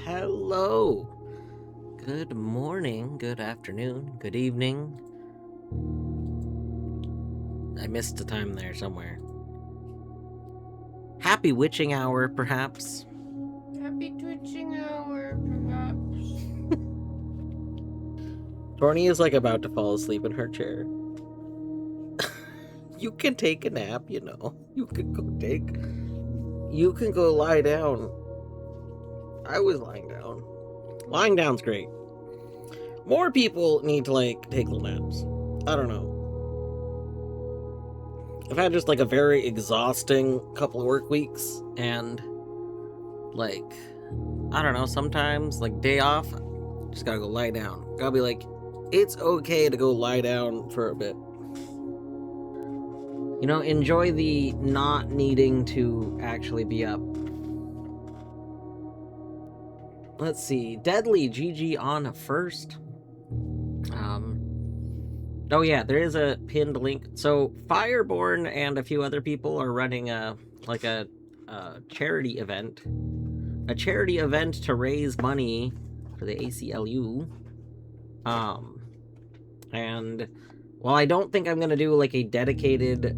Hello. Good morning, good afternoon, good evening. I missed a time there somewhere. Happy witching hour, perhaps. Happy twitching hour, perhaps. Torny is like about to fall asleep in her chair. You can take a nap, you know. You can go lie down. I was lying down. Lying down's great. More people need to take little naps. I don't know. I've had just a very exhausting couple of work weeks, and I don't know, sometimes day off, just gotta go lie down. Gotta be it's okay to go lie down for a bit. You know, enjoy the not needing to actually be up. Let's see, Deadly GG on first. Oh yeah, there is a pinned link. So Fireborn and a few other people are running a charity event. A charity event to raise money for the ACLU. And while I don't think I'm gonna do a dedicated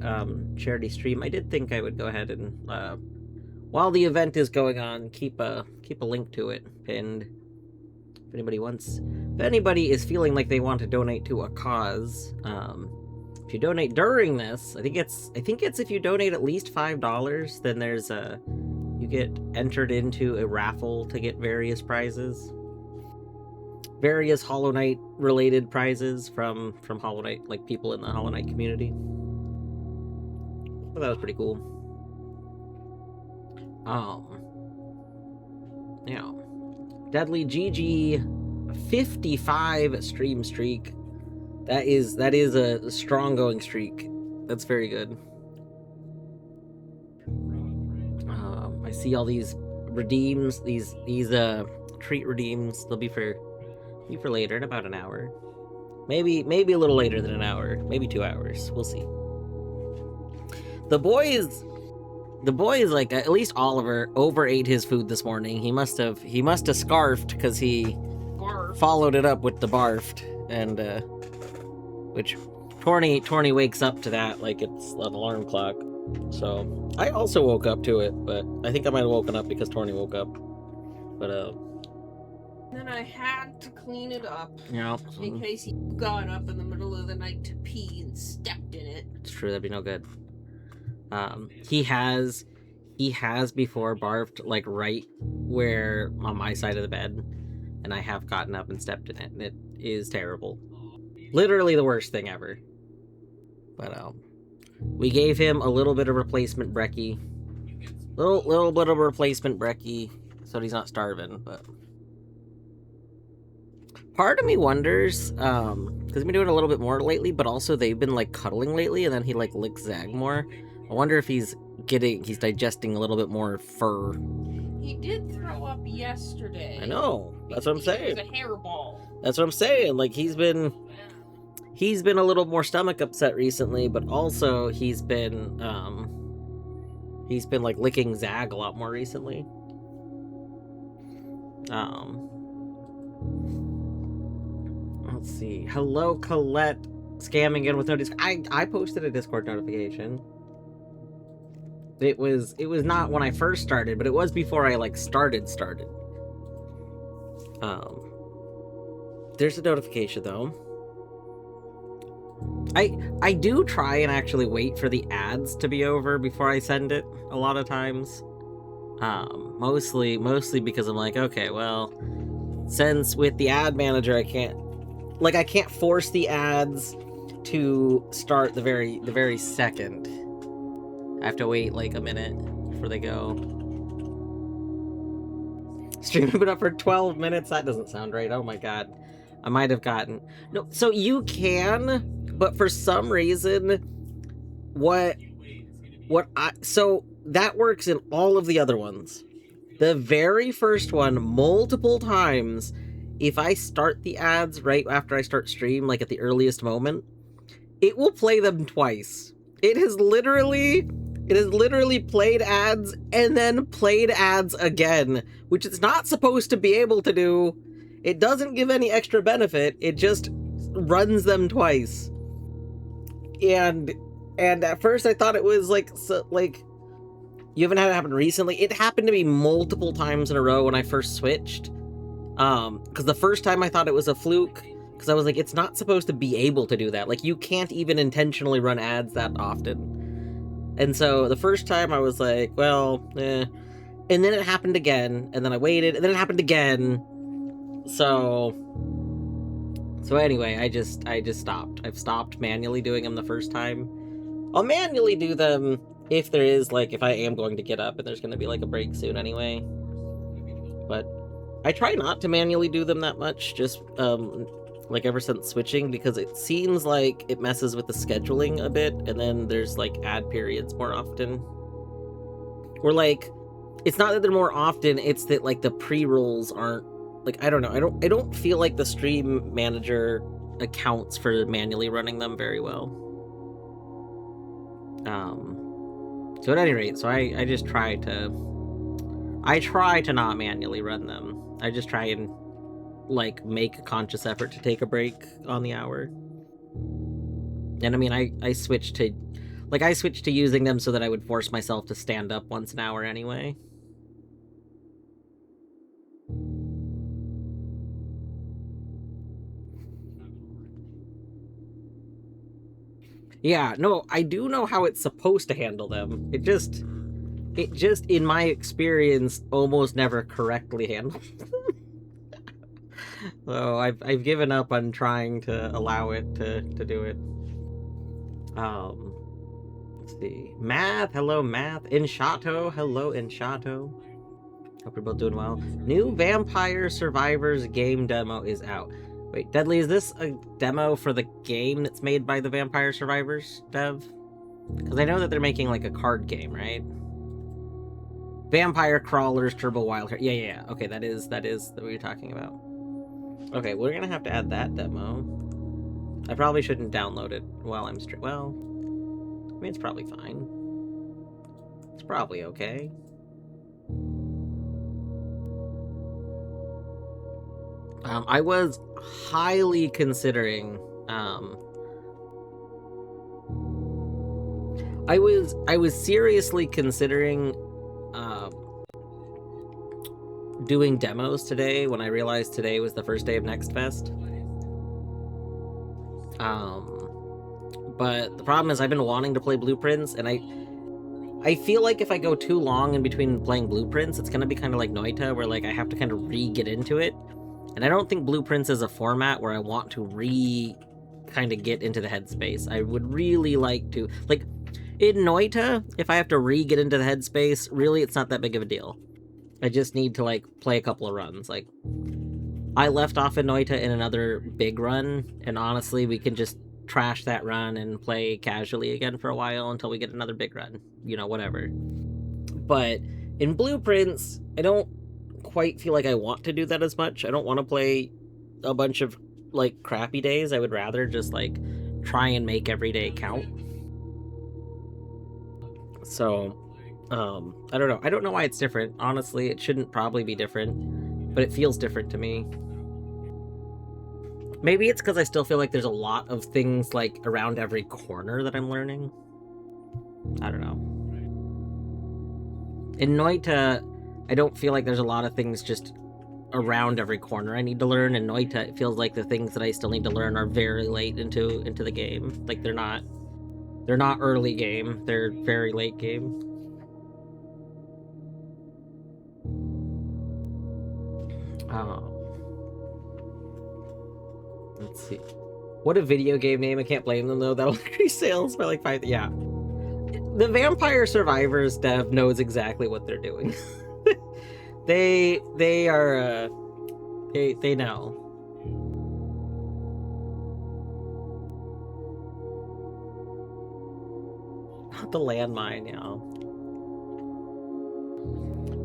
charity stream, I did think I would go ahead and while the event is going on, keep a link to it pinned. If anybody is feeling like they want to donate to a cause, if you donate during this, I think it's if you donate at least $5, then you get entered into a raffle to get various prizes. Various Hollow Knight related prizes from Hollow Knight, people in the Hollow Knight community. But that was pretty cool. Yeah. Deadly GG 55 stream streak. That is a strong going streak. That's very good. I see all these redeems, these treat redeems. They'll be for later in about an hour. Maybe a little later than an hour. Maybe 2 hours. We'll see. The boys at least Oliver overate his food this morning. He must have scarfed because he followed it up with the barfed, and which Torny wakes up to that like it's an alarm clock. So I also woke up to it, but I think I might have woken up because Torny woke up. But then I had to clean it up. Yeah. In case he got up in the middle of the night to pee and stepped in it. It's true, that'd be no good. He has before barfed right where on my side of the bed, and I have gotten up and stepped in it, and it is terrible. Literally the worst thing ever. But we gave him a little bit of replacement brekkie. Little bit of replacement brekkie so he's not starving, but part of me wonders, because I've been doing a little bit more lately, but also they've been cuddling lately, and then he licks Zag more. I wonder if he's digesting a little bit more fur. He did throw up yesterday. I know. That's what I'm saying. It was a hairball. That's what I'm saying. He's been a little more stomach upset recently, but also he's been licking Zag a lot more recently. Let's see. Hello, Colette. Scamming in with no Discord. I posted a Discord notification. It was not when I first started, but it was before I started. There's a notification though. I do try and actually wait for the ads to be over before I send it a lot of times. Mostly because I'm okay, well, since with the ad manager I can't force the ads to start the very second. I have to wait a minute before they go. Streaming been up for 12 minutes? That doesn't sound right. Oh my god. I might have gotten... No, so you can, but for some reason, so that works in all of the other ones. The very first one, multiple times, if I start the ads right after I start stream, at the earliest moment, it will play them twice. It has literally It has literally played ads and then played ads again, which it's not supposed to be able to do. It doesn't give any extra benefit. It just runs them twice. And at first I thought it was like you haven't had it happen recently. It happened to me multiple times in a row when I first switched. Because the first time I thought it was a fluke, because I was like, it's not supposed to be able to do that. Like, you can't even intentionally run ads that often. And so the first time I was like, well, eh. And then it happened again, and then I waited, and then it happened again. So anyway, I just stopped. I've stopped manually doing them the first time. I'll manually do them if there is, like, if I am going to get up and there's going to be, like, a break soon anyway. But I try not to manually do them that much, just, like, ever since switching, because it seems like it messes with the scheduling a bit, and then there's, like, ad periods more often. Or, like, it's not that they're more often, it's that, like, the pre-rolls aren't, like, I don't know, I don't feel like the stream manager accounts for manually running them very well. So at any rate, so I just try to not manually run them. I just try and, like, make a conscious effort to take a break on the hour. And I mean, I switched to using them so that I would force myself to stand up once an hour anyway. Yeah, no, I do know how it's supposed to handle them. It just, in my experience, almost never correctly handles them. So I've given up on trying to allow it to do it. Let's see. Math, hello Math. Inshato, hello Inshato. Hope you're both doing well. New Vampire Survivors game demo is out. Wait, Deadly, is this a demo for the game that's made by the Vampire Survivors dev? Because I know that they're making, like, a card game, right? Vampire Crawlers Turbo Wild. Yeah. Okay, that is what you're talking about. Okay, we're gonna have to add that demo. I probably shouldn't download it while I'm well, I mean, it's probably fine. It's probably okay. I was highly considering, I was seriously considering, doing demos today when I realized today was the first day of Next Fest. But the problem is I've been wanting to play Blueprints, and I feel like if I go too long in between playing Blueprints, it's gonna be kind of like Noita, where, like, I have to kind of re-get into it. And I don't think Blueprints is a format where I want to kind of get into the headspace. I would really like to, like, in Noita, if I have to get into the headspace, really, it's not that big of a deal. I just need to, like, play a couple of runs. Like, I left off in Noita in another big run, and honestly, we can just trash that run and play casually again for a while until we get another big run. You know, whatever. But in Blueprints, I don't quite feel like I want to do that as much. I don't want to play a bunch of, like, crappy days. I would rather just, like, try and make every day count. So, I don't know. I don't know why it's different. Honestly, it shouldn't probably be different, but it feels different to me. Maybe it's because I still feel like there's a lot of things, like, around every corner that I'm learning. I don't know. In Noita, I don't feel like there's a lot of things just around every corner I need to learn. In Noita, it feels like the things that I still need to learn are very late into the game. Like, they're not early game, they're very late game. Let's see. What a video game name. I can't blame them, though. That'll increase sales by, like, 5... Yeah. The Vampire Survivors dev knows exactly what they're doing. They are, they know. Not the landmine, yeah.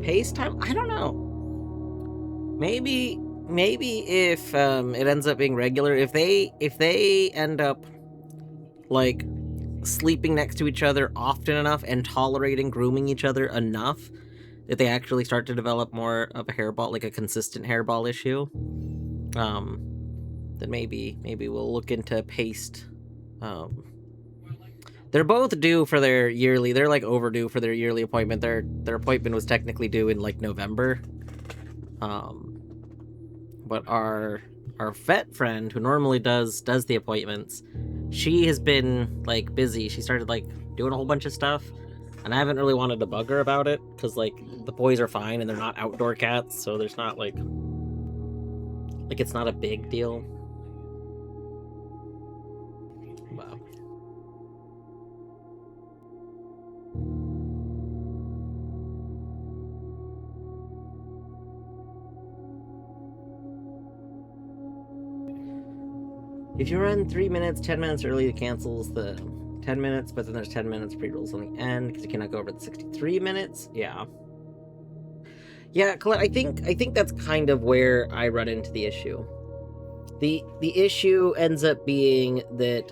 Pace time? I don't know. Maybe if it ends up being regular, if they end up, like, sleeping next to each other often enough and tolerating grooming each other enough that they actually start to develop more of a hairball, like a consistent hairball issue, then maybe we'll look into paste. They're both due for their yearly. They're like overdue for their yearly appointment. Their appointment was technically due in like November. But our vet friend who normally does the appointments, she has been like busy. She started like doing a whole bunch of stuff, and I haven't really wanted to bug her about it because like the boys are fine and they're not outdoor cats, so there's not like it's not a big deal. Wow. If you run 3 minutes, 10 minutes early, it cancels the 10 minutes, but then there's 10 minutes pre-rolls on the end because you cannot go over the 63 minutes. Yeah. Yeah, Colette, I think that's kind of where I run into the issue. The issue ends up being that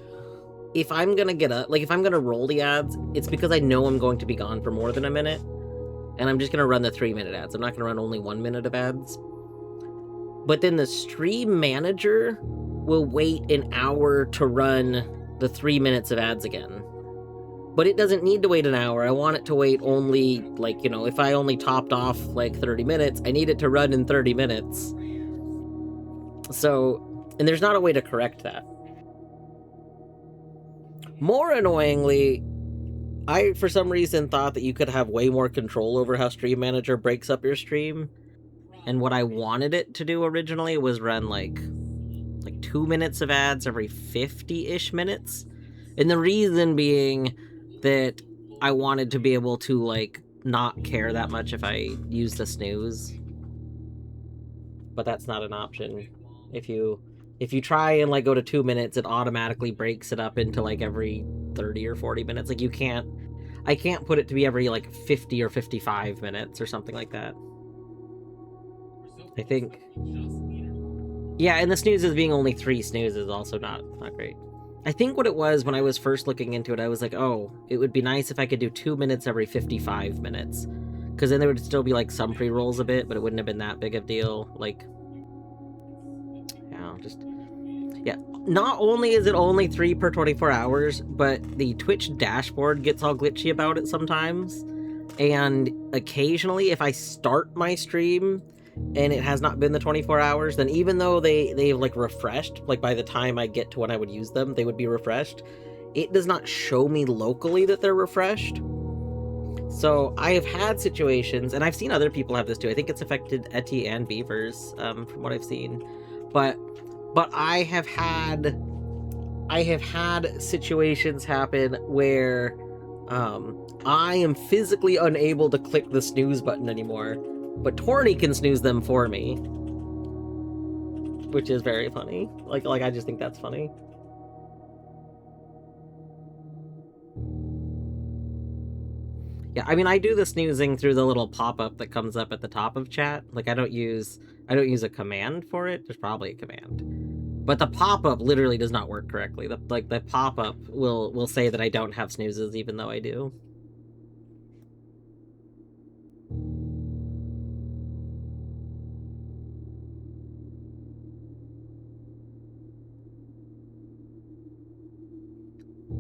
if I'm gonna get up, like if I'm gonna roll the ads, it's because I know I'm going to be gone for more than a minute, and I'm just gonna run the 3-minute ads. I'm not gonna run only 1 minute of ads. But then the stream manager will wait an hour to run the 3 minutes of ads again. But it doesn't need to wait an hour. I want it to wait only, like, you know, if I only topped off like 30 minutes, I need it to run in 30 minutes. So, and there's not a way to correct that. More annoyingly, I, for some reason, thought that you could have way more control over how Stream Manager breaks up your stream. And what I wanted it to do originally was run like 2 minutes of ads every 50-ish minutes. And the reason being that I wanted to be able to like not care that much if I used a snooze. But that's not an option. If you try and like go to 2 minutes, it automatically breaks it up into like every 30 or 40 minutes. Like I can't put it to be every like 50 or 55 minutes or something like that. I think. Yeah, and the snoozes being only 3 snoozes also not great. I think what it was when I was first looking into it, I was like, oh, it would be nice if I could do 2 minutes every 55 minutes. Because then there would still be like some pre-rolls a bit, but it wouldn't have been that big of a deal. Like, yeah. Not only is it only 3 per 24 hours, but the Twitch dashboard gets all glitchy about it sometimes. And occasionally, if I start my stream and it has not been the 24 hours, then even though they've like refreshed, like by the time I get to when I would use them, they would be refreshed, it does not show me locally that they're refreshed. So I have had situations, and I've seen other people have this too. I think it's affected Etty and Beavers, from what I've seen. But I have had situations happen where I am physically unable to click the snooze button anymore, but Torny can snooze them for me, which is very funny. Like I just think that's funny. Yeah, I mean, I do the snoozing through the little pop-up that comes up at the top of chat. Like I don't use a command for it. There's probably a command, but the pop-up literally does not work correctly. The pop-up will say that I don't have snoozes even though I do.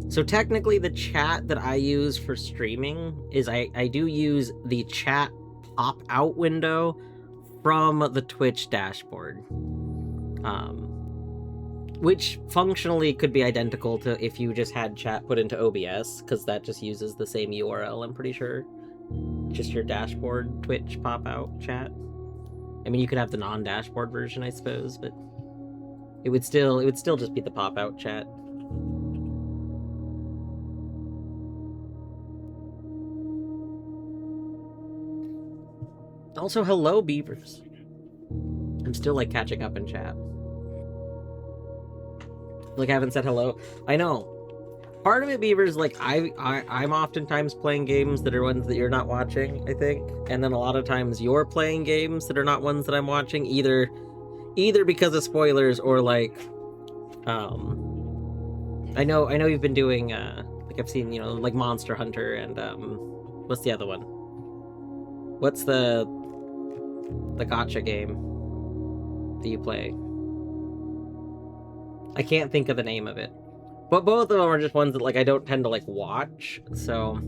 So technically the chat that I use for streaming is I do use the chat pop-out window from the Twitch dashboard. Which functionally could be identical to if you just had chat put into OBS, because that just uses the same URL, I'm pretty sure. Just your dashboard Twitch pop-out chat. I mean, you could have the non-dashboard version, I suppose, but it would still just be the pop-out chat. Also, hello, Beavers. I'm still, like, catching up in chat. Like, I haven't said hello. I know. Part of it, Beavers, like, I'm oftentimes playing games that are ones that you're not watching, I think. And then a lot of times you're playing games that are not ones that I'm watching, either because of spoilers or, like, I know you've been doing, like, Like I've seen, like Monster Hunter and what's the other one? What's the gacha game that you play? I can't think of the name of it. But both of them are just ones that like I don't tend to like watch, so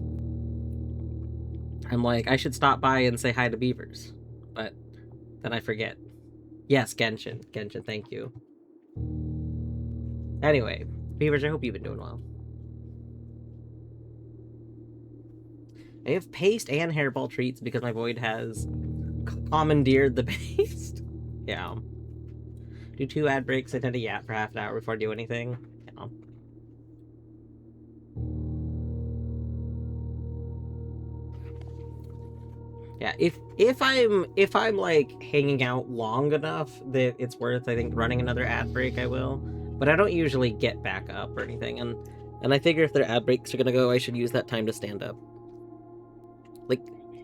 I'm like, I should stop by and say hi to beavers. But then I forget. Yes, Genshin. Genshin, thank you. Anyway, beavers, I hope you've been doing well. I have paste and hairball treats because my void has commandeered the paste. Yeah. Do 2 ad breaks. I tend to yap for half an hour before I do anything. Yeah. Yeah, if I'm like hanging out long enough that it's worth, I think, running another ad break, I will. But I don't usually get back up or anything, and I figure if their ad breaks are gonna go, I should use that time to stand up.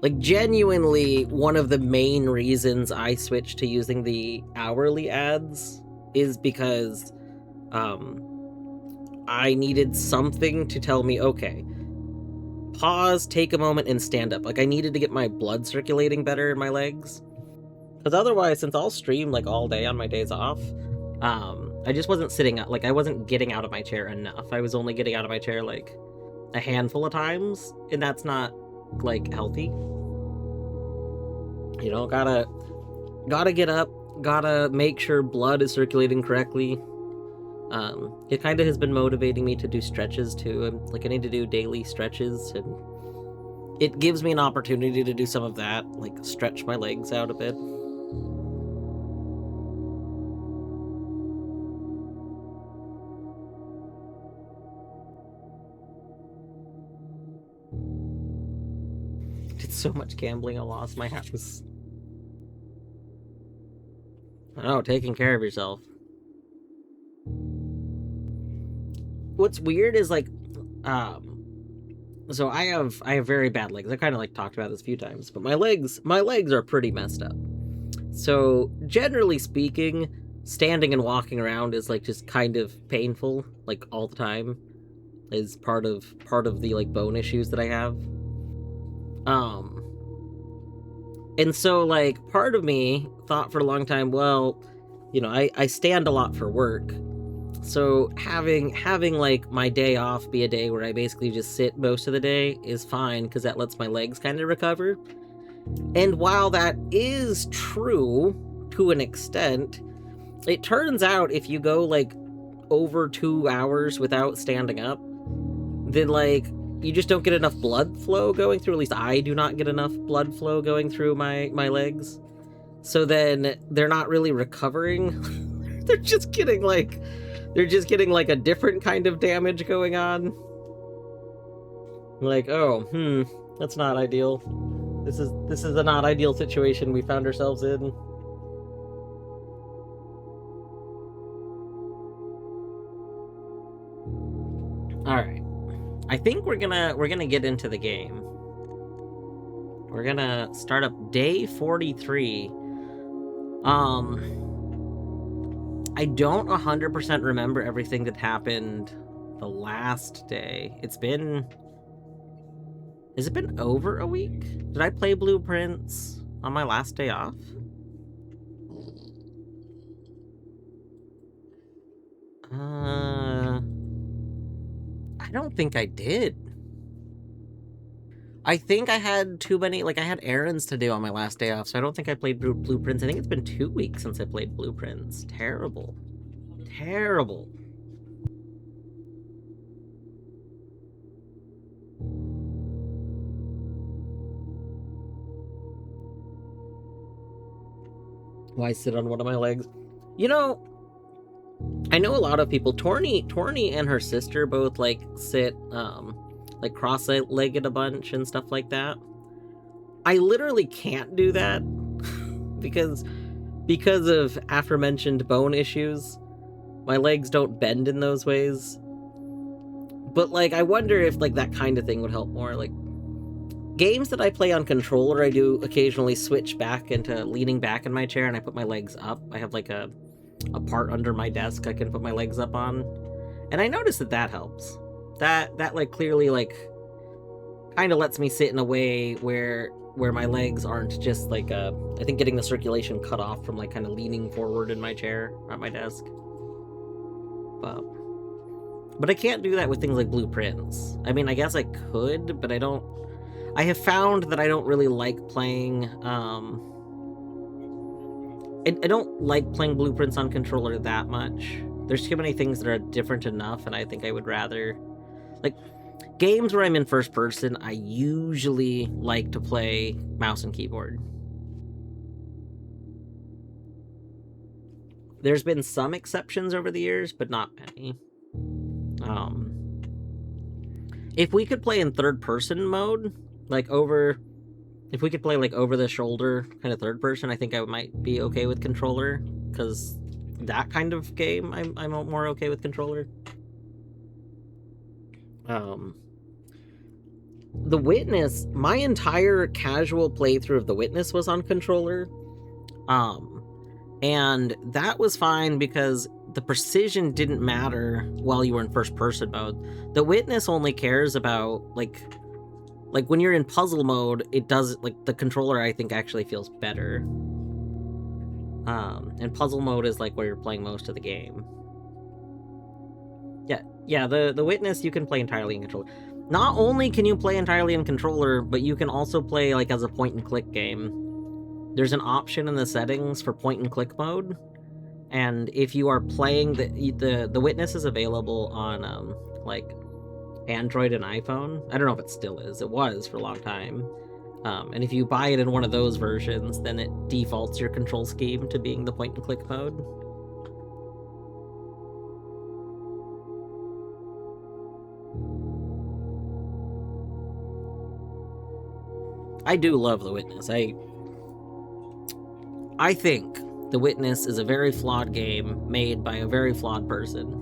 Like genuinely, one of the main reasons I switched to using the hourly ads is because I needed something to tell me, okay, pause, take a moment, and stand up. Like, I needed to get my blood circulating better in my legs. Because otherwise, since I'll stream, like, all day on my days off, I just wasn't sitting up. Like, I wasn't getting out of my chair enough. I was only getting out of my chair, like, a handful of times, and that's not, like, healthy. You know, gotta get up, gotta make sure blood is circulating correctly. It kind of has been motivating me to do stretches too. Like, I need to do daily stretches, and it gives me an opportunity to do some of that, like stretch my legs out a bit. Did so much gambling, I lost my house. Oh, taking care of yourself. What's weird is like, so I have very bad legs. I kind of like talked about this a few times, but my legs are pretty messed up. So generally speaking, standing and walking around is like just kind of painful, like all the time, is part of the like bone issues that I have. And so like part of me thought for a long time, well, you know, I stand a lot for work. So having like my day off be a day where I basically just sit most of the day is fine, because that lets my legs kind of recover. And while that is true to an extent, it turns out if you go like over 2 hours without standing up, then like you just don't get enough blood flow going through. At least I do not get enough blood flow going through my legs. So then they're not really recovering. They're just getting like a different kind of damage going on. Like, oh, that's not ideal. This is a not ideal situation we found ourselves in. All right. I think we're gonna get into the game. We're gonna start up day 43. I don't 100% remember everything that happened the last day. Has it been over a week? Did I play Blueprints on my last day off? I don't think I did. I think I had too many, like I had errands to do on my last day off, so I don't think I played Blueprints. I think it's been 2 weeks since I played Blueprints. Terrible. Terrible. Why sit on one of my legs? You know, I know a lot of people, Torny and her sister both like sit, like cross-legged a bunch and stuff like that. I literally can't do that because of aforementioned bone issues. My legs don't bend in those ways. But like, I wonder if like that kind of thing would help more. Like, games that I play on controller, I do occasionally switch back into leaning back in my chair and I put my legs up. I have like a part under my desk I can put my legs up on. And I noticed that helps. that like clearly like kind of lets me sit in a way where my legs aren't just like I think getting the circulation cut off from like kind of leaning forward in my chair at my desk. But I can't do that with things like blueprints. I mean, I guess I could, but I don't. I have found that I don't really like playing. I don't like playing blueprints on controller that much. There's too many things that are different enough, and I think I would rather like games where I'm in first person. I usually like to play mouse and keyboard. There's been some exceptions over the years, but not many. If we could play in third person mode, if we could play like over the shoulder kind of third person, I think I might be okay with controller, because that kind of game I'm more okay with controller. The Witness, my entire casual playthrough of The Witness was on controller. And that was fine because the precision didn't matter while you were in first person mode. The Witness only cares about like when you're in puzzle mode, it does like the controller I think actually feels better. And puzzle mode is like where you're playing most of the game. Yeah, the Witness you can play entirely in controller. Not only can you play entirely in controller, but you can also play like as a point and click game. There's an option in the settings for point and click mode, and if you are playing the Witness is available on like Android and iPhone. I don't know if it still is. It was for a long time. And if you buy it in one of those versions, then it defaults your control scheme to being the point and click mode. I do love The Witness. I think The Witness is a very flawed game made by a very flawed person.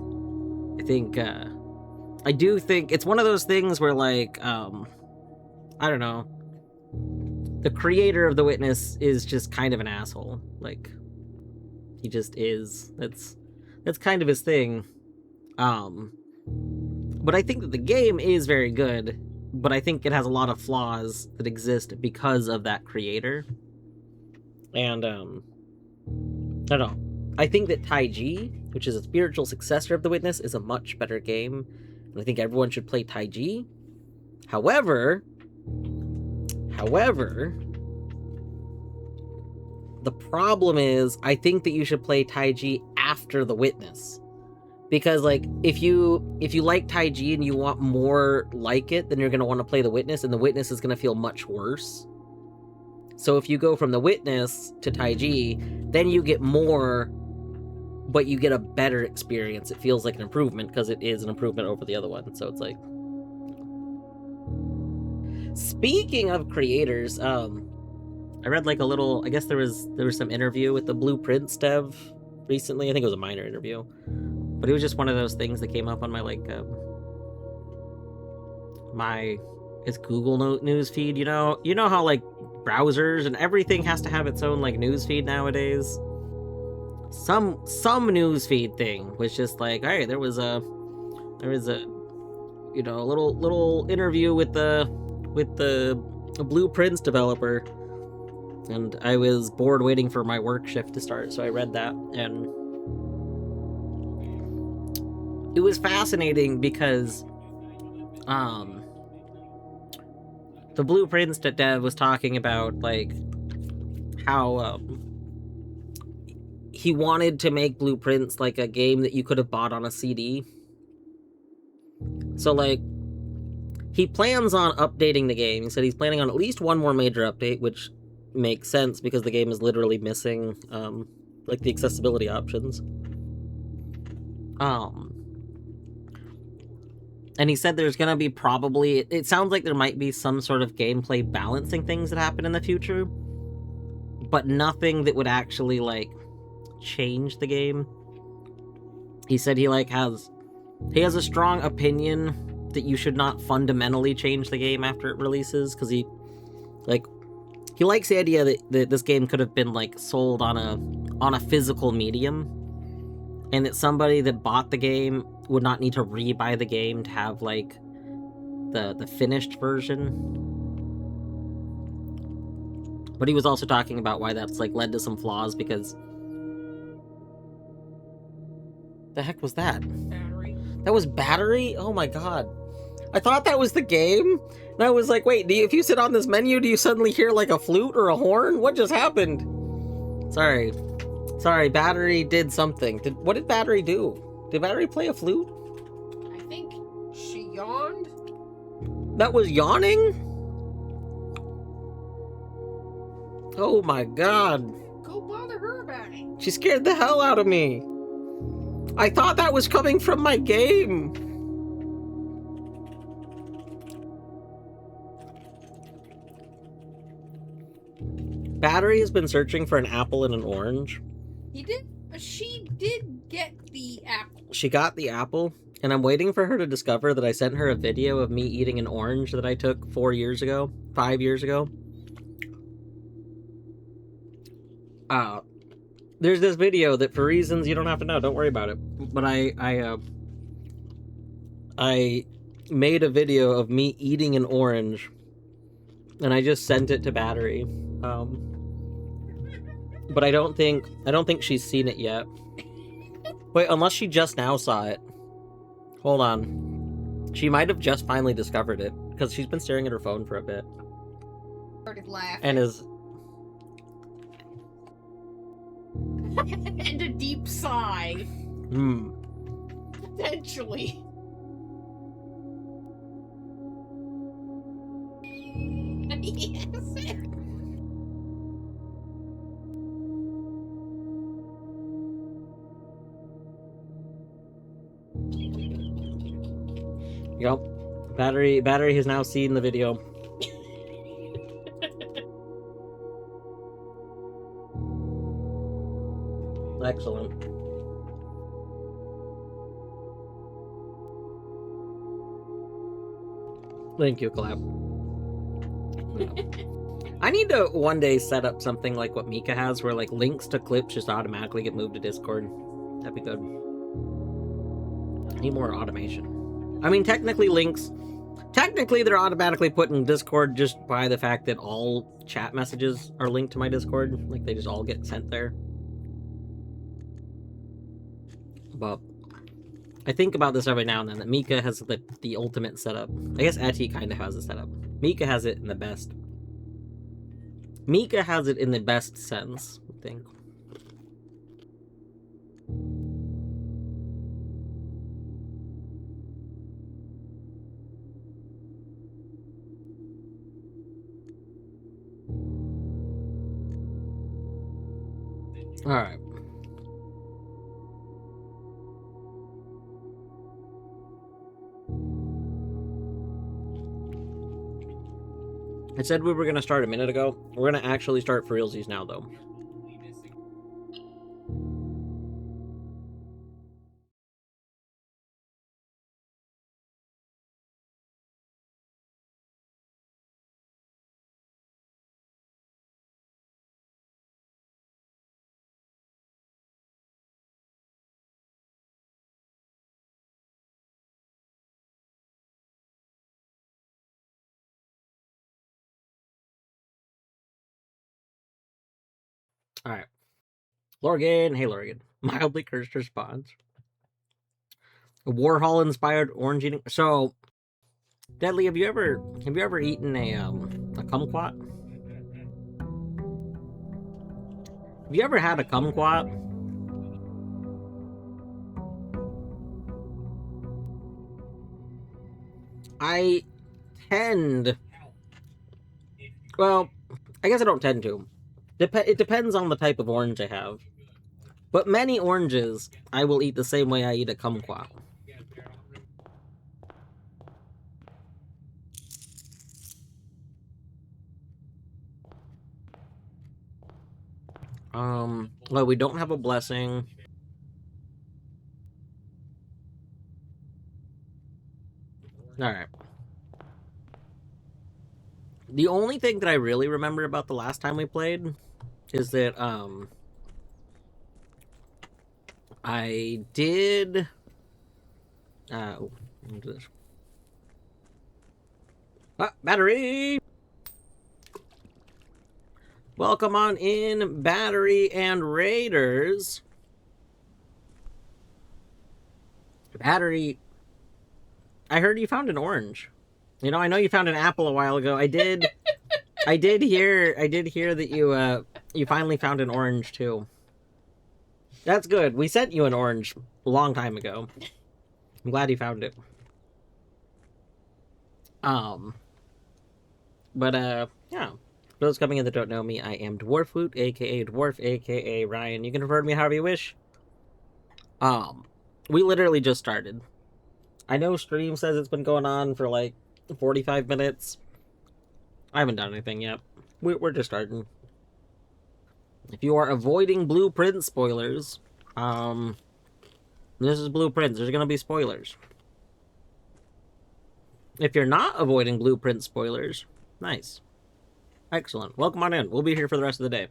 I do think it's one of those things where like, I don't know, the creator of The Witness is just kind of an asshole. Like, he just is. That's kind of his thing. But I think that the game is very good, but I think it has a lot of flaws that exist because of that creator. And, I don't know. I think that Taiji, which is a spiritual successor of The Witness, is a much better game. And I think everyone should play Taiji. However, the problem is, I think that you should play Taiji after The Witness. Because, like, if you like Taiji and you want more like it, then you're going to want to play The Witness, and The Witness is going to feel much worse. So if you go from The Witness to Taiji, then you get more, but you get a better experience. It feels like an improvement, because it is an improvement over the other one. So it's like... Speaking of creators, I read like a little... I guess there was some interview with the Blueprints dev recently. I think it was a minor interview. But it was just one of those things that came up on my, like, it's Google news feed, you know how, like, browsers and everything has to have its own, like, news feed nowadays? Some news feed thing was just like, hey, there was a you know, a little interview with the Blueprints developer, and I was bored waiting for my work shift to start, so I read that, and it was fascinating because the Blueprints dev was talking about like how he wanted to make Blueprints like a game that you could have bought on a CD. So like he plans on updating the game. He said he's planning on at least one more major update, which makes sense because the game is literally missing like the accessibility options. And he said there's gonna be probably, it sounds like there might be some sort of gameplay balancing things that happen in the future, but nothing that would actually like change the game. He said he has a strong opinion that you should not fundamentally change the game after it releases, because he likes the idea that this game could have been like sold on a physical medium, and that somebody that bought the game would not need to re-buy the game to have like the finished version. But he was also talking about why that's like led to some flaws because the heck was that? Battery. That was battery? Oh my god. I thought that was the game. And I was like, wait, if you sit on this menu, do you suddenly hear like a flute or a horn? What just happened? Sorry. Sorry, battery did something. What did battery do? Did battery play a flute? I think she yawned. That was yawning? Oh my god. Go bother her about it. She scared the hell out of me. I thought that was coming from my game. Battery has been searching for an apple and an orange. He did. She did get the apple. She got the apple, and I'm waiting for her to discover that I sent her a video of me eating an orange that I took 5 years ago. There's this video that, for reasons you don't have to know, don't worry about it. But I made a video of me eating an orange, and I just sent it to Battery. But I don't think she's seen it yet. Wait, unless she just now saw it. Hold on. She might have just finally discovered it, because she's been staring at her phone for a bit. Started laughing. And is... and a deep sigh. Potentially. Yes. Yep. Battery has now seen the video. Excellent. Thank you, Clap. Yeah. I need to one day set up something like what Mika has, where like links to clips just automatically get moved to Discord. That'd be good. I need more automation. I mean, technically they're automatically put in Discord just by the fact that all chat messages are linked to my Discord. Like, they just all get sent there. But I think about this every now and then, that Mika has the ultimate setup. I guess Eti kind of has a setup. Mika has it in the best. Mika has it in the best sense, I think. Alright. I said we were going to start a minute ago. We're going to actually start for realsies now, though. Alright. Lorgan. Hey, Lorgan. Mildly cursed response. Warhol-inspired orange eating... So, Deadly, have you ever eaten a kumquat? Have you ever had a kumquat? I tend... Well, I guess I don't tend to. It depends on the type of orange I have. But many oranges, I will eat the same way I eat a kumquat. Well, we don't have a blessing. Alright. The only thing that I really remember about the last time we played is that, I did Let me do this. Ah, battery! Welcome on in, Battery and Raiders. Battery, I heard you found an orange. You know, I know you found an apple a while ago. I did hear that you finally found an orange too. That's good. We sent you an orange a long time ago. I'm glad you found it. Yeah. For those coming in that don't know me, I am Dwarfwoot, aka Dwarf, aka Ryan. You can refer to me however you wish. We literally just started. I know stream says it's been going on for like 45 minutes. I haven't done anything yet. We're just starting. If you are avoiding Blueprint spoilers, this is Blueprints. There's gonna be spoilers. If you're not avoiding Blueprint spoilers, nice. Excellent. Welcome on in. We'll be here for the rest of the day.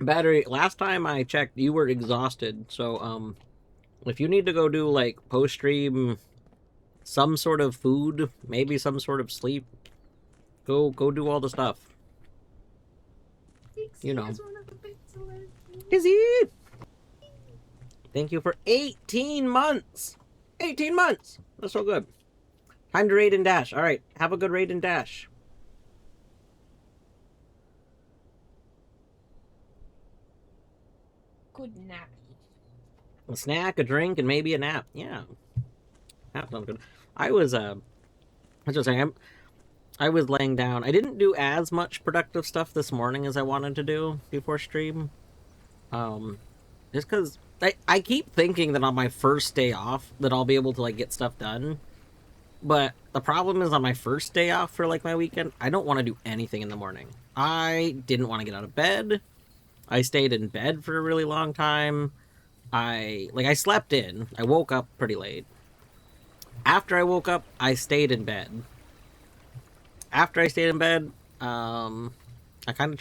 Battery, last time I checked, you were exhausted, so, if you need to go do, like, post-stream some sort of food, maybe some sort of sleep, go do all the stuff. You know. Izzy! Thank you for 18 months! 18 months! That's so good. Time to raid and dash. Alright, have a good raid and dash. Good nap. A snack, a drink, and maybe a nap. Yeah. That sounds good. I was just saying, I was laying down. I didn't do as much productive stuff this morning as I wanted to do before stream. Just because I keep thinking that on my first day off that I'll be able to, like, get stuff done. But the problem is on my first day off for, like, my weekend, I don't want to do anything in the morning. I didn't want to get out of bed. I stayed in bed for a really long time. I slept in. I woke up pretty late. After I woke up, I stayed in bed. After I stayed in bed, I kind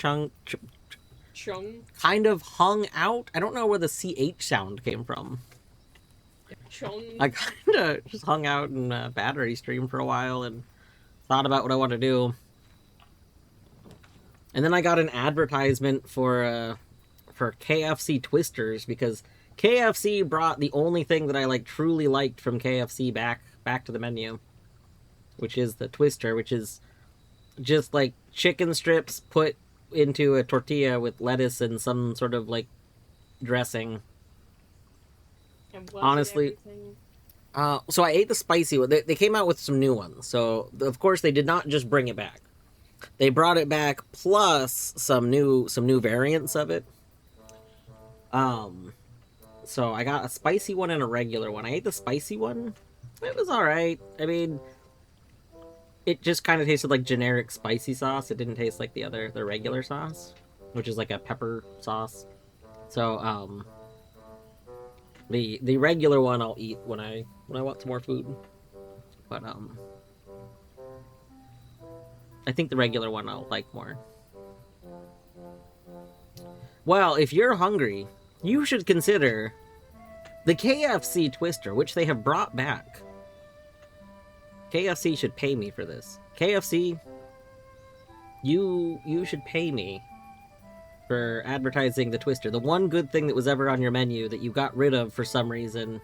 of hung out. I don't know where the CH sound came from. I kind of just hung out and battery stream for a while and thought about what I want to do. And then I got an advertisement for KFC Twisters because KFC brought the only thing that I like truly liked from KFC back to the menu, which is the Twister, which is just like chicken strips put into a tortilla with lettuce and some sort of like dressing. And Honestly, so I ate the spicy one. They came out with some new ones, so of course they did not just bring it back. They brought it back plus some new variants of it. So I got a spicy one and a regular one. I ate the spicy one. It was alright. I mean, it just kind of tasted like generic spicy sauce. It didn't taste like the regular sauce, which is like a pepper sauce. So, the regular one I'll eat when I want some more food. But, I think the regular one I'll like more. Well, if you're hungry, you should consider the KFC Twister, which they have brought back. KFC should pay me for this. KFC, you should pay me for advertising the Twister. The one good thing that was ever on your menu that you got rid of for some reason.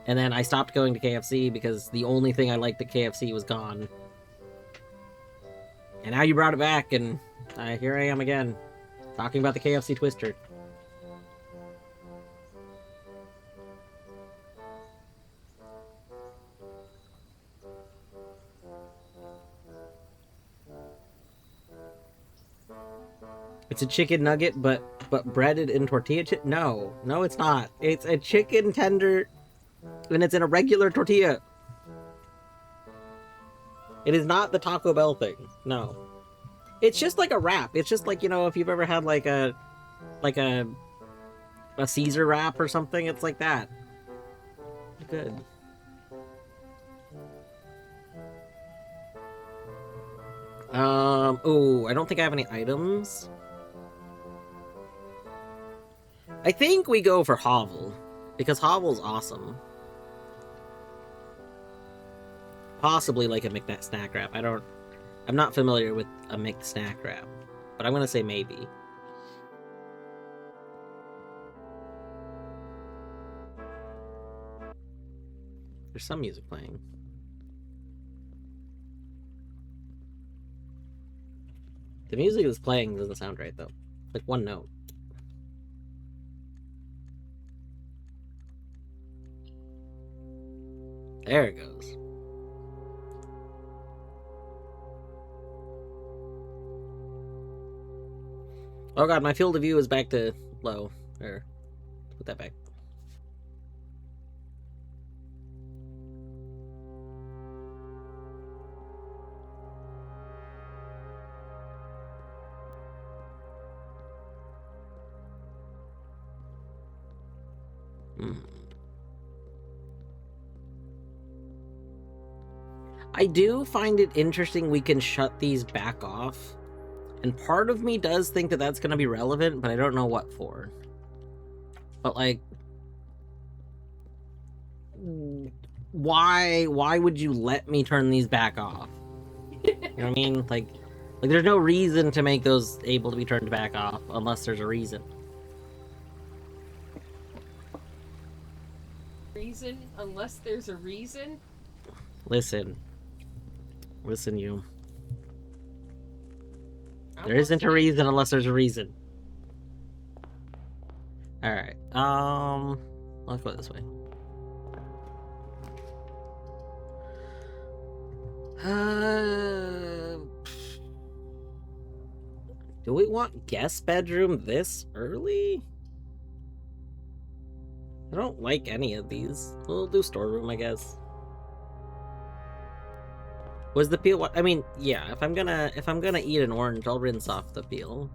And then I stopped going to KFC because the only thing I liked at KFC was gone. And now you brought it back, and here I am again, talking about the KFC Twister. It's a chicken nugget, but breaded in tortilla chip? No, it's not. It's a chicken tender, and it's in a regular tortilla. It is not the Taco Bell thing. No. It's just like a wrap. It's just like, you know, if you've ever had like a Caesar wrap or something, it's like that. Good. Oh, I don't think I have any items. I think we go for Hovel, because Hovel's awesome. Possibly like a McNatt snack wrap. I'm not familiar with a McSnack wrap, but I'm gonna say maybe. There's some music playing. The music that's playing doesn't sound right though. Like one note. There it goes. Oh god, my field of view is back to low. Or put that back. I do find it interesting we can shut these back off. And part of me does think that that's going to be relevant, but I don't know what for. But, like... Why would you let me turn these back off? You know what I mean? Like, there's no reason to make those able to be turned back off, unless there's a reason. Reason? Unless there's a reason? Listen, you. There isn't a reason unless there's a reason. Alright, let's go this way. Do we want guest bedroom this early? I don't like any of these. We'll do storeroom, I guess. Was the peel? I mean, yeah. If I'm gonna eat an orange, I'll rinse off the peel.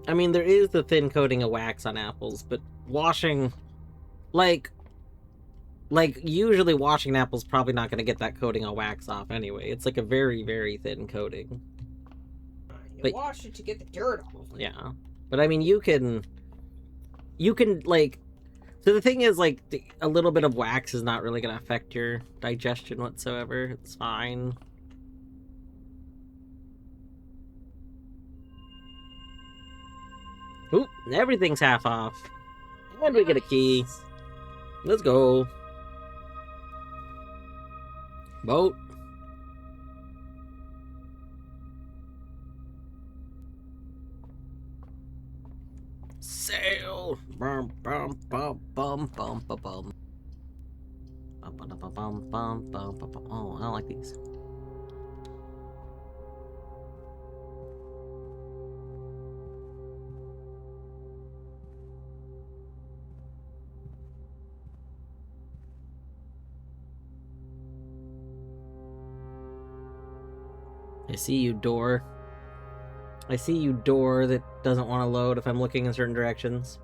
I mean, there is the thin coating of wax on apples, but washing, like usually washing an apple's probably not going to get that coating of wax off anyway. It's like a very, very thin coating. You wash it to get the dirt off. Yeah, but I mean, you can like. So the thing is, like, a little bit of wax is not really going to affect your digestion whatsoever. It's fine. Oop, everything's half off. And we get a key. Let's go. Boat. Sail. Bum bum bum bum bum bum bum. Bum bum bum bum bum bum bum. Oh, I don't like these. I see you, door. I see you, door that doesn't want to load if I'm looking in certain directions.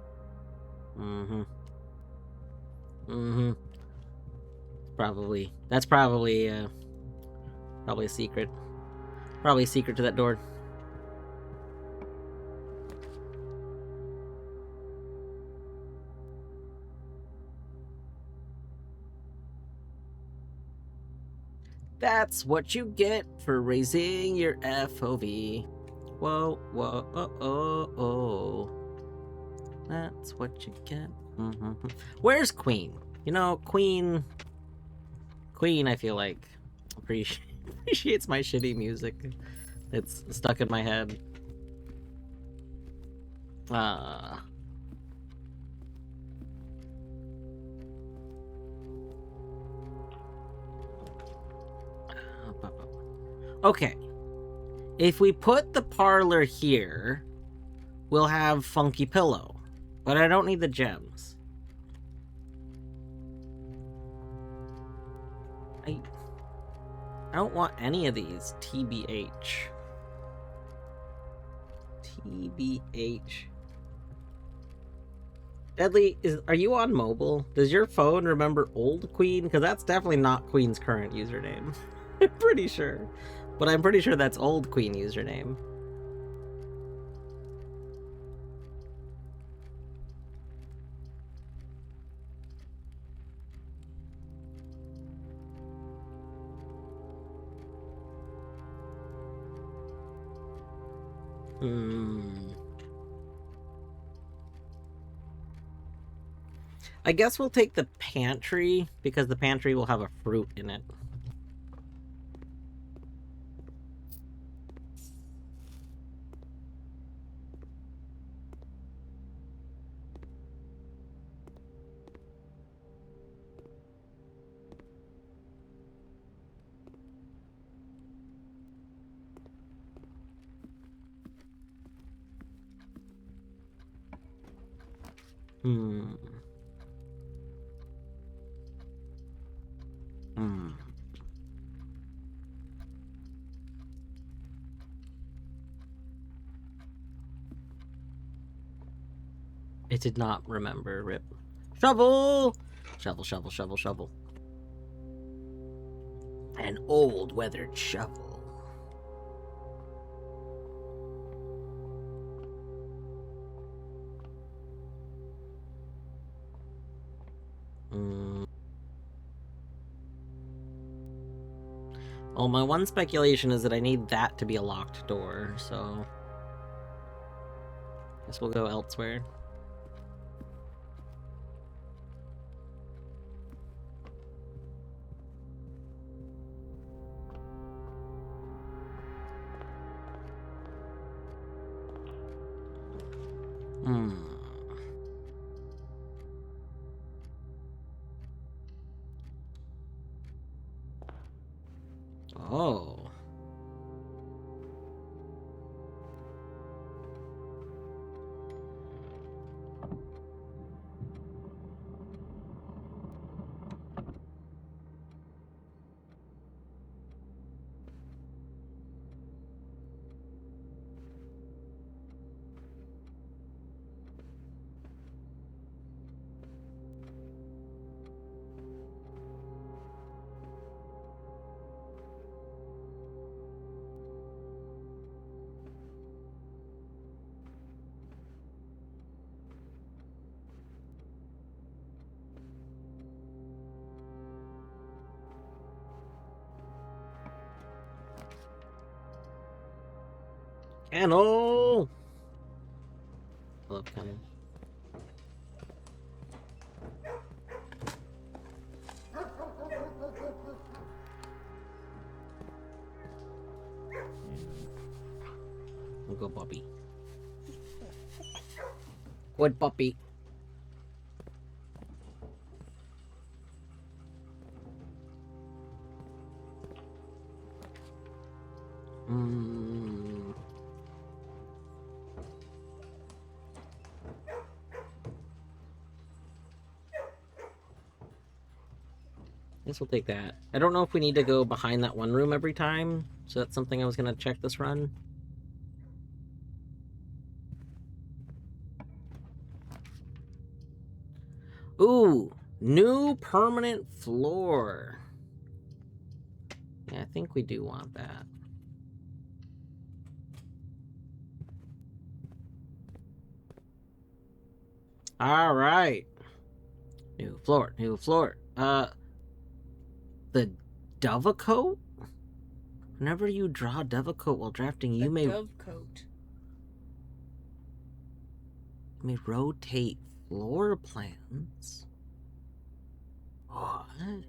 That's probably a secret. Probably a secret to that door. That's what you get for raising your FOV. Whoa, whoa, oh, oh, oh. That's what you get. Where's Queen? You know, Queen, I feel like, appreciates my shitty music. It's stuck in my head. Okay. If we put the parlor here, we'll have Funky Pillow. But I don't need the gems. I don't want any of these. TBH. TBH. Deadly, are you on mobile? Does your phone remember old Queen? Because that's definitely not Queen's current username. I'm pretty sure. But I'm pretty sure that's old Queen username. I guess we'll take the pantry, because the pantry will have a fruit in it. It did not remember, rip. Shovel! Shovel, shovel, shovel, shovel. An old weathered shovel. Well, my one speculation is that I need that to be a locked door, so... guess we'll go elsewhere. Oh. Kennel! I love Kennel. We'll go puppy. Good puppy. Guess we'll take that. I don't know if we need to go behind that one room every time, so that's something I was gonna check this run. Ooh, new permanent floor. Yeah, I think we do want that. All right. New floor, new floor. The Dovecoat? Whenever you draw Dovecoat while drafting, you may rotate floor plans. What?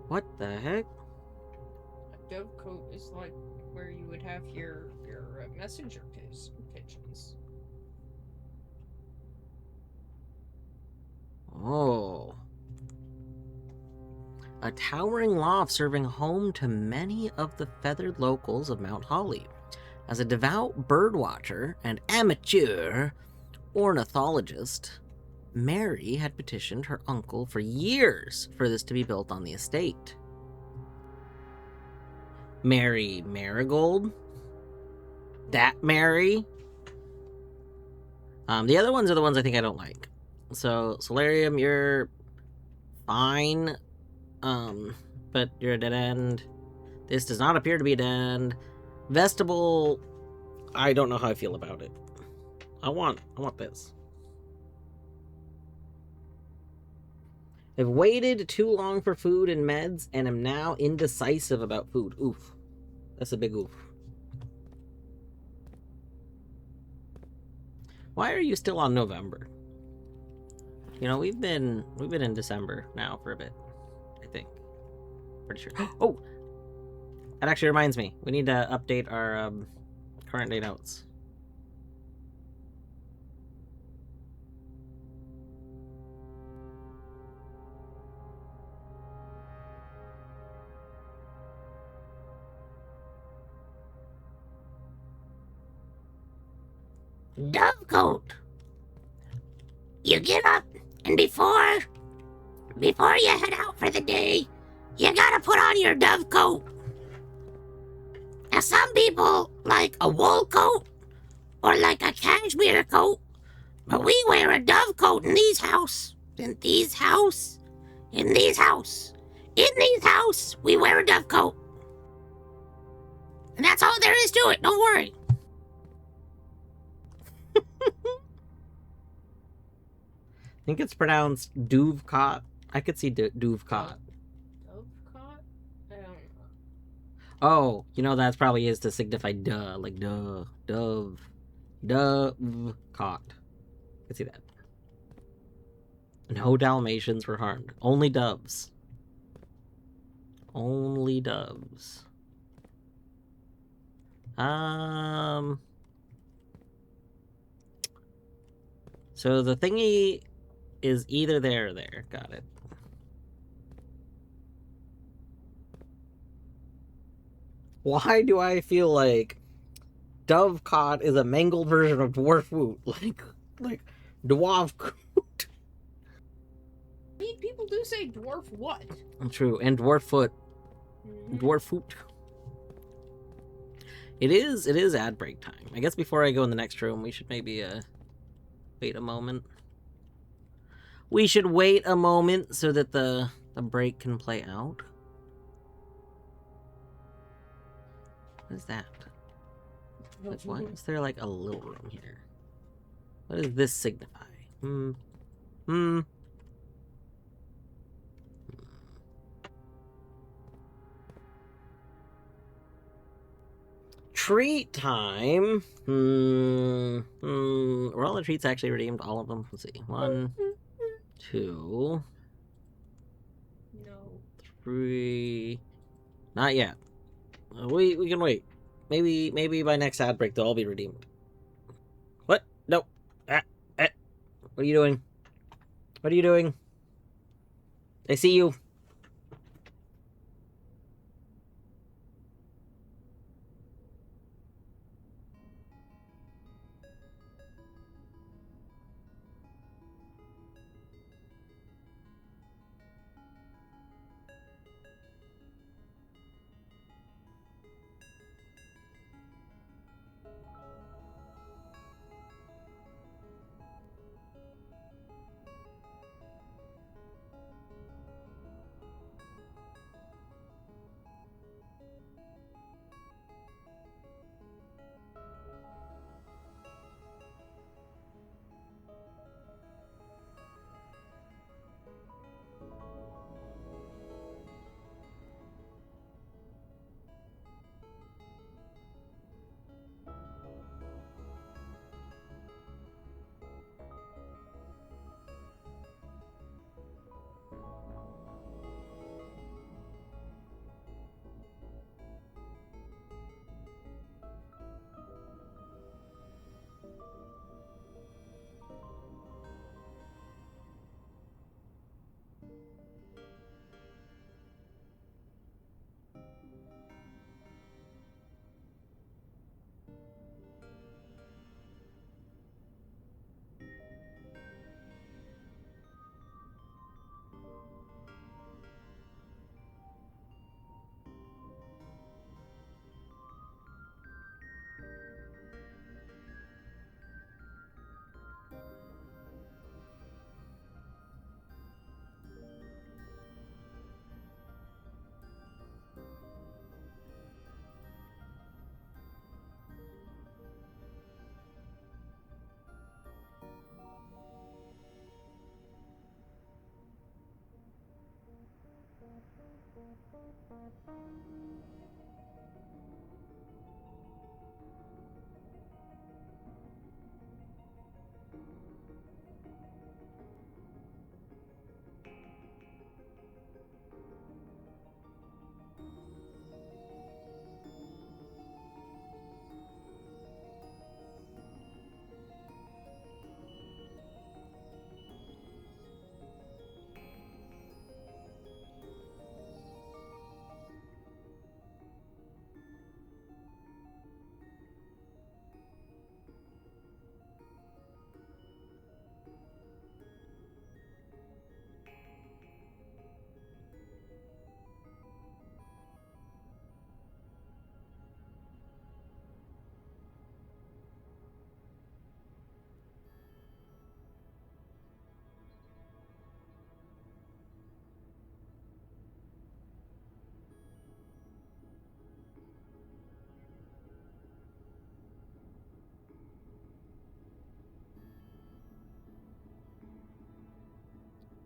What the heck? A Dovecoat is like where you would have your messenger pigeons. Oh. A towering loft serving home to many of the feathered locals of Mount Holly. As a devout birdwatcher and amateur ornithologist, Mary had petitioned her uncle for years for this to be built on the estate. Mary Marigold? That Mary? The other ones are the ones I think I don't like. So, Solarium, you're fine. But you're a dead end. This does not appear to be a dead end. Vestibule, I don't know how I feel about it. I want this. I've waited too long for food and meds, and am now indecisive about food. Oof. That's a big oof. Why are you still on November? You know, we've been in December now for a bit, I think. Pretty sure. Oh! That actually reminds me. We need to update our current day notes. Dovecote. You get up, and before you head out for the day, you gotta put on your dovecoat. Now, some people like a wool coat or like a cashmere coat, but we wear a dovecoat in these house. In these house, we wear a dovecoat. And that's all there is to it, don't worry. I think it's pronounced Duvcot. I could see Duvcot. Dovecot? I don't know. Oh, you know that probably is to signify duh, like duh, dove, dovecot. I could see that. No Dalmatians were harmed. Only doves. Only doves. So the thingy is either there or there. Got it. Why do I feel like Dovecot is a mangled version of Dwarfwoot? Like Dwarf. I mean, people do say dwarf what? True, and Dwarffoot. Dwarffoot. It is ad break time. I guess before I go in the next room, we should maybe wait a moment. We should wait a moment so that the break can play out. What is that? Like, why is there like a little room here? What does this signify? Treat time. Were all the treats actually redeemed? All of them? Let's see. 1, 2, No. 3. Not yet. We can wait. Maybe by next ad break they'll all be redeemed. What? No. What are you doing? What are you doing? I see you.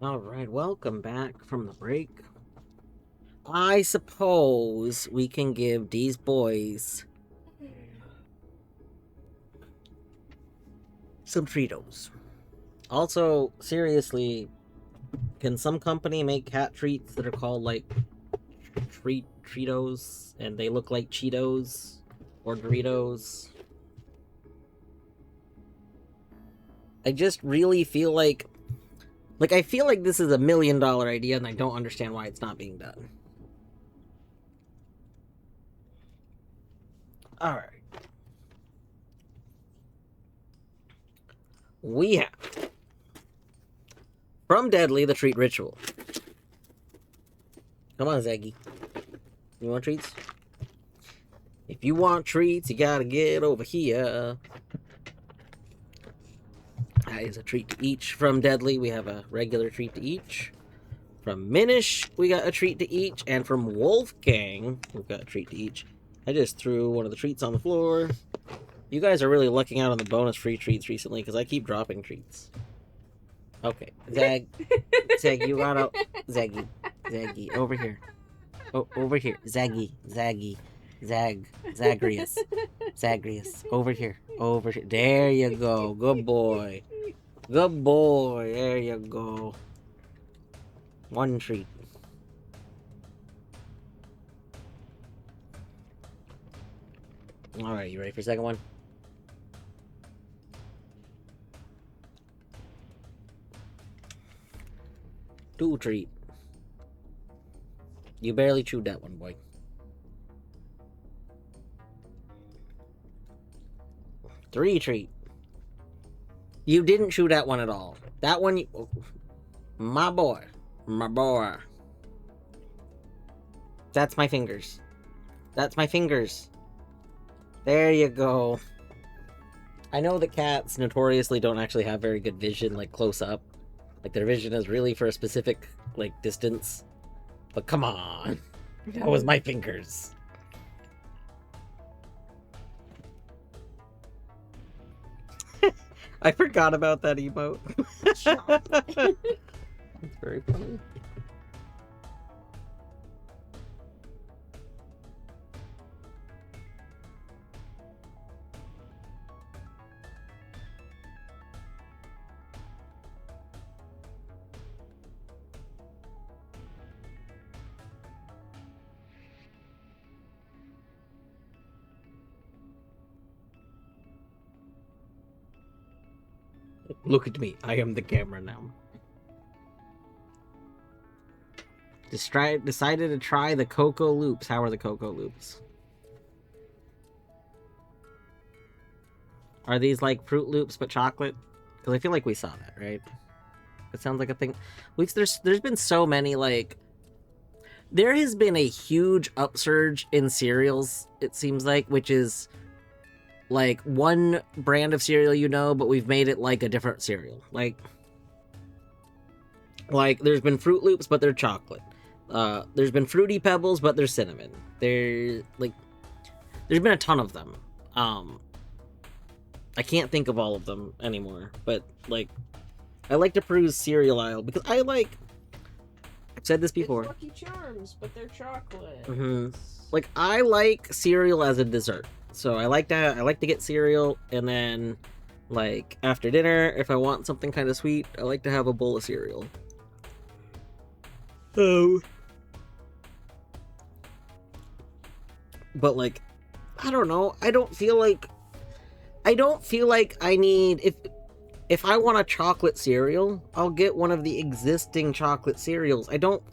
All right, welcome back from the break. I suppose we can give these boys some Treatos. Also, seriously, can some company make cat treats that are called like Treatos and they look like Cheetos or Doritos? I just really feel like I feel like this is $1 million idea and I don't understand why it's not being done. All right. We have from Deadly the treat ritual. Come on, Zaggy. You want treats? If you want treats, you gotta get over here. That is a treat to each. From Deadly, we have a regular treat to each. From Minish, we got a treat to each. And from Wolfgang, we've got a treat to each. I just threw one of the treats on the floor. You guys are really lucking out on the bonus free treats recently because I keep dropping treats. Okay. Zag, you gotta... Zaggy, over here. Oh, over here. Zaggy, Zagreus, over here. There you go. Good boy. There you go. One treat. Alright, you ready for the second one? Two treat. You barely chewed that one, boy. Three treat. You didn't chew that one at all. That one, you... My boy. That's my fingers. There you go. I know that cats notoriously don't actually have very good vision, like, close up. Like, their vision is really for a specific, like, distance. But come on. That was my fingers. I forgot about that emote. It's very funny. Look at me. I am the camera now. Decided to try the Cocoa Loops. How are the Cocoa Loops? Are these like Fruit Loops but chocolate? Because I feel like we saw that, right? It sounds like a thing. There's been so many, like... There has been a huge upsurge in cereals, it seems like, which is... like one brand of cereal, you know, but we've made it like a different cereal. Like there's been Fruit Loops, but they're chocolate. There's been Fruity Pebbles, but they're cinnamon. There's been a ton of them. I can't think of all of them anymore, but like I like to peruse cereal aisle because I said this It's before. Lucky Charms, but they're chocolate. Mhm. Like, I like cereal as a dessert. So I like to get cereal, and then, like, after dinner, if I want something kind of sweet, I like to have a bowl of cereal. Oh. But, like, I don't know. I don't feel like I need, if I want a chocolate cereal, I'll get one of the existing chocolate cereals. I don't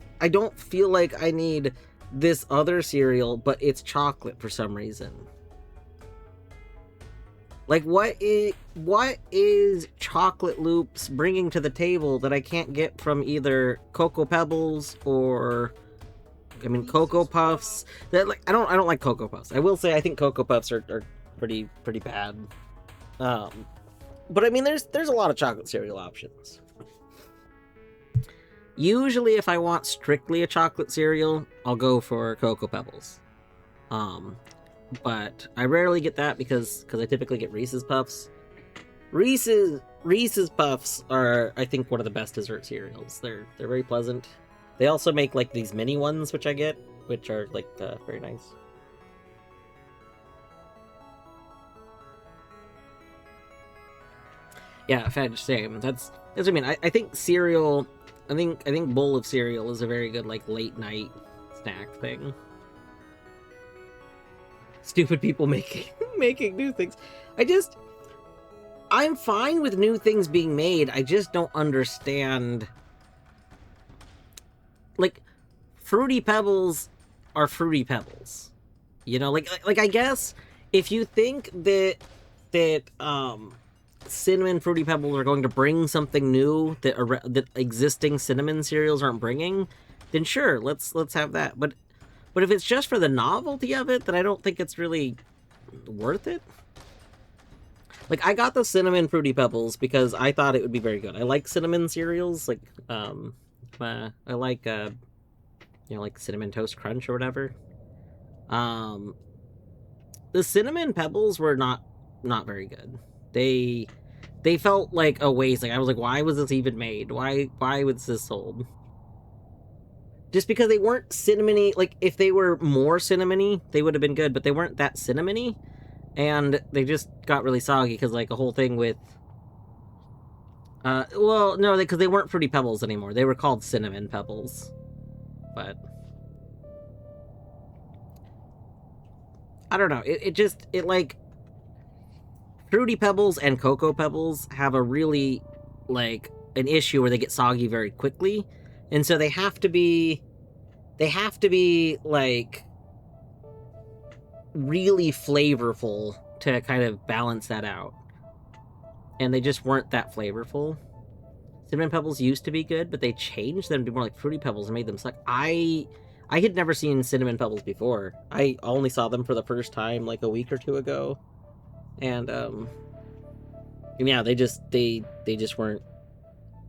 feel like I need this other cereal, but it's chocolate for some reason. Like, what is Chocolate Loops bringing to the table that I can't get from either Cocoa Pebbles or, I mean, Cocoa Puffs? That, like, I don't like Cocoa Puffs. I will say I think Cocoa Puffs are pretty bad. But I mean, there's a lot of chocolate cereal options. Usually, if I want strictly a chocolate cereal, I'll go for Cocoa Pebbles. But I rarely get that because I typically get Reese's Puffs. Reese's Puffs are, I think, one of the best dessert cereals. They're very pleasant. They also make like these mini ones, which I get, which are like very nice. Yeah, Fedge, same. That's what I mean. I think cereal. I think bowl of cereal is a very good like late night snack thing. Stupid people making new things. I'm fine with new things being made. I just don't understand. Like, Fruity Pebbles are Fruity Pebbles. You know, like I guess if you think that cinnamon Fruity Pebbles are going to bring something new that existing cinnamon cereals aren't bringing, then sure, let's have that. But if it's just for the novelty of it, then I don't think it's really worth it. Like, I got the cinnamon Fruity Pebbles because I thought it would be very good. I like cinnamon cereals, like I like like Cinnamon Toast Crunch or whatever. The cinnamon pebbles were not very good. They felt like a waste. Like, I was like, why was this even made? Why was this sold? Just because they weren't cinnamony. Like, if they were more cinnamony, they would have been good, but they weren't that cinnamony, and they just got really soggy because, like, a whole thing with well, no, because they weren't Fruity Pebbles anymore. They were called Cinnamon Pebbles. But I don't know. It like, Fruity Pebbles and Cocoa Pebbles have a really, like, an issue where they get soggy very quickly. And so they have to be like really flavorful to kind of balance that out. And they just weren't that flavorful. Cinnamon Pebbles used to be good, but they changed them to be more like Fruity Pebbles and made them suck. I had never seen Cinnamon Pebbles before. I only saw them for the first time like a week or two ago. And yeah, they just weren't,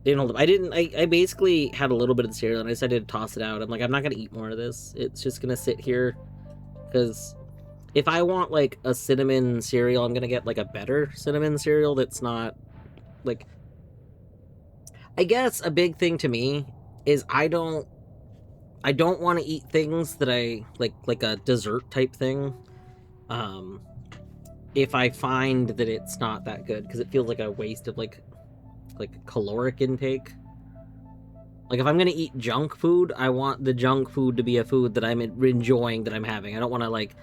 they didn't hold up. I basically had a little bit of the cereal and I decided to toss it out. I'm like, I'm not gonna eat more of this. It's just gonna sit here, because if I want like a cinnamon cereal, I'm gonna get like a better cinnamon cereal that's not like, I guess a big thing to me is I don't want to eat things that I like a dessert type thing. If I find that it's not that good, because it feels like a waste of like caloric intake. Like, if I'm gonna eat junk food, I want the junk food to be a food that I'm enjoying, that I'm having. I don't want to like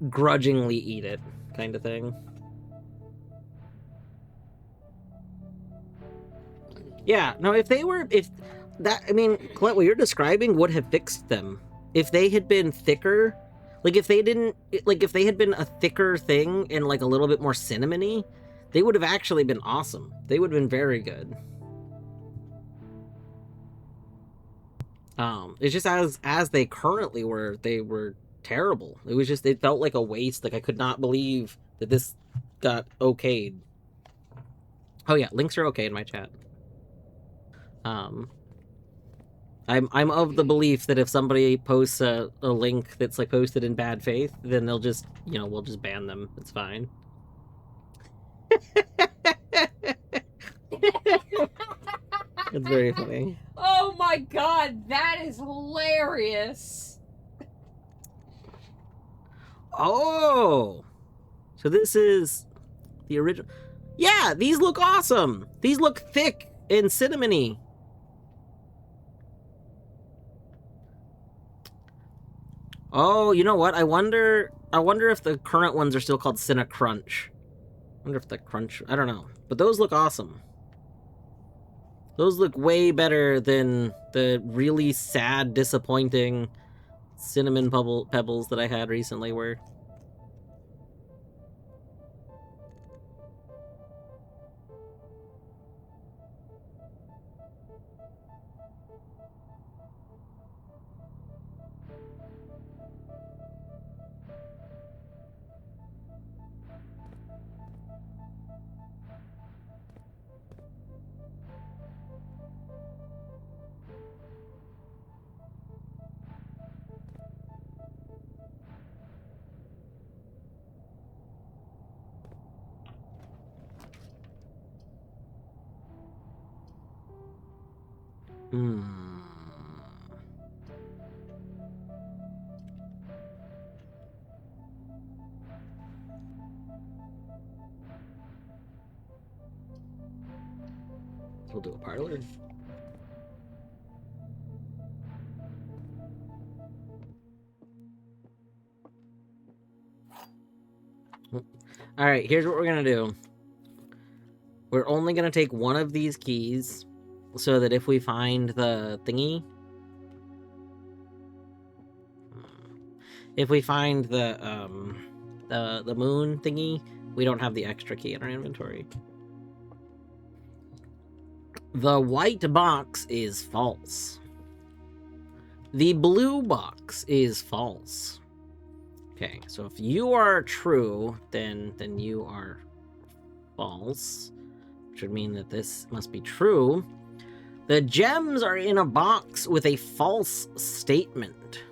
grudgingly eat it, kind of thing. Yeah, no, if that, I mean, Colette, what you're describing would have fixed them. If they had been thicker, like, if they had been a thicker thing and like a little bit more cinnamony, they would have actually been awesome. They would have been very good. It's just as they currently were, they were terrible. It felt like a waste. Like, I could not believe that this got okayed. Oh yeah, links are okay in my chat. I'm of the belief that if somebody posts a link that's like posted in bad faith, then they'll just, we'll just ban them. It's fine. It's very funny. Oh my my god, that is hilarious. Oh! So this is the original. Yeah, these look awesome! These look thick and cinnamony. Oh, you know what? I wonder if the current ones are still called Cinnacrunch. I wonder if the crunch... I don't know. But those look awesome. Those look way better than the really sad, disappointing cinnamon pebbles that I had recently were. Hmm. We'll do a parlor. Alright, here's what we're gonna do. We're only gonna take one of these keys, so that if we find the thingy... If we find the moon thingy, we don't have the extra key in our inventory. The white box is false. The blue box is false. Okay, so if you are true, then you are false, which would mean that this must be true. The gems are in a box with a false statement.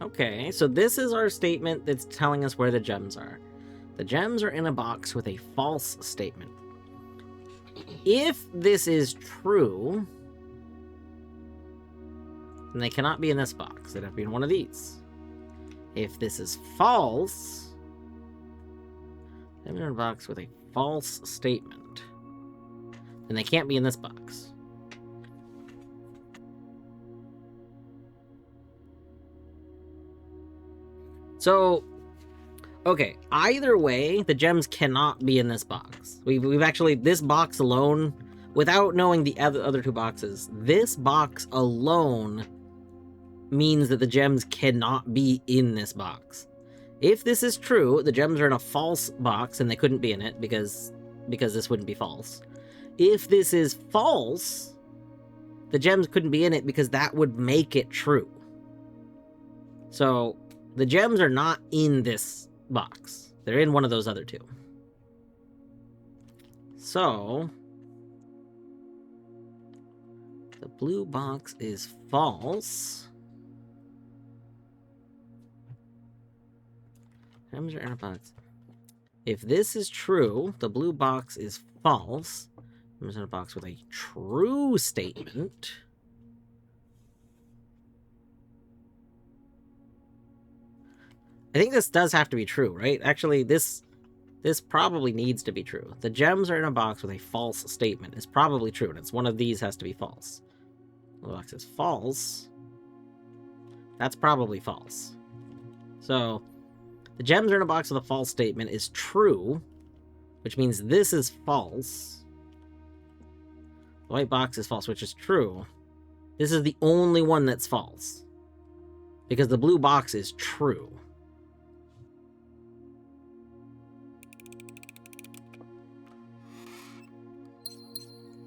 Okay, so this is our statement that's telling us where the gems are. The gems are in a box with a false statement. If this is true, then they cannot be in this box. They'd have to be in one of these. If this is false, they're in a box with a false statement. Then they can't be in this box. So, okay, either way, the gems cannot be in this box. We've actually, this box alone, without knowing the other two boxes, this box alone means that the gems cannot be in this box. If this is true, the gems are in a false box and they couldn't be in it because this wouldn't be false. If this is false, the gems couldn't be in it because that would make it true. So, the gems are not in this box. They're in one of those other two. So, the blue box is false. Gems are in a box. If this is true, the blue box is false. Gems in a box with a true statement. I think this does have to be true, right? Actually, this probably needs to be true. The gems are in a box with a false statement. It's probably true, and it's one of these has to be false. The box is false. That's probably false. So, the gems are in a box with a false statement is true, which means this is false. The white box is false, which is true. This is the only one that's false, because the blue box is true.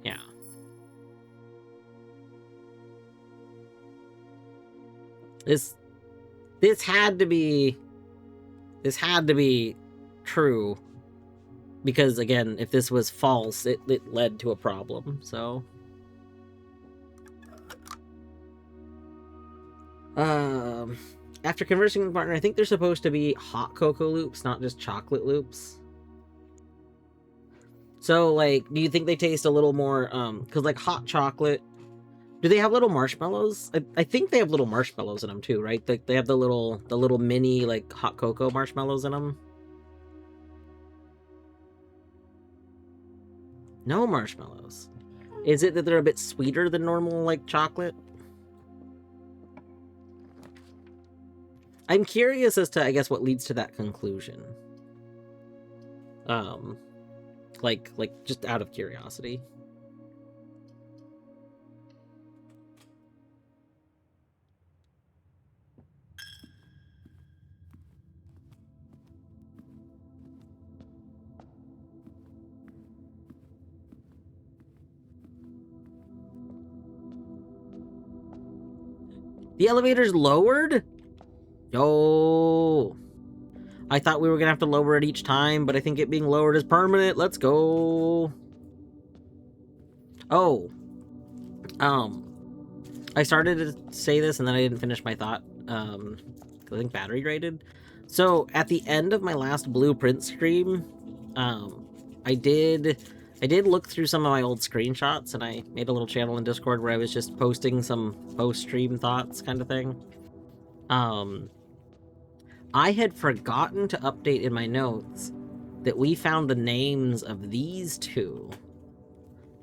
Yeah. This had to be true, because again, if this was false, it led to a problem. So after conversing with the partner, I think they're supposed to be hot cocoa loops, not just chocolate loops. So, like, do you think they taste a little more, because, like, hot chocolate, do they have little marshmallows? I think they have little marshmallows in them, too, right? They have the little mini, like, hot cocoa marshmallows in them. No marshmallows. Is it that they're a bit sweeter than normal, like, chocolate? I'm curious as to, I guess, what leads to that conclusion. Like, just out of curiosity. The elevator's lowered? Yo. I thought we were gonna have to lower it each time, but I think it being lowered is permanent. Let's go. Oh. I started to say this and then I didn't finish my thought. 'Cause I think battery rated. So at the end of my last blueprint stream, I did look through some of my old screenshots, and I made a little channel in Discord where I was just posting some post-stream thoughts kind of thing. I had forgotten to update in my notes that we found the names of these two.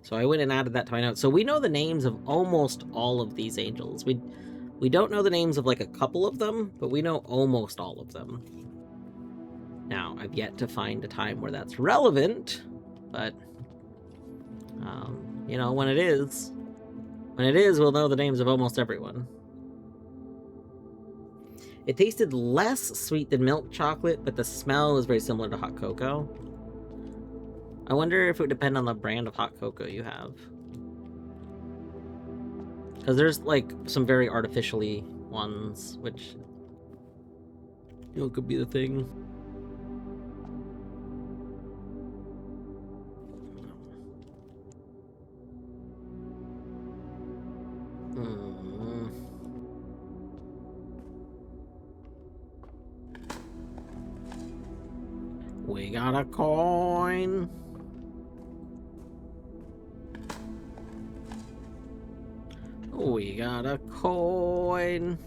So I went and added that to my notes. So we know the names of almost all of these angels. We don't know the names of, like, a couple of them, but we know almost all of them. Now, I've yet to find a time where that's relevant, but, you know, when it is, we'll know the names of almost everyone. It tasted less sweet than milk chocolate, but the smell is very similar to hot cocoa. I wonder if it would depend on the brand of hot cocoa you have. Because there's, like, some very artificially ones, which, you know, could be the thing. We got a coin. We got a coin.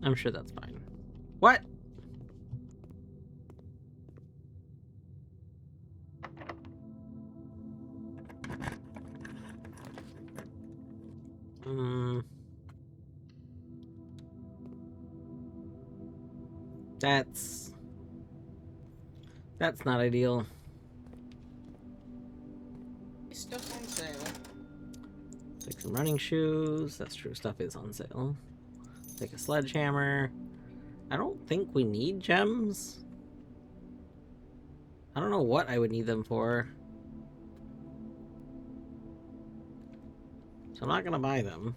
I'm sure that's fine. What? That's not ideal. Stuff on sale. Take some running shoes. That's true. Stuff is on sale. Take a sledgehammer. I don't think we need gems. I don't know what I would need them for. So I'm not gonna buy them.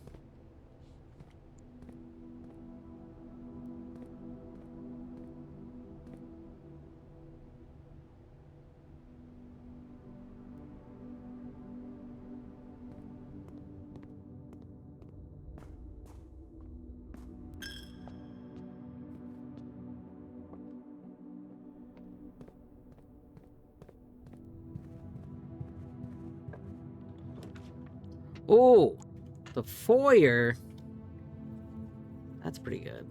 Oh, the foyer. That's pretty good.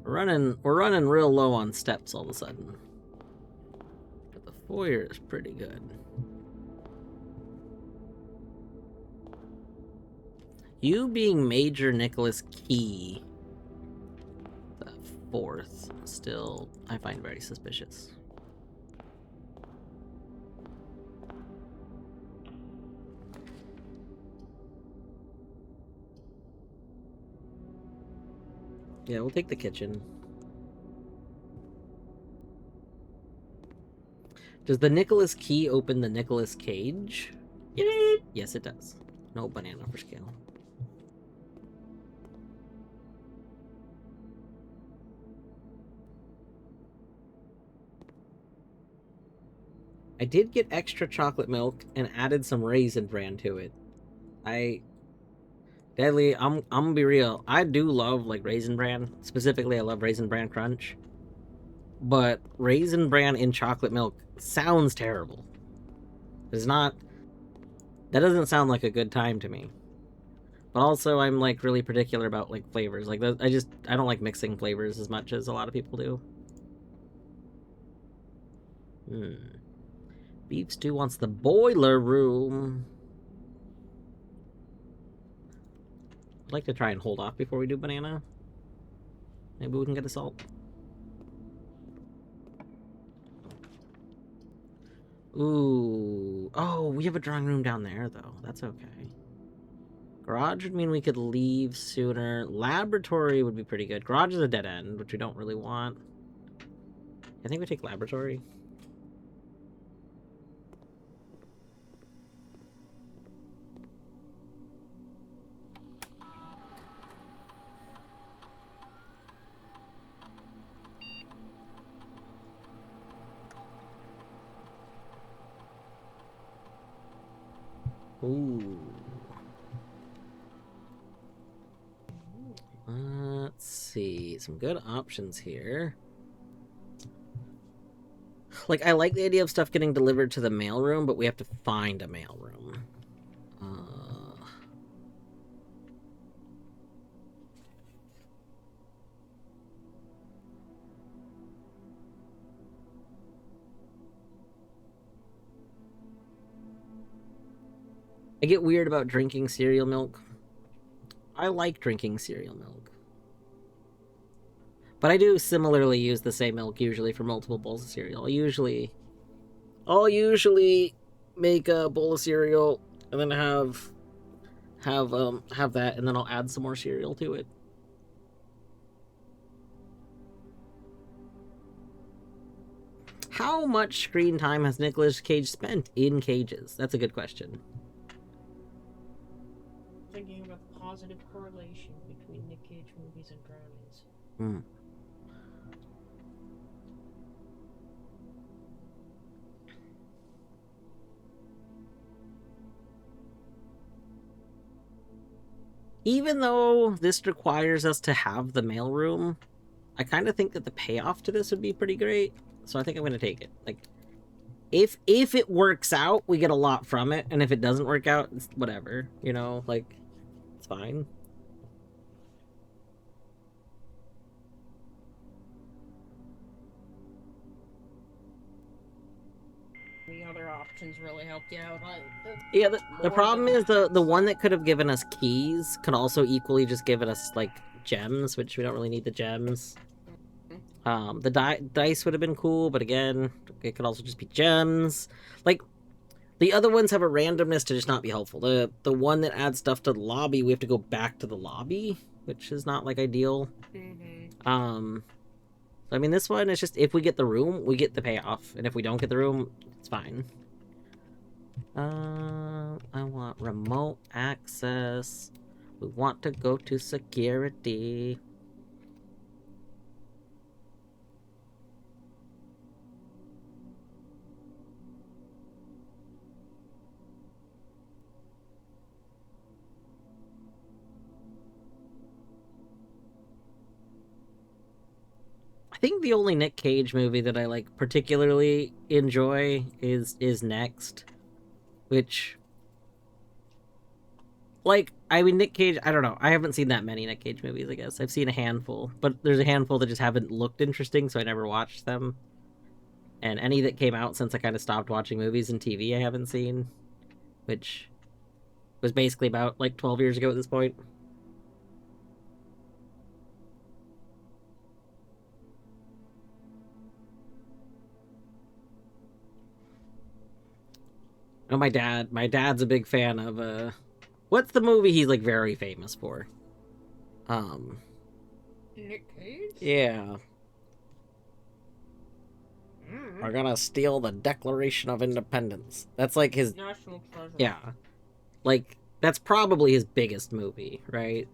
We're running real low on steps all of a sudden. But the foyer is pretty good. You being Major Nicholas Key, the fourth, still I find very suspicious. Yeah, we'll take the kitchen. Does the Nicholas key open the Nicholas cage? Yes. Yes, it does. No banana for scale. I did get extra chocolate milk and added some Raisin Bran to it. Deadly, I'm gonna be real. I do love like Raisin Bran. Specifically, I love Raisin Bran Crunch. But Raisin Bran in chocolate milk sounds terrible. It's not. That doesn't sound like a good time to me. But also, I'm like really particular about like flavors. Like I don't like mixing flavors as much as a lot of people do. Beef Stew wants the boiler room. I'd like to try and hold off before we do banana. Maybe we can get a salt. Ooh. Oh, we have a drawing room down there, though. That's okay. Garage would mean we could leave sooner. Laboratory would be pretty good. Garage is a dead end, which we don't really want. I think we take laboratory. Ooh. Let's see. Some good options here. Like, I like the idea of stuff getting delivered to the mailroom, but we have to find a mailroom. I get weird about drinking cereal milk. I like drinking cereal milk. But I do similarly use the same milk usually for multiple bowls of cereal. I'll usually make a bowl of cereal and then have that, and then I'll add some more cereal to it. How much screen time has Nicolas Cage spent in Cages? That's a good question. Thinking about the positive correlation between Nick Cage movies and drownings. Even though this requires us to have the mailroom, I kind of think that the payoff to this would be pretty great. So I think I'm going to take it. Like, if it works out, we get a lot from it. And if it doesn't work out, it's whatever. You know, like, it's fine. The other options really helped you out. Yeah, the problem is the one that could have given us keys could also equally just given us, like, gems, which we don't really need the gems. The dice would have been cool, but again, it could also just be gems. Like, the other ones have a randomness to just not be helpful. The one that adds stuff to the lobby, we have to go back to the lobby, which is not, like, ideal. I mean, this one is just, if we get the room, we get the payoff. And if we don't get the room, it's fine. I want remote access. We want to go to security. I think the only Nick Cage movie that I like particularly enjoy is Next, which, like, I mean, Nick Cage, I don't know, I haven't seen that many Nick Cage movies. I guess I've seen a handful, but there's a handful that just haven't looked interesting, so I never watched them. And any that came out since I kind of stopped watching movies and TV I haven't seen, which was basically about like 12 years ago at this point. Oh, my dad's a big fan of what's the movie he's like very famous for? Nick Cage? Yeah. Mm. Are gonna steal the Declaration of Independence. That's like his. National Treasure. Yeah. Like, that's probably his biggest movie, right?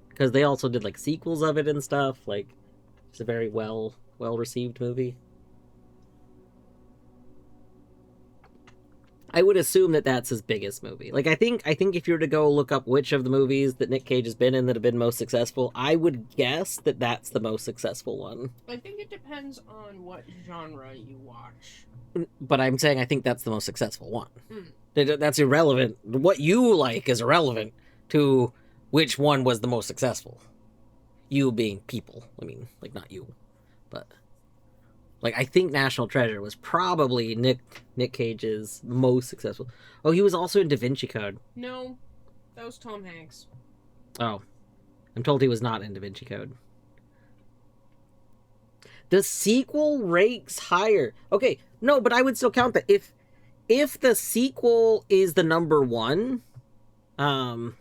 Because they also did, like, sequels of it and stuff. Like, it's a very well-received movie. I would assume that that's his biggest movie. Like, I think if you were to go look up which of the movies that Nick Cage has been in that have been most successful, I would guess that that's the most successful one. I think it depends on what genre you watch. But I'm saying I think that's the most successful one. Mm. That's irrelevant. What you like is irrelevant to which one was the most successful. You being people. I mean, like, not you. But, like, I think National Treasure was probably Nick Cage's most successful. Oh, he was also in Da Vinci Code. No, that was Tom Hanks. Oh, I'm told he was not in Da Vinci Code. The sequel ranks higher. Okay, no, but I would still count that. If the sequel is the number one, I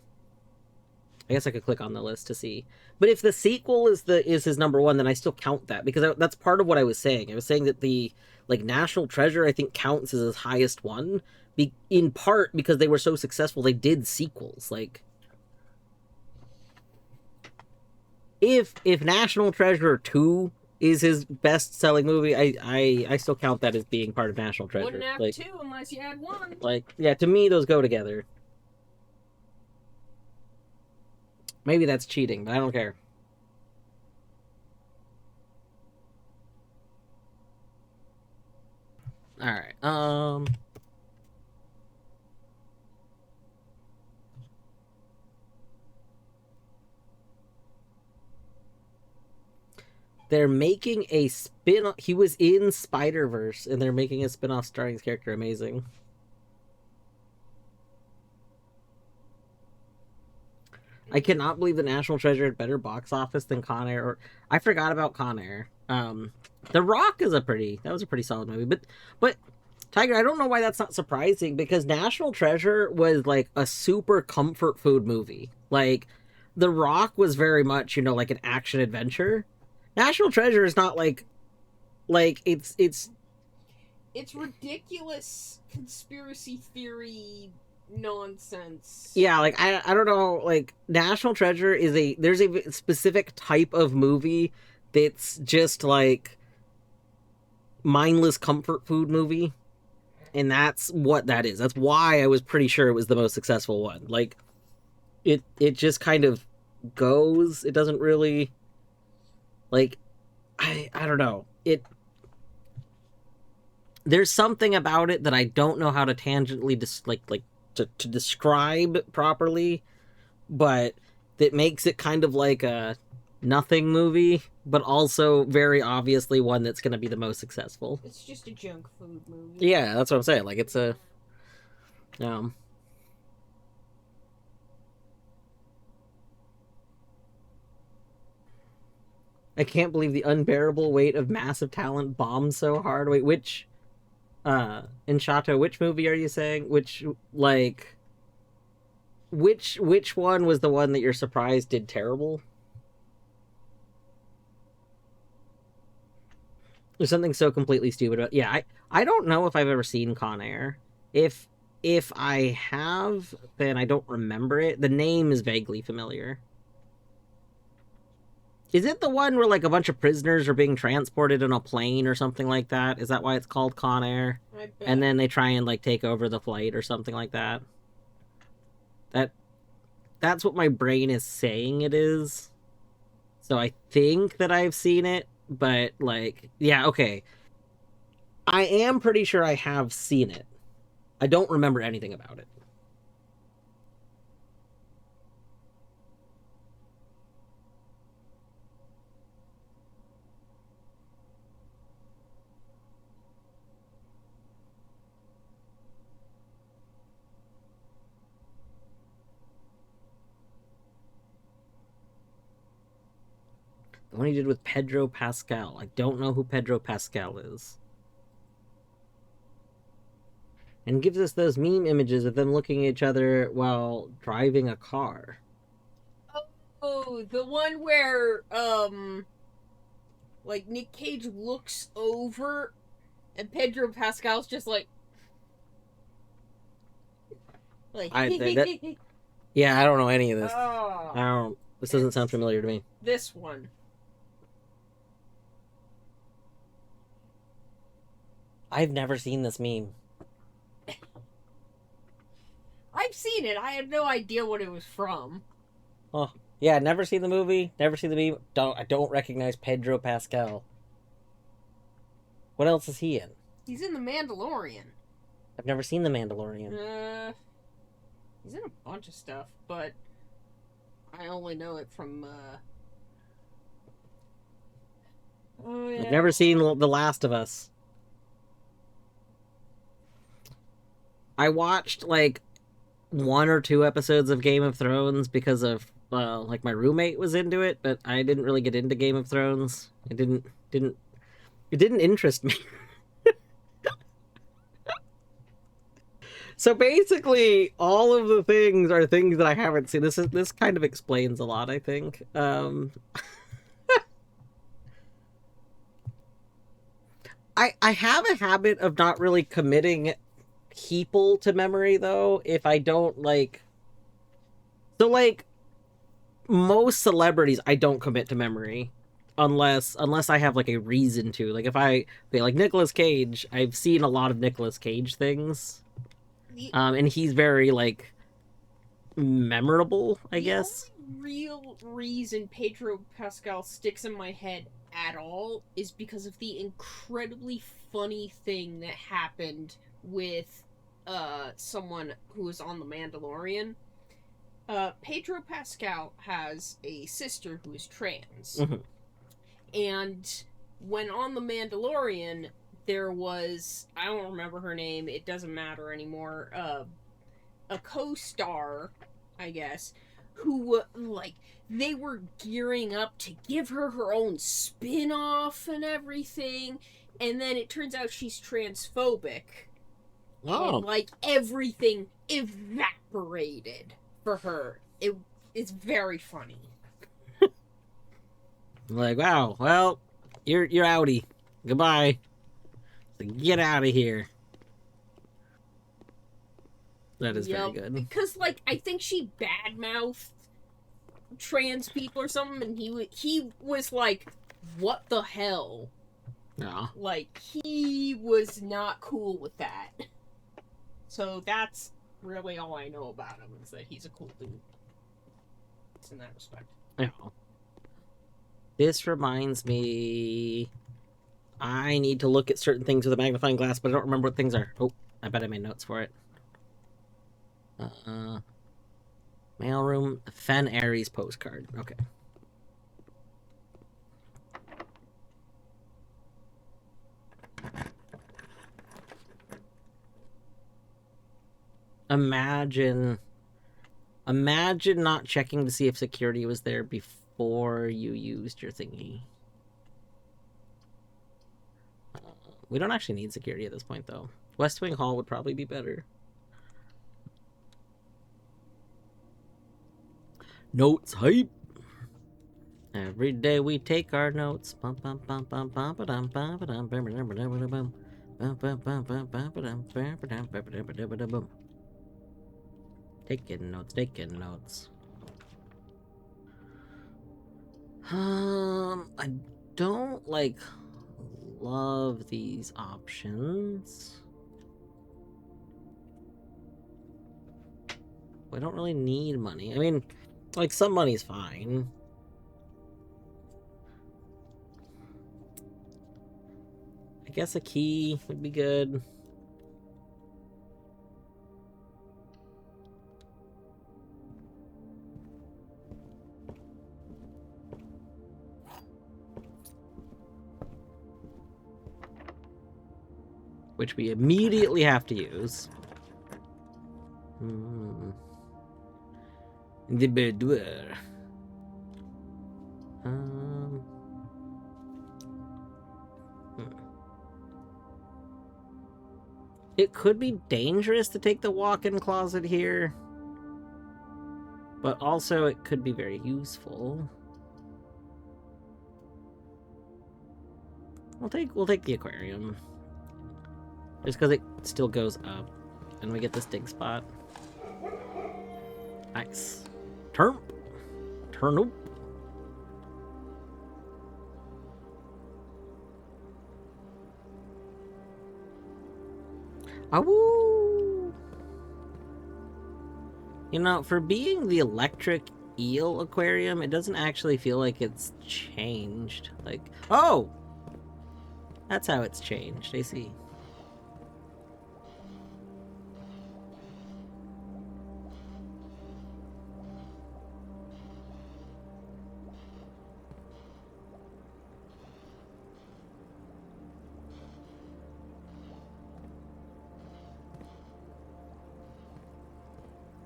guess I could click on the list to see. But if the sequel is his number one, then I still count that, because that's part of what I was saying. I was saying that the, like, National Treasure, I think, counts as his highest one, in part because they were so successful. They did sequels. Like, if National Treasure 2 is his best-selling movie, I still count that as being part of National Treasure. Wouldn't have Like, two unless you had one. like, yeah, to me, those go together. Maybe that's cheating, but I don't care. Alright, they're making a spin-off. He was in Spider-Verse, and they're making a spin-off starring his character. Amazing. I cannot believe the National Treasure had better box office than Con Air. Or I forgot about Con Air. The Rock is that was a pretty solid movie. But Tiger, I don't know why that's not surprising, because National Treasure was like a super comfort food movie. Like, The Rock was very much, like an action adventure. National Treasure is not like it's ridiculous conspiracy theory nonsense. Yeah, like, I don't know, like, National Treasure there's a specific type of movie that's just like mindless comfort food movie, and that's what that is. That's why I was pretty sure it was the most successful one. Like, it just kind of goes. It doesn't really, like, I don't know. There's something about it that I don't know how to tangentially to describe properly, but that makes it kind of like a nothing movie, but also very obviously one that's going to be the most successful. It's just a junk food movie. Yeah, that's what I'm saying. Like, it's a I can't believe the unbearable weight of massive talent bombed so hard. Wait, which Inshato, which movie are you saying? Which one was the one that you're surprised did terrible? There's something so completely stupid about. Yeah, I don't know if I've ever seen Con Air. If I have, then I don't remember it. The name is vaguely familiar. Is it the one where, like, a bunch of prisoners are being transported in a plane or something like that? Is that why it's called Con Air? I bet. And then they try and, like, take over the flight or something like that? That's what my brain is saying it is. So I think that I've seen it, but, like, yeah, okay. I am pretty sure I have seen it. I don't remember anything about it. The one he did with Pedro Pascal. I don't know who Pedro Pascal is. And gives us those meme images of them looking at each other while driving a car. Oh, the one where, like, Nick Cage looks over and Pedro Pascal's just like... Yeah, I don't know any of this. Oh, I don't. This doesn't sound familiar to me. this one. I've never seen this meme. I've seen it. I had no idea what it was from. Oh, yeah, never seen the movie. Never seen the meme. I don't recognize Pedro Pascal. What else is he in? He's in The Mandalorian. I've never seen The Mandalorian. He's in a bunch of stuff, but I only know it from, Oh, yeah. I've never seen The Last of Us. I watched, like, 1 or 2 episodes of Game of Thrones because of, like, my roommate was into it, but I didn't really get into Game of Thrones. It didn't interest me. So basically, all of the things are things that I haven't seen. This kind of explains a lot, I think. I have a habit of not really committing people to memory, though, if I don't, like... So, like, most celebrities I don't commit to memory unless I have, like, a reason to. Like, if I... Okay, like, Nicolas Cage, I've seen a lot of Nicolas Cage things. And he's very, like, memorable, I guess. The only real reason Pedro Pascal sticks in my head at all is because of the incredibly funny thing that happened with someone who was on The Mandalorian. Pedro Pascal has a sister who is trans. Mm-hmm. And when on The Mandalorian, there was, I don't remember her name, it doesn't matter anymore, a co-star, I guess, who, like, they were gearing up to give her own spin-off and everything, and then it turns out she's transphobic. Oh. And, like, everything evaporated for her. It's very funny. Like, wow, well, you're outie. Goodbye. Get out of here. That is very good. Because, like, I think she badmouthed trans people or something, and he was like, what the hell? No. Like, he was not cool with that. So that's really all I know about him, is that he's a cool dude. It's in that respect. Yeah. This reminds me... I need to look at certain things with a magnifying glass, but I don't remember what things are. Oh, I bet I made notes for it. Mailroom, Fen Aries postcard. Okay. Imagine not checking to see if security was there before you used your thingy. We don't actually need security at this point, though. West Wing Hall would probably be better. Notes hype. Every day we take our notes. Taking notes. I don't like love these options. We don't really need money. I mean, like, some money's fine. I guess a key would be good. Which we immediately have to use. The boudoir. It could be dangerous to take the walk-in closet here. But also it could be very useful. We'll take the aquarium. Just because it still goes up. And we get this dig spot. Nice. Turnip. Awoo! You know, for being the electric eel aquarium, it doesn't actually feel like it's changed. Like, oh! That's how it's changed, I see.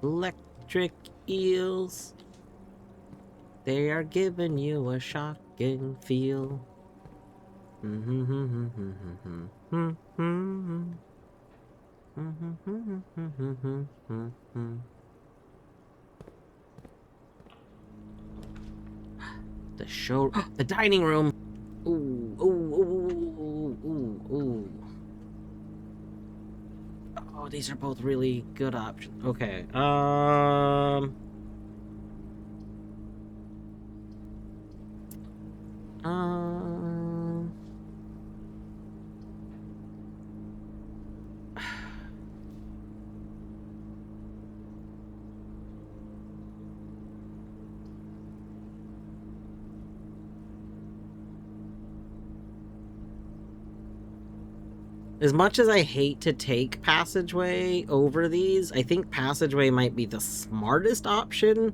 Electric eels. They are giving you a shocking feel. The show, the dining room. Ooh, ooh, ooh, ooh, ooh. Oh, these are both really good options. Okay. As much as I hate to take Passageway over these, I think Passageway might be the smartest option,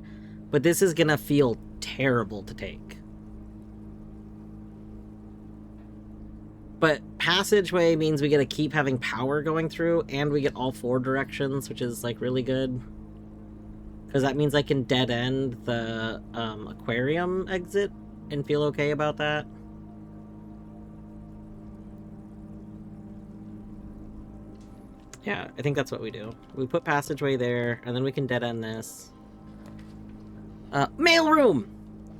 but this is gonna feel terrible to take. But Passageway means we get to keep having power going through, and we get all 4 directions, which is, like, really good. Because that means I can dead-end the aquarium exit and feel okay about that. Yeah, I think that's what we do. We put Passageway there, and then we can dead-end this. Mail room!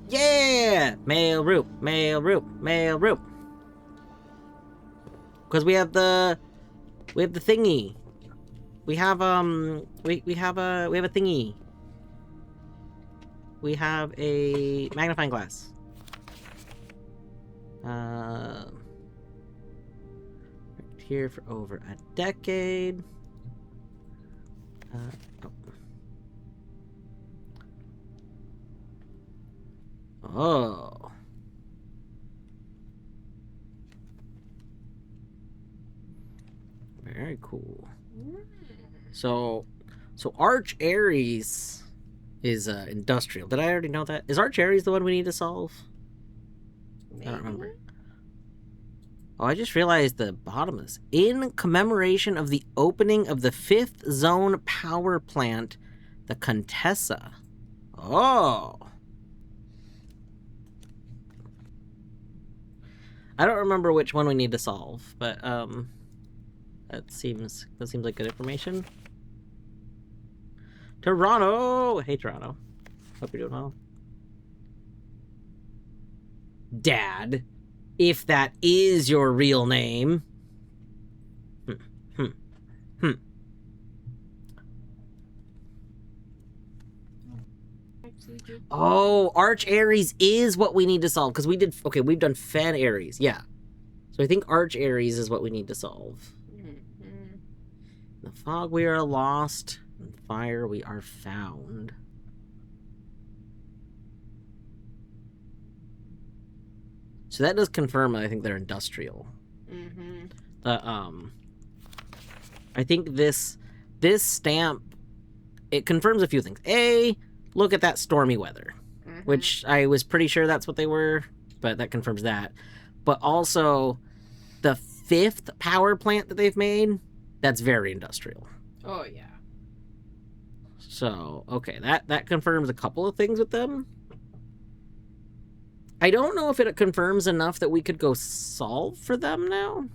Yeah! Mail room, mail room, mail room. Because we have the thingy. We have we have a thingy. We have a magnifying glass. Here for over a decade. Oh. Very cool. So Arch Ares is industrial. Did I already know that? Is Arch Ares the one we need to solve? Maybe? I don't remember. Oh, I just realized the bottom of this. In commemoration of the opening of the 5th Zone power plant, the Contessa. Oh. I don't remember which one we need to solve, but that seems like good information. Toronto! Hey, Toronto. Hope you're doing well. Dad, if that is your real name. Oh, Arch Ares is what we need to solve, because we've done Fen Ares, yeah. So I think Arch Ares is what we need to solve. In the fog we are lost, in fire we are found. So that does confirm that I think they're industrial. I think this stamp, it confirms a few things. A, look at that stormy weather, which I was pretty sure that's what they were, but that confirms that. But also, the 5th power plant that they've made, that's very industrial. Oh, yeah. So, okay, that confirms a couple of things with them. I don't know if it confirms enough that we could go solve for them now.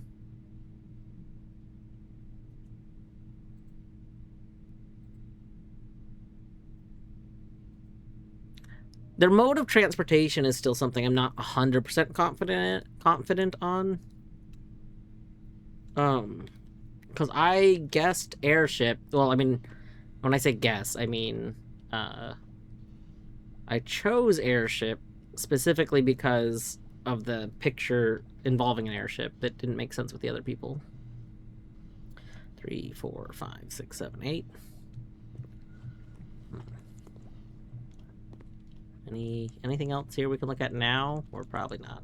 Their mode of transportation is still something I'm not 100% confident on. Because I guessed airship. Well, I mean, when I say guess, I mean, I chose airship specifically because of the picture involving an airship that didn't make sense with the other people. 3, 4, 5, 6, 7, 8. Anything else here we can look at now? Or probably not.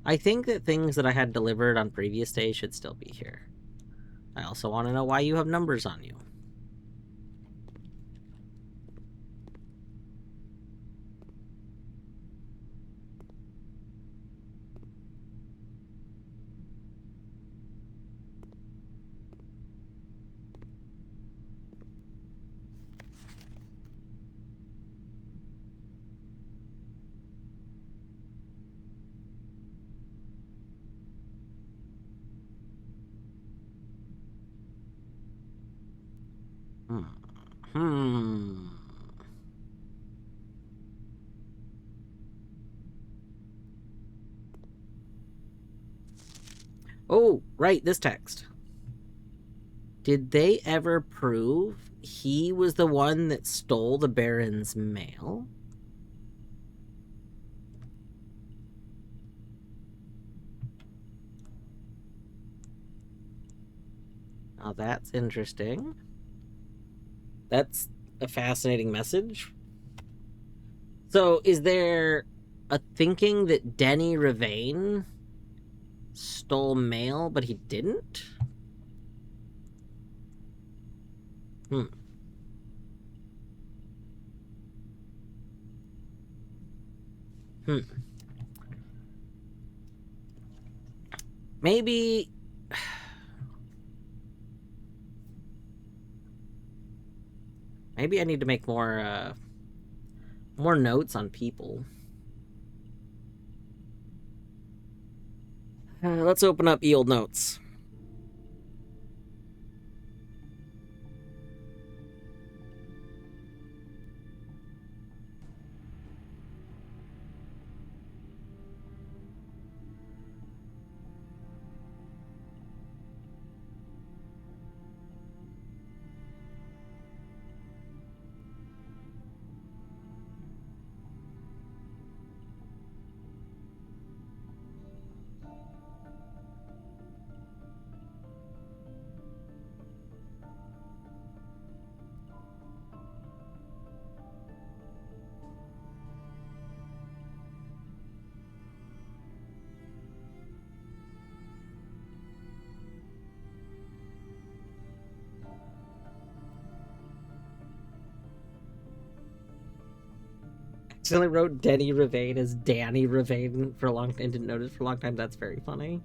I think that things that I had delivered on previous days should still be here. I also want to know why you have numbers on you. Oh, right, this text. Did they ever prove he was the one that stole the Baron's mail? Now that's interesting. That's a fascinating message. So, is there a thinking that Denny Ravain stole mail, but he didn't? Maybe... Maybe I need to make more notes on people. Let's open up Yield Notes. Accidentally wrote Denny Ravain as Danny Ravain for a long time and didn't notice for a long time. That's very funny.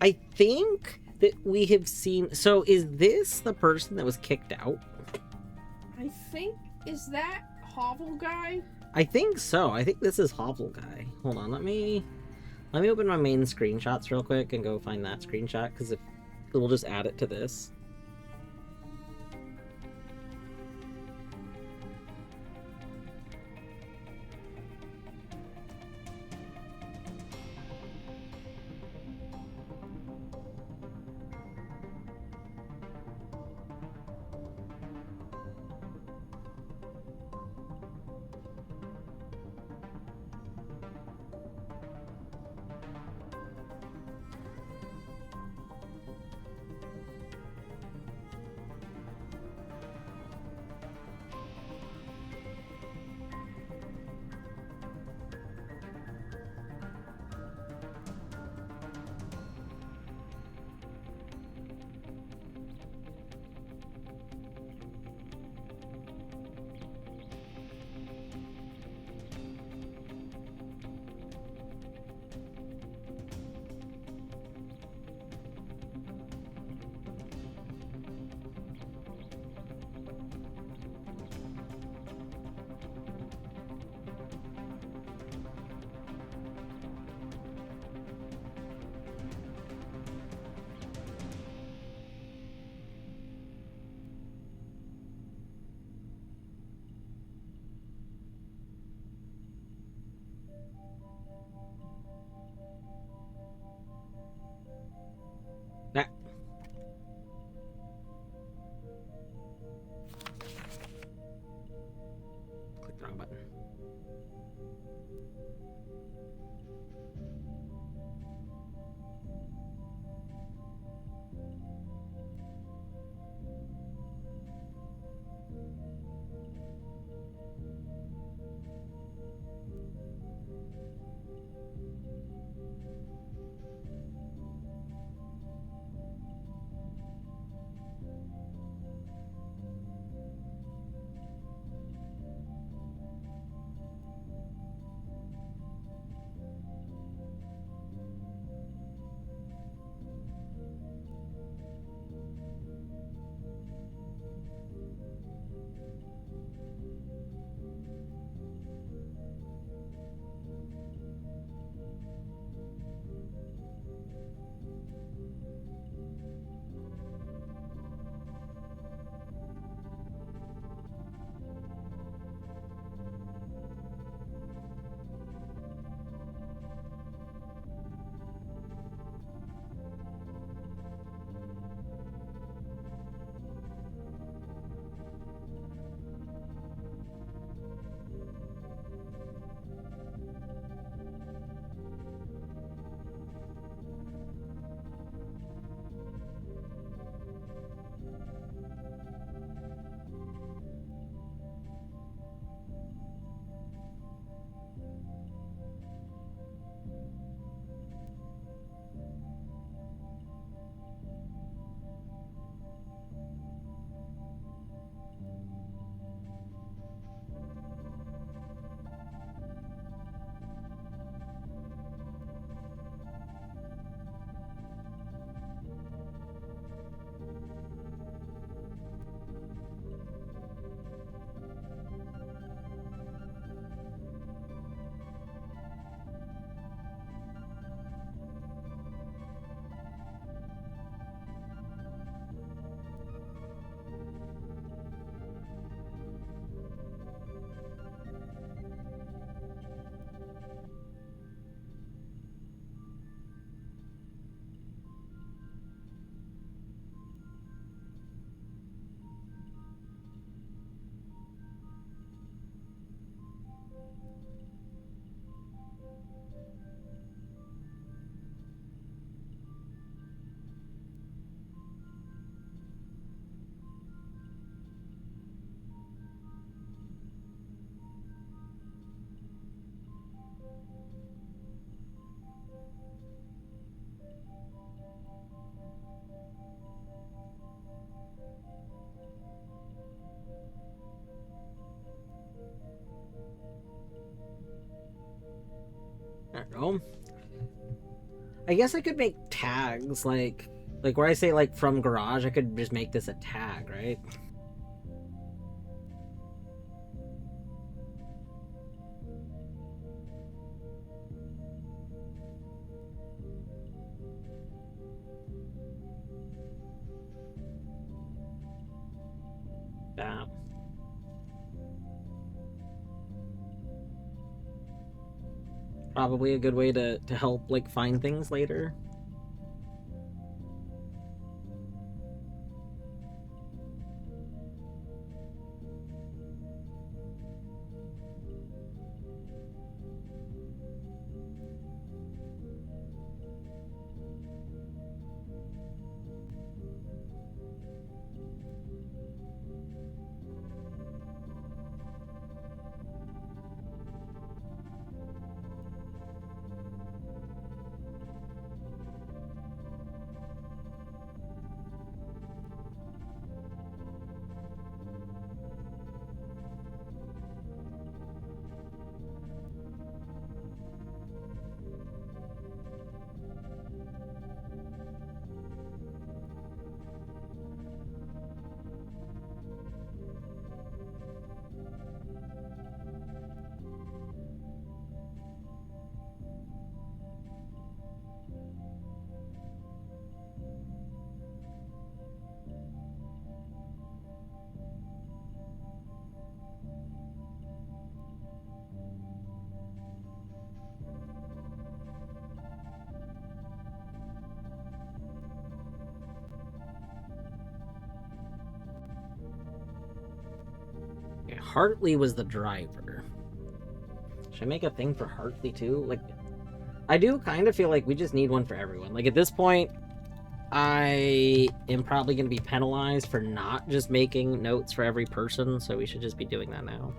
I think that we have seen... So, is this the person that was kicked out? I think... Is that Hovel guy? I think so. I think this is Hovel guy. Hold on, let me Let me open my main screenshots real quick and go find that screenshot, because we'll just add it to this. Ah. Click the wrong button. There we go. I guess I could make tags, like where I say like from garage, I could just make this a tag, right? that. Probably a good way to help, like, find things later. Okay, Hartley was the driver. Should I make a thing for Hartley too? Like, I do kind of feel like we just need one for everyone. Like, at this point, I am probably going to be penalized for not just making notes for every person, so we should just be doing that now.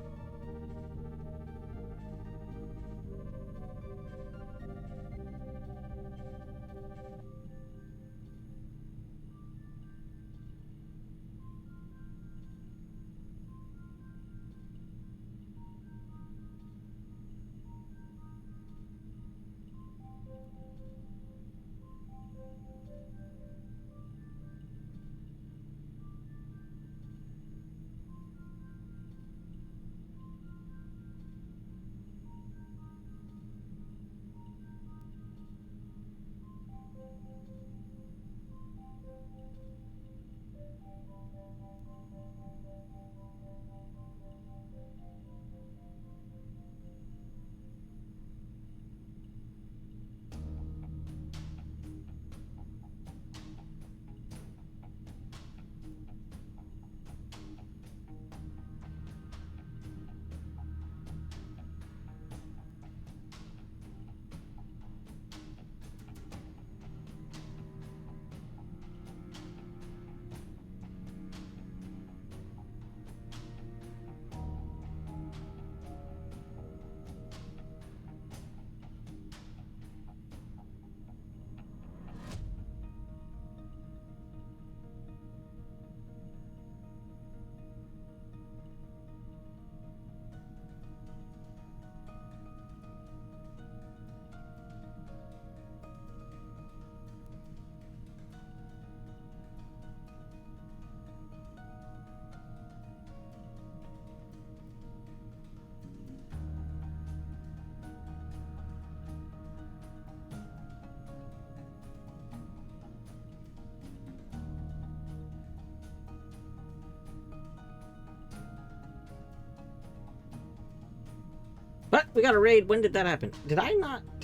But we got a raid. When did that happen? Did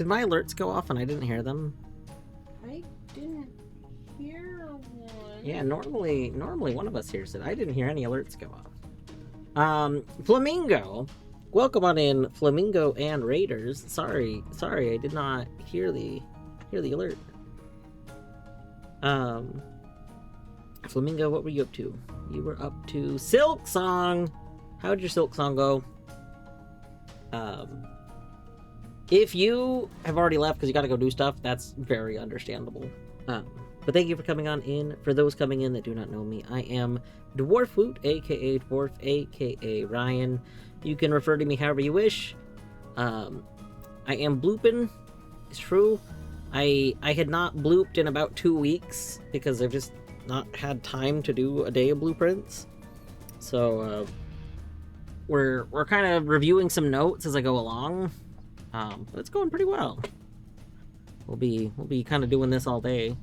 my alerts go off and I didn't hear them? I didn't hear one. Yeah, normally one of us hears it. I didn't hear any alerts go off. Flamingo. Welcome on in, Flamingo and Raiders. Sorry, I did not hear the alert. Flamingo, what were you up to? You were up to Silk Song. How'd your Silk Song go? If you have already left because you got to go do stuff, that's very understandable. But thank you for coming on in. For those coming in that do not know me, I am Dwarfwoot, aka Dwarf, aka Ryan. You can refer to me however you wish. I am blooping. It's true. I had not blooped in about 2 weeks because I've just not had time to do a day of blueprints. So we're kind of reviewing some notes as I go along. But it's going pretty well. We'll be kind of doing this all day.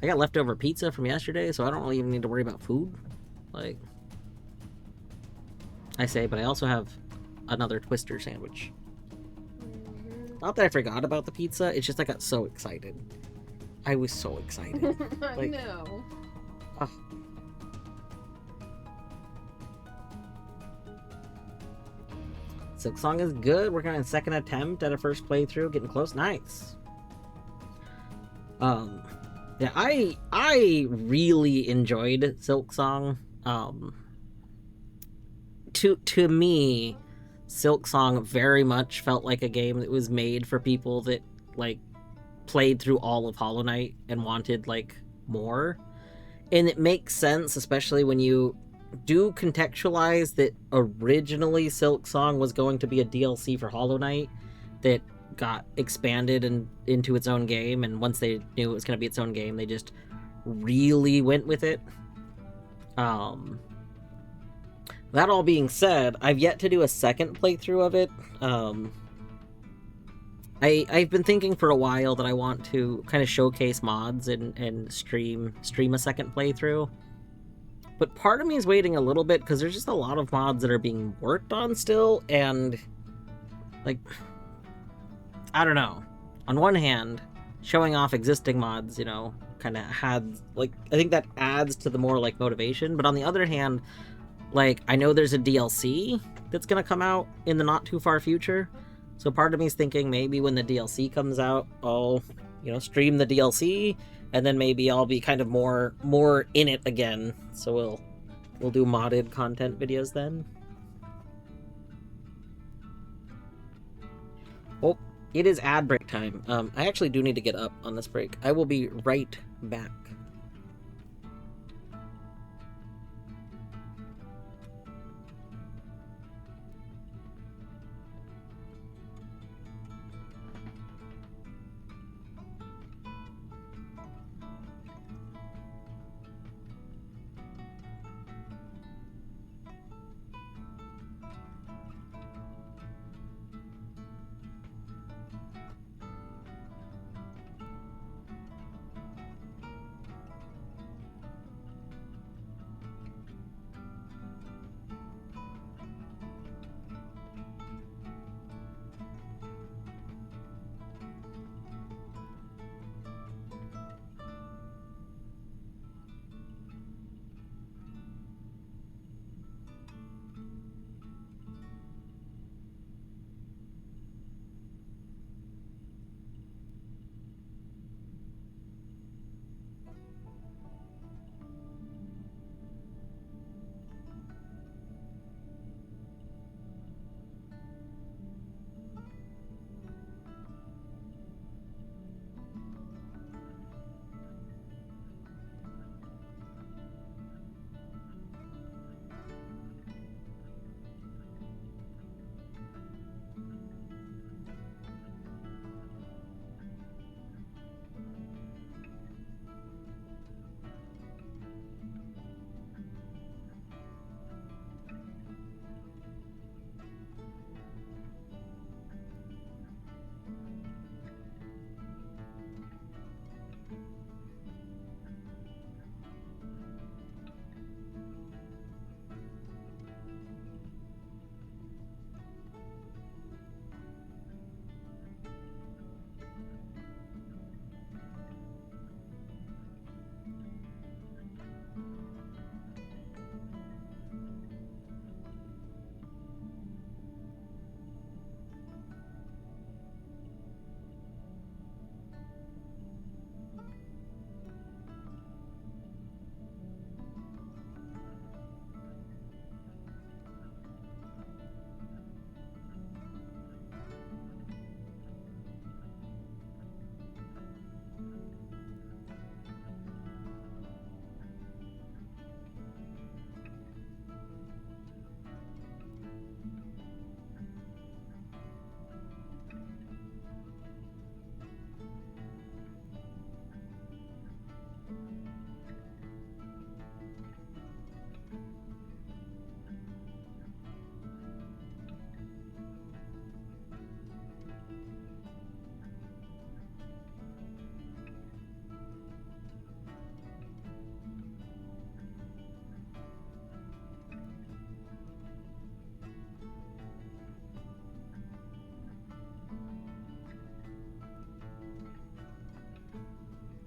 I got leftover pizza from yesterday, so I don't really even need to worry about food. Like, I say, but I also have another Twister sandwich. Mhm. Not that I forgot about the pizza, it's just I got so excited. I was so excited. I Like- know. Ah. Silk Song is good. Working on a second attempt at a first playthrough, getting close. Nice. Yeah, I really enjoyed Silk Song. To me, Silk Song very much felt like a game that was made for people that like played through all of Hollow Knight and wanted like more. And it makes sense, especially when you do contextualize that originally Silk Song was going to be a DLC for Hollow Knight that got expanded and into its own game, and once they knew it was going to be its own game, they just really went with it. That all being said, I've yet to do a second playthrough of it. I've been thinking for a while that I want to kind of showcase mods and stream a second playthrough. But part of me is waiting a little bit because there's just a lot of mods that are being worked on still, and like, I don't know. On one hand, showing off existing mods, you know, kind of had like, I think that adds to the more like motivation. But on the other hand, like, I know there's a DLC that's gonna come out in the not too far future. So part of me is thinking maybe when the DLC comes out, I'll, you know, stream the DLC, and then maybe I'll be kind of more in it again. So we'll do modded content videos then. Oh, it is ad break time. I actually do need to get up on this break. I will be right back.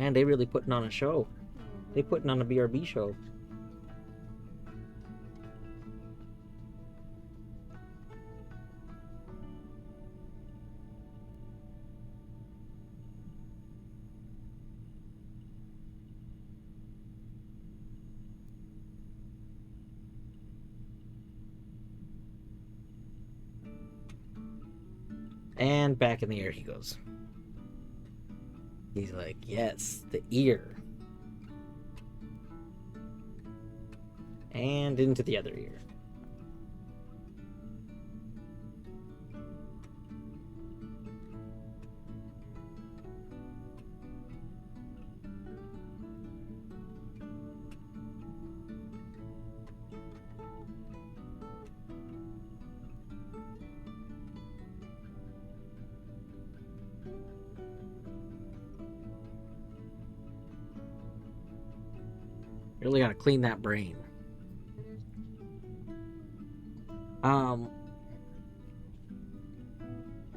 Man, they really putting on a show. They putting on a BRB show. And back in the air he goes. He's like, yes, the ear. And into the other ear. Really gotta clean that brain.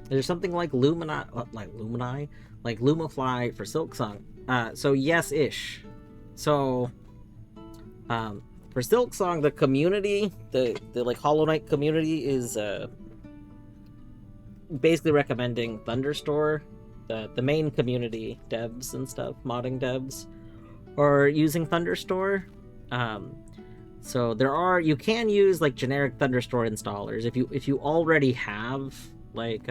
There's something like Lumini, like Lumafly for Silksong. So yes-ish. So, for Silksong, the community, the like Hollow Knight community is basically recommending Thunderstore. The main community devs and stuff, modding devs, are using Thunderstore. So you can use like generic Thunderstore installers if you already have like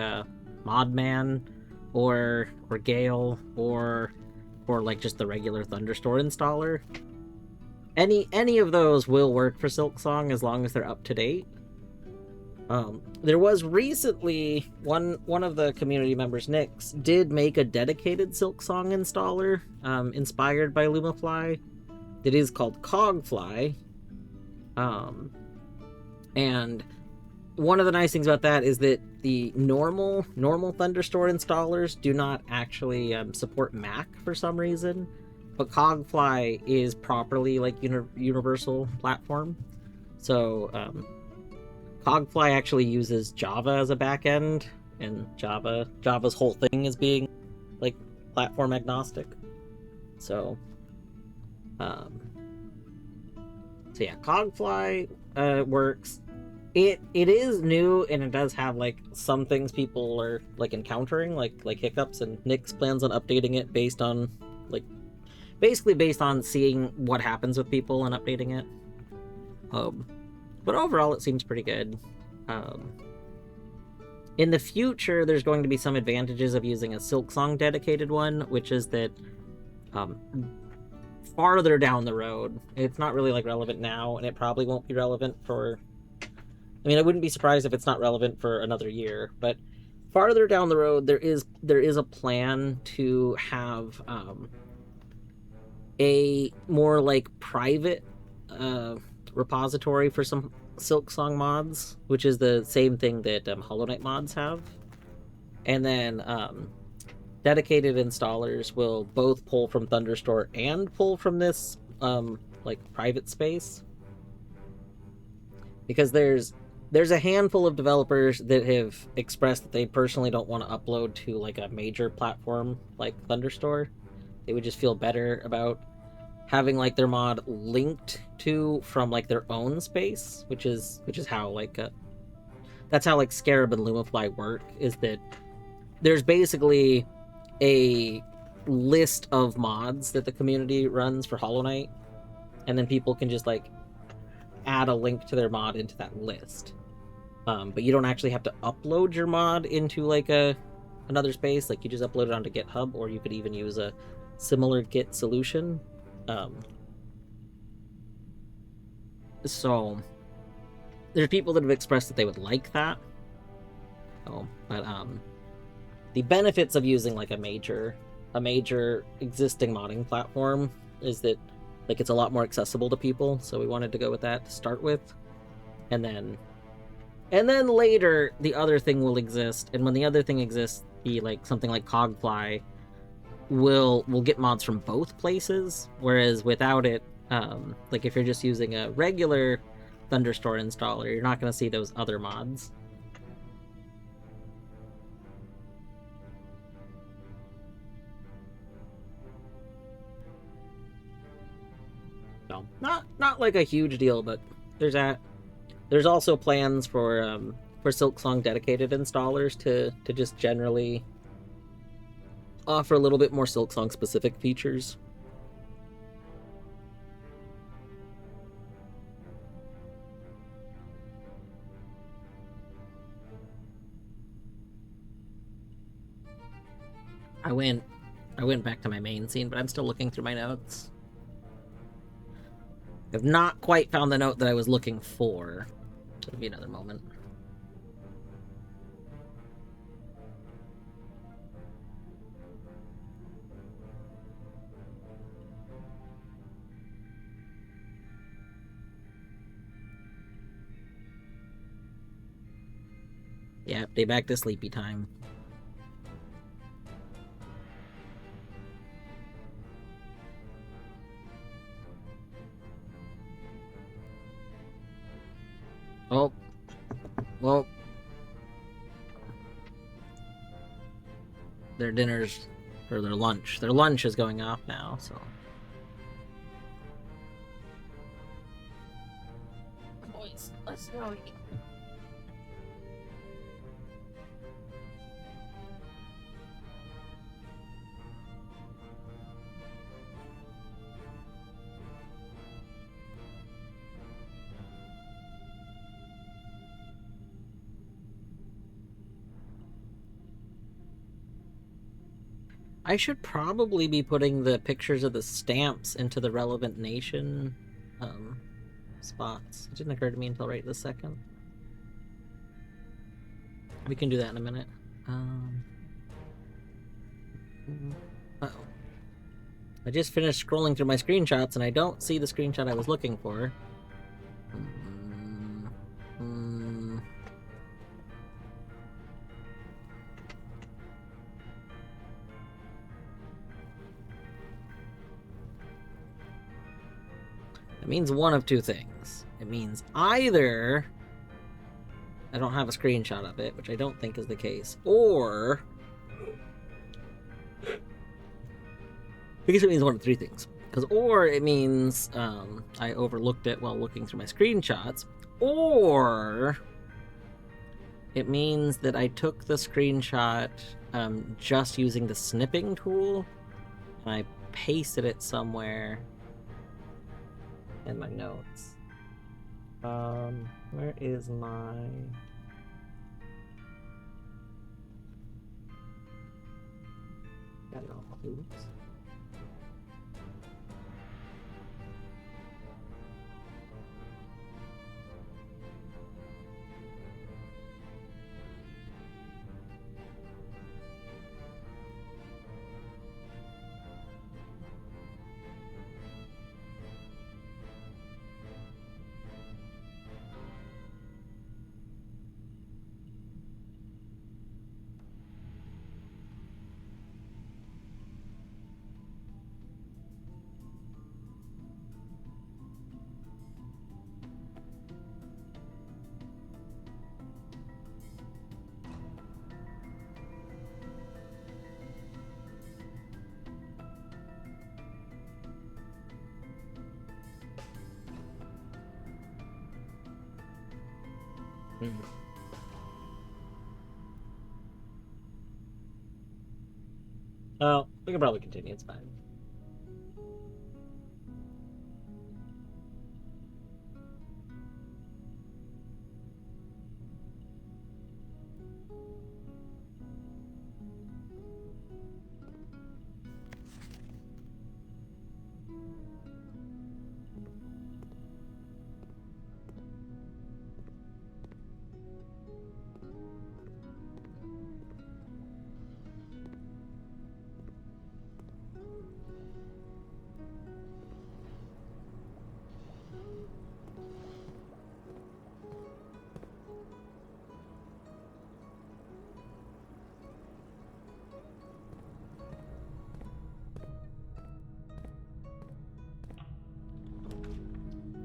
Modman or Gale or like just the regular Thunderstore installer. Any of those will work for Silksong as long as they're up to date. There was recently one of the community members, Nyx, did make a dedicated Silksong installer inspired by Lumafly. It is called Cogfly. And one of the nice things about that is that the normal Thunderstore installers do not actually support Mac for some reason, but Cogfly is properly like universal platform. So Cogfly actually uses Java as a backend, and Java's whole thing is being like platform agnostic. So yeah, Cogfly works. It is new, and it does have like some things people are like encountering, like hiccups, and Nyx plans on updating it based on basically based on seeing what happens with people and updating it. But overall, it seems pretty good. In the future, there's going to be some advantages of using a Silksong dedicated one, which is that farther down the road, it's not really like relevant now, and it probably won't be relevant for... I mean, I wouldn't be surprised if it's not relevant for another year, but farther down the road, there is a plan to have a more like private repository for some Silksong mods, which is the same thing that Hollow Knight mods have. And then dedicated installers will both pull from Thunderstore and pull from this like private space, because there's a handful of developers that have expressed that they personally don't want to upload to like a major platform like Thunderstore. They would just feel better about having like their mod linked to from like their own space, which is how like that's how like Scarab and Lumafly work, is that there's basically a list of mods that the community runs for Hollow Knight, and then people can just like add a link to their mod into that list. But you don't actually have to upload your mod into like another space. Like you just upload it onto GitHub, or you could even use a similar Git solution. So there's people that have expressed that they would like that. But the benefits of using like a major existing modding platform is that like it's a lot more accessible to people. So we wanted to go with that to start with, and then later the other thing will exist, and when the other thing exists, the like something like Cogfly will get mods from both places, whereas without it, like if you're just using a regular Thunderstore installer, you're not going to see those other mods. So not like a huge deal, but there's that. There's also plans for Silksong dedicated installers to just generally offer a little bit more Silksong specific features. I went back to my main scene, but I'm still looking through my notes. I've not quite found the note that I was looking for. It'll be another moment. Yeah, day back to sleepy time. Oh. Well. Their dinner's... or their lunch. Their lunch is going off now, so... Boys, let's go. I should probably be putting the pictures of the stamps into the relevant nation spots. It didn't occur to me until right this second. We can do that in a minute. Uh-oh. I just finished scrolling through my screenshots and I don't see the screenshot I was looking for. It means one of two things. It means either I don't have a screenshot of it, which I don't think is the case, or I guess it means one of three things. Or it means I overlooked it while looking through my screenshots, or it means that I took the screenshot just using the snipping tool and I pasted it somewhere in my notes. Where is my... I don't know. Oops. Oh, we can probably continue, it's fine.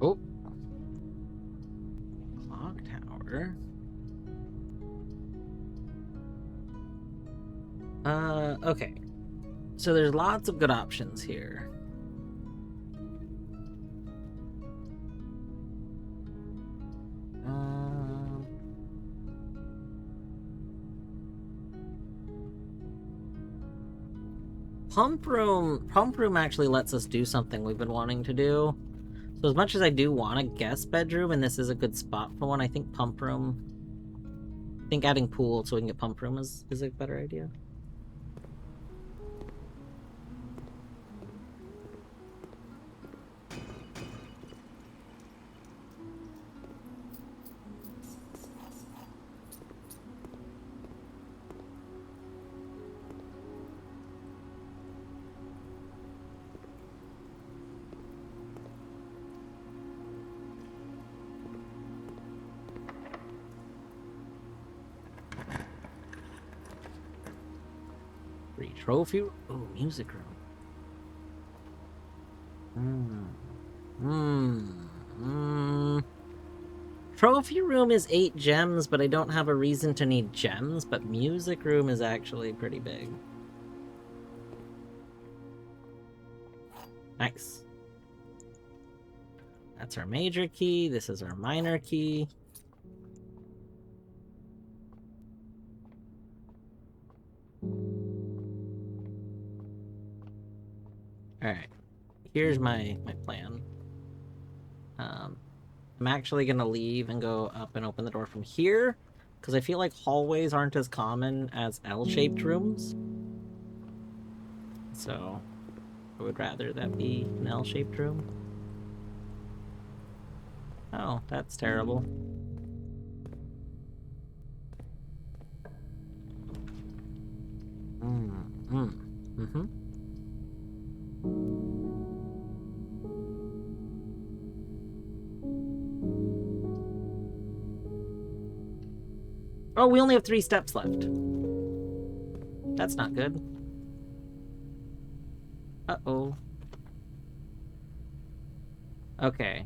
Oh. Clock tower. Okay. So there's lots of good options here. Pump room actually lets us do something we've been wanting to do. So as much as I do want a guest bedroom, and this is a good spot for one, I think pump room... I think adding pool so we can get pump room is a better idea. Trophy? Oh, music room. Trophy room is 8 gems, but I don't have a reason to need gems, but music room is actually pretty big. Nice. That's our major key. This is our minor key. Alright, here's my plan. I'm actually gonna leave and go up and open the door from here, because I feel like hallways aren't as common as L-shaped rooms. So, I would rather that be an L-shaped room. Oh, that's terrible. Mm-hmm. Oh, we only have 3 steps left. That's not good. Uh-oh. Okay.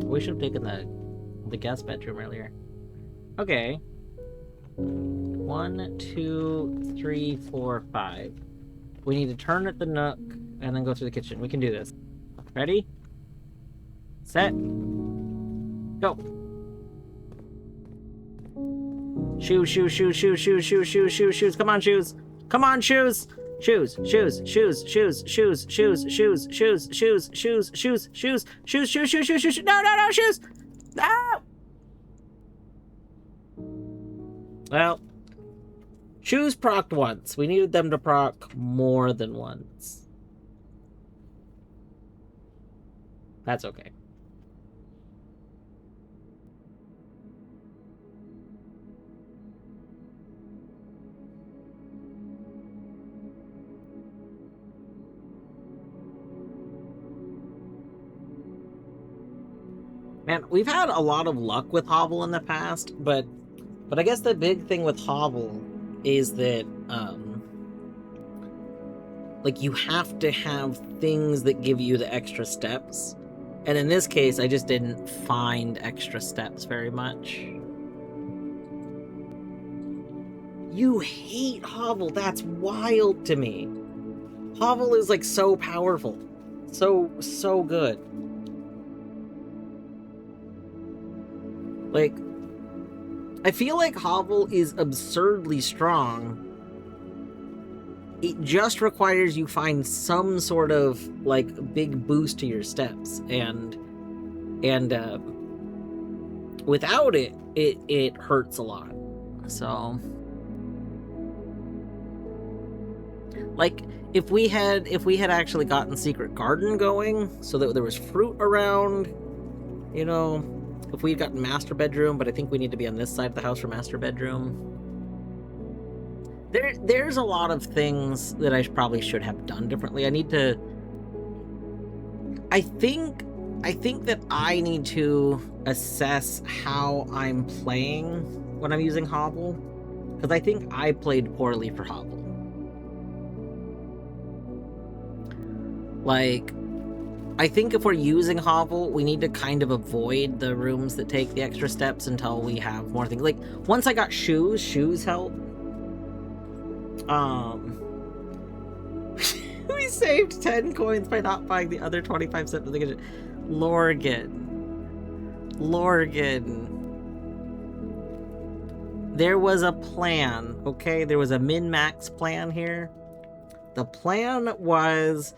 We should have taken the guest bedroom earlier. Okay. 1, 2, 3, 4, 5. We need to turn at the nook and then go through the kitchen. We can do this. Ready? Set. Go. Shoes, shoes, shoes, shoes, shoes, shoes, shoes, shoes, shoes. Come on, shoes. Come on, shoes. Shoes, shoes, shoes, shoes, shoes, shoes, shoes, shoes, shoes, shoes, shoes, shoes, shoes, shoes, shoes, shoes, shoes. No, no, no, shoes. No. Well, shoes procced once. We needed them to proc more than once. That's okay. Man, we've had a lot of luck with Hobble in the past, but I guess the big thing with Hobble is that, like, you have to have things that give you the extra steps. And in this case, I just didn't find extra steps very much. You hate Hobble. That's wild to me. Hobble is, like, so powerful. So good. Like, I feel like Hobble is absurdly strong. It just requires you find some sort of, like, big boost to your steps, and without it, it hurts a lot. So, like, if we had actually gotten Secret Garden going, so that there was fruit around, you know. If we'd gotten master bedroom, but I think we need to be on this side of the house for master bedroom. There's a lot of things that I probably should have done differently. I need to... I think that I need to assess how I'm playing when I'm using Hobble. Because I think I played poorly for Hobble. Like... I think if we're using Hobble, we need to kind of avoid the rooms that take the extra steps until we have more things. Like, once I got shoes help. We saved 10 coins by not buying the other 25 cents of the kitchen. Lorgan. there was a plan, okay? There was a min-max plan here. The plan was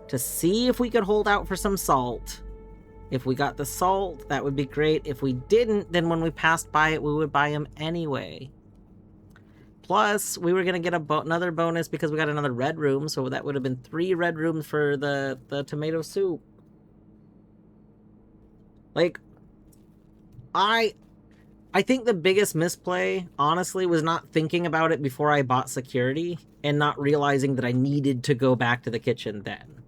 to see if we could hold out for some salt. If we got the salt, that would be great. If we didn't, then when we passed by it, we would buy them anyway. Plus, we were going to get another bonus because we got another red room, so that would have been 3 red rooms for the tomato soup. Like, I think the biggest misplay, honestly, was not thinking about it before I bought security and not realizing that I needed to go back to the kitchen then.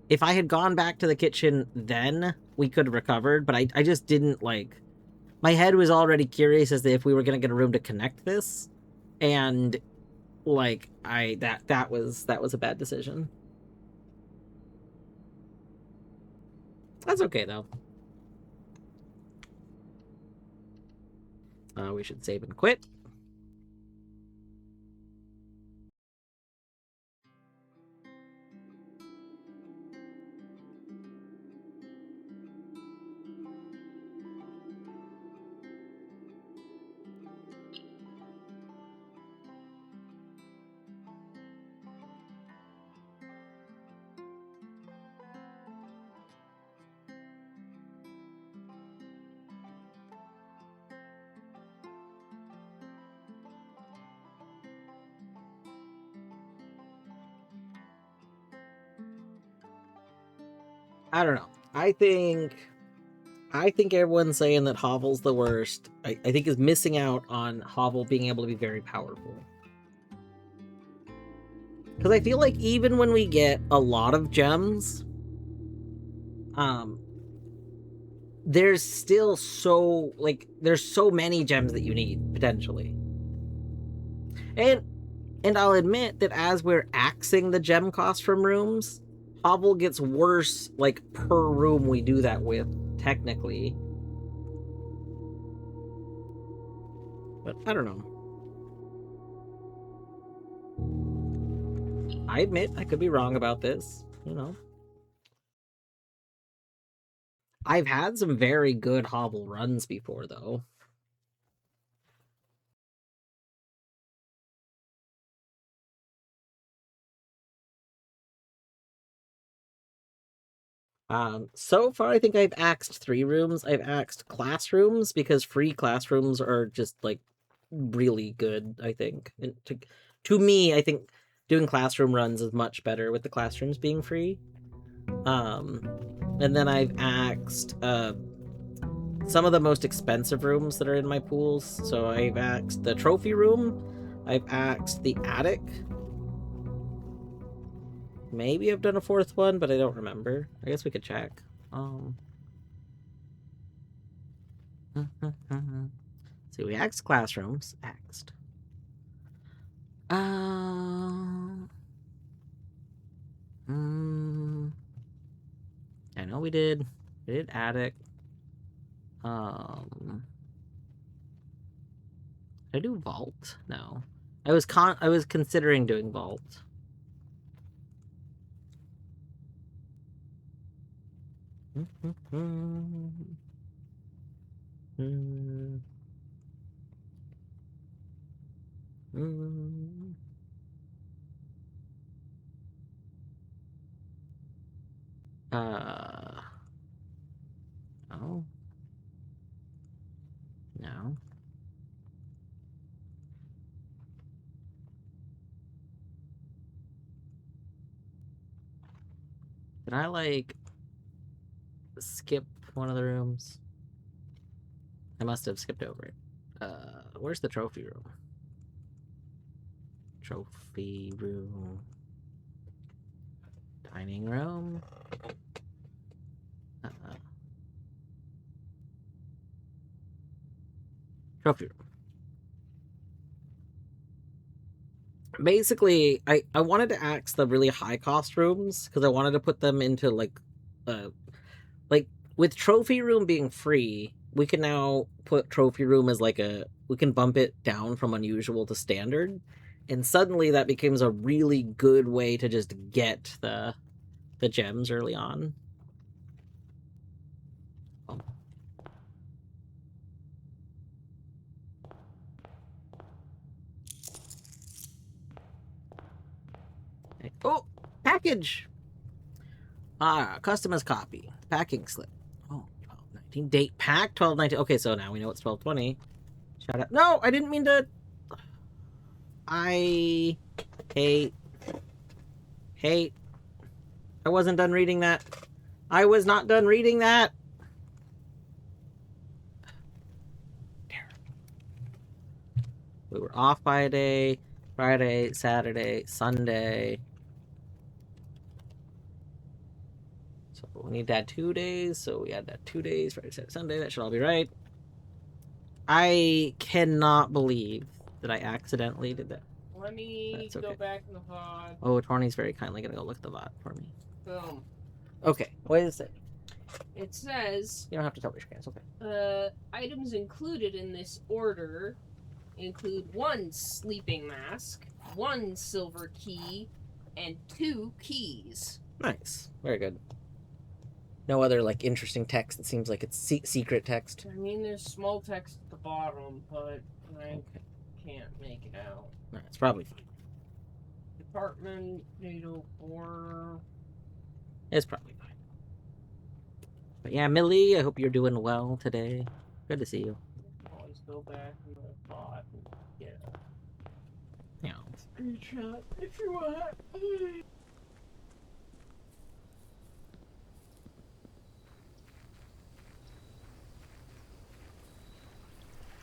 If I had gone back to the kitchen then, we could have recovered, but I just didn't, like... My head was already curious as to if we were going to get a room to connect this, and, like, that was a bad decision. That's okay, though. We should save and quit. I don't know. I think everyone's saying that Hovel's the worst. I think is missing out on Hovel being able to be very powerful. Because I feel like even when we get a lot of gems, there's still there's so many gems that you need, potentially. And I'll admit that as we're axing the gem cost from rooms, Hovel gets worse, like, per room we do that with, technically. But I don't know. I admit I could be wrong about this, you know. I've had some very good Hovel runs before, though. So far, I think I've axed 3 rooms. I've axed classrooms because free classrooms are just, like, really good, I think. And to me, I think doing classroom runs is much better with the classrooms being free. And then I've axed some of the most expensive rooms that are in my pools. So I've axed the trophy room. I've axed the attic. Maybe I've done a 4th one, but I don't remember. I guess we could check. See, we axed classrooms. Axed. I know we did. We did attic. Did I do vault? No. I was considering doing vault. No. No. Did I, like, skip one of the rooms? I must have skipped over it. Where's the trophy room? Trophy room. Dining room. Trophy room. Basically, I wanted to axe the really high cost rooms because I wanted to put them into, like, with trophy room being free, we can now put trophy room as, like, we can bump it down from unusual to standard, and suddenly that becomes a really good way to just get the gems early on. Oh, package. Customer's copy. Packing slip. Oh, 12/19. Date pack 12/19. Okay, so now we know it's 12/20. Shout out. No, I didn't mean to. I hate. I wasn't done reading that. I was not done reading that. We were off by a day. Friday, Saturday, Sunday. So we need to add 2 days. So we add that 2 days. Friday, Saturday, Sunday. That should all be right. I cannot believe that I accidentally did that. Let me That's go okay. back in the VOD. Oh, Tawny's very kindly gonna go look at the VOD for me. Boom. Okay, what is it? It says, You don't have to tell me, it's okay. items included in this order include 1 sleeping mask, 1 silver key, and 2 keys. Nice, very good. No other like interesting text that seems like it's secret text. I mean, there's small text at the bottom, but I can't make it out. No, it's probably fine. Department 804. It's probably fine. But yeah, Millie, I hope you're doing well today. Good to see you. Always go back in the bot and get a Yeah. screenshot if you want.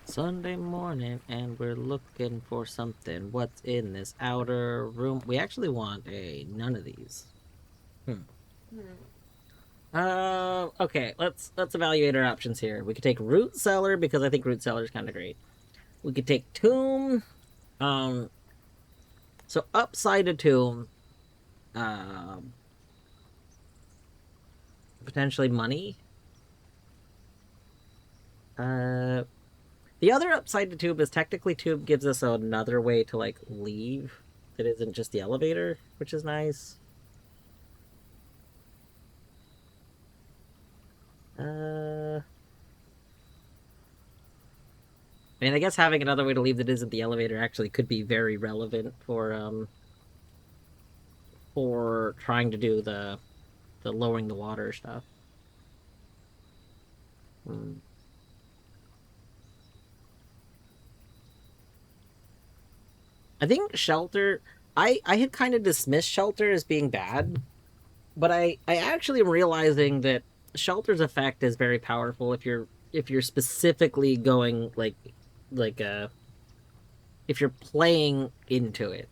Sunday morning, and we're looking for something. What's in this outer room? We actually want none of these. Okay, let's evaluate our options here. We could take root cellar because I think root cellar is kind of great. We could take tomb. So upside a tomb, potentially money. The other upside to tube is technically tube gives us another way to like leave that isn't just the elevator, which is nice. I mean, I guess having another way to leave that isn't the elevator actually could be very relevant for trying to do the lowering the water stuff. I think shelter. I had kind of dismissed shelter as being bad, but I actually am realizing that shelter's effect is very powerful if you're specifically going if you're playing into it.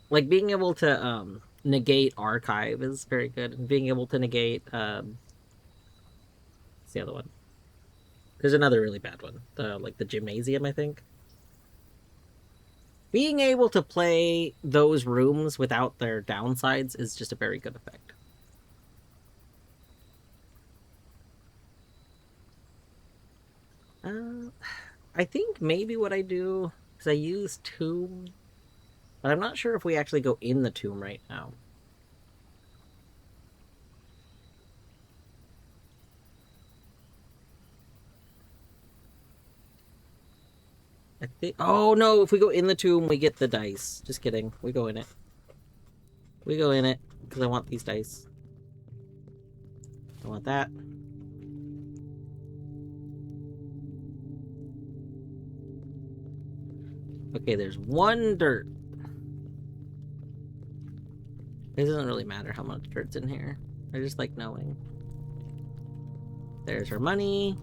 Like being able to negate archive is very good, and being able to negate what's the other one? There's another really bad one. Like the gymnasium, I think. Being able to play those rooms without their downsides is just a very good effect. I think maybe what I do is I use tomb, but I'm not sure if we actually go in the tomb right now. I think. Oh no! If we go in the tomb, we get the dice. Just kidding. We go in it. We go in it because I want these dice. I want that. Okay, there's 1 dirt. It doesn't really matter how much dirt's in here. I just like knowing. There's her money.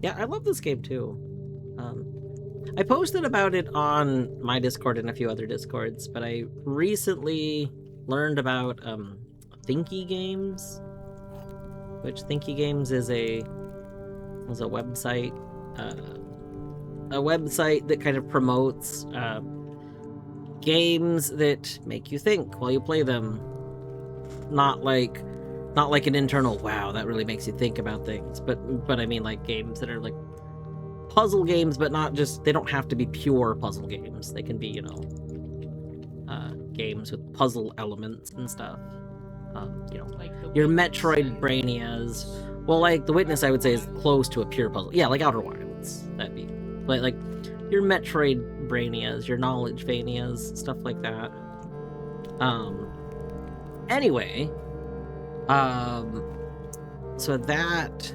Yeah, I love this game too. I posted about it on my Discord and a few other Discords, but I recently learned about Thinky Games, which Thinky Games is a website, that kind of promotes games that make you think while you play them. Not like an internal wow that really makes you think about things, but I mean like games that are like puzzle games, but not just, they don't have to be pure puzzle games. They can be, games with puzzle elements and stuff. Like your Metroid Brainias. Well, like The Witness, I would say is close to a pure puzzle. Yeah, like Outer Wilds. boats. That'd be like your Metroid Brainias, your Knowledge Vanias, stuff like that. Anyway, so that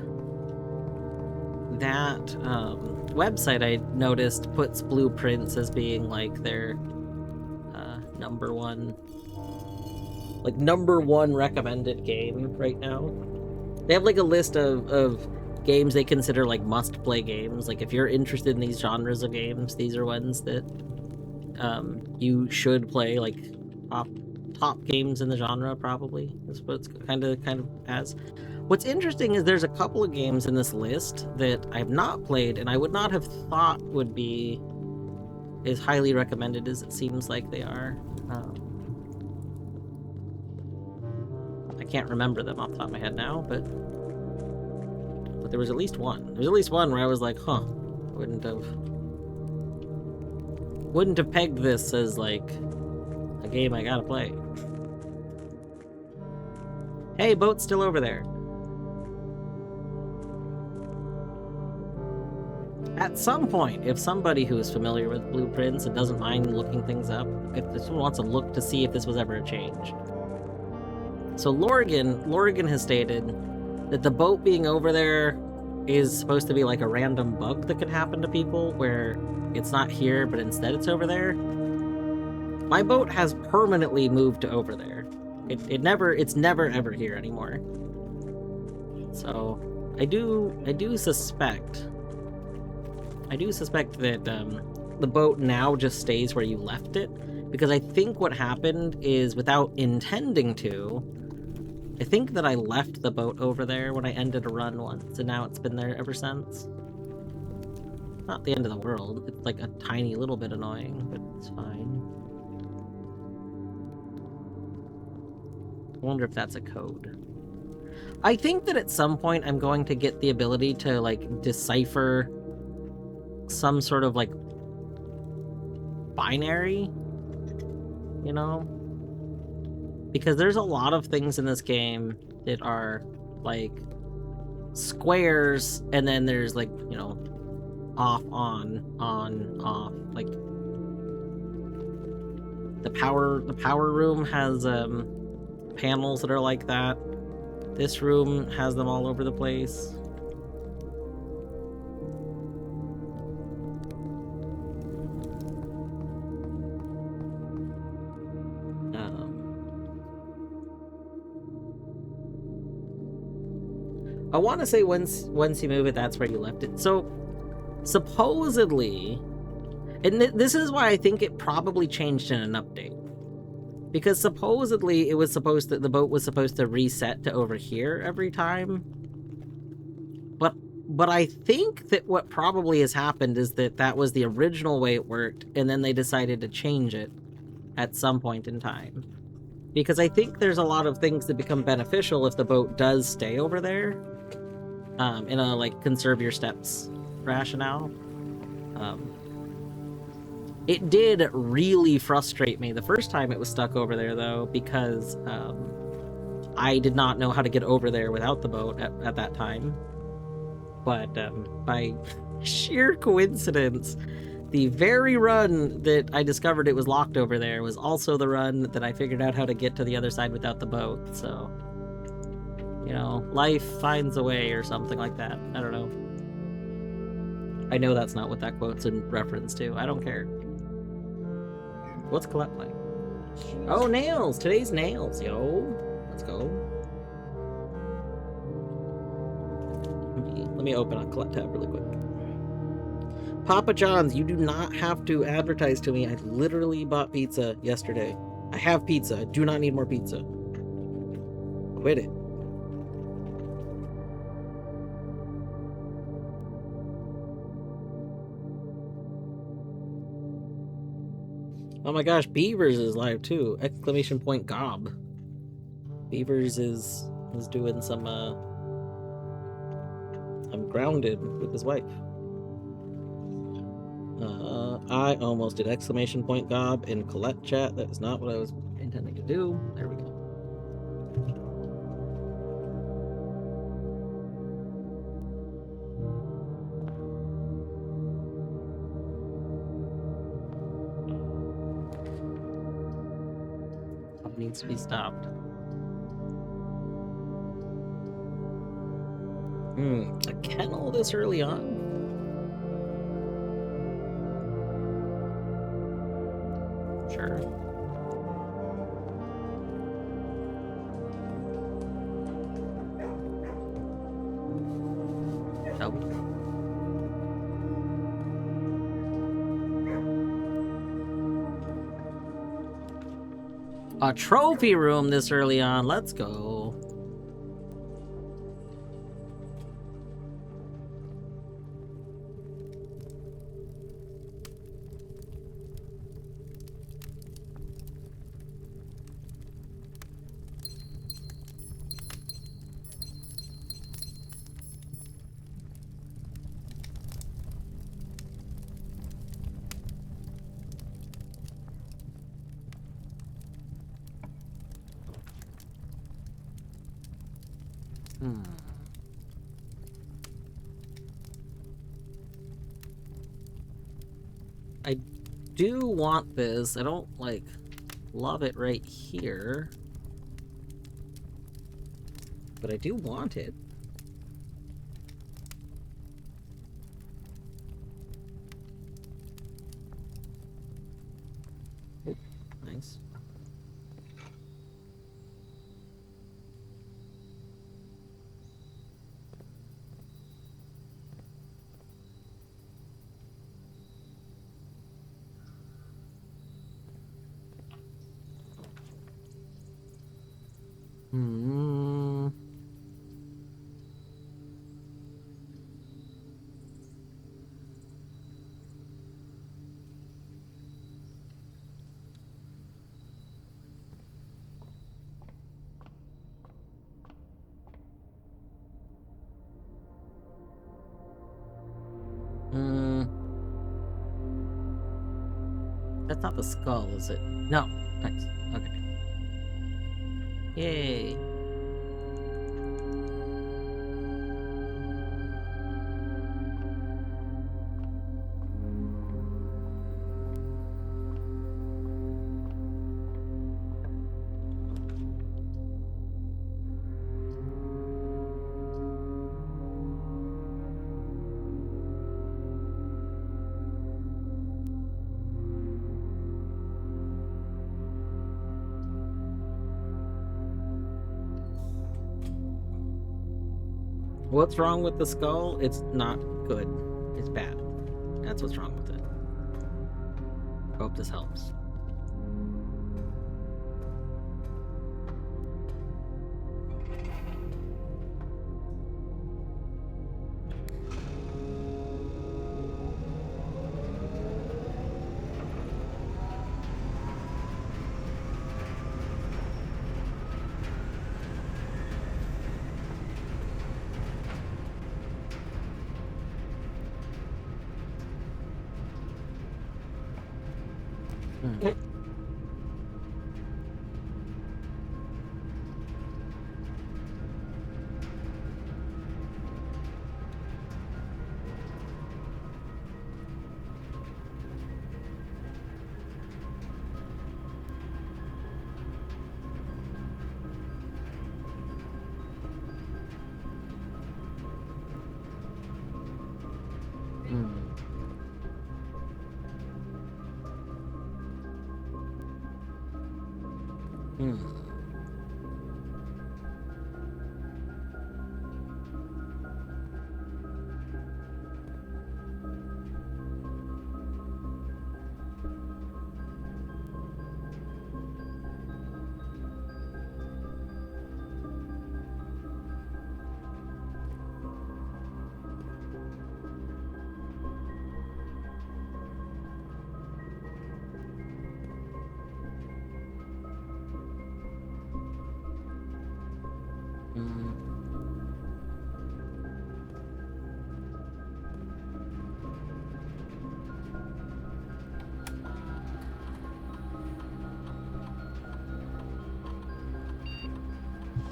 website I noticed puts Blueprints as being like their number one recommended game right now. They have like a list of games they consider like must-play games. Like if you're interested in these genres of games, these are ones that you should play. Like top games in the genre, probably. That's what it's kind of as. What's interesting is there's a couple of games in this list that I've not played, and I would not have thought would be as highly recommended as it seems like they are. I can't remember them off the top of my head now, but there was at least one. There's at least one where I was like, huh, wouldn't have pegged this as like a game I gotta play. Hey, boat's still over there. At some point, if somebody who is familiar with Blueprints and doesn't mind looking things up, if someone wants to look to see if this was ever a change. So Lorgan has stated that the boat being over there is supposed to be like a random bug that can happen to people where it's not here, but instead it's over there. My boat has permanently moved to over there. It's never ever here anymore. So I do suspect that the boat now just stays where you left it, because I think what happened is, without intending to, I think that I left the boat over there when I ended a run once, and now it's been there ever since. Not the end of the world. It's like a tiny little bit annoying, but it's fine. I wonder if that's a code. I think that at some point I'm going to get the ability to like decipher some sort of like binary, you know? Because there's a lot of things in this game that are like squares, and then there's like, you know, off, on, off. Like the power room has panels that are like that. This room has them all over the place. I want to say once you move it, that's where you left it. So supposedly, and this is why I think it probably changed in an update, because supposedly the boat was supposed to reset to over here every time. But I think that what probably has happened is that was the original way it worked, and then they decided to change it at some point in time. Because I think there's a lot of things that become beneficial if the boat does stay over there, in a like conserve your steps rationale. It did really frustrate me the first time it was stuck over there, though, because I did not know how to get over there without the boat at that time. But by sheer coincidence, the very run that I discovered it was locked over there was also the run that I figured out how to get to the other side without the boat. So, you know, life finds a way or something like that. I don't know. I know that's not what that quote's in reference to. I don't care. What's Colette like? Oh, nails! Today's nails, yo. Let's go. Let me open a Colette tab really quick. Papa John's, you do not have to advertise to me. I literally bought pizza yesterday. I have pizza. I do not need more pizza. Quit it. Oh my gosh, Beavers is live too! Exclamation point gob. Beavers is doing some I'm grounded with his wife. I almost did exclamation point gob in Colette chat. That is not what I was intending to do. There we go. needs to be stopped. A kennel this early on? Sure. Shall we? A trophy room this early on. Let's go. I do want this. I don't, like, love it right here. But I do want it. Oh, nice. Hmm. That's not the skull, is it? No. Nice. Okay. Yay. What's wrong with the skull? It's not good. It's bad. That's what's wrong with it. Hope this helps.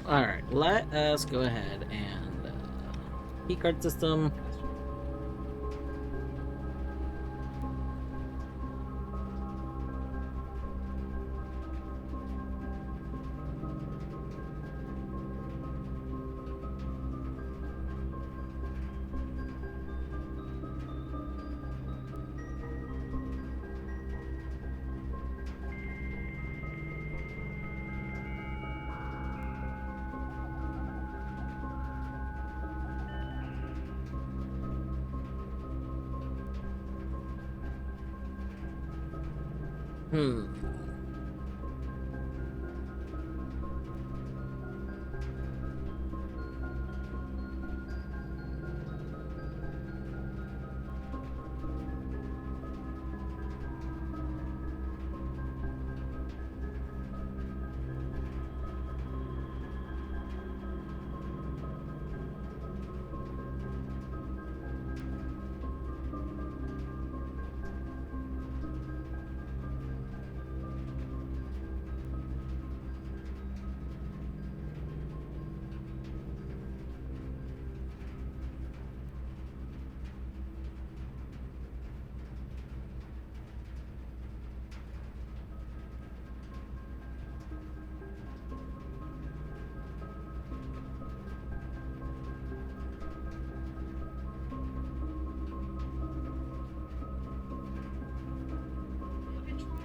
Alright, let us go ahead and keycard system. Hmm.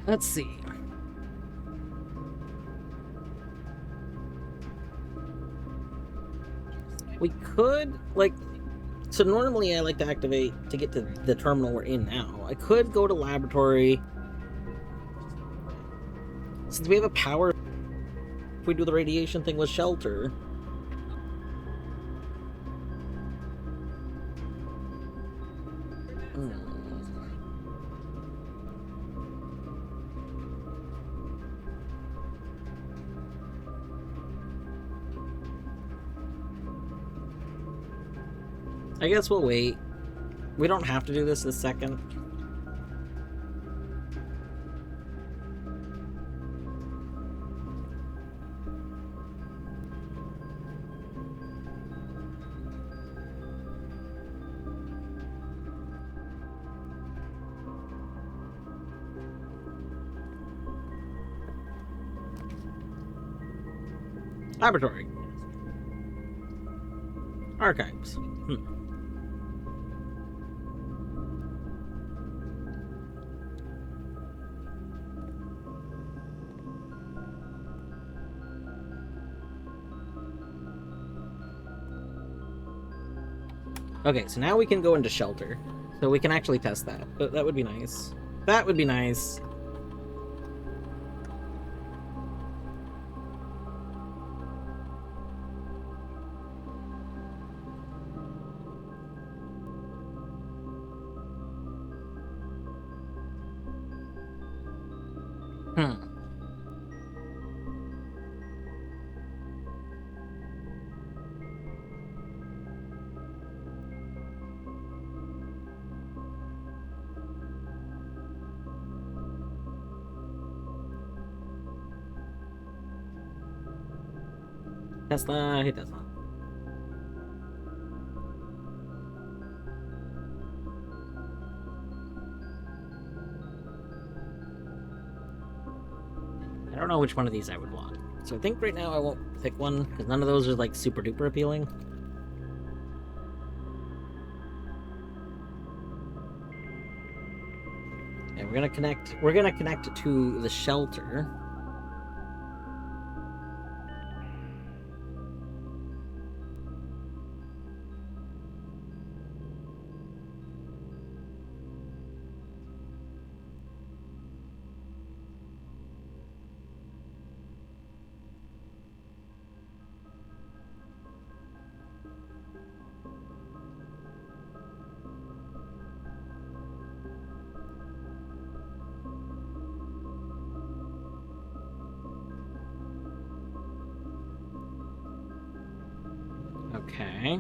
Let's see. We could, like, so normally I like to activate to get to the terminal we're in now. I could go to laboratory. Since we have a power, if we do the radiation thing with shelter. Hmm. I guess we'll wait. We don't have to do this second. Laboratory. Archives. Okay, so now we can go into shelter. So we can actually test that. That would be nice. That would be nice. Tesla, hit Tesla. I don't know which one of these I would want. So I think right now I won't pick one, because none of those are like super duper appealing. And we're gonna connect to the shelter. Okay.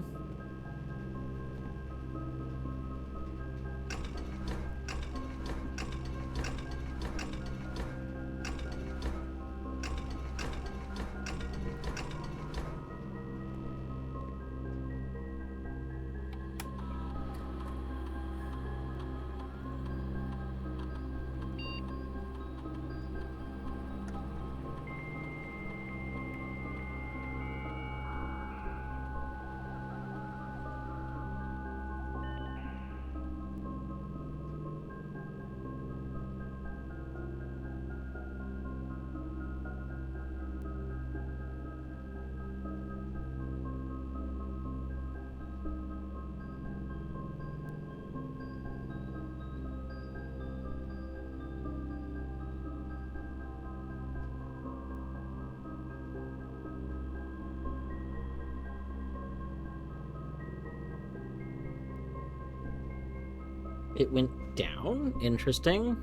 It went down? Interesting.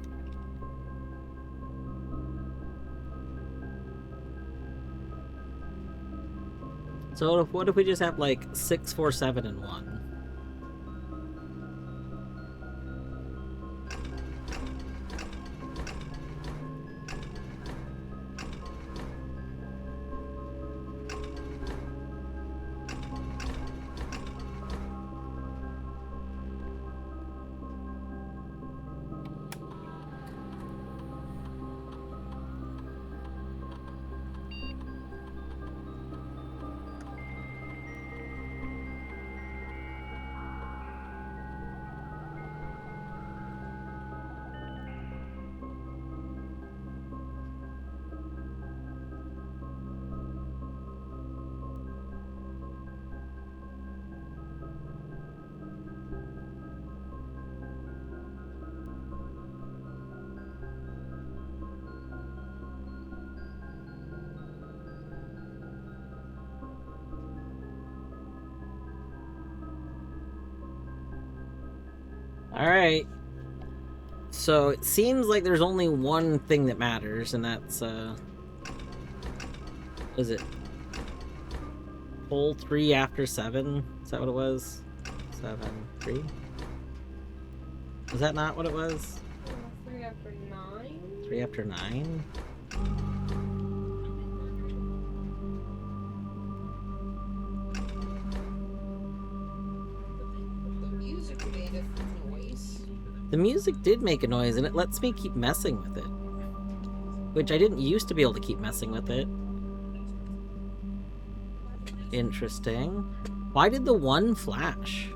So what if we just have like 6, 4, 7, and 1? Alright. So it seems like there's only one thing that matters, and that's, what is it? Hole 3 after 7? Is that what it was? 7, 3? Was that not what it was? 3 after 9? 3 after 9? The music made a noise. The music did make a noise, and it lets me keep messing with it. Which I didn't used to be able to keep messing with it. Interesting. Why did the 1 flash?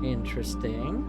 Interesting.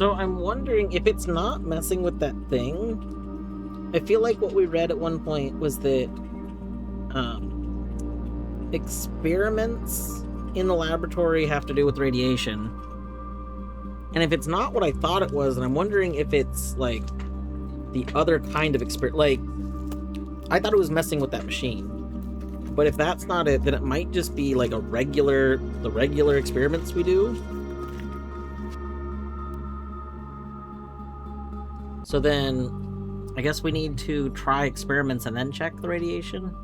So I'm wondering if it's not messing with that thing. I feel like what we read at one point was that experiments in the laboratory have to do with radiation. And if it's not what I thought it was, then I'm wondering if it's like the other kind of experiment. Like, I thought it was messing with that machine. But if that's not it, then it might just be like the regular experiments we do. So then, I guess we need to try experiments and then check the radiation.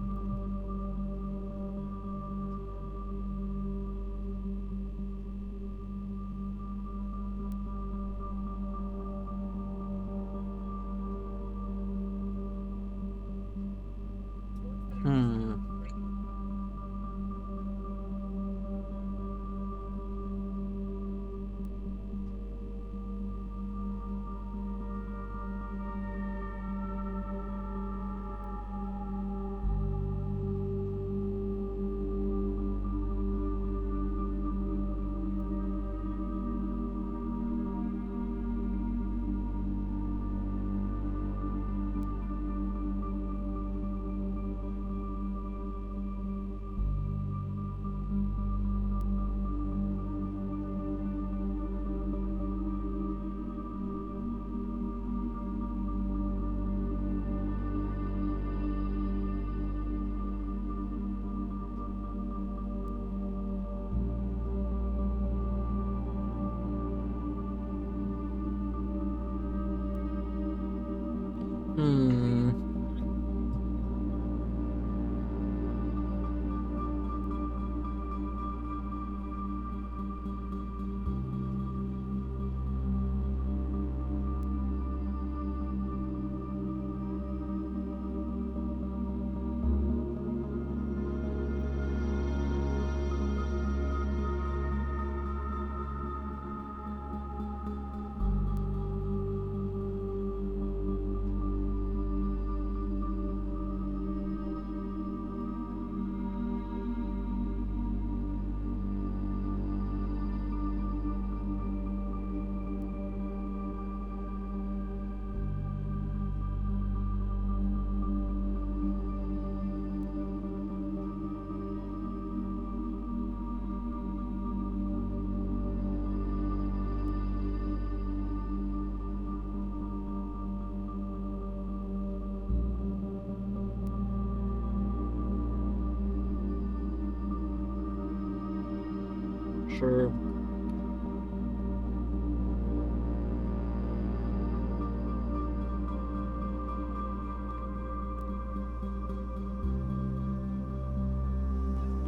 Sure.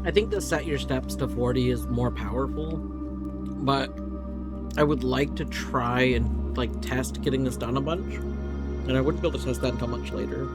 I think the set your steps to 40 is more powerful, but I would like to try and like test getting this done a bunch, and I wouldn't be able to test that until much later.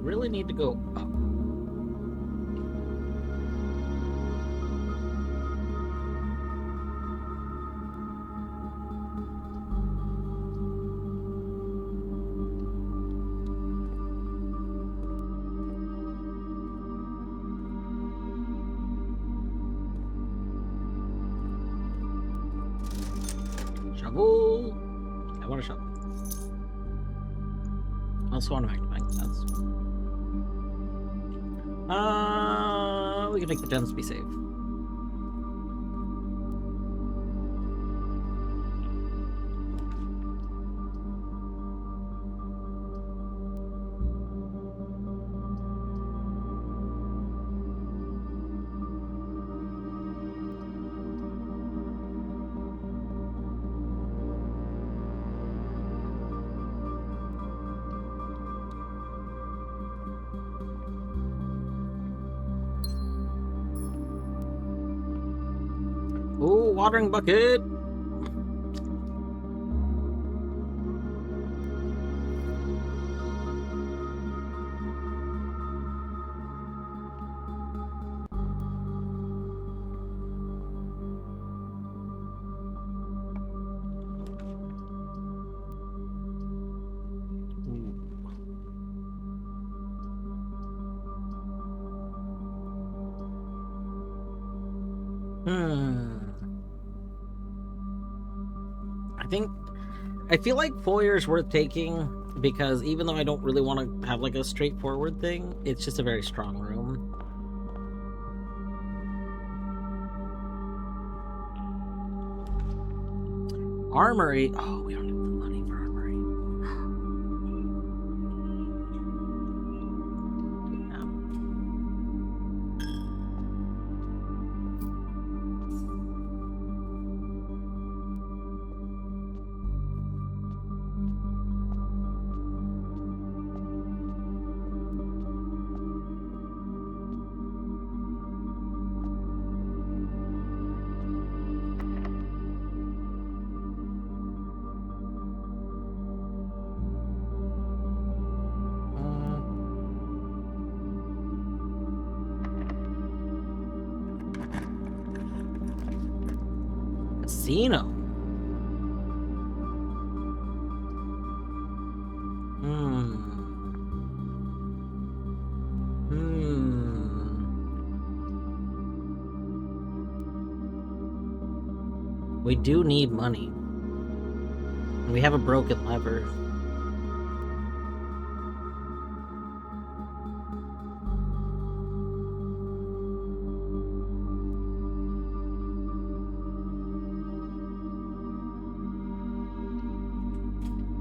Really need to go up. Shovel. I want a shovel. Also want a magnifying glass. We can make the gems be safe. Ooh, watering bucket. I feel like Foyer's worth taking because even though I don't really want to have like a straightforward thing, it's just a very strong room. Armory. Oh, we don't have the money for armory. Casino. We do need money. We have a broken lever.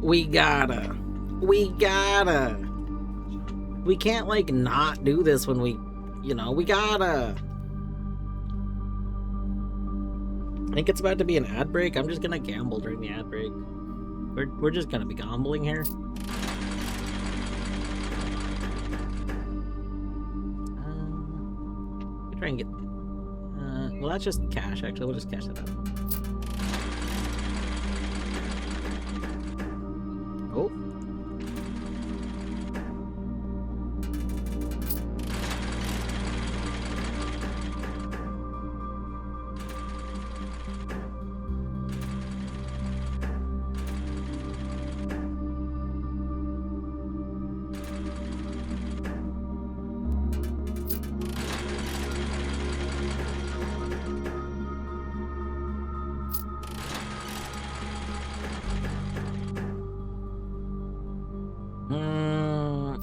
We gotta. We can't, like, not do this when we, we gotta. I think it's about to be an ad break. I'm just gonna gamble during the ad break. We're just gonna be gambling here. We try and get. Well, that's just cash. Actually, we'll just cash that out. Oh.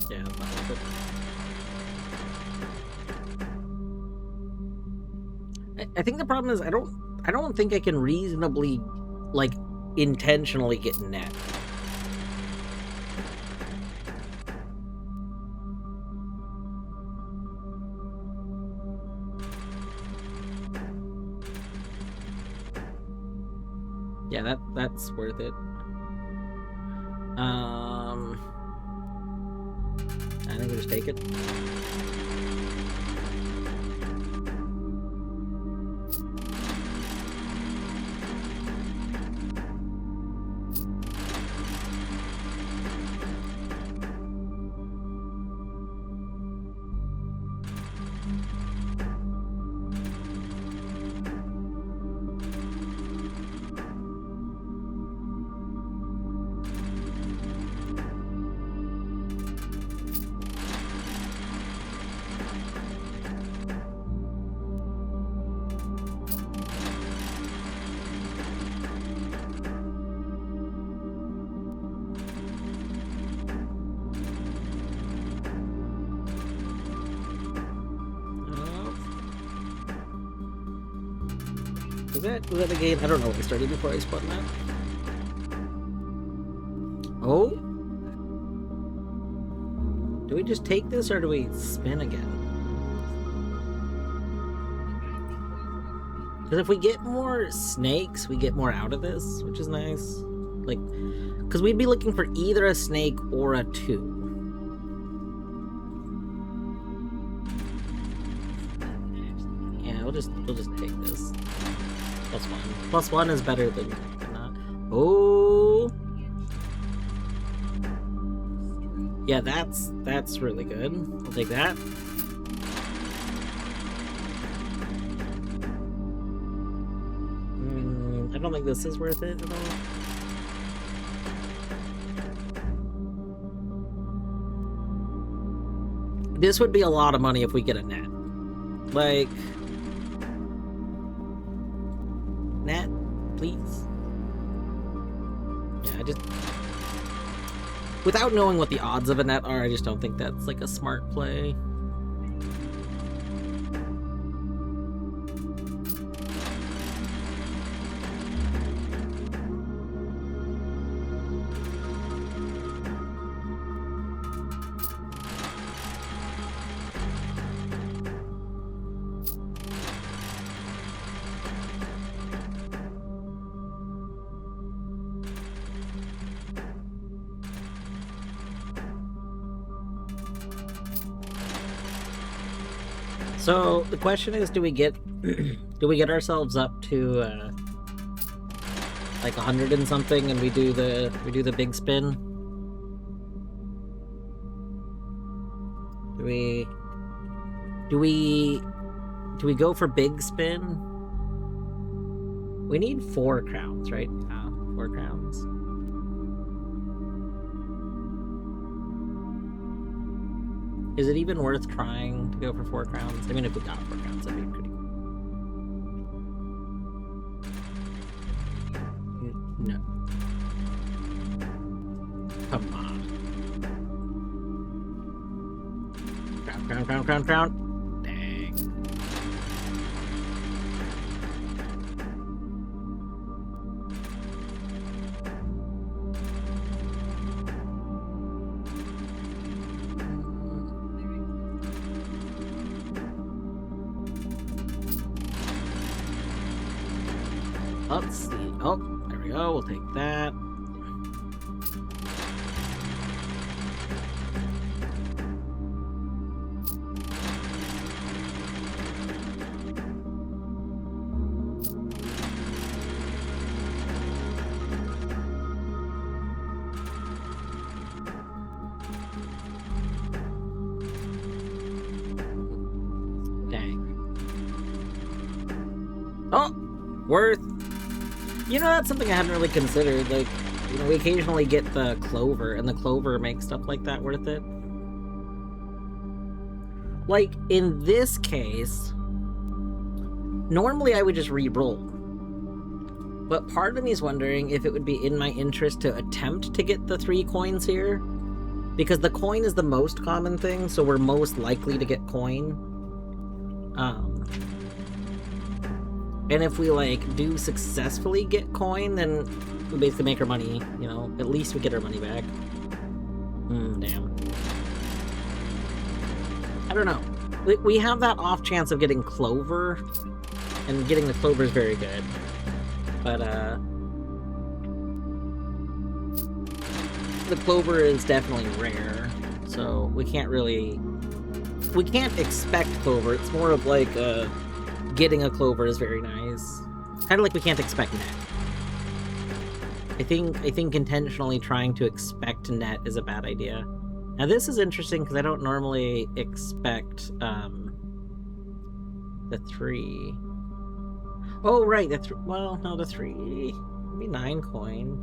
Yeah, that's not worth it. I think the problem is I don't think I can reasonably, like, intentionally get net. Yeah, that's worth it. I think we just take it. was that again? I don't know what I started before I spun that. Oh? Do we just take this or do we spin again? Because if we get more snakes, we get more out of this, which is nice. Like, because we'd be looking for either a snake or a 2. Yeah, we'll just take this. +1. +1 is better than not. Oh. Yeah, that's really good. I'll take that. I don't think this is worth it at all. This would be a lot of money if we get a net. Like, net, please. Yeah, I just, without knowing what the odds of a net are, I just don't think that's like a smart play. So the question is, do we get ourselves up to like 100 and something, and we do the big spin? Do we go for big spin? We need 4 crowns, right? 4 crowns. Is it even worth trying to go for 4 crowns? I mean, if we got 4 crowns, that'd be pretty cool. No. Come on. Crown. Dang. Let's see. Oh, there we go. We'll take that. Dang. Oh, worth. You know, that's something I hadn't really considered. Like, you know, we occasionally get the clover, and the clover makes stuff like that worth it. Like, in this case, normally I would just re-roll. But part of me is wondering if it would be in my interest to attempt to get the 3 coins here. Because the coin is the most common thing, so we're most likely to get coin. And if we, like, do successfully get coin, then we basically make our money, you know? At least we get our money back. Damn. I don't know. We have that off chance of getting clover, and getting the clover is very good. But, the clover is definitely rare, so we can't expect clover. It's more of like, getting a clover is very nice. Kind of like we can't expect net. I think intentionally trying to expect net is a bad idea. Now this is interesting because I don't normally expect the 3. Oh right, the 3. Well, no, the 3. Maybe 9 coin.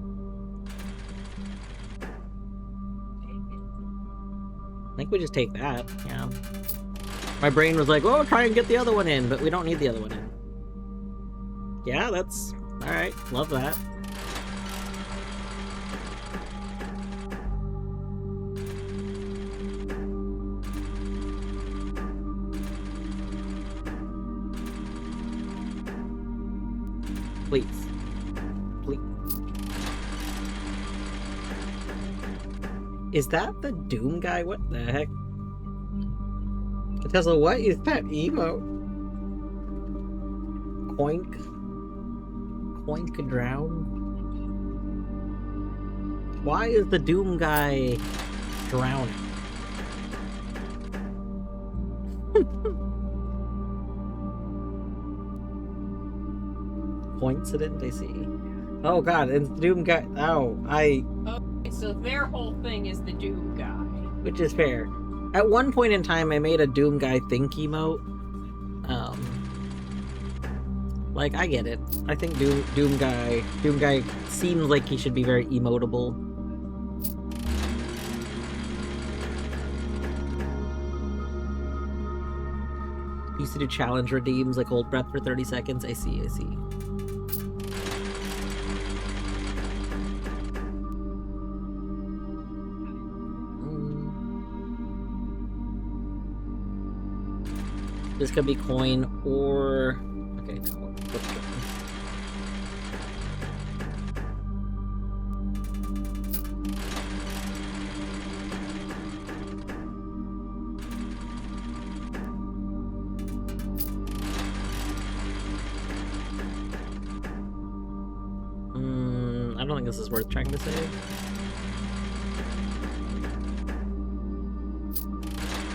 I think we just take that. Yeah. My brain was like, oh, try and get the other one in, but we don't need the other one in. Yeah, that's... Alright, love that. Please. Please. Is that the Doom guy? What the heck? Tesla, what is that emote? Coink? Coink drown? Why is the Doom guy drowning? Coincident, I see. Oh god, it's Doom guy. Oh, So their whole thing is the Doom guy. which is fair. At one point in time, I made a Doom guy think emote. Like, I get it. I think Doom guy seems like he should be very emotable. He used to do challenge redeems, like hold breath for 30 seconds. I see. This could be coin or... Okay, let's go. I don't think this is worth trying to save.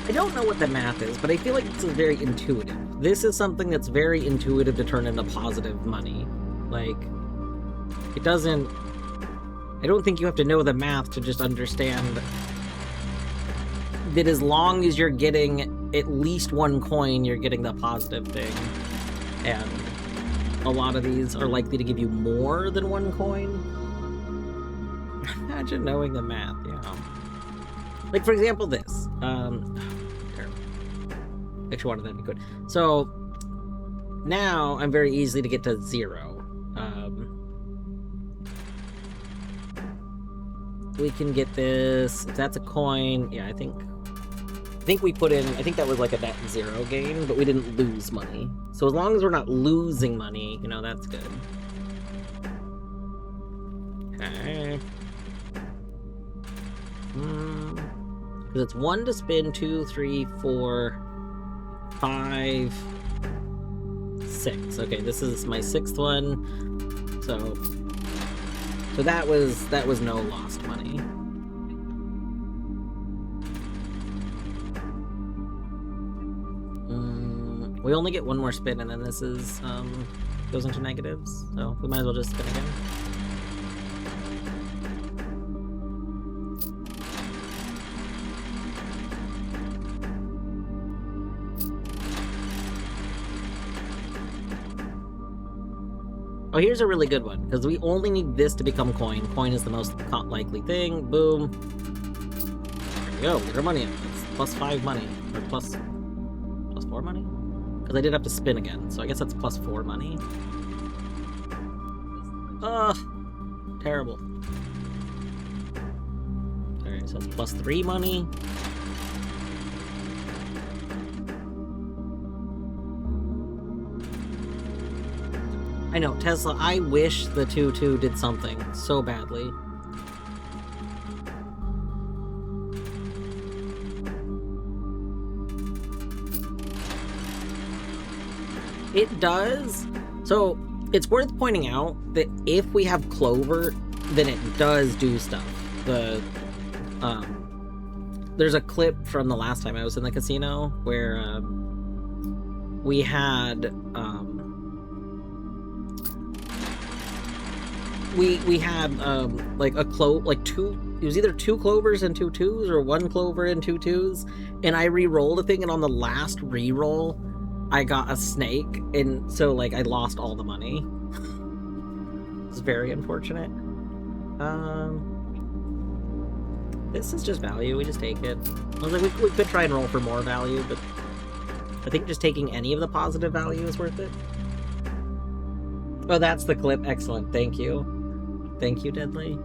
I don't know what the math is, but I feel like this is very intuitive. This is something that's very intuitive to turn into positive money. Like, it doesn't... I don't think you have to know the math to just understand that as long as you're getting at least one coin, you're getting the positive thing. And a lot of these are likely to give you more than one coin. Imagine knowing the math, yeah. Like, for example, this. Actually, one of them would be good. So, now I'm very easy to get to 0. We can get this. If that's a coin, yeah, I think we put in, I think that was like a net 0 gain, but we didn't lose money. So as long as we're not losing money, you know, that's good. Okay. Because it's 1 to spin, 2, 3, 4, 5, 6. Okay, this is my 6th one. So that was no lost money. We only get one more spin, and then this is goes into negatives. So we might as well just spin again. Oh, here's a really good one, because we only need this to become coin. Coin is the most likely thing. Boom. There we go. Get our money up. It's +5 money. Or plus 4 money? Because I did have to spin again, so I guess that's +4 money. Ugh. Terrible. Alright, so it's +3 money. I know, Tesla, I wish the 2-2 did something so badly. It does. So, it's worth pointing out that if we have Clover, then it does do stuff. There's a clip from the last time I was in the casino where we had we had like a two, it was either 2 clovers and 2 2s or 1 clover and 2 2s, and I re-rolled a thing, and on the last re-roll I got a snake, and so like I lost all the money. It's very unfortunate. This is just value, we just take it. I was like, we could try and roll for more value, but I think just taking any of the positive value is worth it. Oh, that's the clip. Excellent. Thank you. Thank you, Deadly.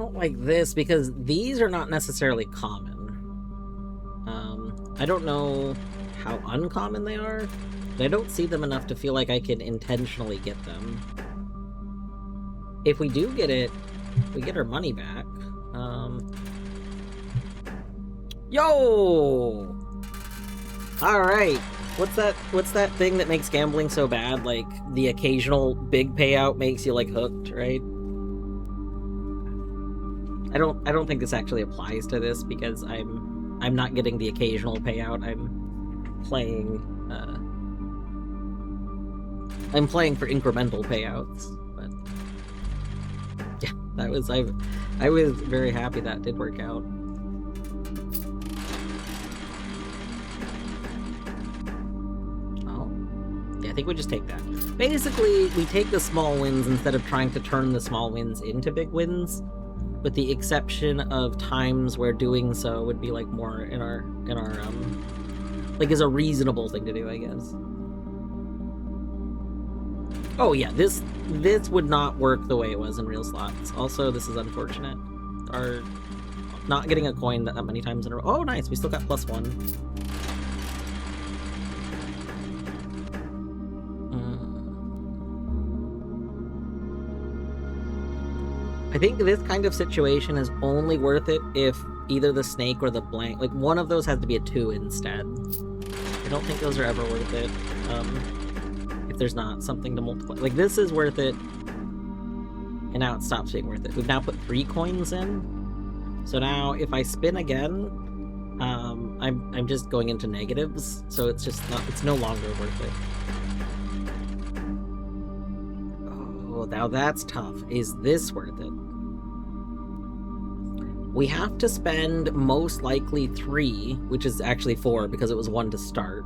don't like this because these are not necessarily common. I don't know how uncommon they are, but I don't see them enough to feel like I can intentionally get them. If we do get it, we get our money back. Yo! Alright. What's that thing that makes gambling so bad? Like, the occasional big payout makes you, like, hooked, right? I don't think this actually applies to this because I'm not getting the occasional payout. I'm playing for incremental payouts. But yeah, I was very happy that did work out. Oh. Yeah, I think we just take that. Basically, we take the small wins instead of trying to turn the small wins into big wins. With the exception of times where doing so would be like more in our like is a reasonable thing to do, I guess. Oh yeah, this would not work the way it was in real slots. Also, this is unfortunate. Our not getting a coin that many times in a row. Oh nice, we still got +1. I think this kind of situation is only worth it if either the snake or the blank, like one of those has to be a 2 instead. I don't think those are ever worth it if there's not something to multiply. Like this is worth it, and now it stops being worth it. We've now put 3 coins in, so now if I spin again, I'm just going into negatives, so it's just not, it's no longer worth it. Oh, now that's tough. Is this worth it? We have to spend most likely 3, which is actually 4 because it was 1 to start.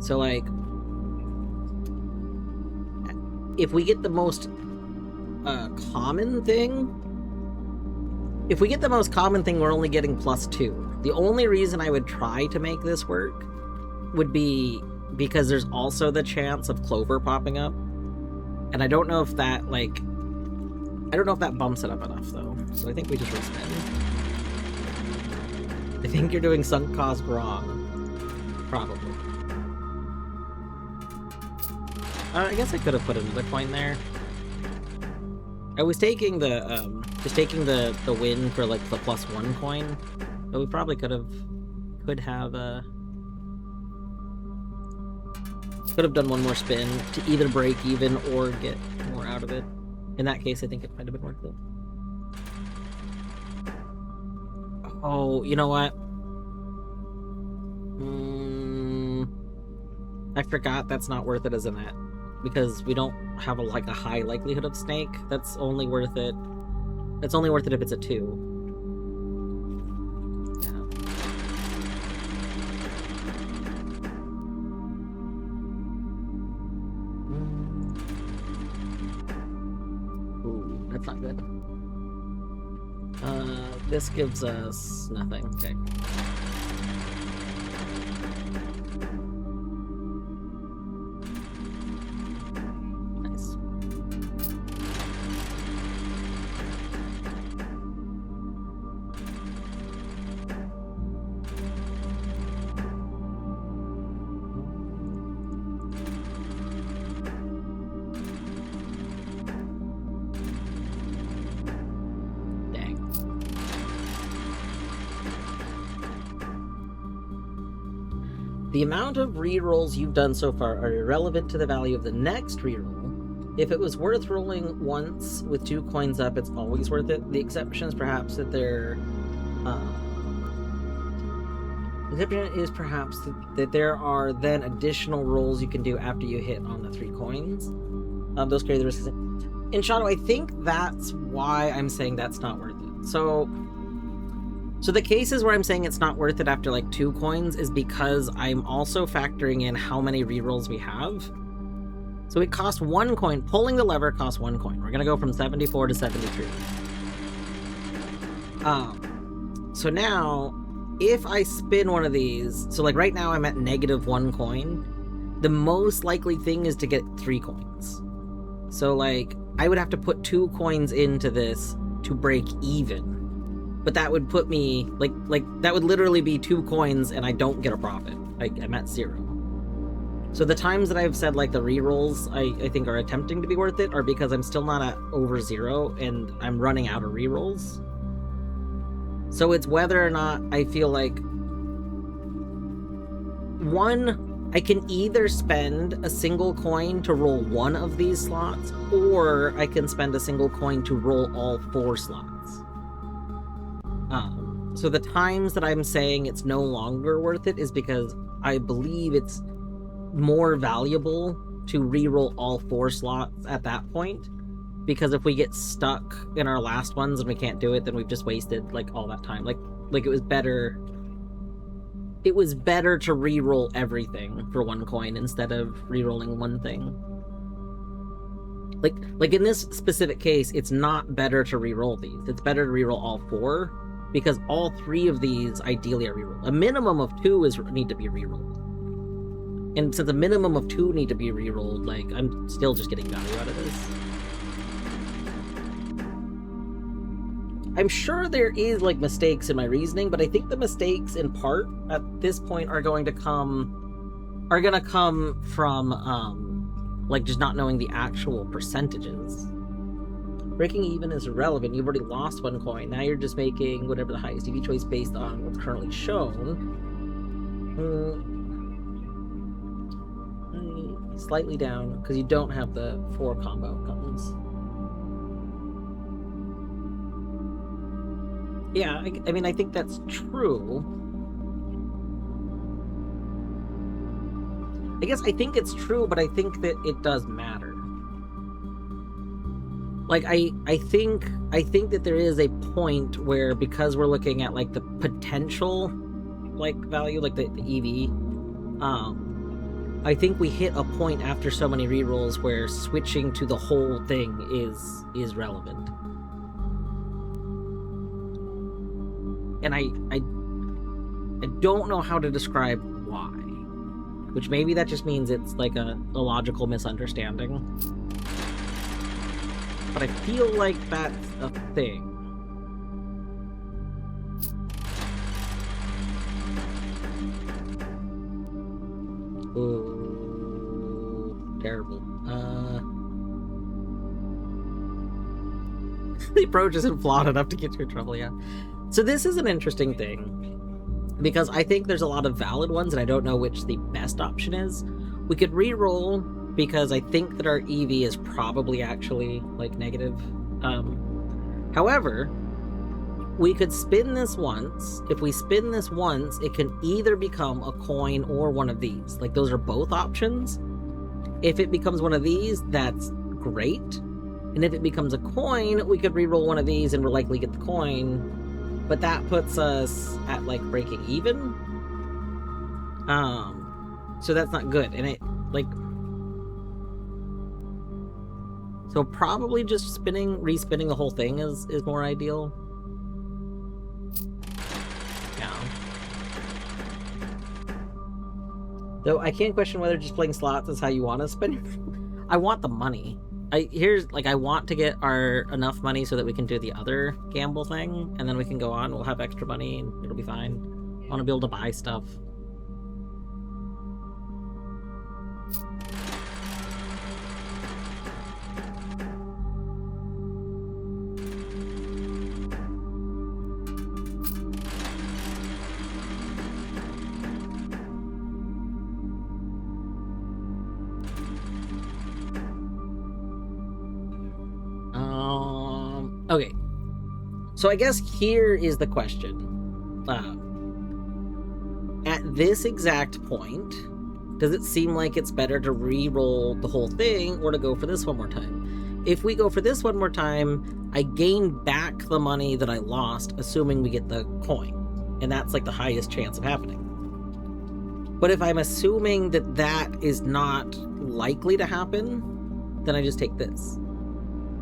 So like, if we get the most common thing, we're only getting +2. The only reason I would try to make this work would be because there's also the chance of Clover popping up. And I don't know if that, like, I don't know if that bumps it up enough, though. So I think we just respin. I think you're doing sunk cost wrong. Probably. I guess I could have put another coin there. I was taking the, just taking the win for, like, the +1 coin. But we probably could have done one more spin to either break even or get more out of it. In that case, I think it might have been worth it. Oh, you know what? I forgot that's not worth it as a net. Because we don't have a high likelihood of snake. That's only worth it. That's only worth it if it's a 2. That's not good. This gives us nothing. Okay. Nice. The amount of rerolls you've done so far are irrelevant to the value of the next reroll. If it was worth rolling once with 2 coins up, it's always worth it. The exception is perhaps that there are then additional rolls you can do after you hit on the 3 coins. Those carry the risk. In Shadow, I think that's why I'm saying that's not worth it. So the cases where I'm saying it's not worth it after like 2 coins is because I'm also factoring in how many rerolls we have. So it costs 1 coin. Pulling the lever costs 1 coin. We're gonna go from 74 to 73. So now, if I spin one of these, so like right now I'm at -1 coin, the most likely thing is to get 3 coins. So, like, I would have to put 2 coins into this to break even. But that would put me, like that would literally be 2 coins and I don't get a profit. I'm at 0. So the times that I've said, like, the rerolls I think are attempting to be worth it are because I'm still not at over 0 and I'm running out of rerolls. So it's whether or not I feel like, one, I can either spend a single coin to roll 1 of these slots, or I can spend a single coin to roll all 4 slots. So the times that I'm saying it's no longer worth it is because I believe it's more valuable to reroll all 4 slots at that point, because if we get stuck in our last ones and we can't do it, then we've just wasted, like, all that time. Like it was better to reroll everything for 1 coin instead of rerolling 1 thing. Like in this specific case, it's not better to reroll these. It's better to reroll all 4, because all 3 of these ideally are rerolled. A minimum of 2 need to be rerolled. And since a minimum of 2 need to be rerolled, like, I'm still just getting value out of this. I'm sure there is, like, mistakes in my reasoning, but I think the mistakes in part at this point are gonna come from like, just not knowing the actual percentages. Breaking even is irrelevant. You've already lost 1 coin. Now you're just making whatever the highest EV choice based on what's currently shown. Slightly down, because you don't have the 4 combo outcomes. Yeah, I mean, I think that's true. I guess I think it's true, but I think that it does matter. Like, I think that there is a point where, because we're looking at, like, the potential, like, value, like the EV, I think we hit a point after so many rerolls where switching to the whole thing is relevant. And I don't know how to describe why. Which maybe that just means it's like a logical misunderstanding. But I feel like that's a thing. Ooh, terrible. The approach isn't flawed enough to get you in trouble, yeah. So this is an interesting thing, because I think there's a lot of valid ones, and I don't know which the best option is. We could re-roll, because I think that our EV is probably actually, like, negative. However, we could spin this once. If we spin this once, it can either become a coin or one of these. Like, those are both options. If it becomes one of these, that's great. And if it becomes a coin, we could re-roll one of these and we'll likely get the coin. But that puts us at, like, breaking even. So that's not good. And it, like... So probably just respinning the whole thing is more ideal. Yeah. Though I can't question whether just playing slots is how you want to spend. I want the money. I want to get enough money so that we can do the other gamble thing, and then we can go on. We'll have extra money, and it'll be fine. I want to be able to buy stuff. Okay, so I guess here is the question. At this exact point, does it seem like it's better to re-roll the whole thing or to go for this one more time? If we go for this one more time, I gain back the money that I lost, assuming we get the coin. And that's, like, the highest chance of happening. But if I'm assuming that that is not likely to happen, then I just take this.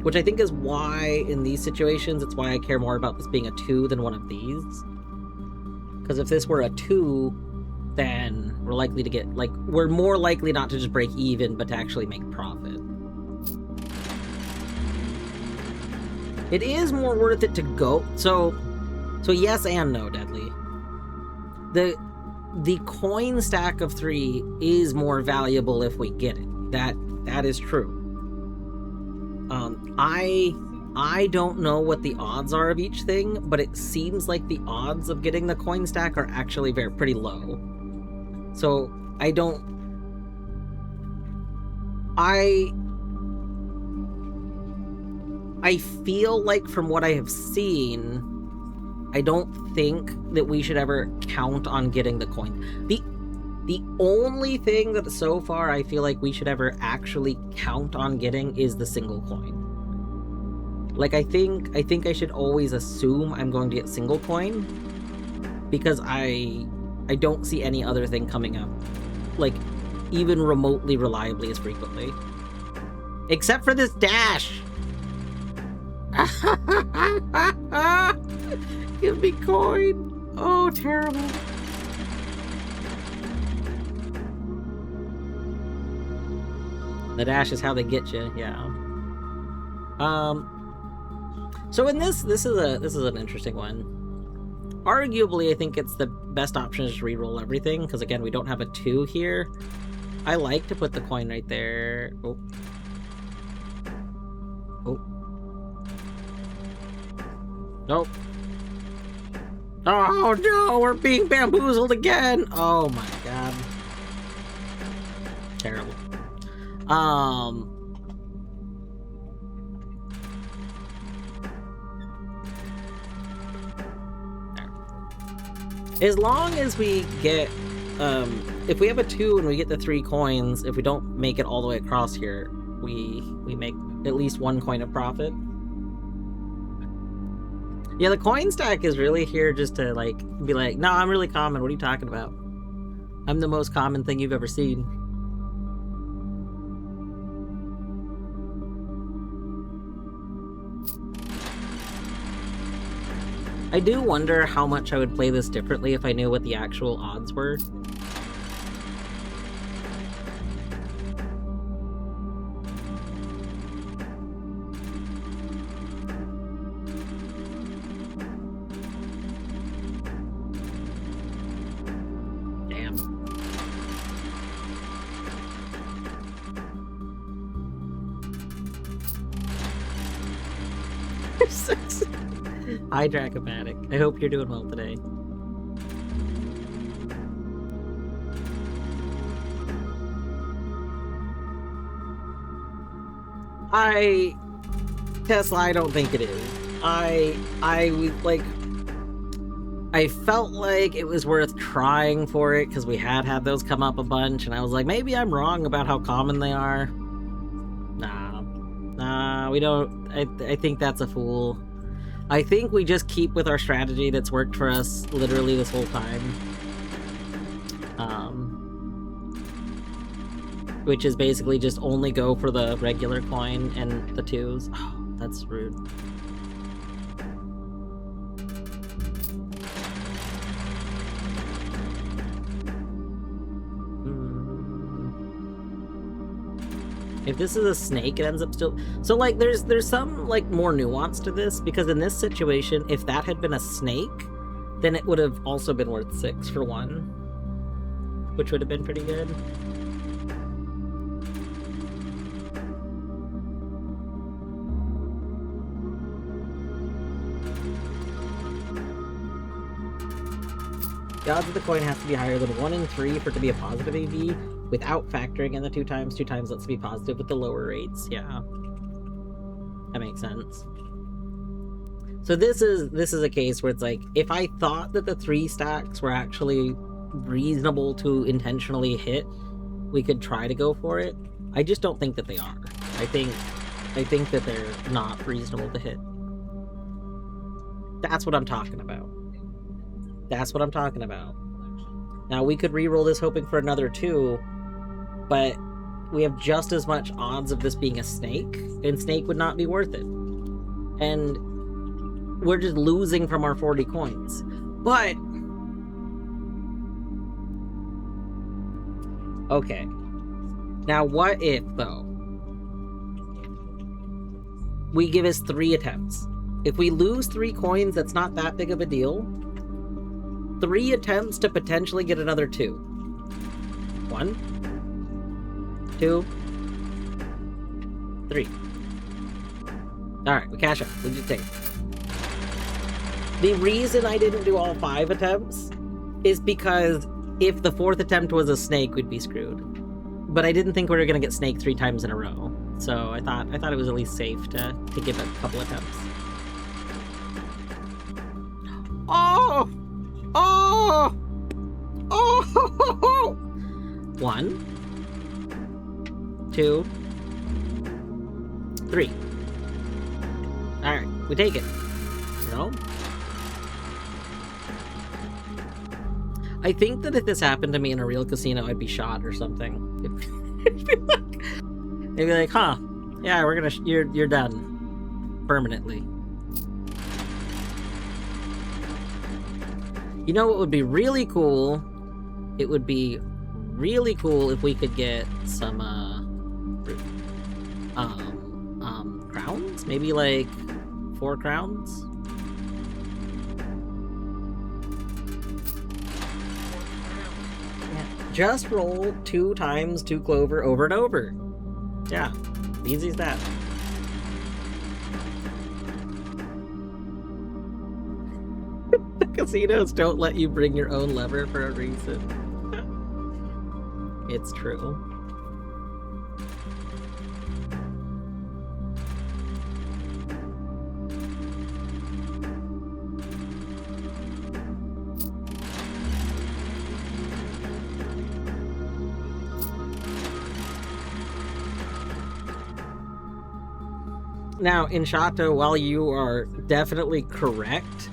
Which I think is why, in these situations, it's why I care more about this being a 2 than one of these. Because if this were a 2, then we're likely to get, like, we're more likely not to just break even, but to actually make profit. It is more worth it to go. So yes and no, Deadly. The coin stack of 3 is more valuable if we get it. That is true. I don't know what the odds are of each thing, but it seems like the odds of getting the coin stack are actually pretty low. So I feel like from what I have seen, I don't think that we should ever count on getting the coin. The only thing that so far I feel like we should ever actually count on getting is the single coin. Like, I think I should always assume I'm going to get single coin, because I don't see any other thing coming up, like, even remotely reliably as frequently. Except for this dash! Give me coin! Oh, terrible. The dash is how they get you, yeah. So in this is an interesting one. Arguably, I think it's the best option is to reroll everything, because again, we don't have a 2 here. I like to put the coin right there. Oh. Oh. Nope. Oh no, we're being bamboozled again! Oh my god. Terrible. As long as we get, if we have a 2 and we get the 3 coins, if we don't make it all the way across here, we make at least 1 coin of profit. Yeah, the coin stack is really here just to, like, be like, no, I'm really common, what are you talking about? I'm the most common thing you've ever seen. I do wonder how much I would play this differently if I knew what the actual odds were. Damn. Hi, Dracomatic. I hope you're doing well today. Tesla, I don't think it is. I felt like it was worth trying for it because we had those come up a bunch, and I was like, maybe I'm wrong about how common they are. Nah, we don't. I think that's a fool. I think we just keep with our strategy that's worked for us literally this whole time. Which is basically just only go for the regular coin and the 2s. Oh, that's rude. If this is a snake, it ends up still... So, like, there's some, like, more nuance to this, because in this situation, if that had been a snake, then it would have also been worth 6 for 1. Which would have been pretty good. The odds of the coin has to be higher than 1 in 3 for it to be a positive AV, without factoring in the 2 times. 2 times lets it be positive with the lower rates. Yeah, that makes sense. So this is a case where it's like, if I thought that the 3 stacks were actually reasonable to intentionally hit, we could try to go for it. I just don't think that they are. I think that they're not reasonable to hit. That's what I'm talking about. That's what I'm talking about. Now, we could reroll this hoping for another 2, but we have just as much odds of this being a snake, and snake would not be worth it. And we're just losing from our 40 coins. But... okay. Now, what if, though, we give us 3 attempts? If we lose 3 coins, that's not that big of a deal. 3 attempts to potentially get another 2. 1, 2, 3. Alright, we cash out. We just take it. The reason I didn't do all 5 attempts is because if the 4th attempt was a snake, we'd be screwed. But I didn't think we were gonna get snake 3 times in a row. So I thought it was at least safe to give it a couple attempts. Oh! Oh! Oh! 1, 2, 3. Alright, we take it. No? I think that if this happened to me in a real casino, I'd be shot or something. They'd be like, huh, yeah, we're gonna, you're done. Permanently. You know what would be really cool? It would be really cool if we could get some, crowns? Maybe like 4 crowns? Just roll 2 times 2 clover over and over. Yeah, easy as that. The casinos don't let you bring your own lever for a reason. It's true. Now, in Shato, while you are definitely correct,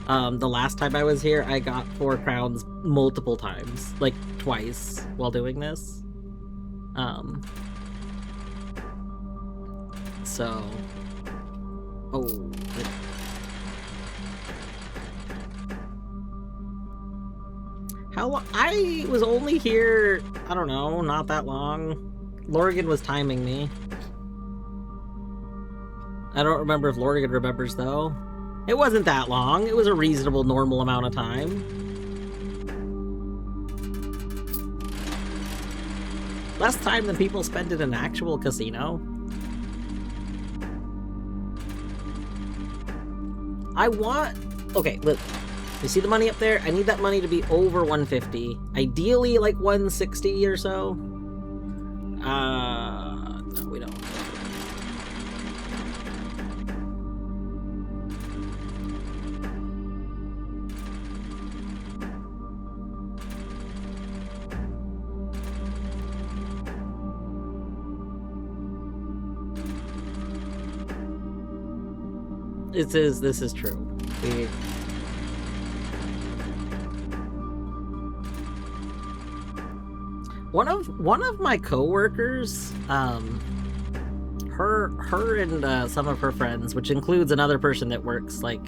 the last time I was here, I got 4 crowns multiple times. Like, twice while doing this. So... Oh... How long? I was only here, I don't know, not that long. Lorgan was timing me. I don't remember if Lorgan remembers, though. It wasn't that long. It was a reasonable, normal amount of time. Less time than people spend in an actual casino. I want... Okay, look. You see the money up there? I need that money to be over 150. Ideally, like 160 or so. No, we don't. This is true. One of my coworkers, her and some of her friends, which includes another person that works like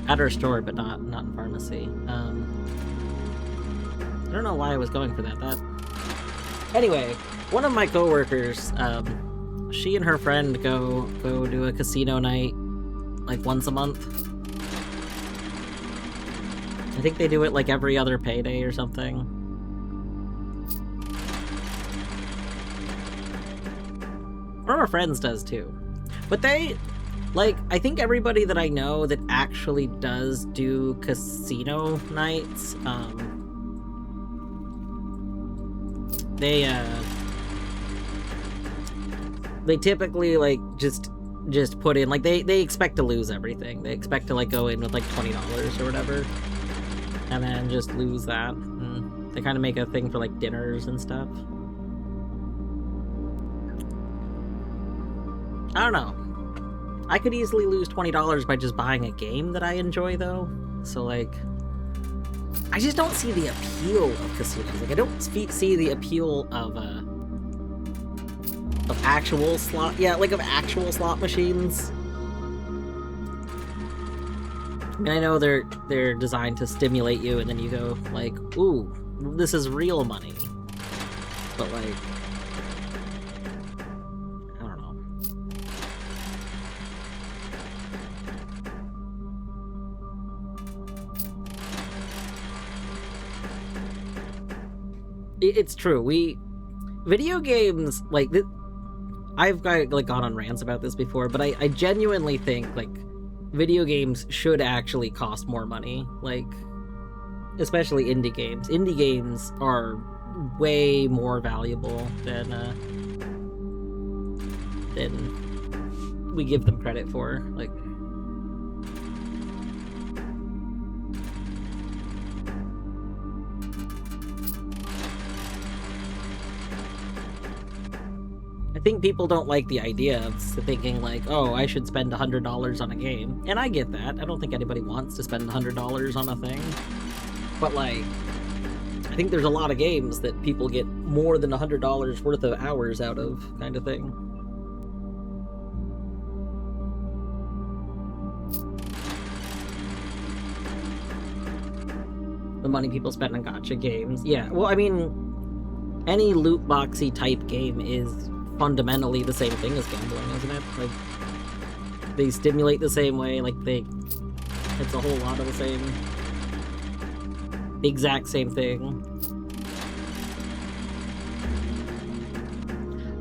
at her store, but not in pharmacy. I don't know why I was going for that. Anyway, one of my coworkers, she and her friend go do a casino night like once a month. I think they do it like every other payday or something. One of our friends does too. But they, like, I think everybody that I know that actually does do casino nights, they typically, like, just put in, like, they expect to lose everything. They expect to, like, go in with, like, $20 or whatever. And then just lose that. And they kind of make a thing for, like, dinners and stuff. I don't know. I could easily lose $20 by just buying a game that I enjoy, though. So, like... I just don't see the appeal of casinos. Like, I don't see the appeal of actual slot... Yeah, like, of actual slot machines. I mean, I know they're designed to stimulate you, and then you go, like, ooh, this is real money. But, like... it's true. Video games, like, I've like gone on rants about this before, but I genuinely think, like, video games should actually cost more money. Like, especially indie games. Indie games are way more valuable than we give them credit for. Like, I think people don't like the idea of thinking like, oh, I should spend $100 on a game. And I get that. I don't think anybody wants to spend $100 on a thing. But, like, I think there's a lot of games that people get more than $100 worth of hours out of, kind of thing. The money people spend on gacha games. Yeah, well, I mean, any loot boxy type game is fundamentally the same thing as gambling, isn't it? Like, they stimulate the same way, like, it's a whole lot of the same, exact same thing.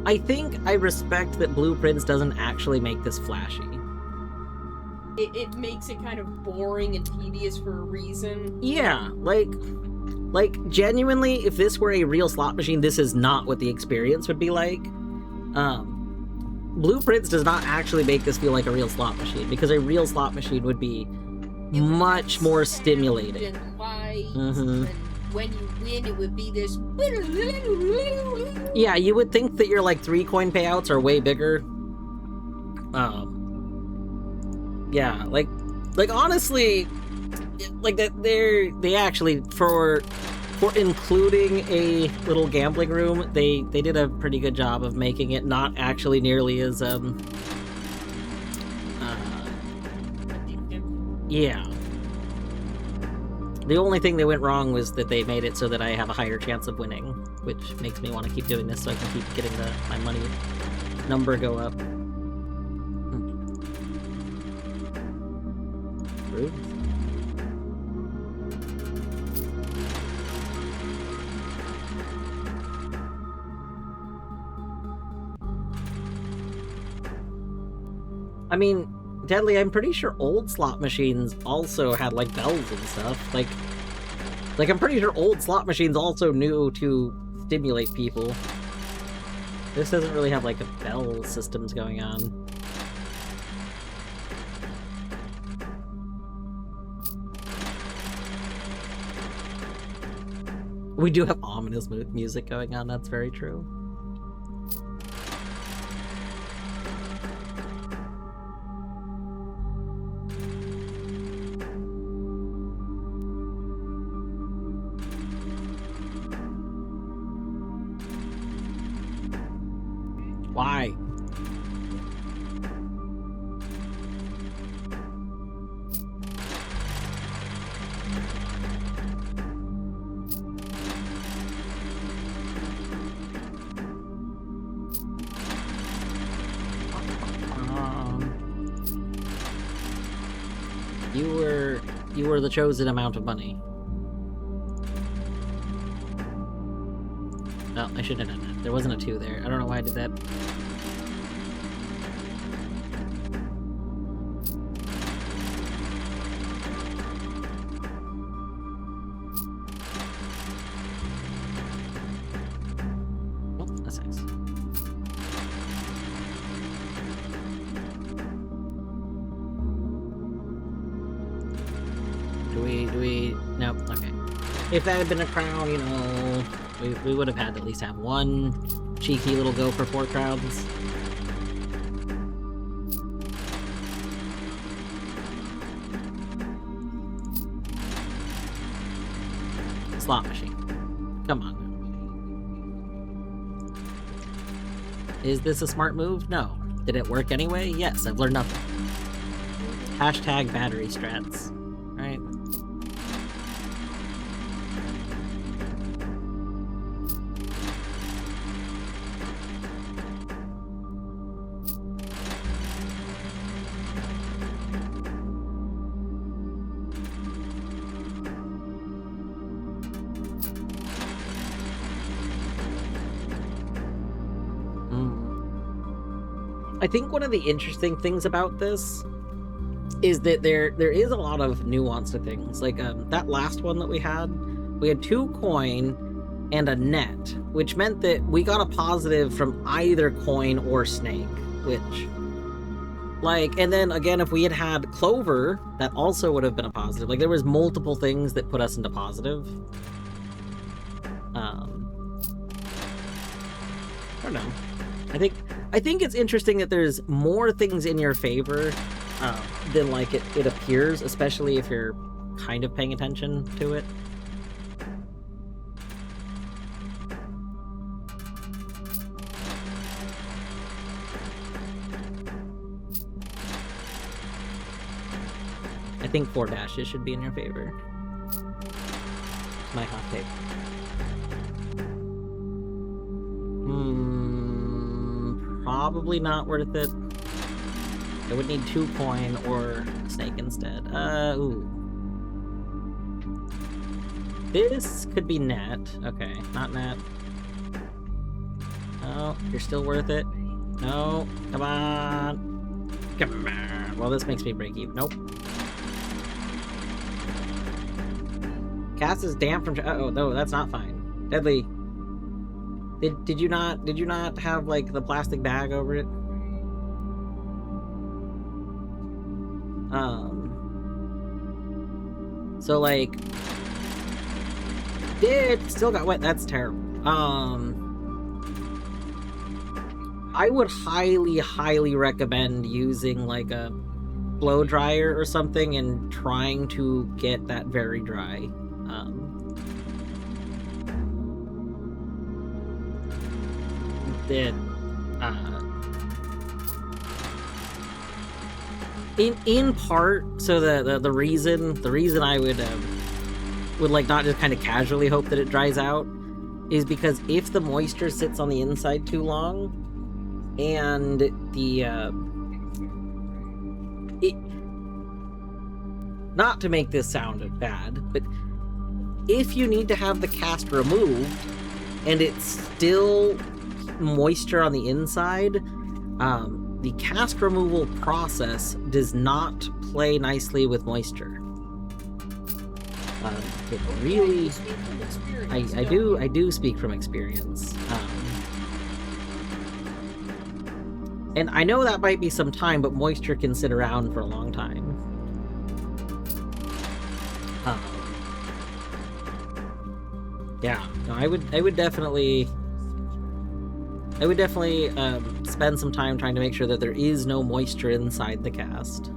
I think I respect that Blueprints doesn't actually make this flashy. It makes it kind of boring and tedious for a reason. Yeah, like, genuinely, if this were a real slot machine, this is not what the experience would be like. Blueprints does not actually make this feel like a real slot machine, because a real slot machine would be much more stimulating. And lights, Mhm. and when you win, it would be this. Yeah, you would think that your, like, 3 coin payouts are way bigger. Yeah, like honestly, like, that they actually, for including a little gambling room, they did a pretty good job of making it not actually nearly as yeah. The only thing that went wrong was that they made it so that I have a higher chance of winning, which makes me want to keep doing this so I can keep getting my money number go up. Rude. I mean, Deadly, I'm pretty sure old slot machines also had, like, bells and stuff. Like I'm pretty sure old slot machines also knew to stimulate people. This doesn't really have, like, a bell systems going on. We do have ominous music going on, that's very true. Why? You were the chosen amount of money. Oh, I shouldn't have done that. There wasn't a 2 there. I don't know why I did that. Oh, that's nice. Do we... Nope, okay. If that had been a crown, you know... We would have had to at least have one cheeky little go for 4 crowns. Slot machine. Come on. Is this a smart move? No. Did it work anyway? Yes, I've learned nothing. Hashtag battery strats. Right? I think one of the interesting things about this is that there is a lot of nuance to things. Like that last one that we had 2 coin and a net, which meant that we got a positive from either coin or snake, which, like, and then again, if we had had clover, that also would have been a positive. Like, there was multiple things that put us into positive. I don't know. I think it's interesting that there's more things in your favor than like it appears, especially if you're kind of paying attention to it. I think 4 dashes should be in your favor. My hot take. Probably not worth it. I would need 2 coin or snake instead. Ooh. This could be net. Okay, not net. No, you're still worth it. No, come on. Come on. Well, this makes me break even. Nope. Cast is damp from. Uh-oh, no, that's not fine. Deadly. Did you not have like the plastic bag over it? So like, it still got wet. That's terrible. I would highly recommend using like a blow dryer or something and trying to get that very dry. In part, so the reason I would like not just kind of casually hope that it dries out is because if the moisture sits on the inside too long and not to make this sound bad, but if you need to have the cast removed and it's still moisture on the inside, the cast removal process does not play nicely with moisture. It really, I do speak from experience. And I know that might be some time, but moisture can sit around for a long time. Yeah, no, I would definitely spend some time trying to make sure that there is no moisture inside the cast.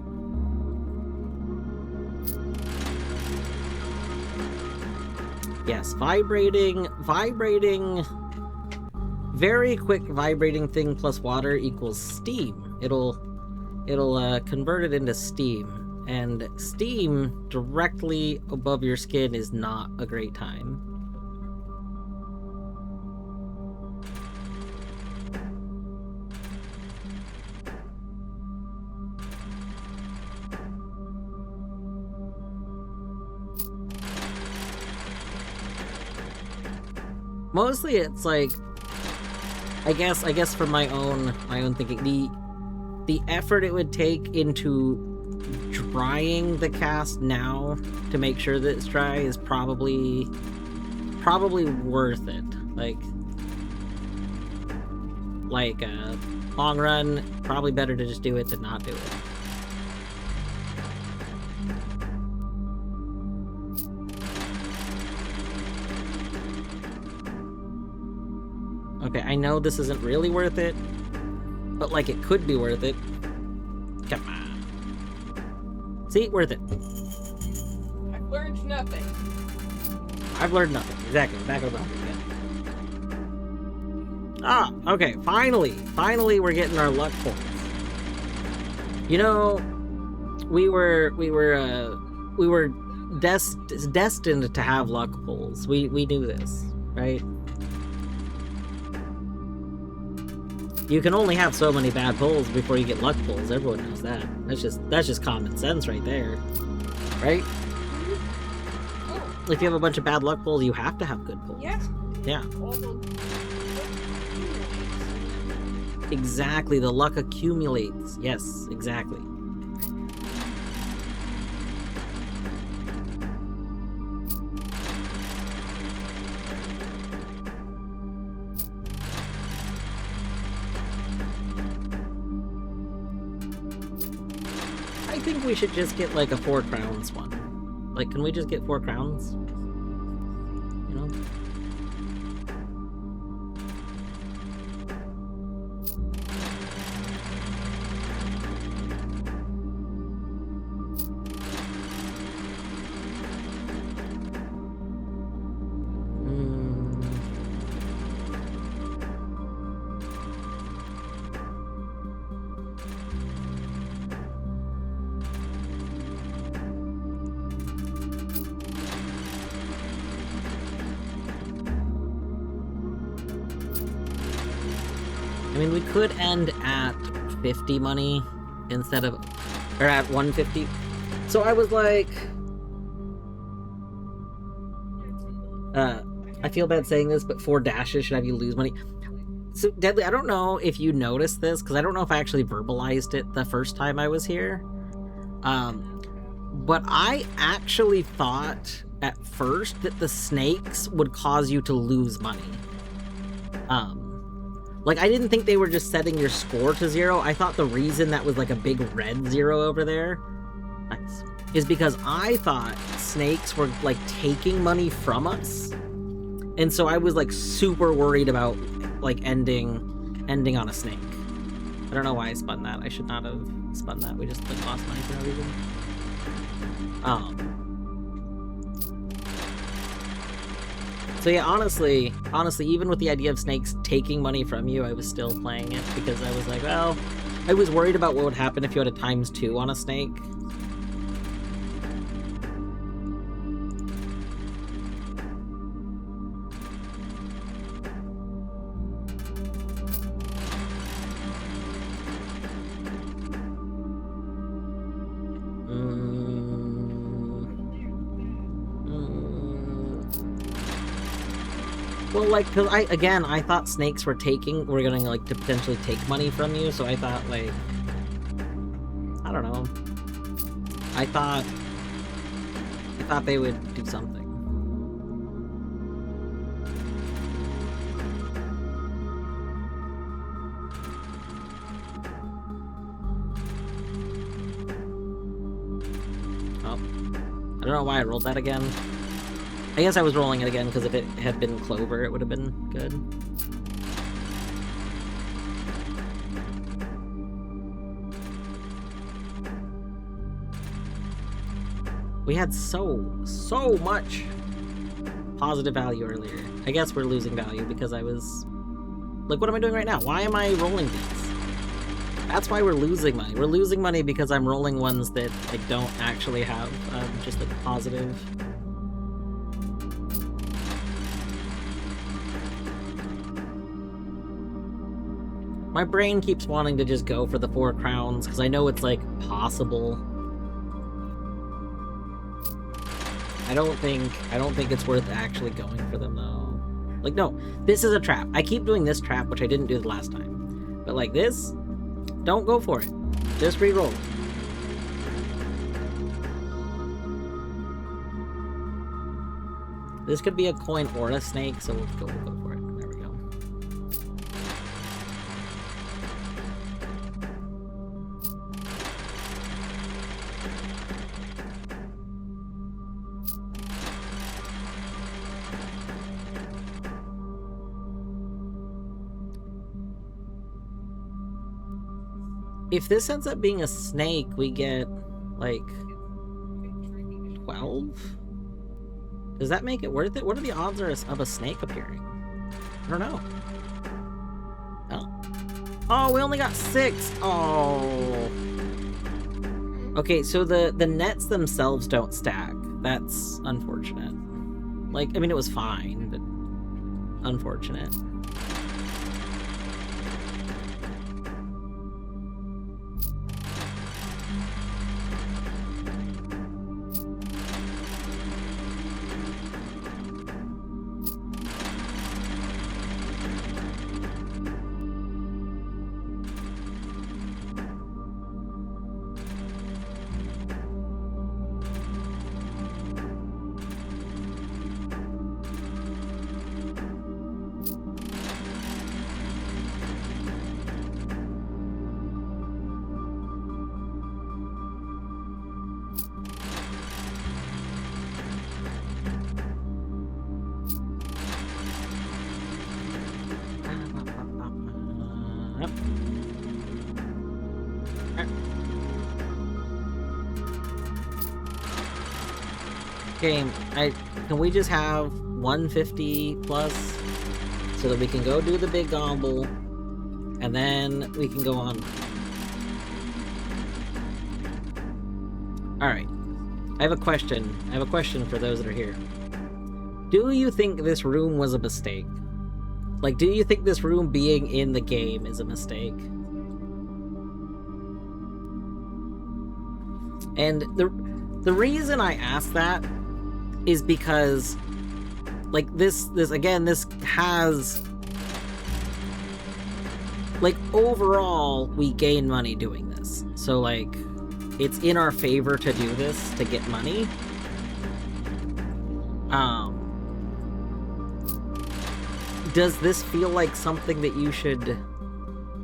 Yes, vibrating, very quick vibrating thing plus water equals steam. It'll convert it into steam, and steam directly above your skin is not a great time. Mostly it's like, I guess from my own thinking, the effort it would take into drying the cast now to make sure that it's dry is probably worth it. Like long run, probably better to just do it than not do it. Okay, I know this isn't really worth it, but like it could be worth it. Come on. See, worth it. I've learned nothing. I've learned nothing. Exactly. Back of the again. Ah, okay. Finally, we're getting our luck points. You know, we were destined to have luck pulls. We knew this, right? You can only have so many bad pulls before you get luck pulls. Everyone knows that. That's just common sense right there, right? If you have a bunch of bad luck pulls, you have to have good pulls. Yeah. Yeah. Exactly, the luck accumulates. Yes, exactly. I think we should just get like a 4 crowns one. Like, can we just get 4 crowns? You know? I mean, we could end at 50 money instead of, or at 150. So I was like, I feel bad saying this, but 4 dashes should have you lose money. So Deadly, I don't know if you noticed this, because I don't know if I actually verbalized it the first time I was here. But I actually thought at first that the snakes would cause you to lose money. Like, I didn't think they were just setting your score to 0. I thought the reason that was like a big red 0 over there, nice, is because I thought snakes were like taking money from us. And so I was like super worried about like ending on a snake. I don't know why I spun that. I should not have spun that. We just like lost money for no reason. So yeah, honestly, even with the idea of snakes taking money from you, I was still playing it because I was like, well, I was worried about what would happen if you had a ×2 on a snake. Well, like, cause I thought snakes were gonna like to potentially take money from you, so I thought like, I don't know. I thought they would do something. Oh, I don't know why I rolled that again. I guess I was rolling it again because if it had been clover, it would have been good. We had so much positive value earlier. I guess we're losing value because I was... Like, what am I doing right now? Why am I rolling these? That's why we're losing money. We're losing money because I'm rolling ones that like don't actually have just like positive... My brain keeps wanting to just go for the 4 crowns, because I know it's, like, possible. I don't think it's worth actually going for them, though. Like, no, this is a trap. I keep doing this trap, which I didn't do the last time. But, like, this, don't go for it. Just re-roll it. This could be a coin or a snake, so we'll go for it. There we go. If this ends up being a snake, we get, like, 12? Does that make it worth it? What are the odds of a snake appearing? I don't know. Oh. Oh, we only got 6! Oh. Okay, so the nets themselves don't stack. That's unfortunate. Like, I mean, it was fine, but unfortunate. Game, can we just have 150 plus so that we can go do the big gobble and then we can go on. Alright. I have a question. I have a question for those that are here. Do you think this room was a mistake? Like, do you think this room being in the game is a mistake? And the reason I ask that is because, like, this has, like, overall, we gain money doing this. So, like, it's in our favor to do this, to get money. Does this feel like something that you should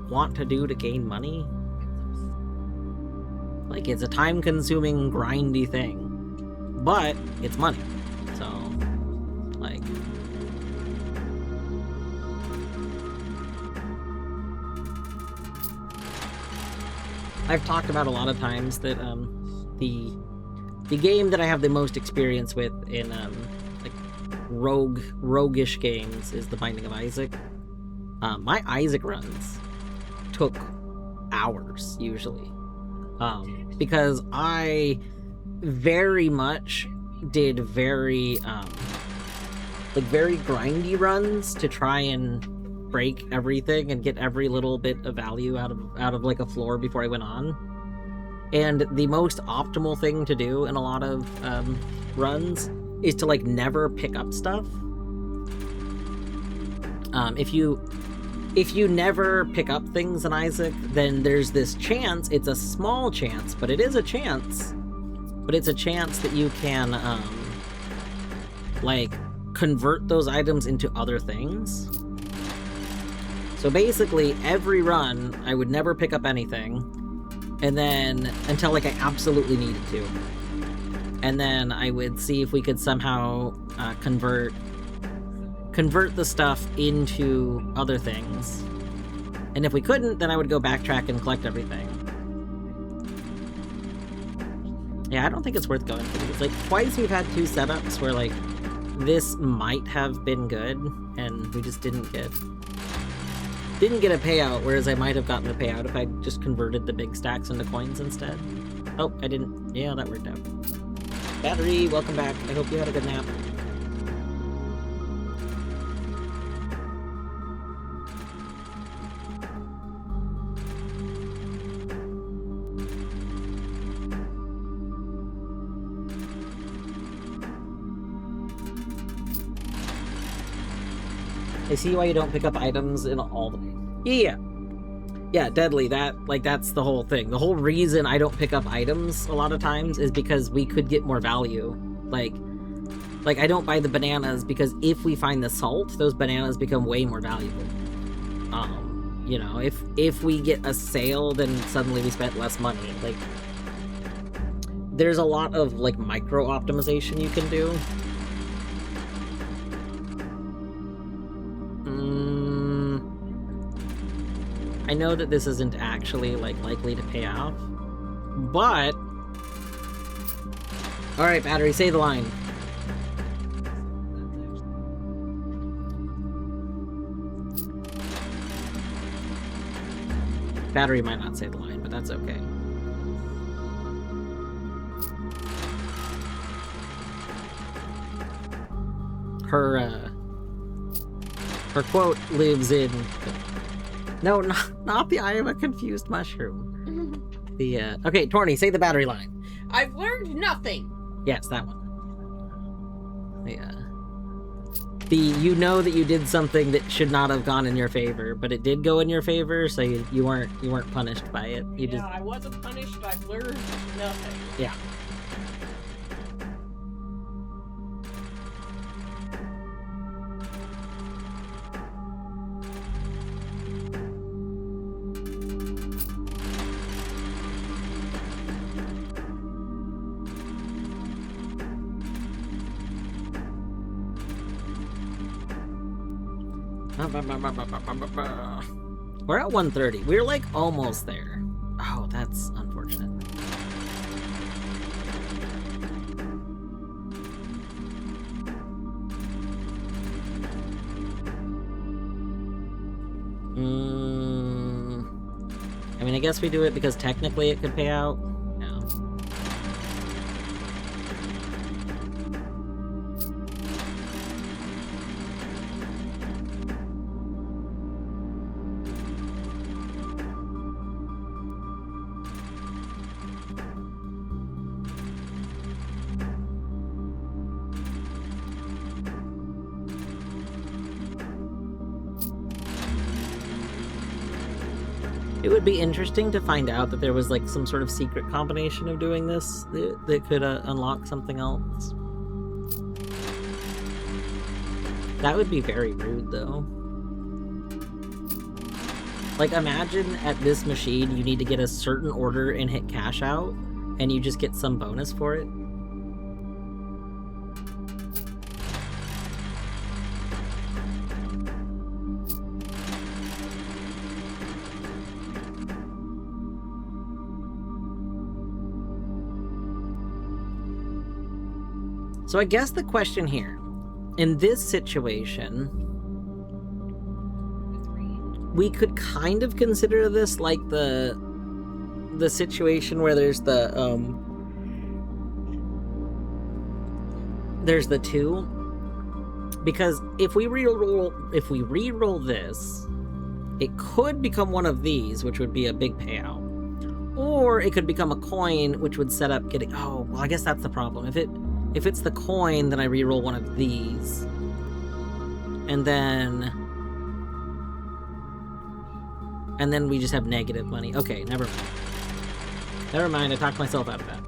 want to do to gain money? Like, it's a time-consuming, grindy thing. But, it's money. So, like... I've talked about a lot of times that, the game that I have the most experience with in, like, roguish games is The Binding of Isaac. My Isaac runs took hours, usually. Because I very much did very grindy runs to try and break everything and get every little bit of value out of like a floor before I went on. And the most optimal thing to do in a lot of runs is to like never pick up stuff. If you never pick up things in Isaac, then there's this chance, it's a small chance, but it is a chance, but it's a chance that you can, like, convert those items into other things. So basically, every run, I would never pick up anything, and then, until, like, I absolutely needed to. And then I would see if we could somehow convert the stuff into other things. And if we couldn't, then I would go backtrack and collect everything. Yeah, I don't think it's worth going for these. Like, twice we've had 2 setups where, like, this might have been good, and we just didn't get a payout, whereas I might have gotten a payout if I just converted the big stacks into coins instead. Oh, I didn't. Yeah, that worked out. Battery, welcome back. I hope you had a good nap. I see why you don't pick up items in all the... Yeah, Deadly, that's the whole thing. The whole reason I don't pick up items a lot of times is because we could get more value. Like I don't buy the bananas because if we find the salt, those bananas become way more valuable. You know, if we get a sale, then suddenly we spent less money. Like, there's a lot of, like, micro optimization you can do. I know that this isn't actually, like, likely to pay off, but... Alright, Battery, say the line. Battery might not say the line, but that's okay. Her quote lives in... No, not the Eye of a Confused Mushroom. Okay, Torny, say the Battery line. I've learned nothing. Yes, that one. You know that you did something that should not have gone in your favor, but it did go in your favor, so you weren't punished by it. I wasn't punished. I've learned nothing. Yeah. We're at 130. We're like almost there. Oh, that's unfortunate. I mean, I guess we do it because technically it could pay out. No. It would be interesting to find out that there was like some sort of secret combination of doing this that could unlock something else. That would be very rude, though. Like, imagine at this machine you need to get a certain order and hit cash out, and you just get some bonus for it. So I guess the question here, in this situation, we could kind of consider this like the situation where there's the 2, because if we re-roll this, it could become one of these, which would be a big payout, or it could become a coin, which would set up getting. Oh, well, I guess that's the problem. If it's the coin, then I re-roll one of these. And then we just have negative money. Okay, never mind. Never mind, I talked myself out of that.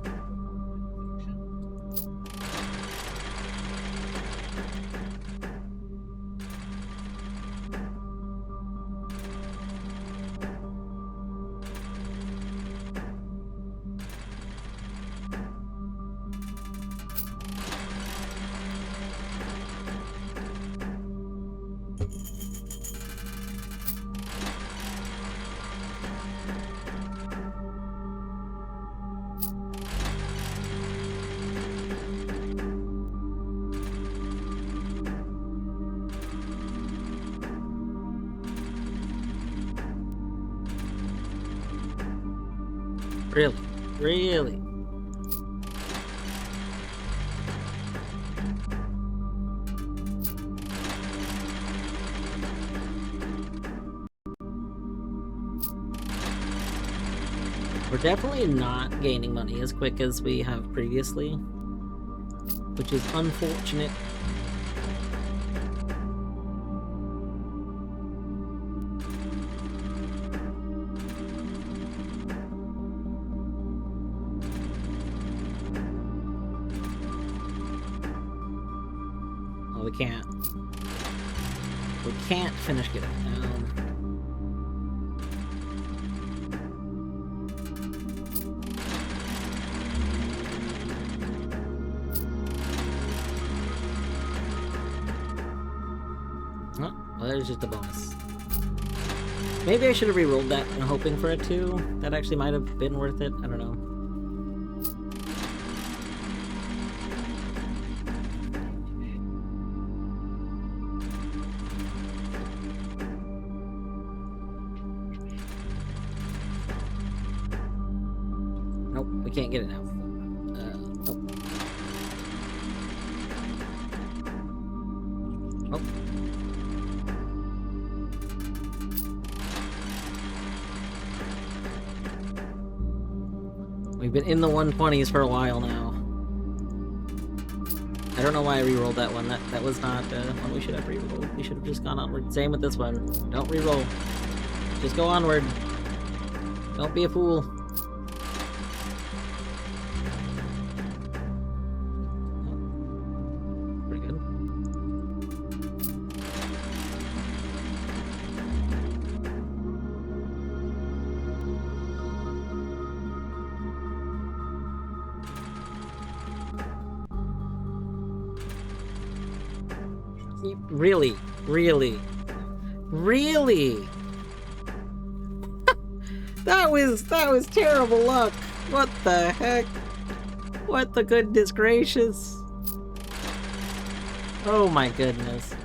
Really? Really? We're definitely not gaining money as quick as we have previously, which is unfortunate. We can't finish getting down. Oh, well, there's just a bonus. Maybe I should have re-rolled that and hoping for a 2. That actually might have been worth it. I don't know. Can't get it now. Oh. We've been in the 120s for a while now. I don't know why I re-rolled that one. That was not one we should have re-rolled. We should have just gone onward. Same with this one. Don't re-roll. Just go onward. Don't be a fool. Really? Really? Really? That was terrible luck. What the heck? What the goodness gracious? Oh my goodness.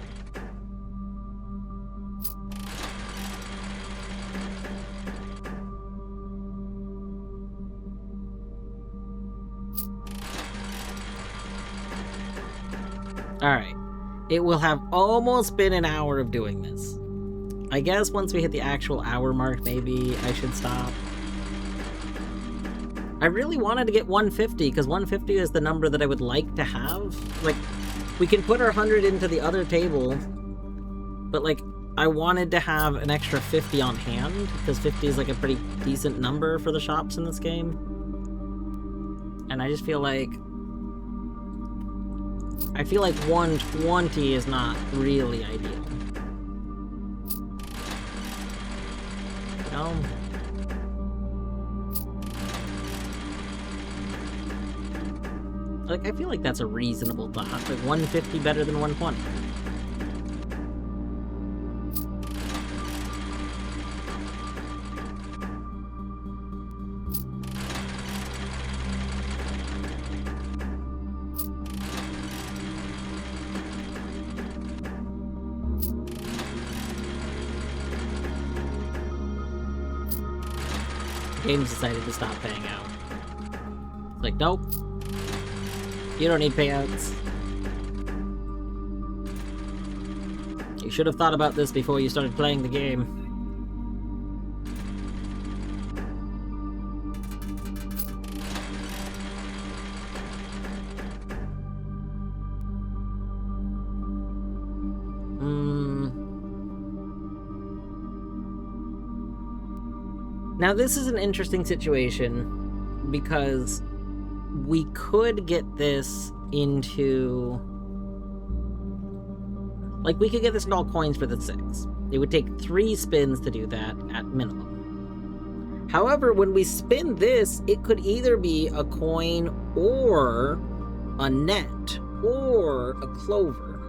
Alright. It will have almost been an hour of doing this. I guess once we hit the actual hour mark, maybe I should stop. I really wanted to get 150, because 150 is the number that I would like to have. Like, we can put our 100 into the other table, but, like, I wanted to have an extra 50 on hand, because 50 is, like, a pretty decent number for the shops in this game. And I just feel like... I feel like 120 is not really ideal. You know? Like, I feel like that's a reasonable thought. Like, 150 better than 120. Games decided to stop paying out. It's like, nope. You don't need payouts. You should have thought about this before you started playing the game. Now this is an interesting situation because we could get this into... Like, we could get this into all coins for the 6. It would take 3 spins to do that at minimum. However, when we spin this, it could either be a coin or a net or a clover.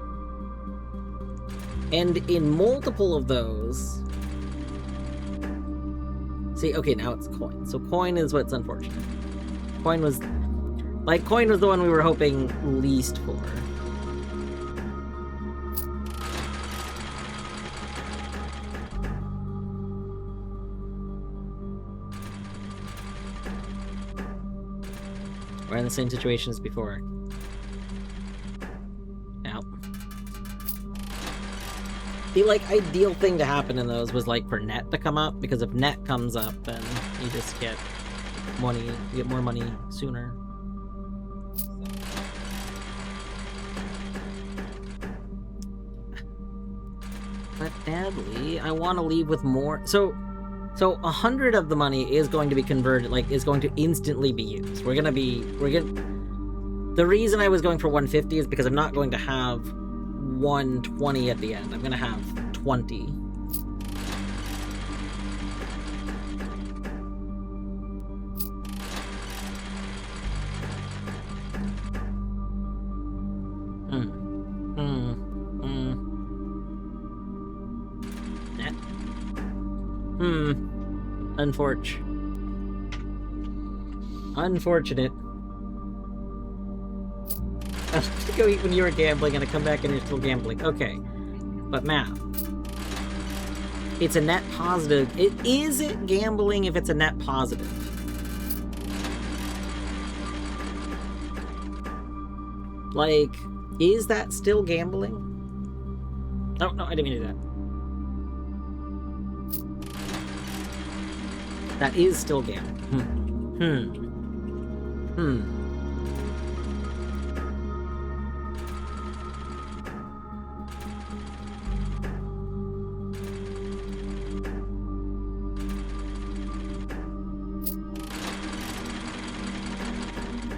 And in multiple of those... See, okay, now it's coin. So coin is what's unfortunate. Coin was... Like, coin was the one we were hoping least for. We're in the same situation as before. Now. The, like, ideal thing to happen in those was, like, for net to come up, because if net comes up, then you just get money, you get more money sooner. But badly, I want to leave with more. So 100 of the money is going to be converted, like, is going to instantly be used. The reason I was going for 150 is because I'm not going to have 120 at the end. I'm going to have 20. Unfortunate. I was supposed to go eat when you were gambling, and I come back and you're still gambling. Okay. But math. It's a net positive. Is it gambling if it's a net positive? Like, is that still gambling? Oh, no, I didn't mean to do that. That is still gambling.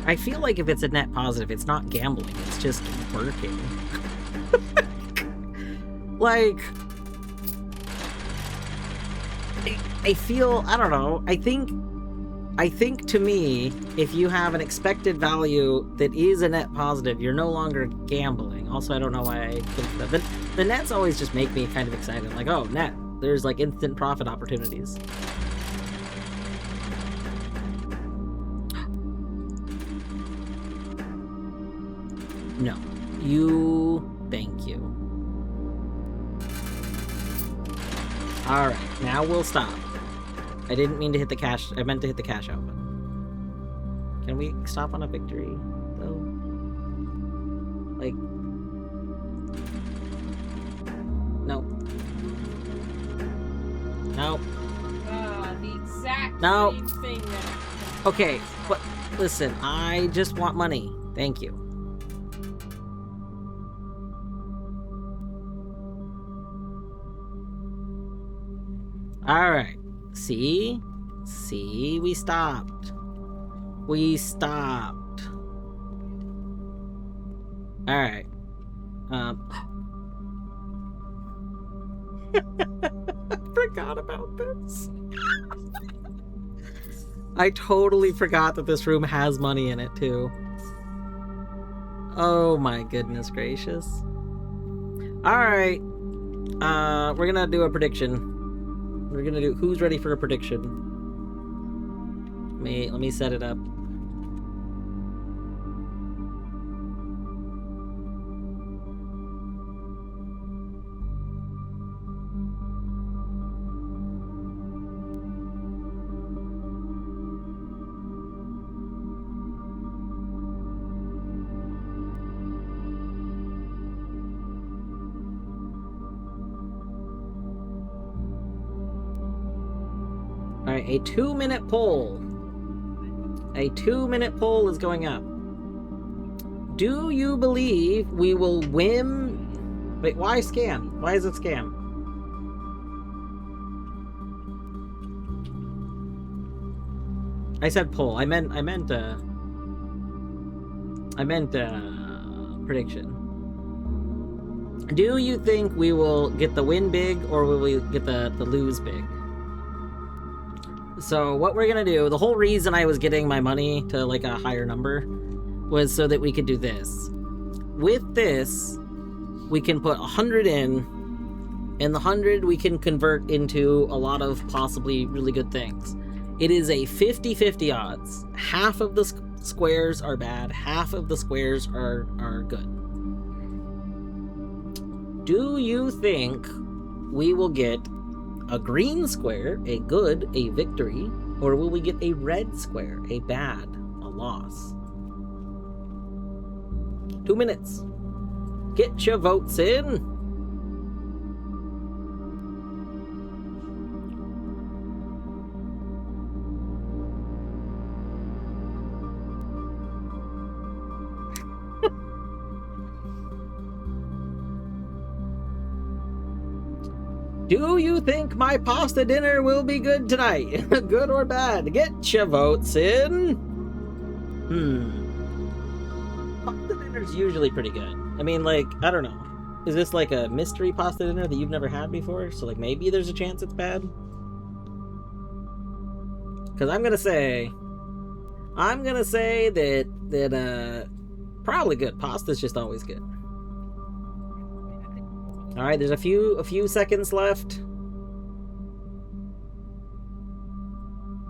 I feel like if it's a net positive, it's not gambling, it's just working. Like... I feel, I don't know, I think to me, if you have an expected value that is a net positive, you're no longer gambling. Also, I don't know why I think that. But the nets always just make me kind of excited. Like, oh, net. There's, like, instant profit opportunities. No. Thank you. Alright, now we'll stop. I didn't mean to hit the cash. I meant to hit the cash out button. Can we stop on a victory, though? Like, No. same thing that. Okay, but listen, I just want money. Thank you. Alright. See? See? We stopped. We stopped. Alright. I forgot about this. I totally forgot that this room has money in it, too. Oh my goodness gracious. Alright. We're gonna do a prediction. We're gonna do who's ready for a prediction. Let me set it up. Alright, a 2-minute poll. A 2-minute poll is going up. Do you believe we will win? Wait, why scam? Why is it scam? I said poll. I meant prediction. Do you think we will get the win big or will we get the lose big? So what we're gonna do, the whole reason I was getting my money to like a higher number was so that we could do this. With this, we can put 100 in, and the 100 we can convert into a lot of possibly really good things. It is a 50-50 odds. Half of the squares are bad, half of the squares are good. Do you think we will get a green square, a good, a victory, or will we get a red square, a bad, a loss? 2 minutes. Get your votes in. Do you think my pasta dinner will be good tonight? Good or bad? Get your votes in. Pasta dinner's usually pretty good. I mean, like, I don't know. Is this like a mystery pasta dinner that you've never had before? So, like, maybe there's a chance it's bad? Because I'm gonna say that probably good. Pasta's just always good. All right, there's a few seconds left.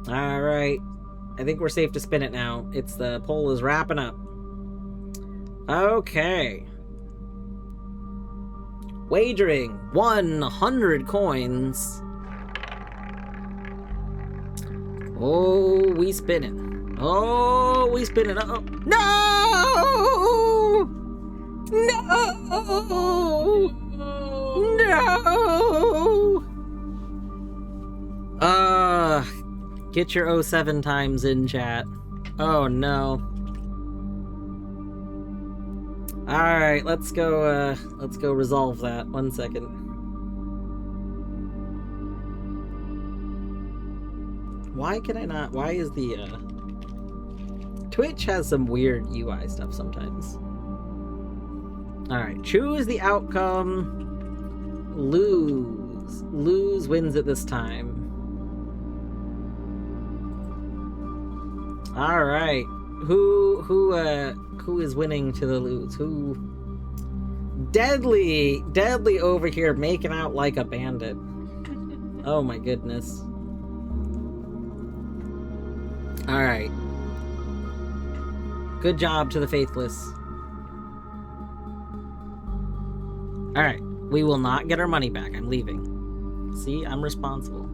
All right, I think we're safe to spin it now. The poll is wrapping up. Okay. Wagering 100 coins. Oh, we spinning. Oh, we spinning. Uh-oh. No! No! No! Get your 07 times in chat. Oh no. Alright, let's go resolve that. 1 second. Why can I not? Why is the Twitch has some weird UI stuff sometimes. Alright, choose the outcome. Lose. Lose wins it this time. Alright. Who is winning to the lose? Who? Deadly over here making out like a bandit. Oh my goodness. Alright. Good job to the faithless. Alright. We will not get our money back. I'm leaving. See, I'm responsible.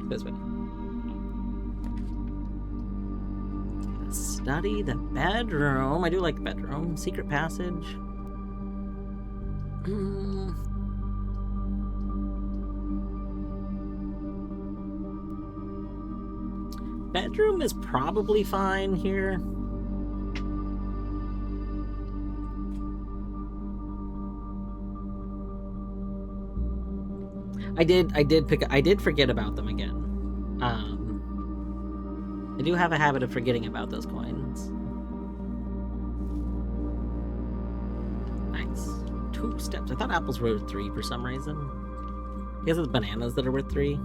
This way. Study the bedroom. I do like the bedroom. Secret passage. Bedroom is probably fine here. I did forget about them again. I do have a habit of forgetting about those coins. Nice. 2 steps. I thought apples were worth 3 for some reason. I guess it's bananas that are worth 3.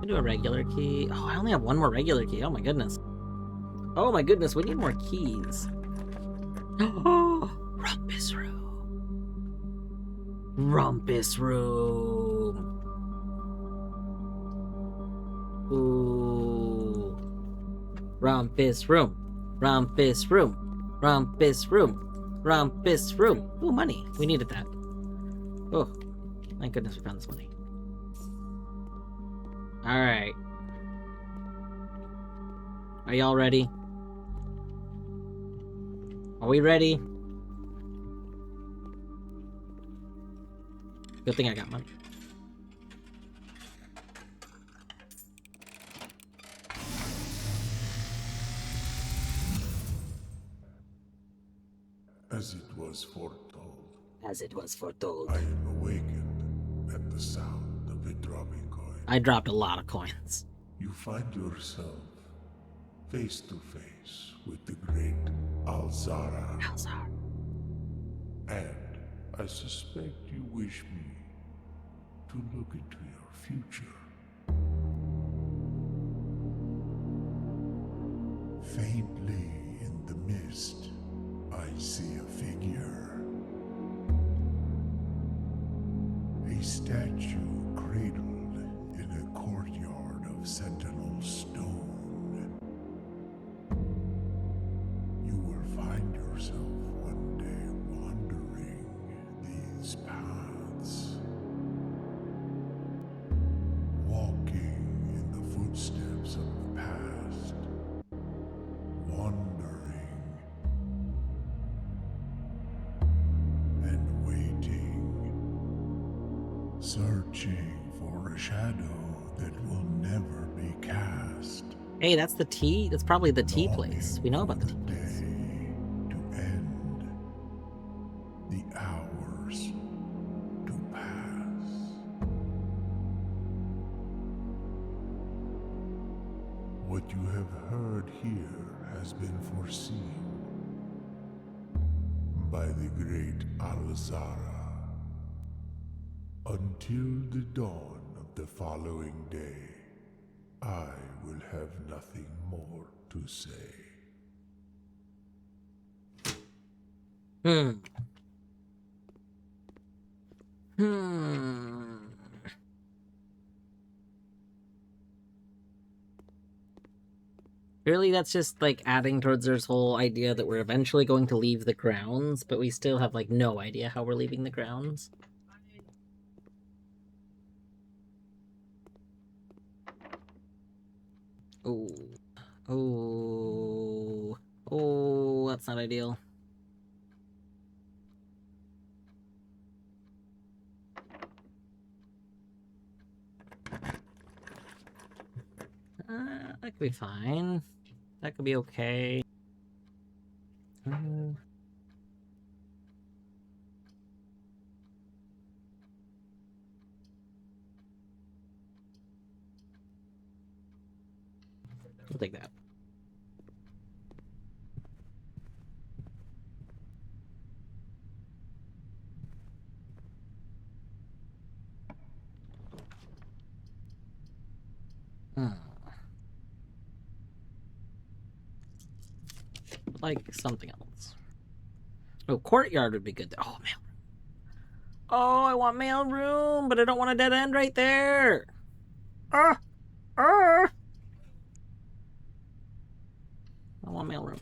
Do a regular key. Oh, I only have 1 more regular key. Oh my goodness. Oh my goodness, we need more keys. Oh, Rumpus Room. Rumpus Room. Ooh. Rumpus Room. Rumpus Room. Rumpus Room. Rumpus Room. Ooh, money. We needed that. Oh, thank goodness we found this money. Alright. Are y'all ready? Are we ready? Good thing I got money. As it was foretold, As it was foretold. I am awakened at the sound of a dropping coin. I dropped a lot of coins. You find yourself face to face with the great Alzara. Alzar. And I suspect you wish me to look into your future. Faintly in the mist, I see a figure. A statue cradled in a courtyard of sentinel stone. You will find yourself one day wandering these paths, walking in the footsteps of the past, wandering and waiting, searching for a shadow that will never be cast. Hey, that's the tea? That's probably the tea Longing place. We know about the for tea place. day to end, the hours to pass. What you have heard here has been foreseen by the great Alzara. Until the dawn of the following day, I will have nothing more to say. Really, that's just like adding towards this whole idea that we're eventually going to leave the grounds, but we still have like no idea how we're leaving the grounds. Oh. Oh. Oh, that's not ideal. That could be fine. That could be okay. I'll take that. Like something else. Oh, courtyard would be good. Oh, mail room. Oh, I want mail room, but I don't want a dead end right there. I want mail room.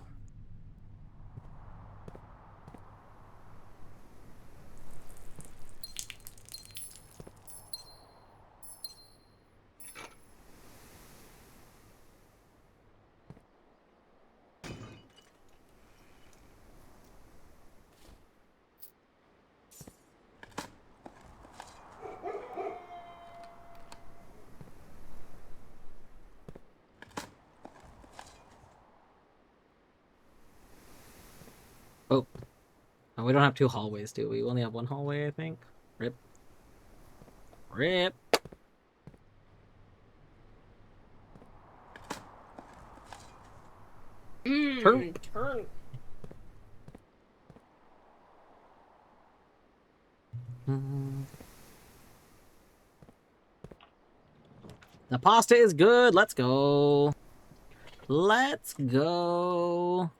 Oh, we don't have 2 hallways, do we? We only have 1 hallway, I think. Rip. Rip. Turn. Turn. The pasta is good. Let's go. Let's go.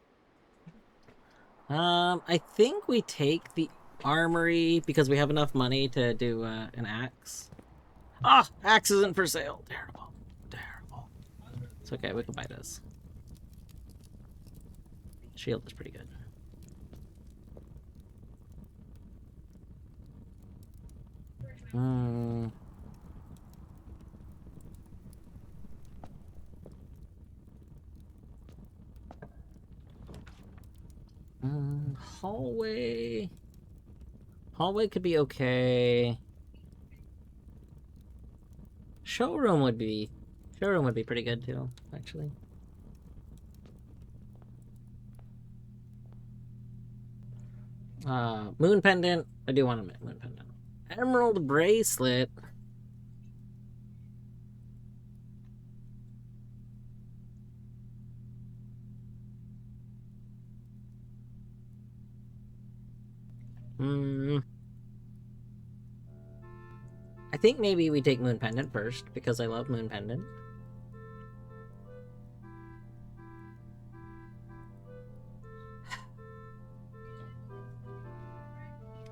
I think we take the armory because we have enough money to do an axe. Ah, axe isn't for sale. Terrible. Terrible. It's okay. We can buy this. Shield is pretty good. Hallway. Hallway could be okay. Showroom would be pretty good too, actually. Moon pendant. I do want a moon pendant. Emerald bracelet. I think maybe we take moon pendant first because I love moon pendant.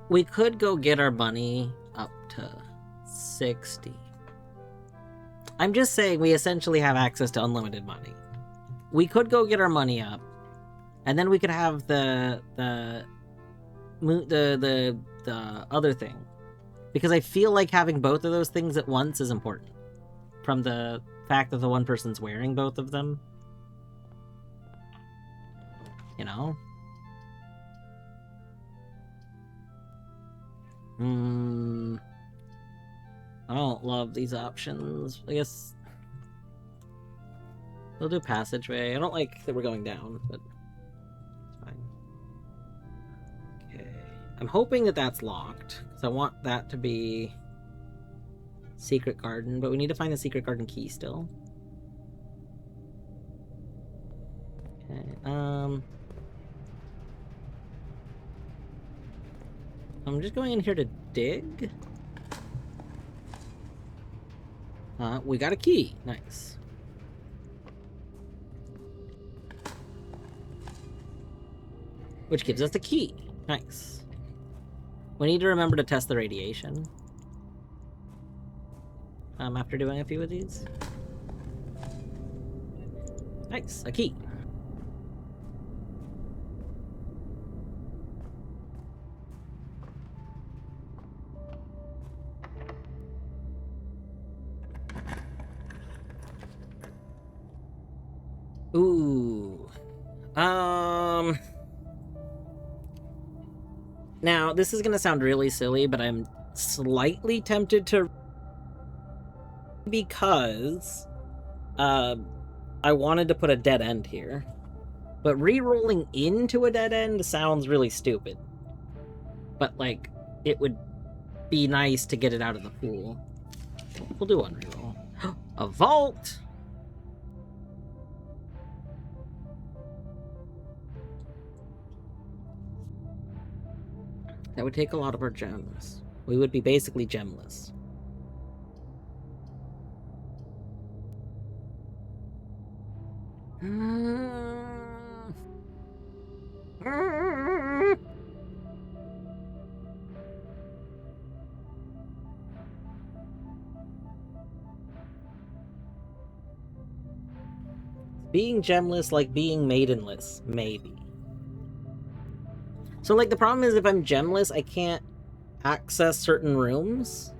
We could go get our money up to 60. I'm just saying we essentially have access to unlimited money. We could go get our money up, and then we could have the other thing. Because I feel like having both of those things at once is important. From the fact that the one person's wearing both of them. You know? I don't love these options. I guess we'll do passageway. I don't like that we're going down, but it's fine. Okay. I'm hoping that that's locked, because I want that to be secret garden, but we need to find the secret garden key still. Okay, I'm just going in here to dig. We got a key. Nice. Which gives us the key. Nice. We need to remember to test the radiation. After doing a few of these. Nice, a key. Ooh. Now, this is gonna sound really silly, but I'm slightly tempted to, because I wanted to put a dead end here. But re-rolling into a dead end sounds really stupid. But, like, it would be nice to get it out of the pool. We'll do one re-roll. A vault! That would take a lot of our gems. We would be basically gemless. Being gemless like being maidenless, maybe. So, like, the problem is if I'm gemless, I can't access certain rooms.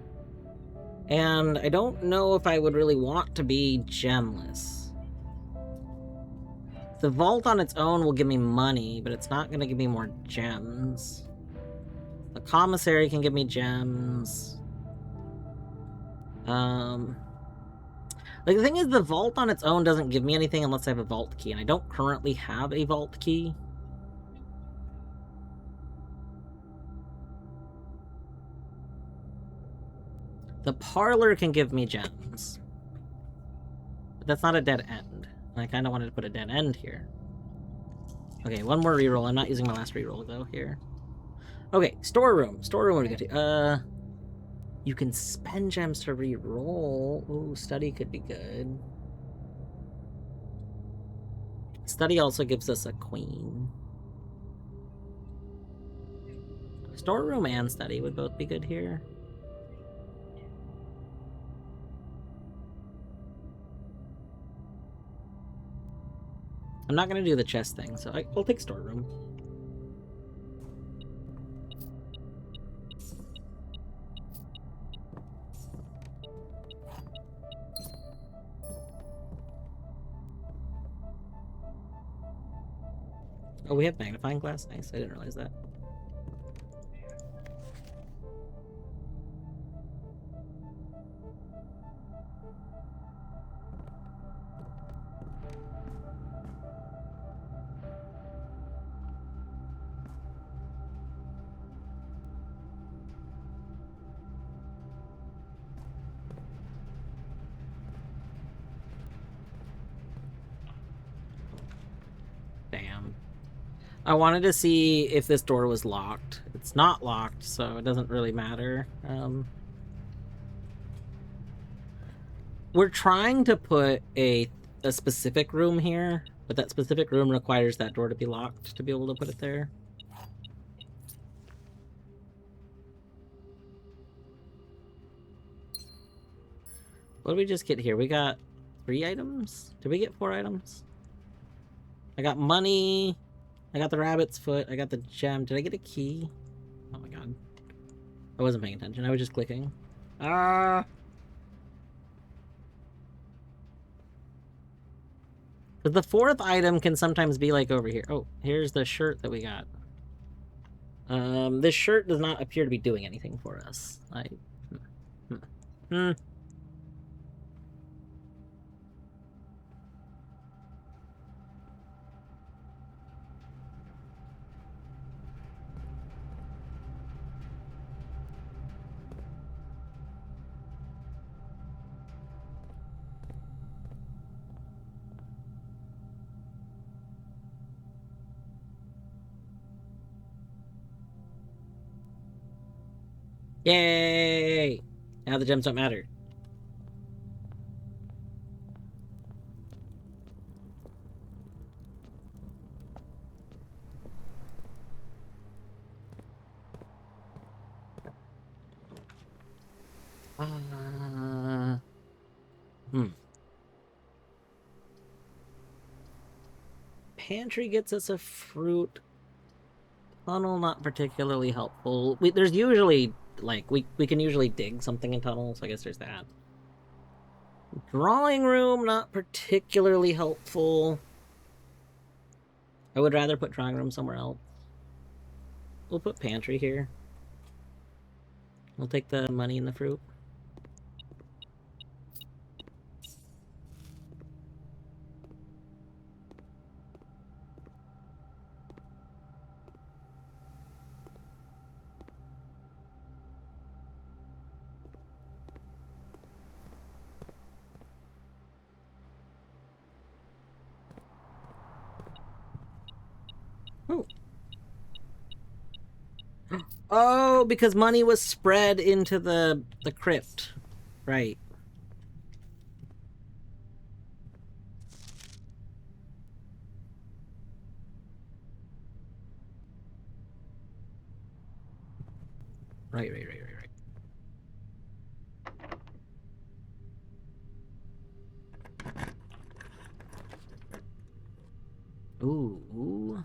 And I don't know if I would really want to be gemless. The vault on its own will give me money, but it's not going to give me more gems. The commissary can give me gems. Like, the thing is, the vault on its own doesn't give me anything unless I have a vault key, and I don't currently have a vault key. The parlor can give me gems. But that's not a dead end. And I kind of wanted to put a dead end here. Okay, one more reroll. I'm not using my last reroll, though, here. Okay, storeroom. Storeroom, what do we get to? You can spend gems to reroll. Ooh, study could be good. Study also gives us a queen. Storeroom and study would both be good here. I'm not going to do the chest thing, so I'll take storeroom. Oh, we have magnifying glass? Nice, I didn't realize that. Damn. I wanted to see if this door was locked. It's not locked, so it doesn't really matter. We're trying to put a specific room here, but that specific room requires that door to be locked to be able to put it there. What did we just get here? We got 3 items? Did we get 4 items? I got money. I got the rabbit's foot. I got the gem. Did I get a key? Oh my god. I wasn't paying attention. I was just clicking. Ah! But the 4th item can sometimes be like over here. Oh, here's the shirt that we got. This shirt does not appear to be doing anything for us. Yay! Now the gems don't matter. Pantry gets us a fruit. Tunnel, not particularly helpful. There's usually, like, we can usually dig something in tunnel, so I guess there's that. Drawing room, not particularly helpful. I would rather put drawing room somewhere else. We'll put pantry here. We'll take the money and the fruit. Oh, because money was spread into the crypt. Right. Right. Ooh.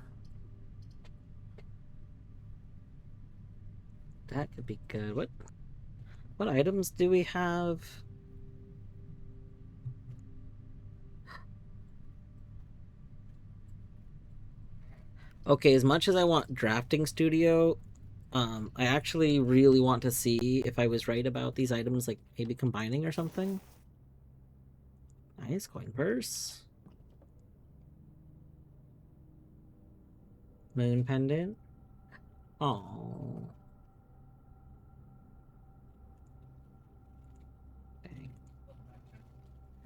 That could be good. What items do we have? Okay, as much as I want drafting studio, I actually really want to see if I was right about these items, like maybe combining or something. Nice coin purse. Moon pendant. Oh.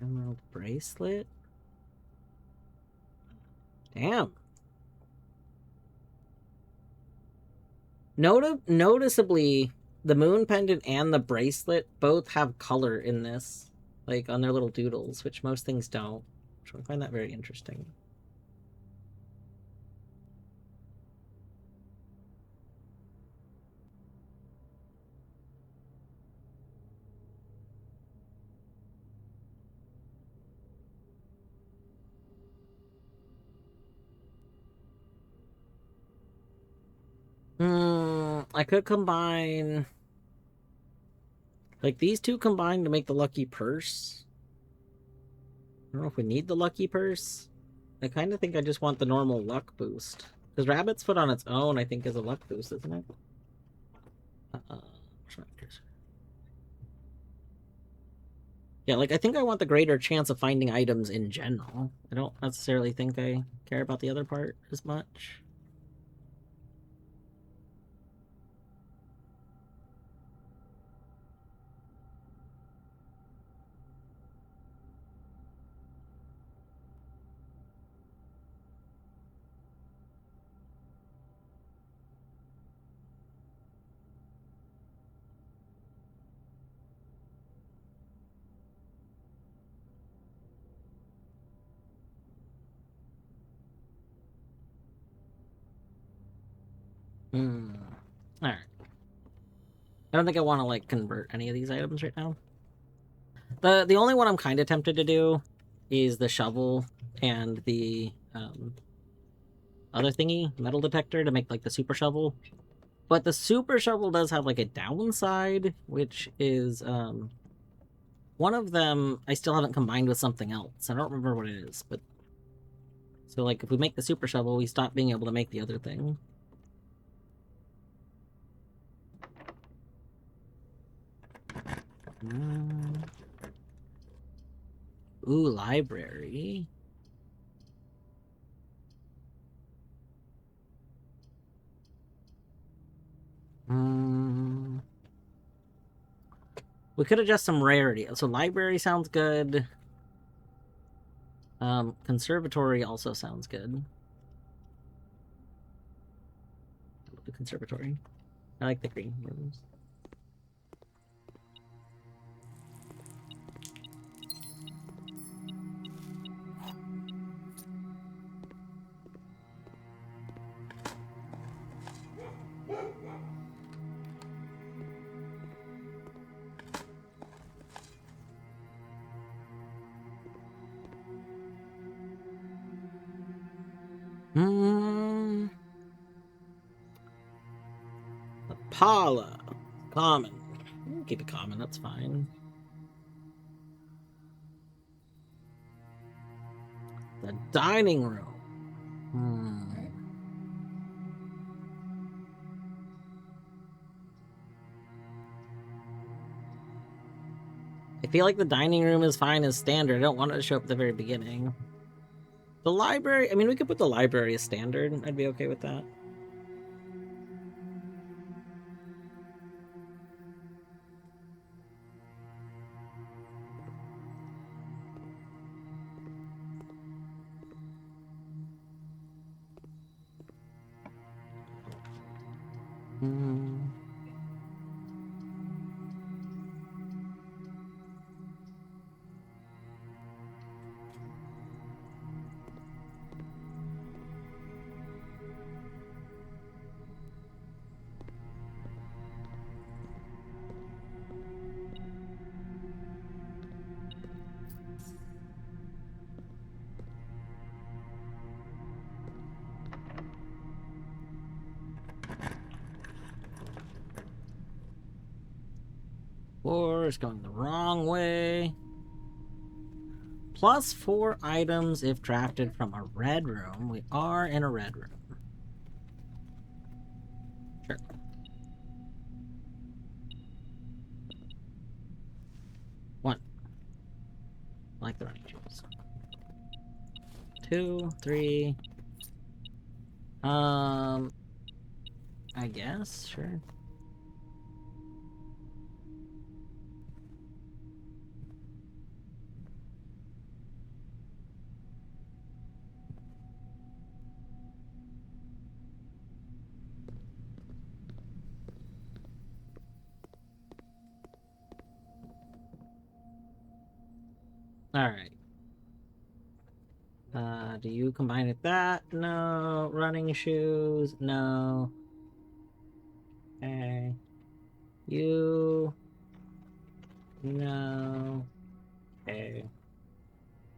Emerald bracelet. Damn. Noticeably, the moon pendant and the bracelet both have color in this, like on their little doodles, which most things don't. So I find that very interesting. I could combine... Like, these two combined to make the lucky purse. I don't know if we need the lucky purse. I kind of think I just want the normal luck boost. Because Rabbit's Foot on its own, I think, is a luck boost, isn't it? Yeah, like, I think I want the greater chance of finding items in general. I don't necessarily think I care about the other part as much. Alright. I don't think I want to, like, convert any of these items right now. The only one I'm kind of tempted to do is the shovel and the other thingy, metal detector, to make, like, the super shovel. But the super shovel does have, like, a downside, which is, one of them I still haven't combined with something else. I don't remember what it is, but... So, like, if we make the super shovel, we stop being able to make the other thing. Ooh, library. We could adjust some rarity. So library sounds good. Conservatory also sounds good. The conservatory. I like the green rooms. Apala. Common. We'll keep it common, that's fine. The dining room. I feel like the dining room is fine as standard. I don't want it to show up at the very beginning. The library, I mean, we could put the library as standard. I'd be okay with that. Four is going the wrong way. Plus 4 items if drafted from a red room. We are in a red room. Sure. One. I like the running shoes. 2, 3. I guess, sure. Alright. Do you combine with that? No. Running shoes? No. Okay. You... No. Okay.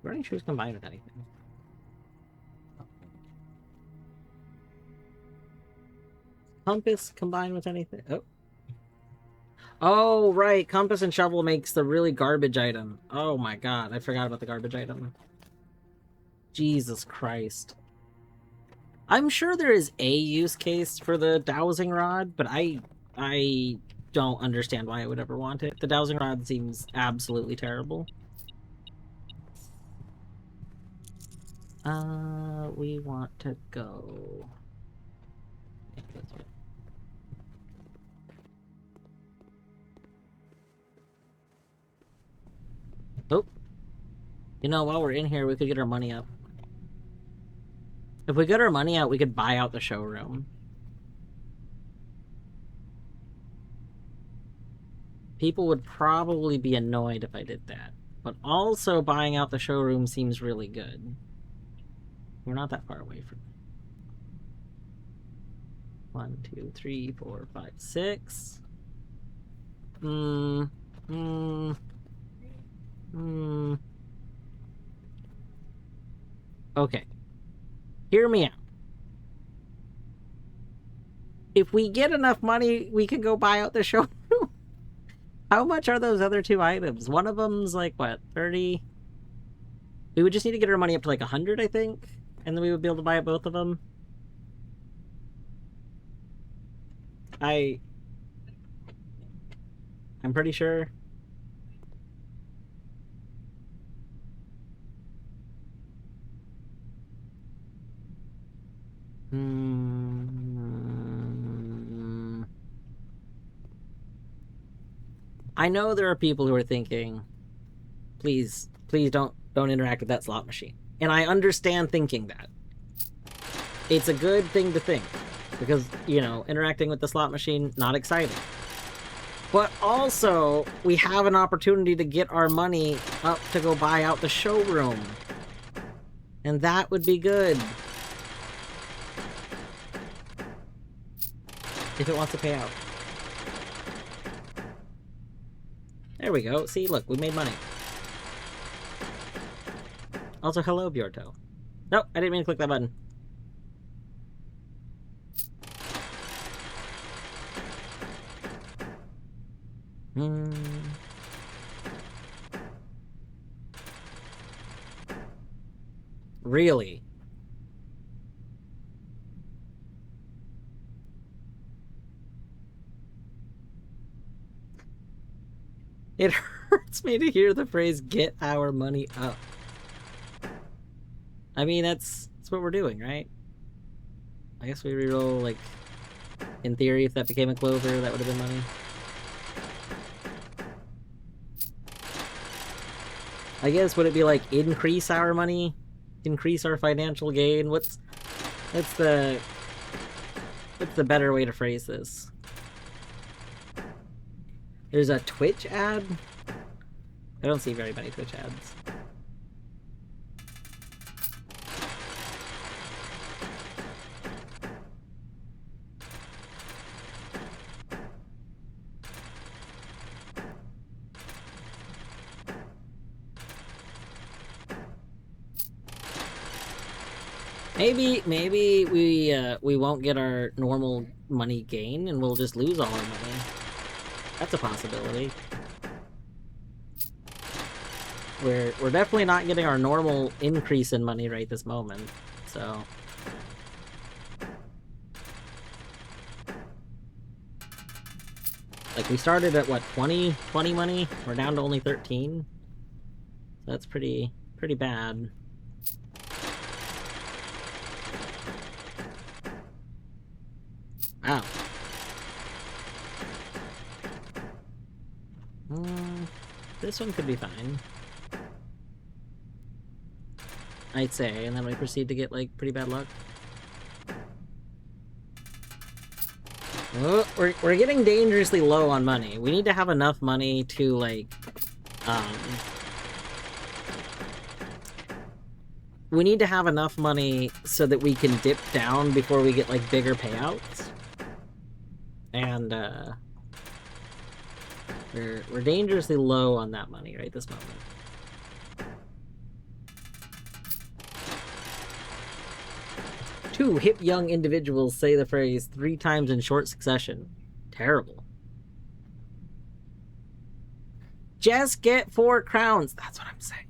Running shoes combined with anything. Compass combined with anything? Oh. Oh, right. Compass and shovel makes the really garbage item. Oh my god. I forgot about the garbage item. Jesus Christ. I'm sure there is a use case for the dowsing rod, but I don't understand why I would ever want it. The dowsing rod seems absolutely terrible. We want to go... Oh. You know, while we're in here, we could get our money up. If we get our money out, we could buy out the showroom. People would probably be annoyed if I did that. But also buying out the showroom seems really good. We're not that far away from... 1, 2, 3, 4, 5, 6. Okay. Hear me out. If we get enough money, we can go buy out the showroom. How much are those other two items? One of them's like, what, 30? We would just need to get our money up to like 100, I think. And then we would be able to buy both of them. I'm pretty sure. I know there are people who are thinking, please don't interact with that slot machine. And I understand thinking that. It's a good thing to think. Because, you know, interacting with the slot machine, not exciting. But also, we have an opportunity to get our money up to go buy out the showroom. And that would be good. If it wants to pay out. There we go. See, look, we made money. Also, hello, Bjorto. Nope, I didn't mean to click that button. Really? It hurts me to hear the phrase, get our money up. I mean, that's what we're doing, right? I guess we reroll, like, in theory, if that became a clover, that would have been money. I guess, would it be like, increase our money? Increase our financial gain? What's the better way to phrase this? There's a Twitch ad? I don't see very many Twitch ads. Maybe we won't get our normal money gain and we'll just lose all our money. That's a possibility. We're definitely not getting our normal increase in money right this moment, so... Like, we started at, what, 20 money? We're down to only 13. So that's pretty bad. Wow. This one could be fine. I'd say, and then we proceed to get, like, pretty bad luck. Oh, we're getting dangerously low on money. We need to have enough money to, like, we need to have enough money so that we can dip down before we get like bigger payouts. And we're dangerously low on that money right this moment. Two hip young individuals say the phrase 3 times in short succession. Terrible. Just get 4 crowns. That's what I'm saying.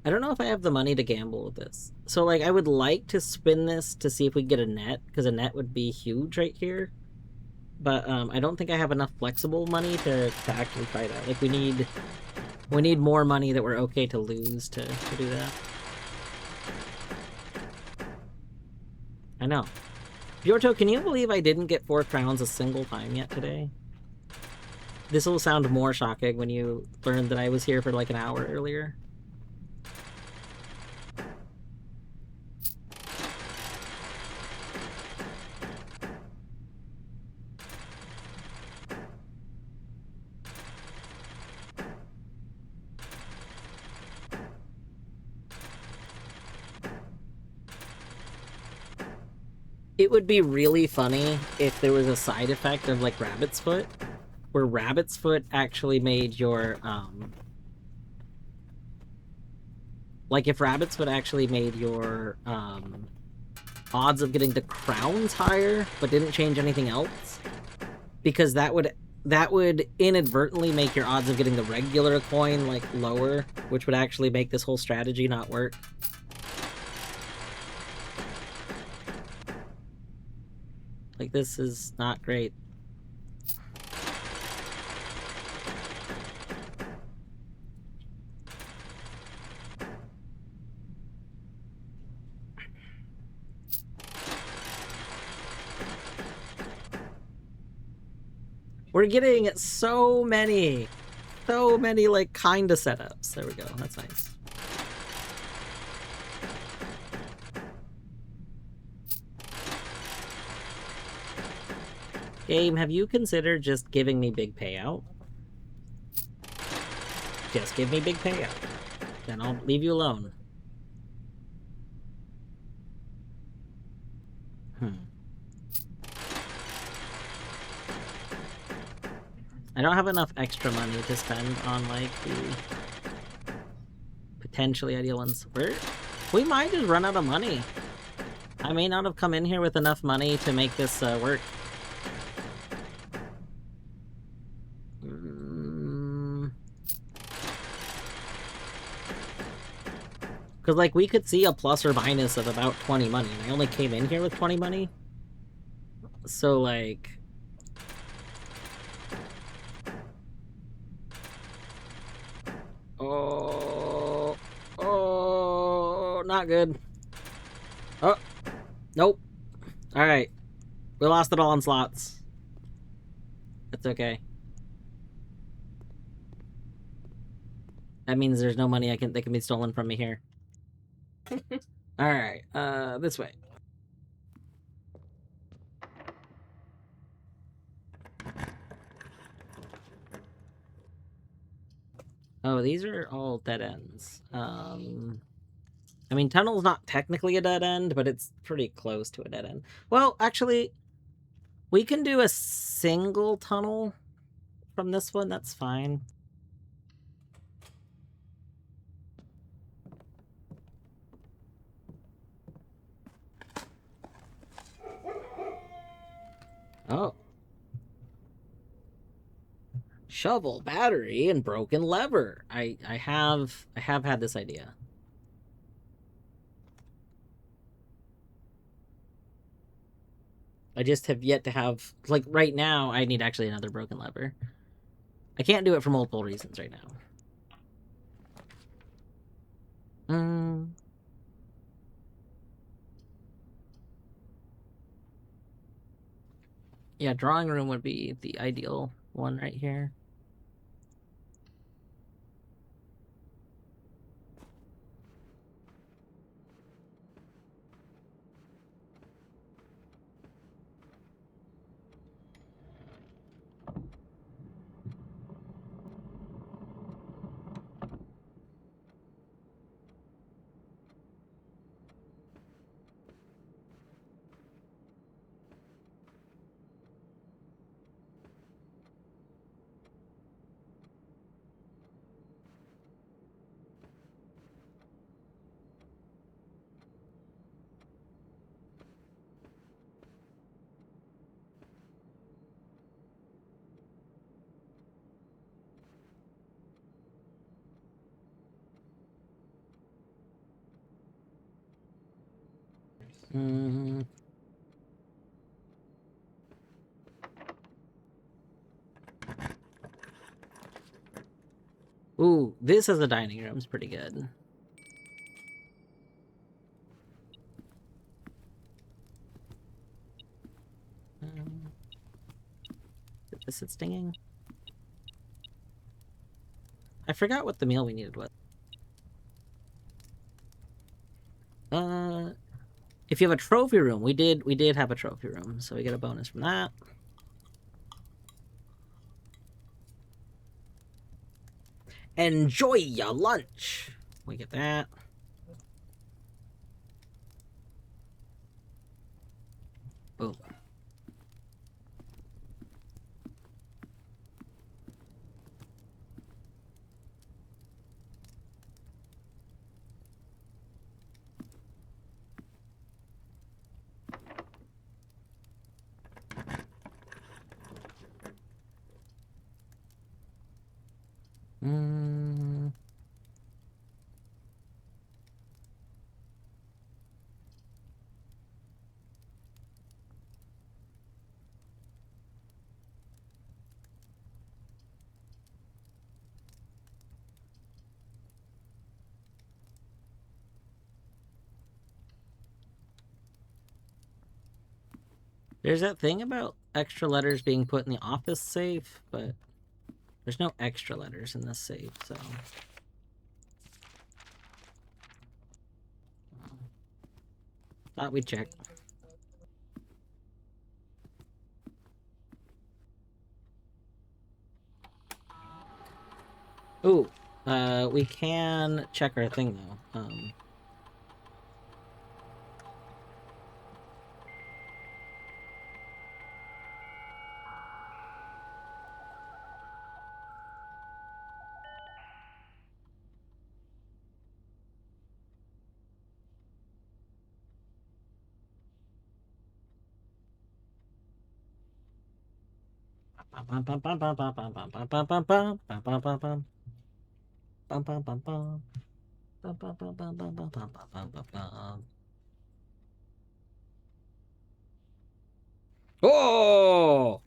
I don't know if I have the money to gamble with this. So, like, I would like to spin this to see if we get a net, because a net would be huge right here. But I don't think I have enough flexible money to actually try that. Like, we need more money that we're okay to lose to do that. I know. Bjorto, can you believe I didn't get 4 crowns a single time yet today? This will sound more shocking when you learn that I was here for like an hour earlier. It would be really funny if there was a side effect of like Rabbit's Foot, where Rabbit's Foot actually made your, like if Rabbit's Foot actually made your, odds of getting the crowns higher, but didn't change anything else, because that would inadvertently make your odds of getting the regular coin, like, lower, which would actually make this whole strategy not work. Like, this is not great. We're getting so many, like, kinda setups. There we go. That's nice. Game, have you considered just giving me big payout? Just give me big payout. Then I'll leave you alone. I don't have enough extra money to spend on, like, the potentially ideal ones. We might just run out of money. I may not have come in here with enough money to make this work. Because, like, we could see a plus or minus of about 20 money, and I only came in here with 20 money. So, like... Oh, not good. Oh, nope. Alright. We lost it all on slots. That's okay. That means there's no money that can be stolen from me here. Alright, this way. Oh, these are all dead ends. I mean, tunnel's not technically a dead end, but it's pretty close to a dead end. Well, actually, we can do a single tunnel from this one. That's fine. Oh. Shovel, battery, and broken lever. I have had this idea. I just have yet to have, like, right now, I need actually another broken lever. I can't do it for multiple reasons right now. Yeah, drawing room would be the ideal one right here. Mm. Ooh, this as a dining room is pretty good. Is this it stinging? I forgot what the meal we needed was. If you have a trophy room, we did have a trophy room, so we get a bonus from that. Enjoy your lunch. We get that. Boom. Mm. There's that thing about extra letters being put in the office safe, but there's no extra letters in this safe, so... Thought we'd check. Ooh, we can check our thing, though. Oh!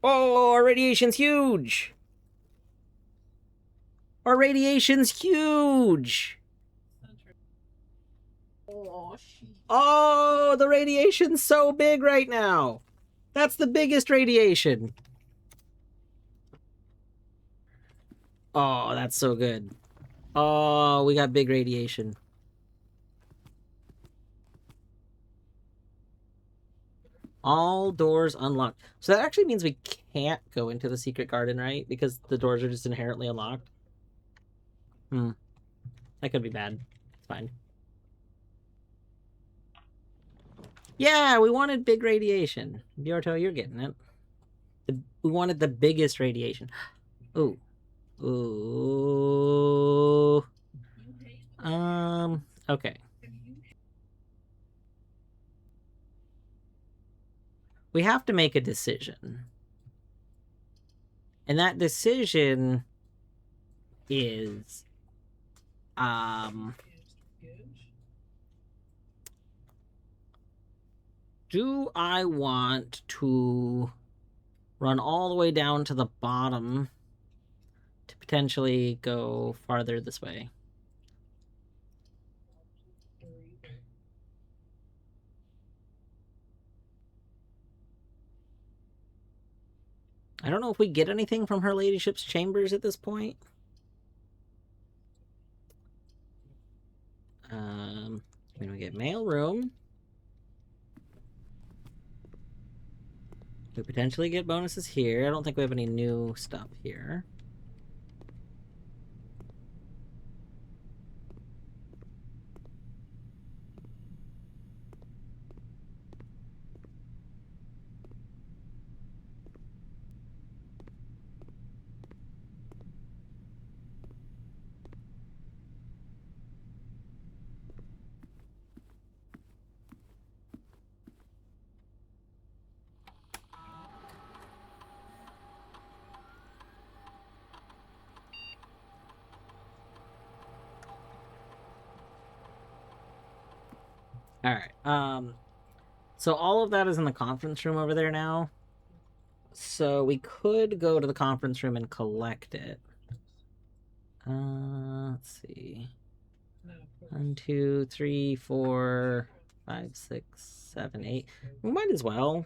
Oh, our radiation's huge! Our radiation's huge! Oh, shit. Oh, the radiation's so big right now! That's the biggest radiation! Oh, that's so good. Oh, we got big radiation. All doors unlocked. So that actually means we can't go into the secret garden, right? Because the doors are just inherently unlocked. That could be bad. It's fine. Yeah, we wanted big radiation. Bjorto, you're getting it. We wanted the biggest radiation. Ooh. Ooh. Okay. We have to make a decision. And that decision is do I want to run all the way down to the bottom to potentially go farther this way? I don't know if we get anything from her ladyship's chambers at this point. We get mail room. We potentially get bonuses here. I don't think we have any new stuff here. All right. So all of that is in the conference room over there now. So we could go to the conference room and collect it. Let's see. 1, 2, 3, 4, 5, 6, 7, 8. We might as well.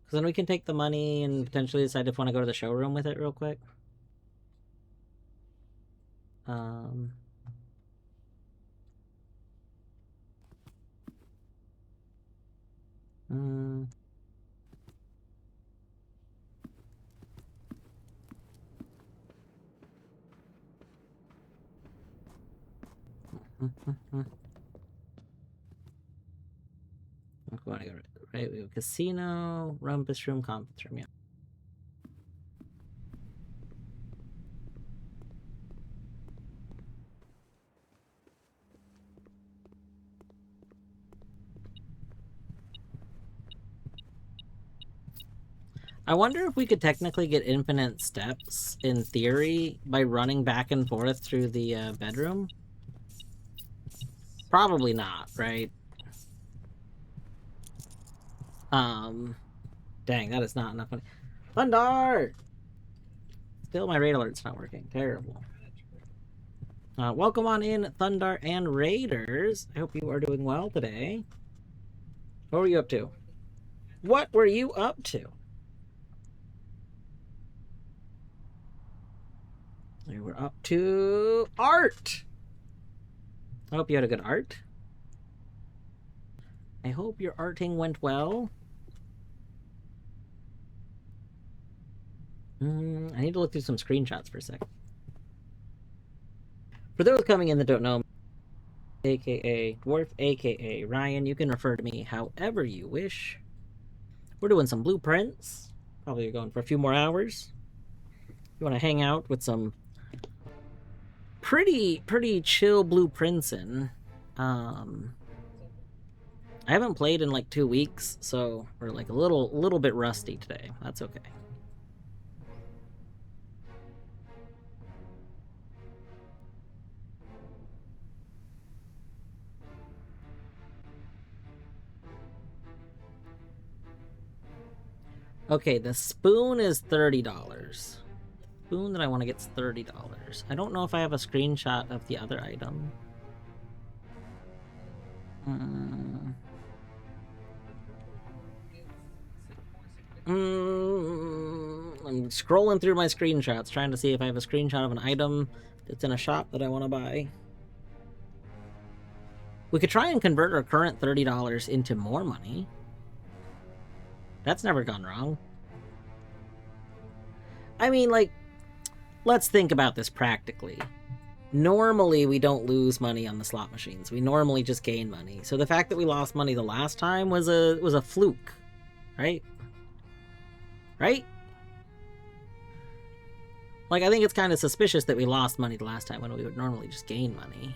Because then we can take the money and potentially decide if we want to go to the showroom with it real quick. We want to go right. We have casino, rumpus room, conference room. Yeah. I wonder if we could technically get infinite steps, in theory, by running back and forth through the bedroom. Probably not, right? Dang, that is not enough money. Thundar! Still, my raid alert's not working. Terrible. Welcome on in, Thundar and Raiders. I hope you are doing well today. What were you up to? What were you up to? We were up to art. I hope you had a good art. I hope your arting went well. I need to look through some screenshots for a sec. For those coming in that don't know, aka Dwarf, aka Ryan, you can refer to me however you wish. We're doing some blueprints. Probably going for a few more hours. You want to hang out with some pretty chill blueprints in. I haven't played in like 2 weeks, so we're like a little bit rusty today. That's okay. Okay, the spoon is $30. Spoon that I want to get is $30. I don't know if I have a screenshot of the other item. I'm scrolling through my screenshots, trying to see if I have a screenshot of an item that's in a shop that I want to buy. We could try and convert our current $30 into more money. That's never gone wrong. I mean, like, let's think about this practically. Normally, we don't lose money on the slot machines. We normally just gain money. So the fact that we lost money the last time was a fluke, right? Right? Like, I think it's kind of suspicious that we lost money the last time when we would normally just gain money.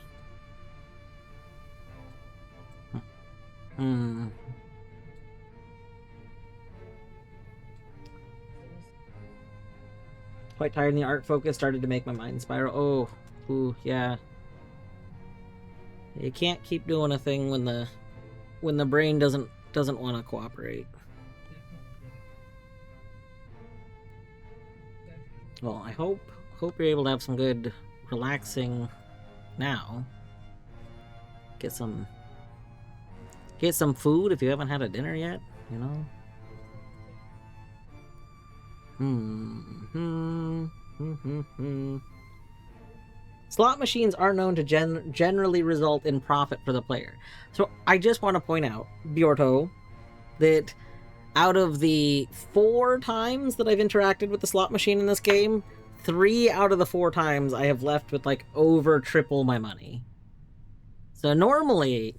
Quite tired, and the art focus started to make my mind spiral. Oh, ooh, yeah. You can't keep doing a thing when the brain doesn't want to cooperate. Well, I hope you're able to have some good relaxing now. Get some food if you haven't had a dinner yet, you know? Slot machines are known to generally result in profit for the player. So I just want to point out, Bjorto, that out of the 4 times that I've interacted with the slot machine in this game, 3 out of the 4 times I have left with like over triple my money. So normally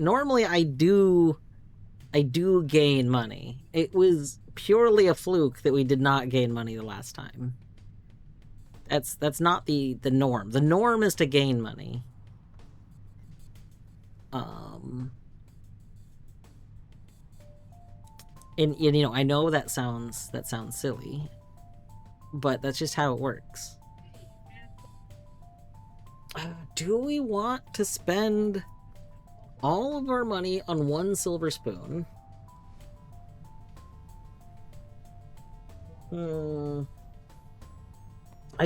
I do gain money. It was purely a fluke that we did not gain money the last time. That's not the norm. The norm is to gain money. And you know, I know that sounds silly, but that's just how it works. Do we want to spend all of our money on one silver spoon? I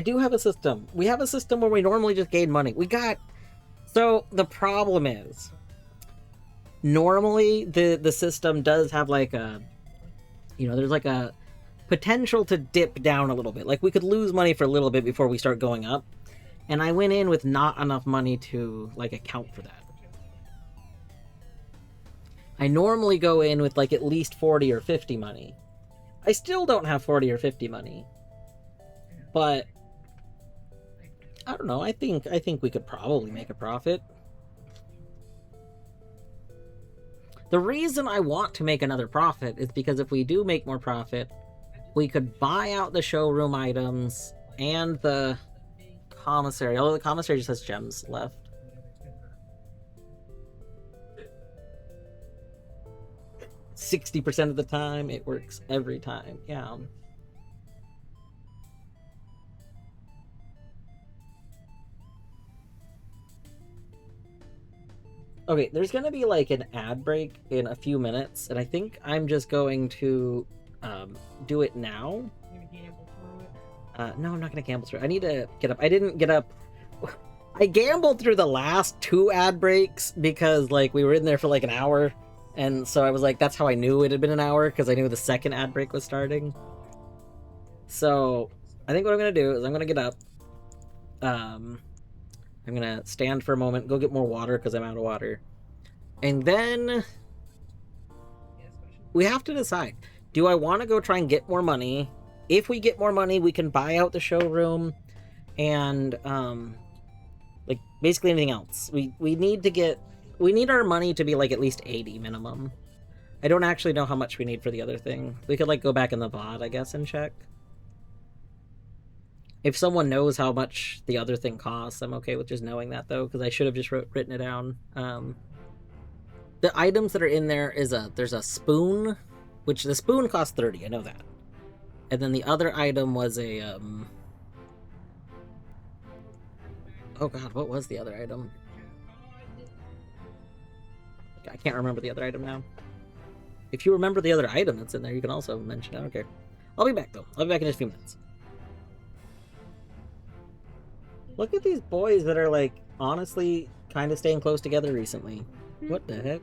do have a system. We have a system where we normally just gain money. So the problem is, normally the system does have like a, there's like a potential to dip down a little bit. Like we could lose money for a little bit before we start going up. And I went in with not enough money to like account for that. I normally go in with like at least 40 or 50 money. I still don't have 40 or 50 money. But I don't know. I think we could probably make a profit. The reason I want to make another profit is because if we do make more profit, we could buy out the showroom items and the commissary. Although the commissary just has gems left. "60% of the time, it works every time." Yeah. Okay, there's gonna be like an ad break in a few minutes, and I think I'm just going to do it now. You're gonna gamble through it. No, I'm not gonna gamble through it. I need to get up. I didn't get up. I gambled through the last 2 ad breaks because like we were in there for like an hour, and so I was like, that's how I knew it had been an hour, because I knew the second ad break was starting. So I think what I'm gonna do is I'm gonna get up. I'm gonna stand for a moment, go get more water because I'm out of water. And then we have to decide. Do I want to go try and get more money? If we get more money, we can buy out the showroom and like basically anything else. We need our money to be like at least 80 minimum. I don't actually know how much we need for the other thing. We could like go back in the VOD, I guess, and check. If someone knows how much the other thing costs, I'm okay with just knowing that, though, because I should have just written it down. The items that are in there there's a spoon, which the spoon costs 30, I know that. And then the other item was a, oh god, what was the other item? I can't remember the other item now. If you remember the other item that's in there, you can also mention it. I don't care. I'll be back, though. I'll be back in just a few minutes. Look at these boys that are, like, honestly kind of staying close together recently. What the heck?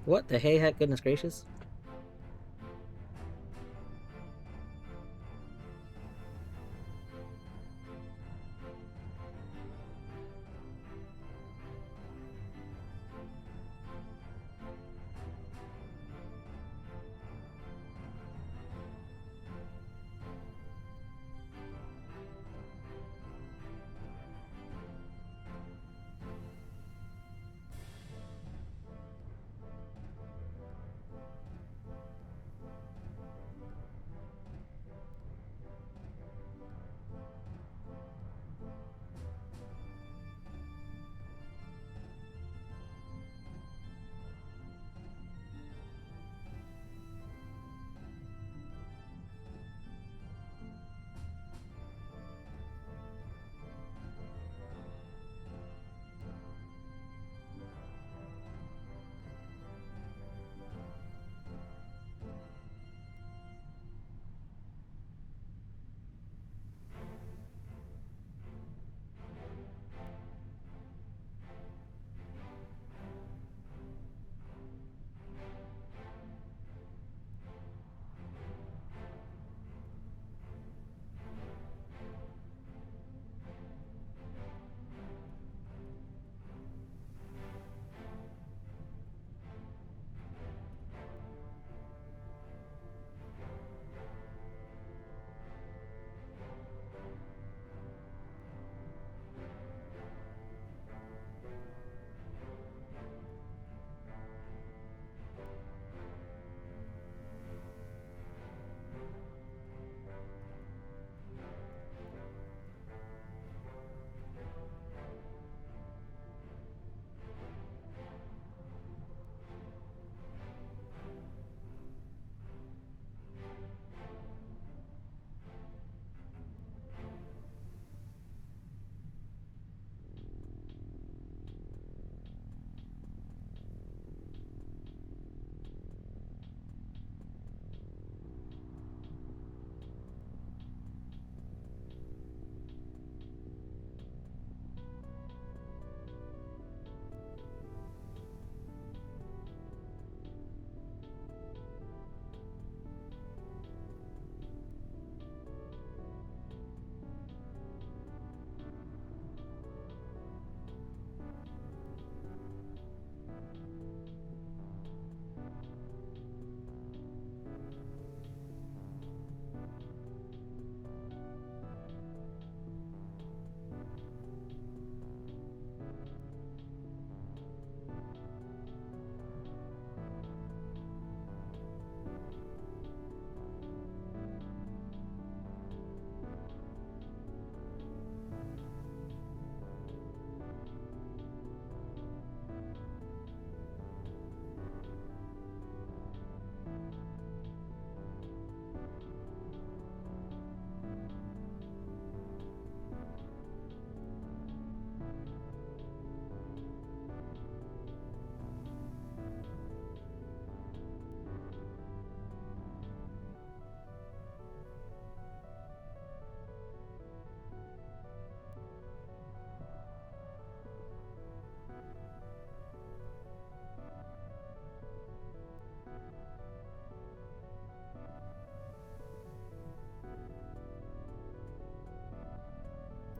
What the hey heck, goodness gracious?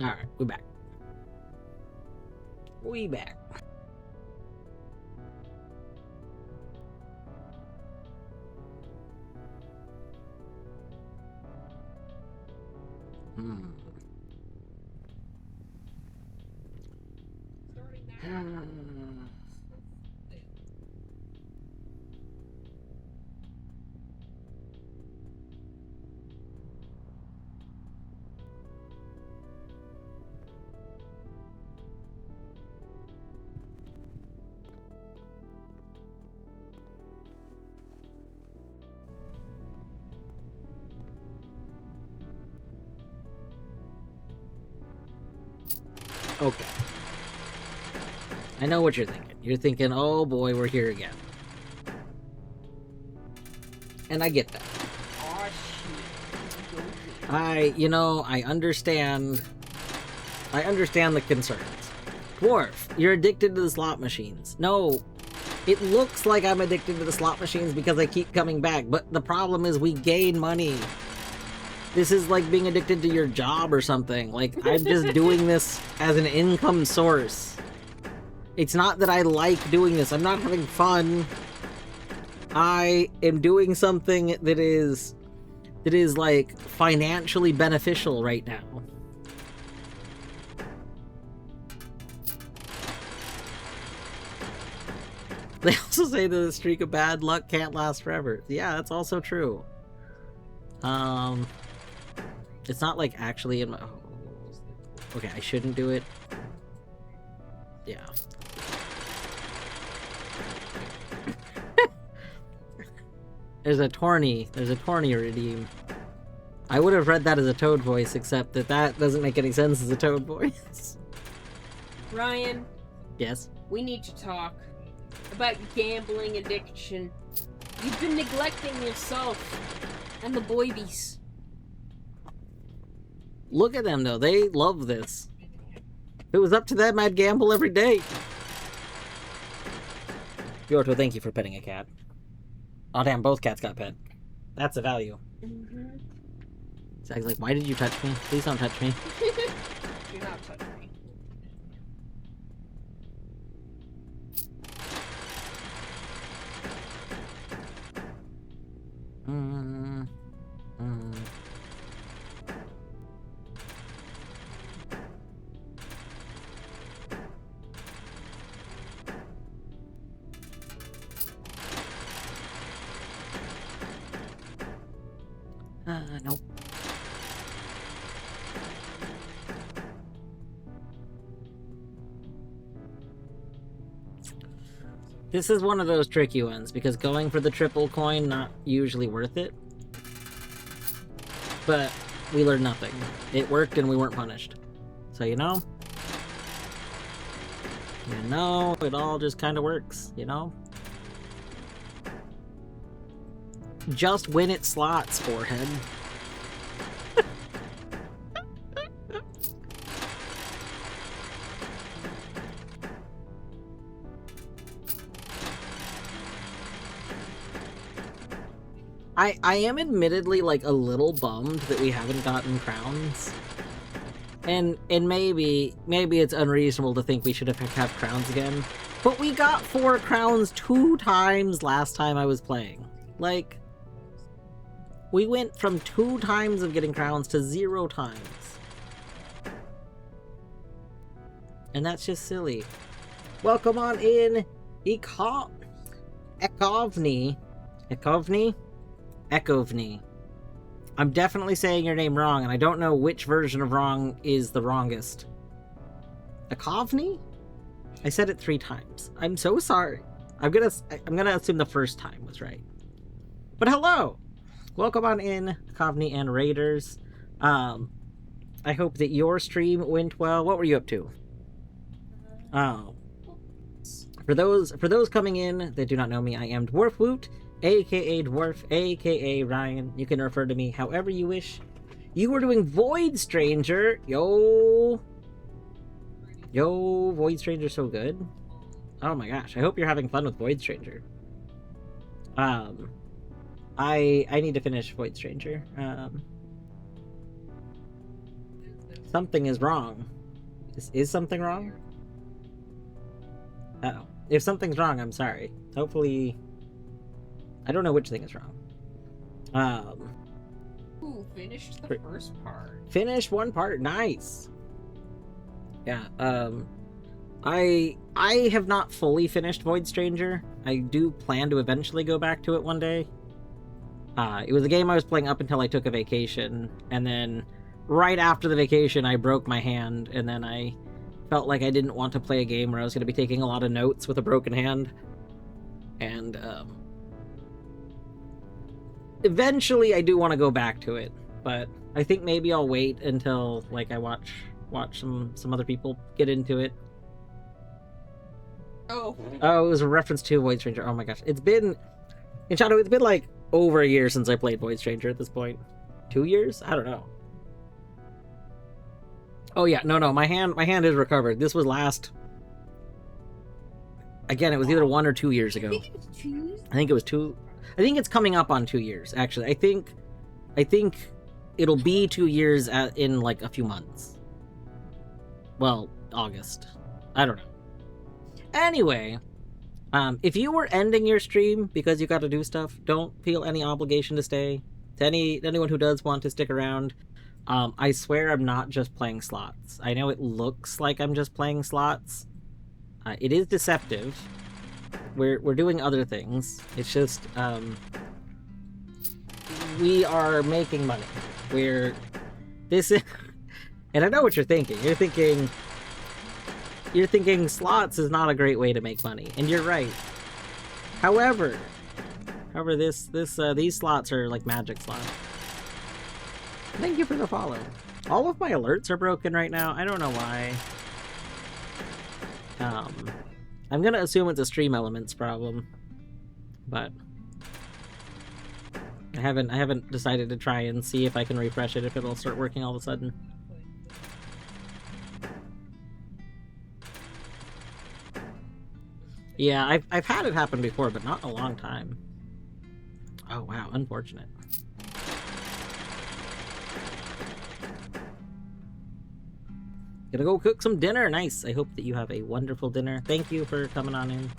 Alright, we back. We back. Hmm. Okay. I know what you're thinking. You're thinking, oh boy, we're here again. And I get that. Aw, shit. I understand. I understand the concerns. Dwarf, you're addicted to the slot machines. No, it looks like I'm addicted to the slot machines because I keep coming back, but the problem is we gain money. This is like being addicted to your job or something. Like, I'm just doing this as an income source. It's not that I like doing this. I'm not having fun. I am doing something that is like financially beneficial right now. They also say that the streak of bad luck can't last forever. Yeah, that's also true. It's not like actually in my... Okay, I shouldn't do it. Yeah. There's a Torny redeem. I would have read that as a Toad voice, except that doesn't make any sense as a Toad voice. Ryan, Yes? we need to talk about gambling addiction. You've been neglecting yourself and the boybies. Look at them, though. They love this. If it was up to them, I'd gamble every day. Yorto, thank you for petting a cat. Oh, damn, both cats got pet. That's a value. Mm-hmm. Zag's like, why did you touch me? Please don't touch me. Do not touch me. Nope. This is one of those tricky ones, because going for the triple coin, not usually worth it. But we learned nothing. It worked and we weren't punished. So, it all just kind of works, Just win it slots, forehead. I am admittedly like a little bummed that we haven't gotten crowns. And maybe it's unreasonable to think we should have kept crowns again. But we got 4 crowns 2 times last time I was playing. Like, we went from 2 times of getting crowns to 0 times. And that's just silly. Welcome on in, Ekovni. I'm definitely saying your name wrong, and I don't know which version of wrong is the wrongest. Ekovni? I said it 3 times. I'm so sorry. I'm gonna assume the first time was right. But hello! Welcome on in, Ekovni and Raiders. I hope that your stream went well. What were you up to? For those coming in that do not know me, I am Dwarf Woot, aka Dwarf, aka Ryan. You can refer to me however you wish. You were doing Void Stranger. Yo, Void Stranger's so good. Oh my gosh, I hope you're having fun with Void Stranger. I need to finish Void Stranger. Something is wrong. Is something wrong? Uh-oh. If something's wrong, I'm sorry. Hopefully... I don't know which thing is wrong. Ooh, finished the first part. Finished one part. Nice. Yeah, I have not fully finished Void Stranger. I do plan to eventually go back to it one day. It was a game I was playing up until I took a vacation, and then right after the vacation I broke my hand, and then I felt like I didn't want to play a game where I was going to be taking a lot of notes with a broken hand. And eventually I do want to go back to it, but I think maybe I'll wait until like I watch some other people get into it. Oh. Oh, it was a reference to Void Stranger. Oh my gosh. It's been like over a year since I played Void Stranger at this point. 2 years? I don't know. Oh yeah, no, my hand is recovered. This was last... Again, it was either 1 or 2 years ago. I think it was 2. I think it was 2. I think it's coming up on 2 years, actually. I think it'll be 2 years in like a few months. Well, August. I don't know. Anyway, if you were ending your stream because you got to do stuff, don't feel any obligation to stay. To anyone who does want to stick around, I swear I'm not just playing slots. I know it looks like I'm just playing slots. It is deceptive. We're doing other things. It's just we are making money. And I know what you're thinking. You're thinking slots is not a great way to make money, and you're right. However, these slots are like magic slots. Thank you for the follow. All of my alerts are broken right now. I don't know why. I'm gonna assume it's a Stream Elements problem, but I haven't decided to try and see if I can refresh it, if it'll start working all of a sudden. Yeah, I've had it happen before, but not in a long time. Oh wow, unfortunate. Gonna go cook some dinner. Nice. I hope that you have a wonderful dinner. Thank you for coming on in.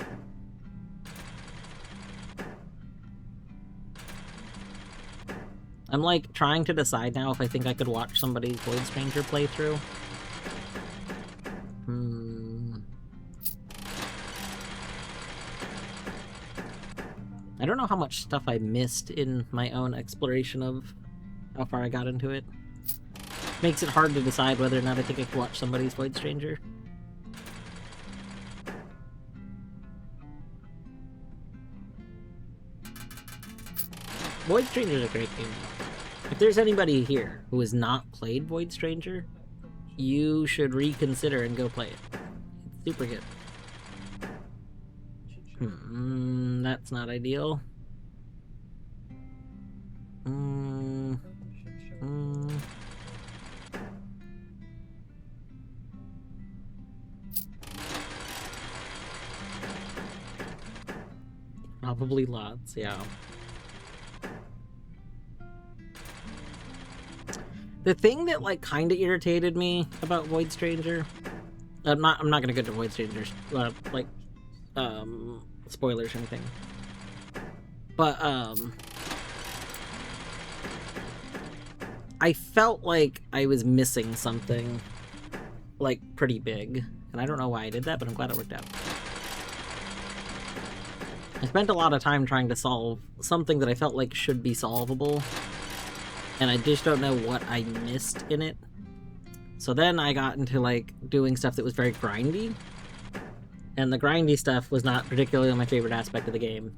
I'm like trying to decide now if I think I could watch somebody's Void Stranger playthrough. I don't know how much stuff I missed in my own exploration of how far I got into it. Makes it hard to decide whether or not I think I could watch somebody's Void Stranger. Void Stranger is a great game. If there's anybody here who has not played Void Stranger, you should reconsider and go play it. It's super good. That's not ideal. Probably lots, yeah. The thing that like kind of irritated me about Void Stranger, I'm not gonna get to Void Stranger spoilers or anything, but I felt like I was missing something like pretty big, and I don't know why I did that, but I'm glad it worked out. I spent a lot of time trying to solve something that I felt like should be solvable, and I just don't know what I missed in it. So then I got into like doing stuff that was very grindy, and the grindy stuff was not particularly my favorite aspect of the game.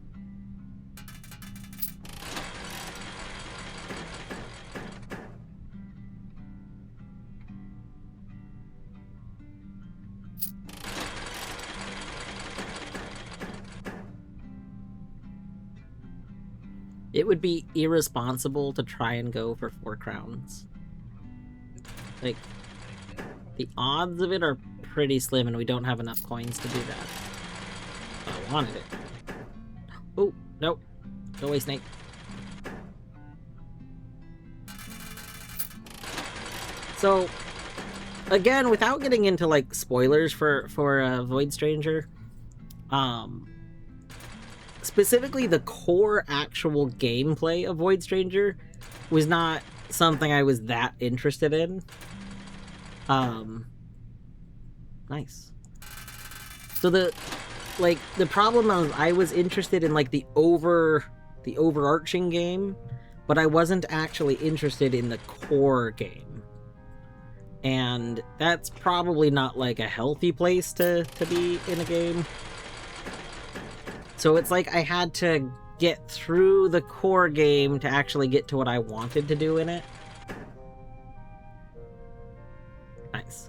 It would be irresponsible to try and go for 4 crowns. Like, the odds of it are pretty slim, and we don't have enough coins to do that. I wanted it. Oh, nope. Go away, snake. So, again, without getting into like spoilers for Void Stranger, specifically the core actual gameplay of Void Stranger was not something I was that interested in. Nice. So the problem is I was interested in like the overarching game, but I wasn't actually interested in the core game. And that's probably not like a healthy place to be in a game. So it's like I had to get through the core game to actually get to what I wanted to do in it. Nice.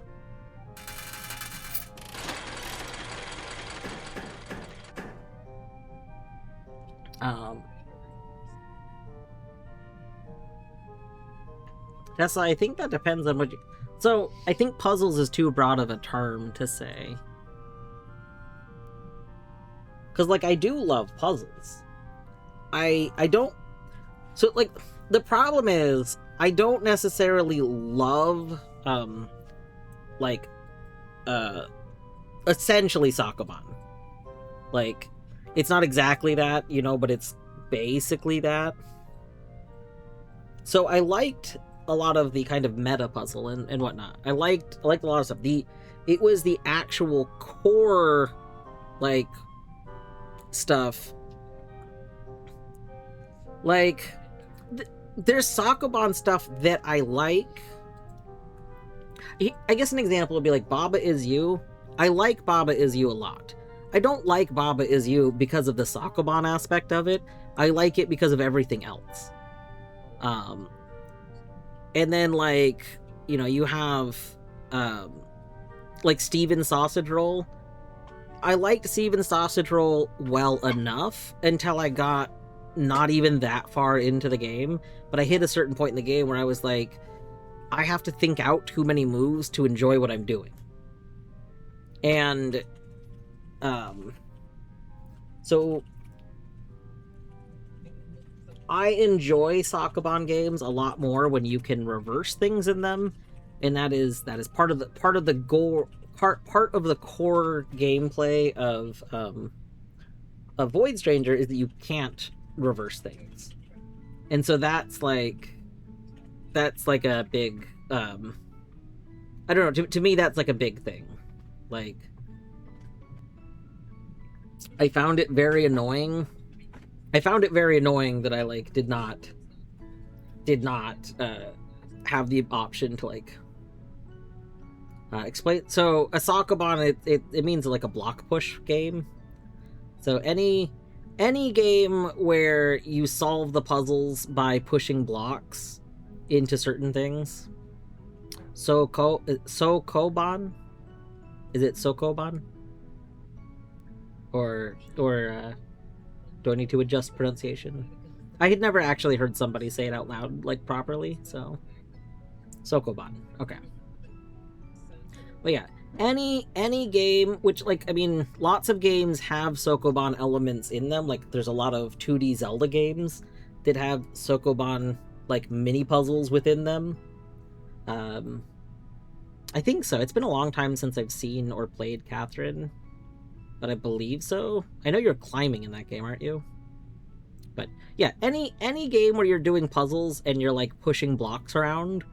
Tessa, I think that depends on what you... So, I think puzzles is too broad of a term to say. Because, like, I do love puzzles. I don't... So, like, the problem is, I don't necessarily love, essentially Sokoban. Like, it's not exactly that, you know, but it's basically that. So I liked a lot of the kind of meta puzzle and whatnot. I liked a lot of stuff. It was the actual core, like, stuff. Like, there's Sokoban stuff that I like. I guess an example would be like Baba Is You. I like Baba Is You a lot. I don't like Baba Is You because of the Sokoban aspect of it. I like it because of everything else. And then, like, you know, you have, like, Steven's Sausage Roll. I liked Steven's Sausage Roll well enough until I got not even that far into the game. But I hit a certain point in the game where I was like, I have to think out too many moves to enjoy what I'm doing. And, so I enjoy Sokoban games a lot more when you can reverse things in them, and that is part of the core gameplay of Void Stranger is that you can't reverse things, and so that's like a big I don't know, to me that's like a big thing. Like, I found it very annoying that I like did not have the option to like explain. So a Sokoban, it means like a block push game. So any game where you solve the puzzles by pushing blocks into certain things. Sokoban? Is it Sokoban? Or do I need to adjust pronunciation? I had never actually heard somebody say it out loud, like, properly, so... Sokoban. Okay. But yeah, any game, which, like, I mean, lots of games have Sokoban elements in them. Like, there's a lot of 2D Zelda games that have Sokoban, like, mini-puzzles within them. I think so. It's been a long time since I've seen or played Catherine, but I believe so. I know you're climbing in that game, aren't you? But yeah, any game where you're doing puzzles and you're like pushing blocks around,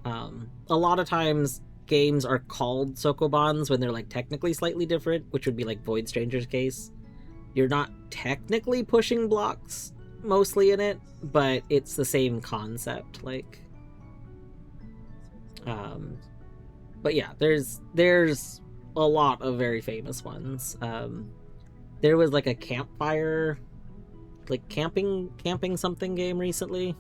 a lot of times games are called Sokobans when they're like technically slightly different, which would be like Void Stranger's case. You're not technically pushing blocks mostly in it, but it's the same concept, like. But yeah, there's a lot of very famous ones. There was like a campfire, like camping something game recently.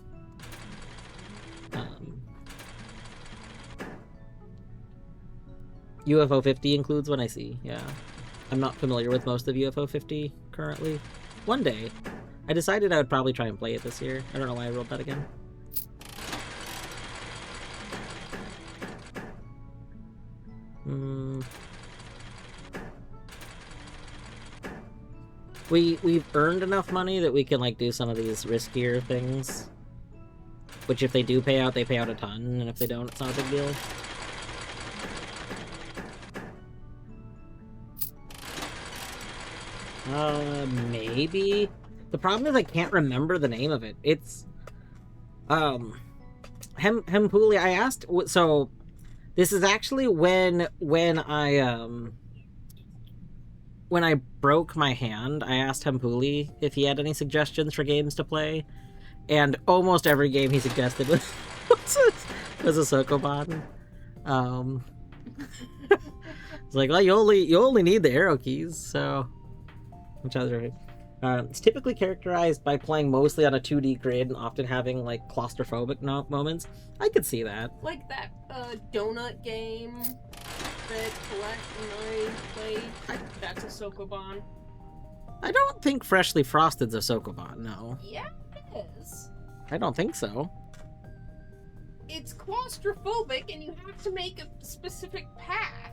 UFO 50 includes one, I see. Yeah, I'm not familiar with most of UFO 50 currently. One day, I decided I would probably try and play it this year. I don't know why I rolled that again. We've earned enough money that we can like do some of these riskier things, which if they do pay out, they pay out a ton, and if they don't, it's not a big deal. Maybe. The problem is I can't remember the name of it. It's Hempuli. I asked, so this is actually when I broke my hand, I asked Hempuli if he had any suggestions for games to play, and almost every game he suggested was a Sokoban. It's like, well, you only need the arrow keys, so which other it's typically characterized by playing mostly on a 2D grid and often having like claustrophobic moments. I could see that. Like that donut game that Colette and I played. That's a Sokoban. I don't think Freshly Frosted's a Sokoban, no. Yeah, it is. I don't think so. It's claustrophobic and you have to make a specific path.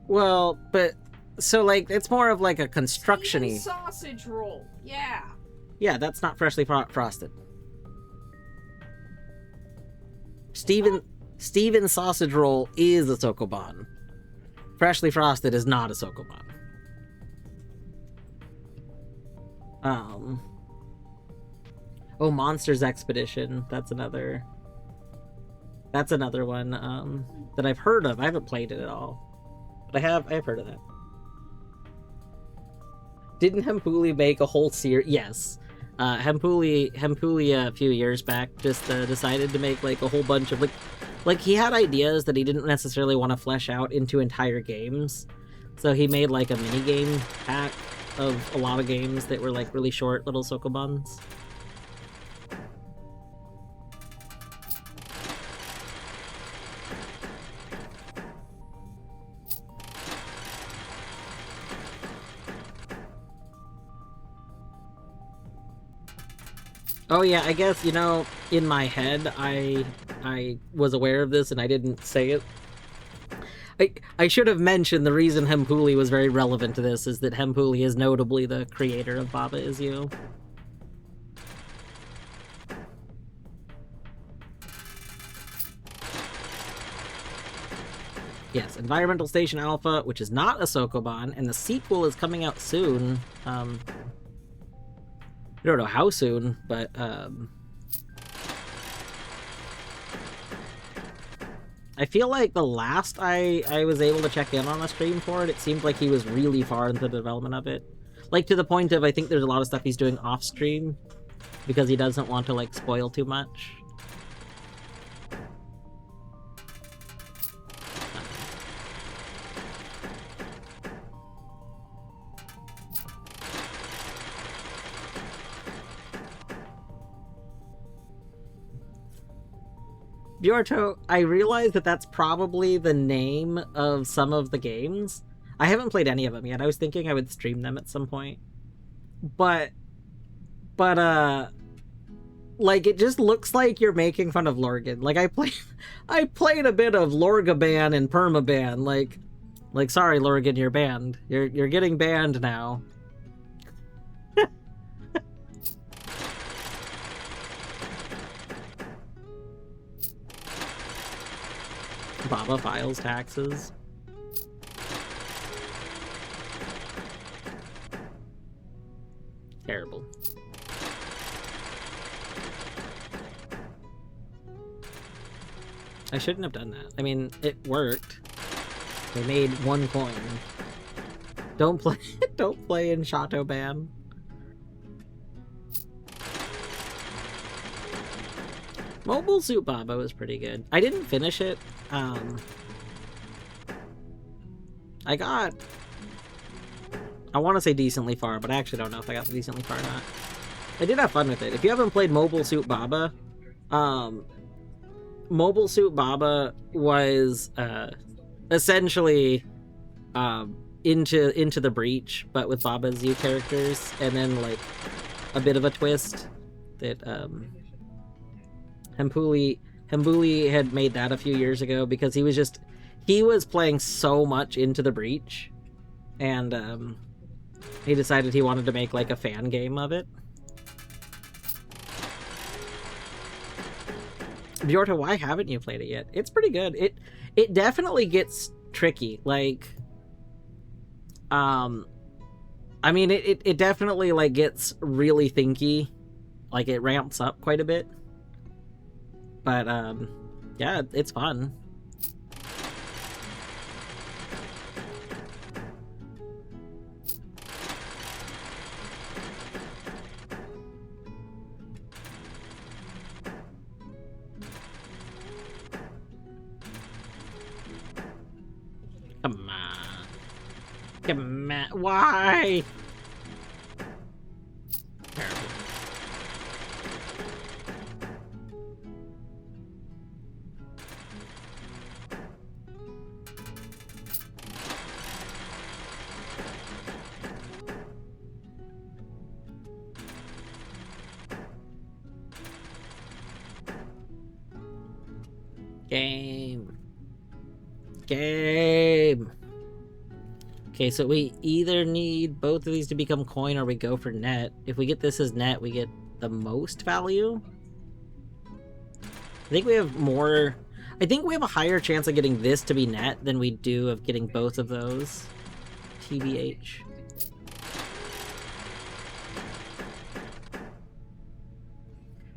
Well, but so like it's more of like a construction-y. Steven sausage roll. Yeah. Yeah, that's not Freshly Frosted. Steven Sausage Roll is a Sokoban. Freshly Frosted is not a Sokoban. Oh, Monsters Expedition. That's another one that I've heard of. I haven't played it at all, but I have heard of that. Didn't Hempuli make a whole series? Yes. Hempuli a few years back just decided to make like a whole bunch of like he had ideas that he didn't necessarily want to flesh out into entire games. So he made like a mini game pack of a lot of games that were like really short little Sokobans. Oh yeah, I guess, in my head, I was aware of this and I didn't say it. I should have mentioned the reason Hempuli was very relevant to this is that Hempuli is notably the creator of Baba Is You. Yes, Environmental Station Alpha, which is not a Sokoban, and the sequel is coming out soon. I don't know how soon, but I feel like the last I was able to check in on a stream for it, it seemed like he was really far into the development of it. Like, to the point of, I think there's a lot of stuff he's doing off stream because he doesn't want to, like, spoil too much. Bjorto, I realize that that's probably the name of some of the games. I haven't played any of them yet. I was thinking I would stream them at some point. But like, it just looks like you're making fun of Lorgan. Like, I played a bit of Lorgaban and Permaban. Like, sorry, Lorgan, you're banned. You're getting banned now. Baba files taxes. Terrible. I shouldn't have done that. I mean, it worked. They made 1 coin. Don't play in Chateauban. Mobile Suit Baba was pretty good. I didn't finish it. I got, I want to say decently far, but I actually don't know if I got decently far or not. I did have fun with it. If you haven't played Mobile Suit Baba, Mobile Suit Baba was essentially into the Breach, but with Baba Is You characters, and then like a bit of a twist that Hempuli had made that a few years ago because he was playing so much Into the Breach, and he decided he wanted to make like a fan game of it. Bjorta, why haven't you played it yet? It's pretty good. It definitely gets tricky. Like, I I mean, it definitely, like, gets really thinky. Like, it ramps up quite a bit. But, yeah, it's fun. Come on. Come on. Why? Terrible. Game. Game. Okay, so we either need both of these to become coin or we go for net. If we get this as net, we get the most value. I think we have more... I think we have a higher chance of getting this to be net than we do of getting both of those. TBH.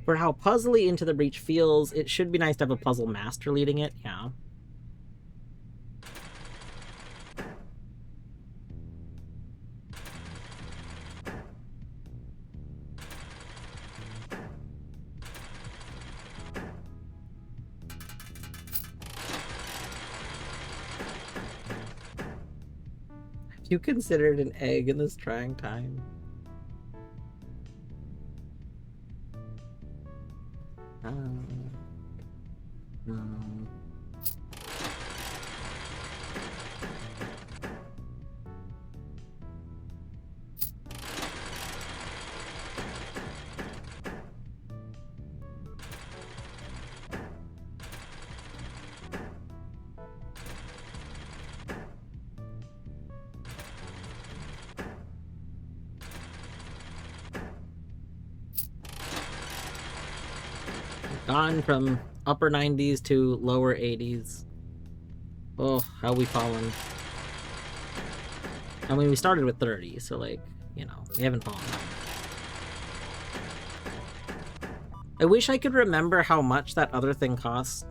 For how puzzly Into the Breach feels, it should be nice to have a puzzle master leading it. Yeah. Have you considered an egg in this trying time? No. Gone from upper 90s to lower 80s. Oh, how we fallen. I mean, we started with 30, so, like, you know, we haven't fallen. I wish I could remember how much that other thing costs.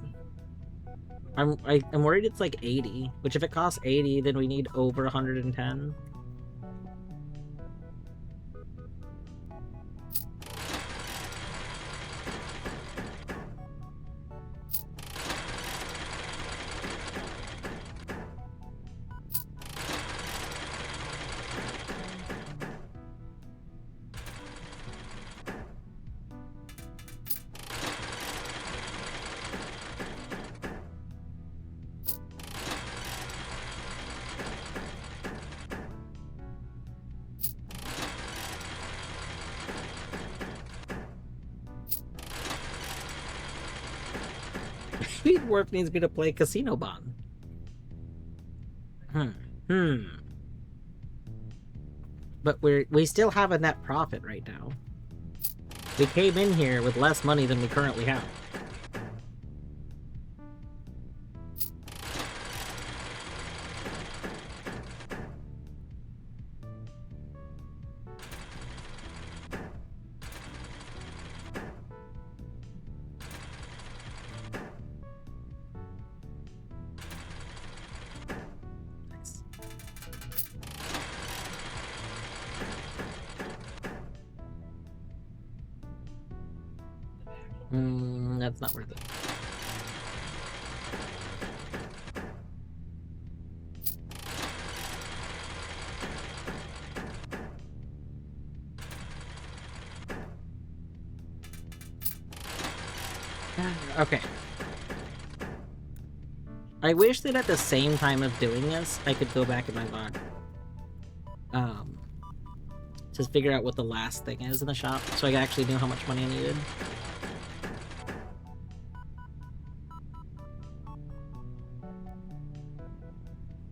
I'm worried it's like 80, which if it costs 80, then we need over 110. Dwarf needs me to play Casino Bon. But we still have a net profit right now. We came in here with less money than we currently have. That's not worth it. Okay. I wish that at the same time of doing this, I could go back in my log. Just figure out what the last thing is in the shop, so I actually knew how much money I needed.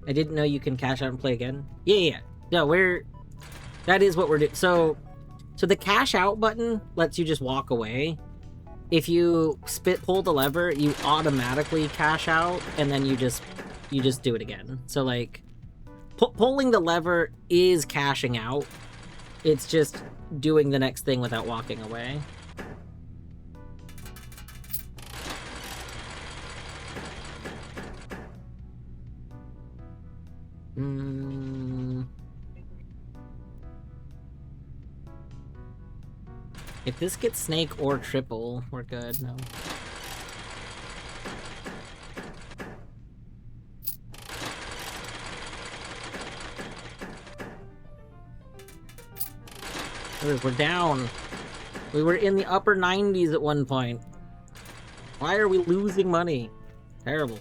I didn't know you can cash out and play again. Yeah. No, that is what we're doing. So the cash out button lets you just walk away. If you pull the lever, you automatically cash out, and then you just do it again. So like, pulling the lever is cashing out. It's just doing the next thing without walking away. If this gets snake or triple, we're good. No. We're down. We were in the upper 90s at one point. Why are we losing money? Terrible.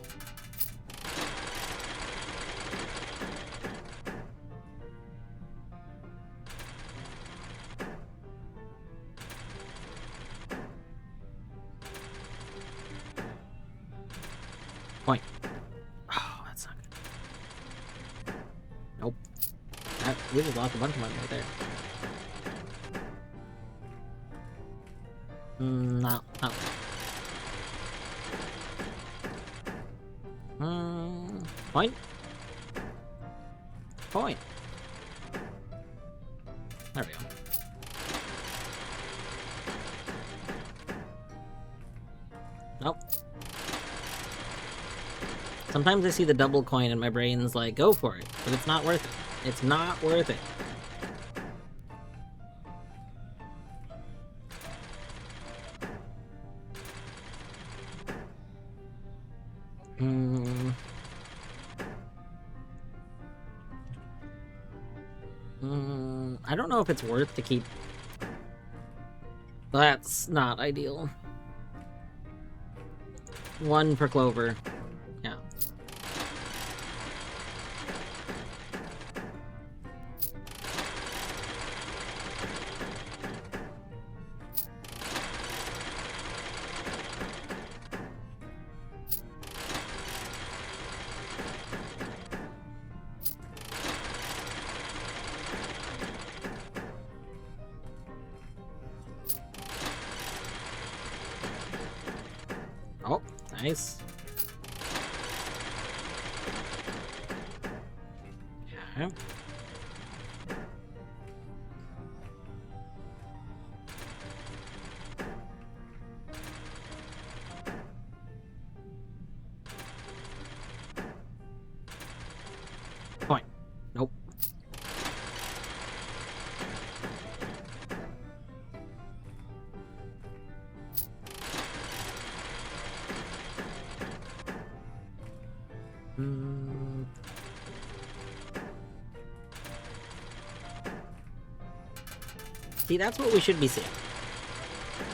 Point. Oh, that's not good. Nope. We just lost a bunch of money right there. No. Point. Point. There we go. Nope. Sometimes I see the double coin and my brain's like, go for it, but it's not worth it. It's not worth it. I don't know if it's worth to keep. That's not ideal. 1 per clover. Yeah. Oh, nice. Yeah. Point. Nope. See, that's what we should be seeing.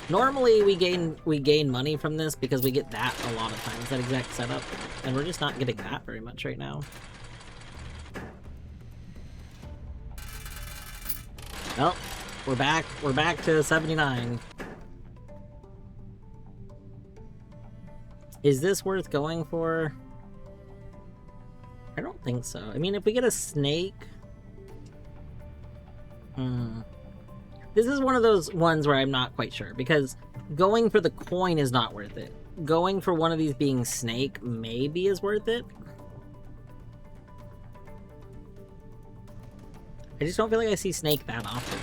Normally we gain money from this because we get that a lot of times, that exact setup, and we're just not getting that very much right now. Well, we're back to 79. Is this worth going for? I don't think so. I mean, if we get a snake... This is one of those ones where I'm not quite sure, because going for the coin is not worth it. Going for one of these being snake maybe is worth it. I just don't feel like I see snake that often.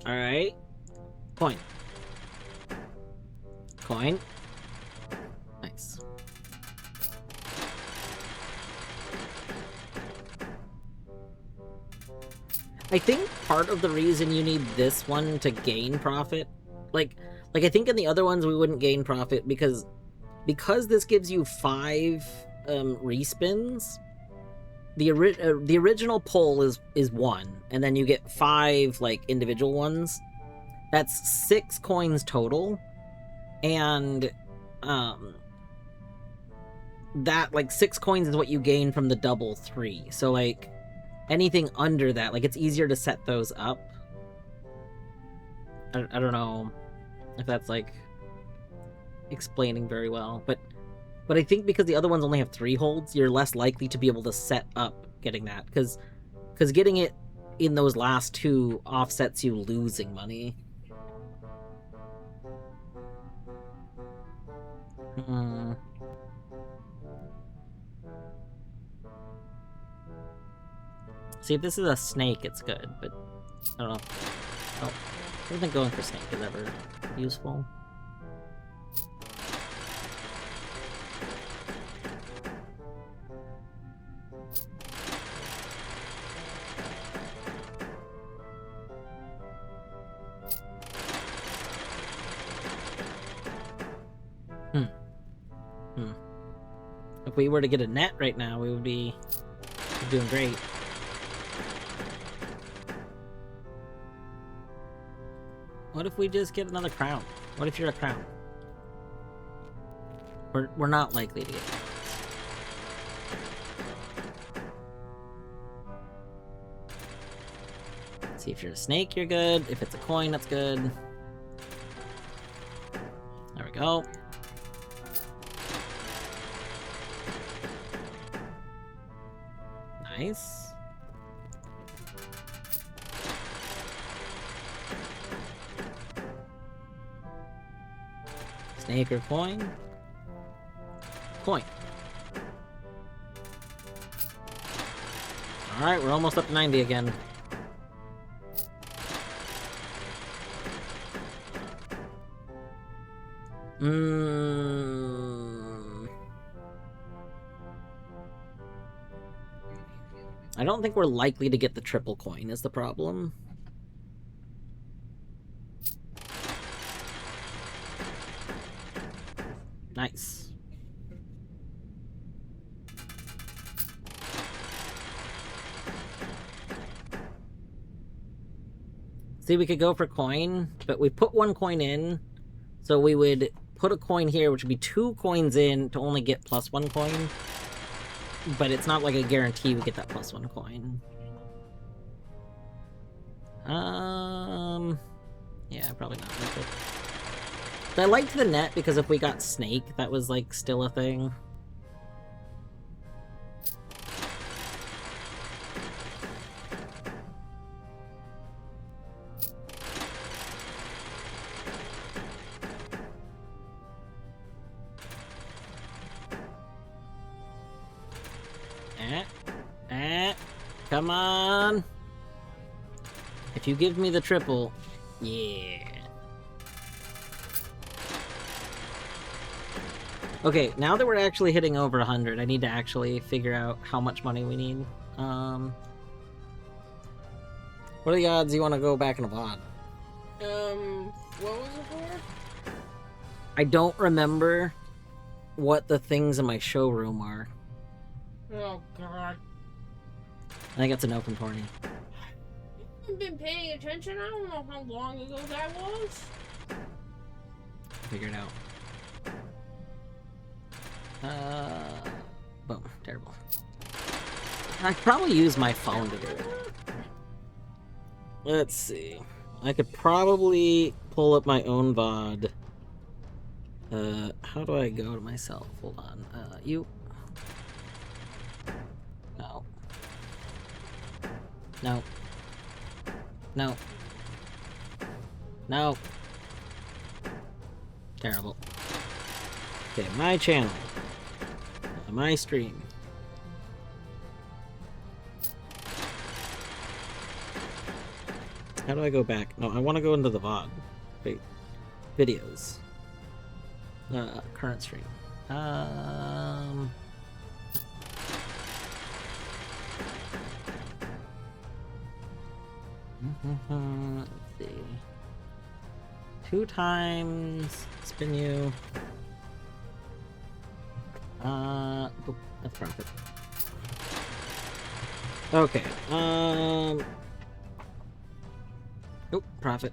Alright. Coin. Coin. Nice. I think part of the reason you need this one to gain profit, like I think in the other ones we wouldn't gain profit because this gives you 5 respins. The original pull is 1, and then you get 5 like individual ones. That's 6 coins total, and that, like, 6 coins is what you gain from the double 3. So, like, anything under that, like, it's easier to set those up. I don't know if that's, like, explaining very well, but I think because the other ones only have 3 holds, you're less likely to be able to set up getting that, because getting it in those last 2 offsets you losing money. See, if this is a snake, it's good, but I don't know. Oh, I don't think going for snake is ever useful. If we were to get a net right now, we would be doing great. What if we just get another crown? What if you're a crown? We're not likely to get crowns. See, if you're a snake, you're good. If it's a coin, that's good. There we go. Nice. Snake or coin? Coin. Alright, we're almost up to 90 again. I don't think we're likely to get the triple coin is the problem. Nice. See, we could go for coin, but we put 1 coin in, so we would put a coin here, which would be 2 coins in to only get +1 coin. But it's not like a guarantee we get that +1 coin. Yeah, probably not worth it. But I liked the net because if we got snake, that was, like, still a thing. Come on! If you give me the triple, yeah. Okay, now that we're actually hitting over 100, I need to actually figure out how much money we need. What are the odds you want to go back in a VOD? What was it for? I don't remember what the things in my showroom are. Oh, God. I think it's an open tourney. I haven't been paying attention. I don't know how long ago that was. Figure it out. Boom. Terrible. I could probably use my phone to do it. Let's see. I could probably pull up my own VOD. How do I go to myself? Hold on. You. No. No. No. No. Terrible. Okay, my channel. My stream. How do I go back? No, I want to go into the VOD. Wait. Videos. Current stream. Let's see. 2 times spin you. Oh, that's profit. Okay. Oh, profit.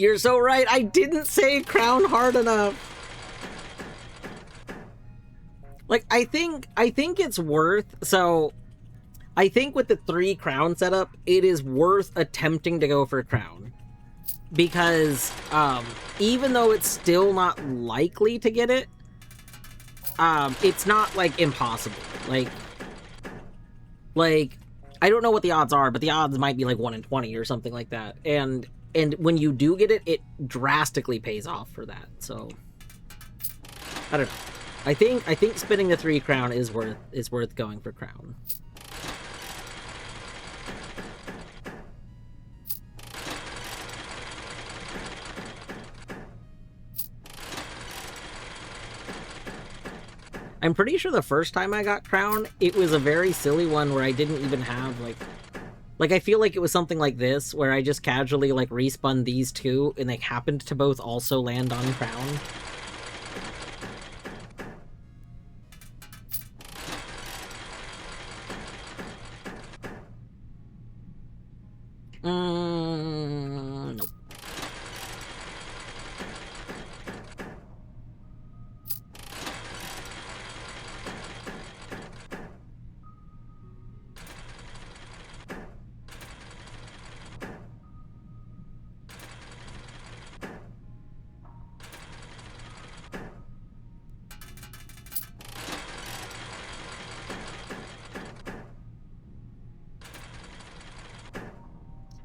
You're so right. I didn't say crown hard enough. Like, I think it's worth, so I think with the 3 crown setup, it is worth attempting to go for crown. Because, even though it's still not likely to get it, it's not, like, impossible. Like, I don't know what the odds are, but the odds might be, like, 1 in 20 or something like that. And when you do get it, it drastically pays off for that, so I don't know. I think spending the 3 crown is worth going for crown. I'm pretty sure the first time I got crown, it was a very silly one where I didn't even have like I feel like it was something like this where I just casually like respun these 2 and they happened to both also land on crown. Nope.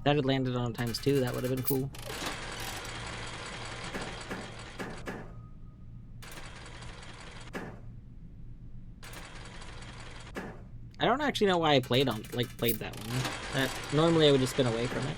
That had landed on ×2, that would have been cool. I don't actually know why I played that one. Normally I would just spin away from it.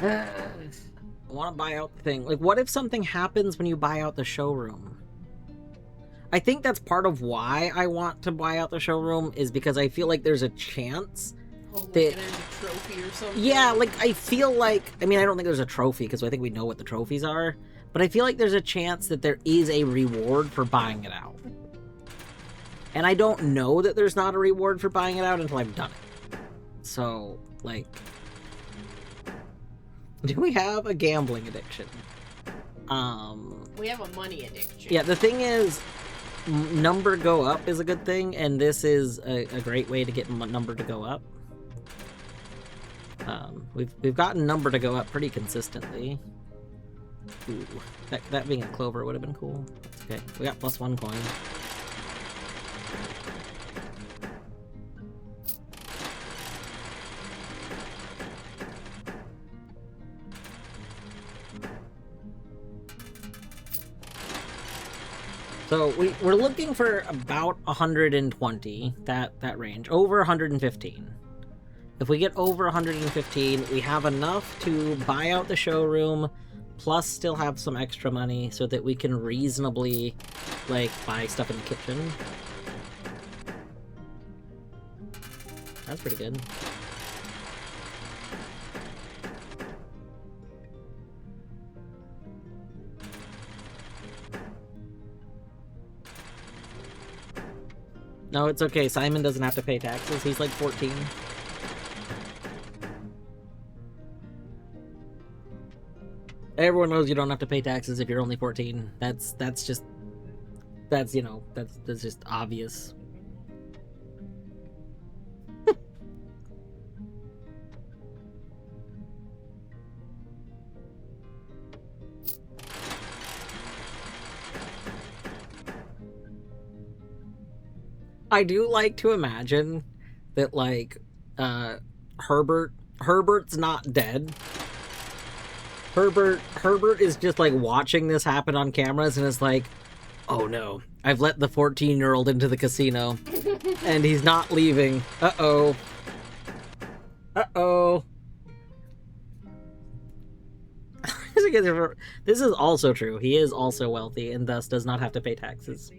I want to buy out the thing. Like, what if something happens when you buy out the showroom? I think that's part of why I want to buy out the showroom, is because I feel like there's a chance that... there's a trophy or something? Yeah, like, I feel like... I mean, I don't think there's a trophy, because I think we know what the trophies are. But I feel like there's a chance that there is a reward for buying it out. And I don't know that there's not a reward for buying it out until I've done it. So, like... Do we have a gambling addiction? We have a money addiction. Yeah, the thing is, number go up is a good thing, and this is a great way to get number to go up. We've gotten number to go up pretty consistently. Ooh, that being a clover would have been cool. Okay, we got +1 coin. So we're looking for about 120, that range, over 115. If we get over 115, we have enough to buy out the showroom, plus still have some extra money so that we can reasonably, like, buy stuff in the kitchen. That's pretty good. No, it's okay. Simon doesn't have to pay taxes. He's like 14. Everyone knows you don't have to pay taxes if you're only 14. That's just obvious. I do like to imagine that, like, Herbert's not dead. Herbert is just like watching this happen on cameras and is like, oh no, I've let the 14-year-old into the casino and he's not leaving. Uh-oh. Uh-oh. This is also true. He is also wealthy and thus does not have to pay taxes.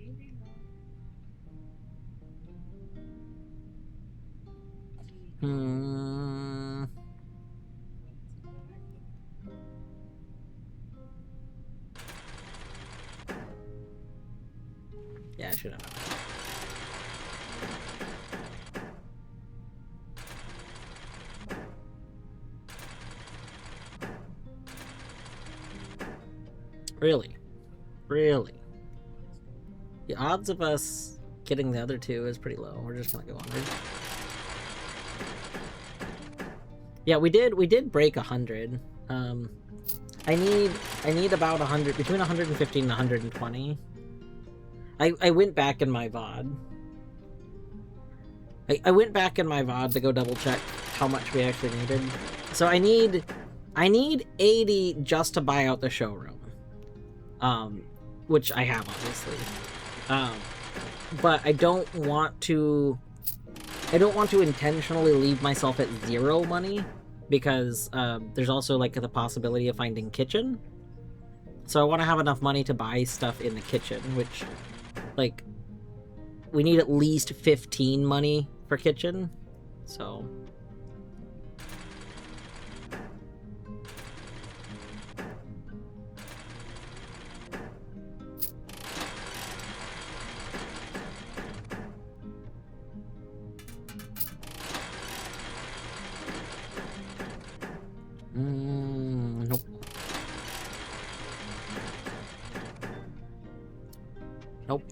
Yeah, I should have. Really? Really? The odds of us getting the other two is pretty low. We're just gonna go under. Yeah, we did break 100. I need about 100, between 115 and 120. I went back in my VOD. I went back in my VOD to go double check how much we actually needed. So I need 80 just to buy out the showroom. Which I have obviously. But I don't want to intentionally leave myself at 0 money because there's also like the possibility of finding kitchen. So I want to have enough money to buy stuff in the kitchen, which like we need at least 15 money for kitchen. So nope. Nope.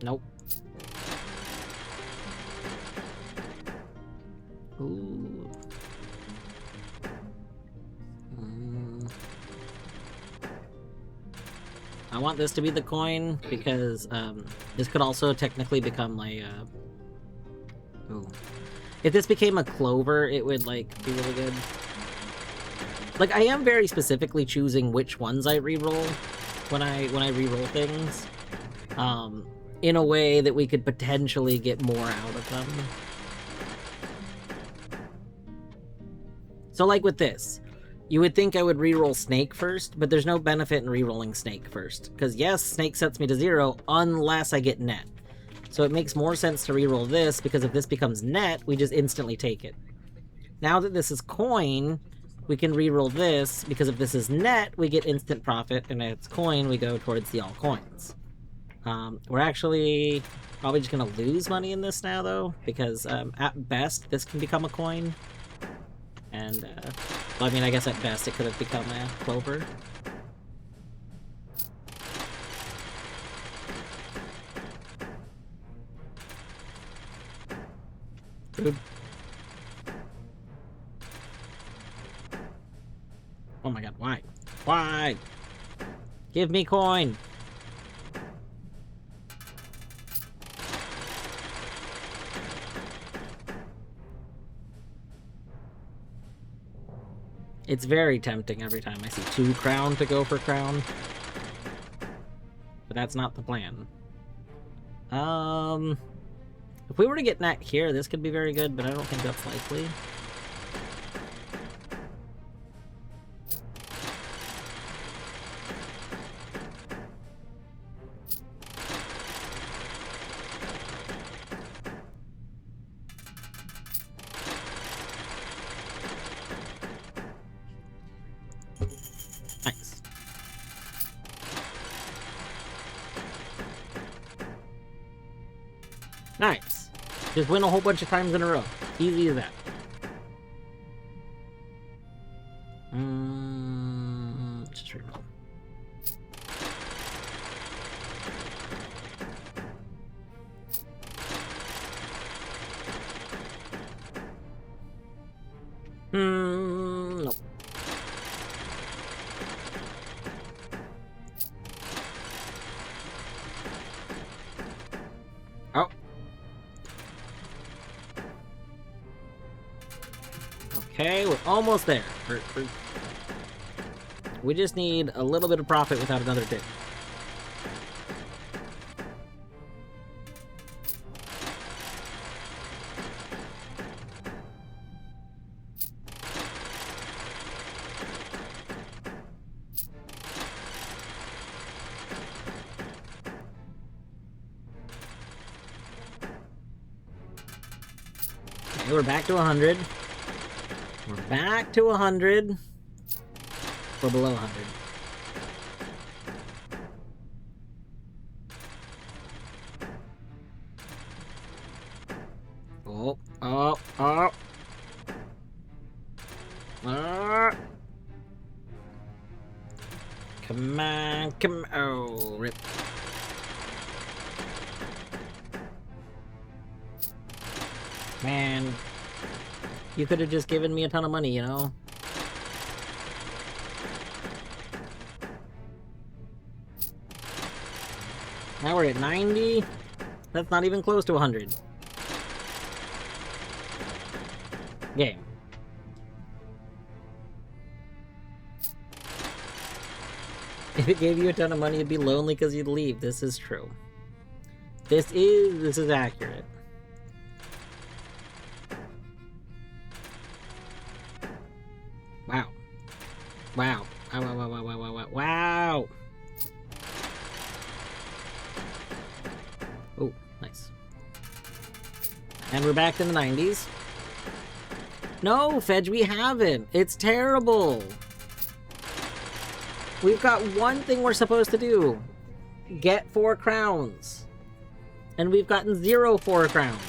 Nope. Ooh. I want this to be the coin because this could also technically become like ooh. If this became a clover, it would like be really good. Like I am very specifically choosing which ones I reroll when I reroll things. In a way that we could potentially get more out of them. So like with this, you would think I would reroll Snake first, but there's no benefit in rerolling Snake first. Because yes, Snake sets me to 0 unless I get net. So it makes more sense to reroll this, because if this becomes net, we just instantly take it. Now that this is coin, we can reroll this, because if this is net, we get instant profit, and if it's coin, we go towards the all coins. We're actually probably just going to lose money in this now, though, because at best, this can become a coin. And, well, I mean, I guess at best it could have become a clover. Dude. Oh my god, why? Why? Give me coin! It's very tempting every time I see 2 crown to go for crown. But that's not the plan. If we were to get net here, this could be very good, but I don't think that's likely. Nice. Nice. Just win a whole bunch of times in a row. Easy as that. Let's just reroll. Nope. Oh. Okay, we're almost there. We just need a little bit of profit without another tip. Okay, we're back to 100. We're back to 100. We're below 100. Oh, oh, oh. Ah. Come on, come on. Oh, rip. Man, you could have just given me a ton of money, you know? Now we're at 90. That's not even close to 100. Game. If it gave you a ton of money, you'd be lonely because you'd leave. This is true. This is accurate. Wow. Wow. Wow, wow, wow, wow, wow, wow, wow. Oh, nice. And we're back in the 90s. No, Fedge, we haven't. It's terrible. We've got one thing we're supposed to do. Get 4 crowns. And we've gotten 0 4 crowns.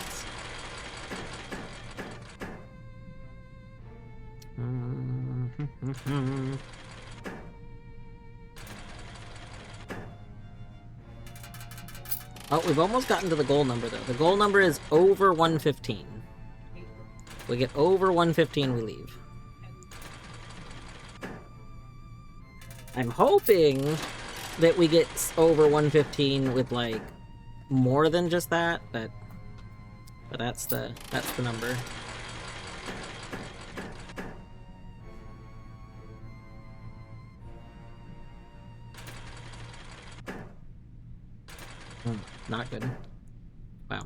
Oh, we've almost gotten to the goal number, though. The goal number is over 115. We get over 115, we leave. I'm hoping that we get over 115 with, like, more than just that, but that's the number. Not good. Wow.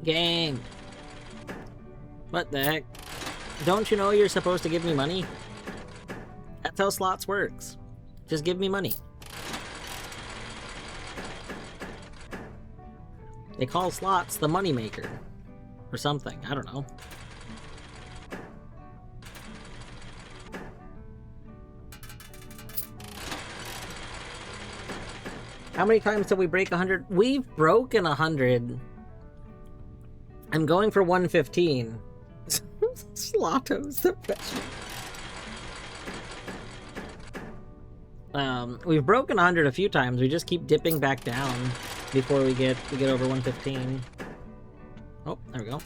Game. What the heck? Don't you know you're supposed to give me money? That's how slots works. Just give me money. They call slots the money maker. Or something. I don't know. How many times did we break 100? We've broken 100. I'm going for 115. Slotto's the best. We've broken 100 a few times. We just keep dipping back down before we get over 115. Oh, there we go.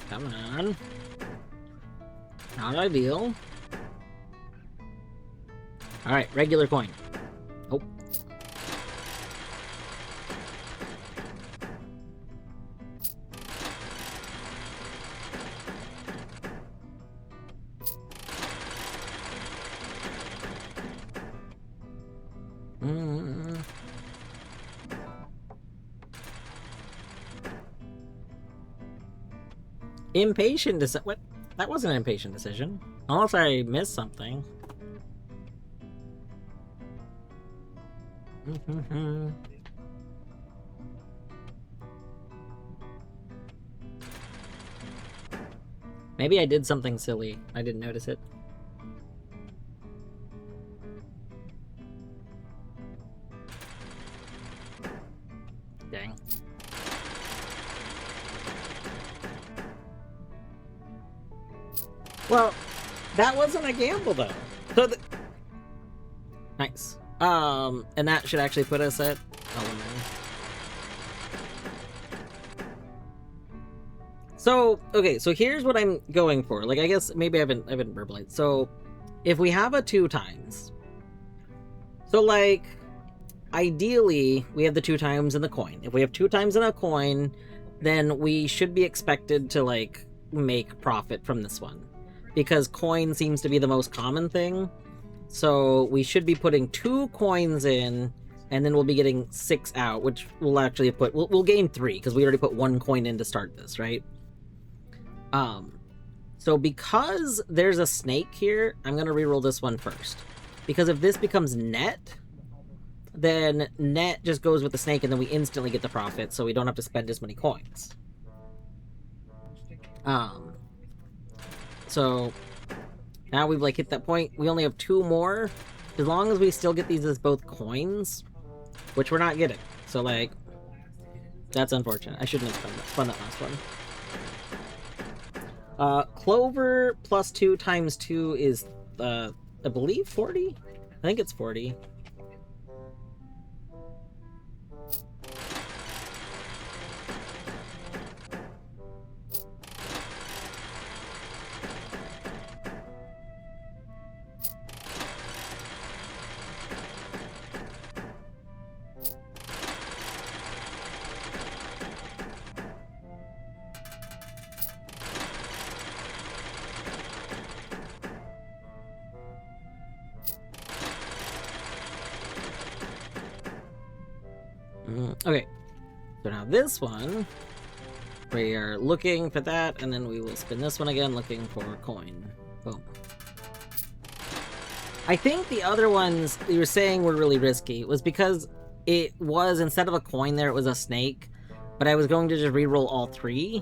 Come on. Not ideal. Alright, regular coin. Oh. Impatient what? That wasn't an impatient decision. Unless I missed something. Maybe I did something silly. I didn't notice it. Dang. Well, that wasn't a gamble, though. So Nice. And that should actually put us at Eleanor. So, okay, so here's what I'm going for. Like, I guess maybe I haven't verbalized. So, if we have a 2 times, so like, ideally, we have the 2 times in the coin. If we have 2 times in a coin, then we should be expected to, like, make profit from this one. Because coin seems to be the most common thing. So we should be putting 2 coins in, and then we'll be getting 6 out, which we'll actually put... We'll gain 3, because we already put 1 coin in to start this, right? So because there's a snake here, I'm going to reroll this one first. Because if this becomes net, then net just goes with the snake, and then we instantly get the profit, so we don't have to spend as many coins. So now we've like hit that point. We only have 2 more. As long as we still get these as both coins, which we're not getting. So like, that's unfortunate. I shouldn't have spun that last one. Clover plus 2 times 2 is, I believe 40? I think it's 40. Okay, so now this one, we are looking for that, and then we will spin this one again, looking for a coin. Boom. I think the other ones you were saying were really risky was because it was, instead of a coin there, it was a snake, but I was going to just reroll all 3,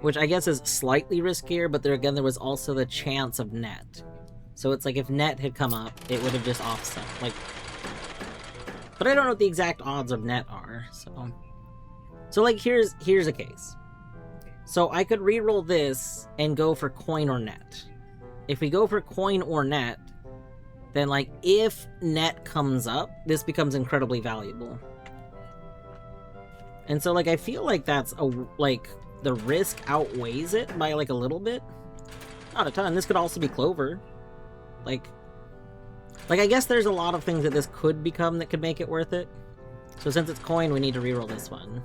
which I guess is slightly riskier, but there again, there was also the chance of net. So it's like if net had come up, it would have just offset, like... But I don't know what the exact odds of net are, so... So, like, here's a case. So I could reroll this and go for coin or net. If we go for coin or net, then, like, if net comes up, this becomes incredibly valuable. And so, like, I feel like that's, like, the risk outweighs it by, like, a little bit. Not a ton. This could also be clover. Like, I guess there's a lot of things that this could become that could make it worth it. So since it's coin, we need to reroll this one.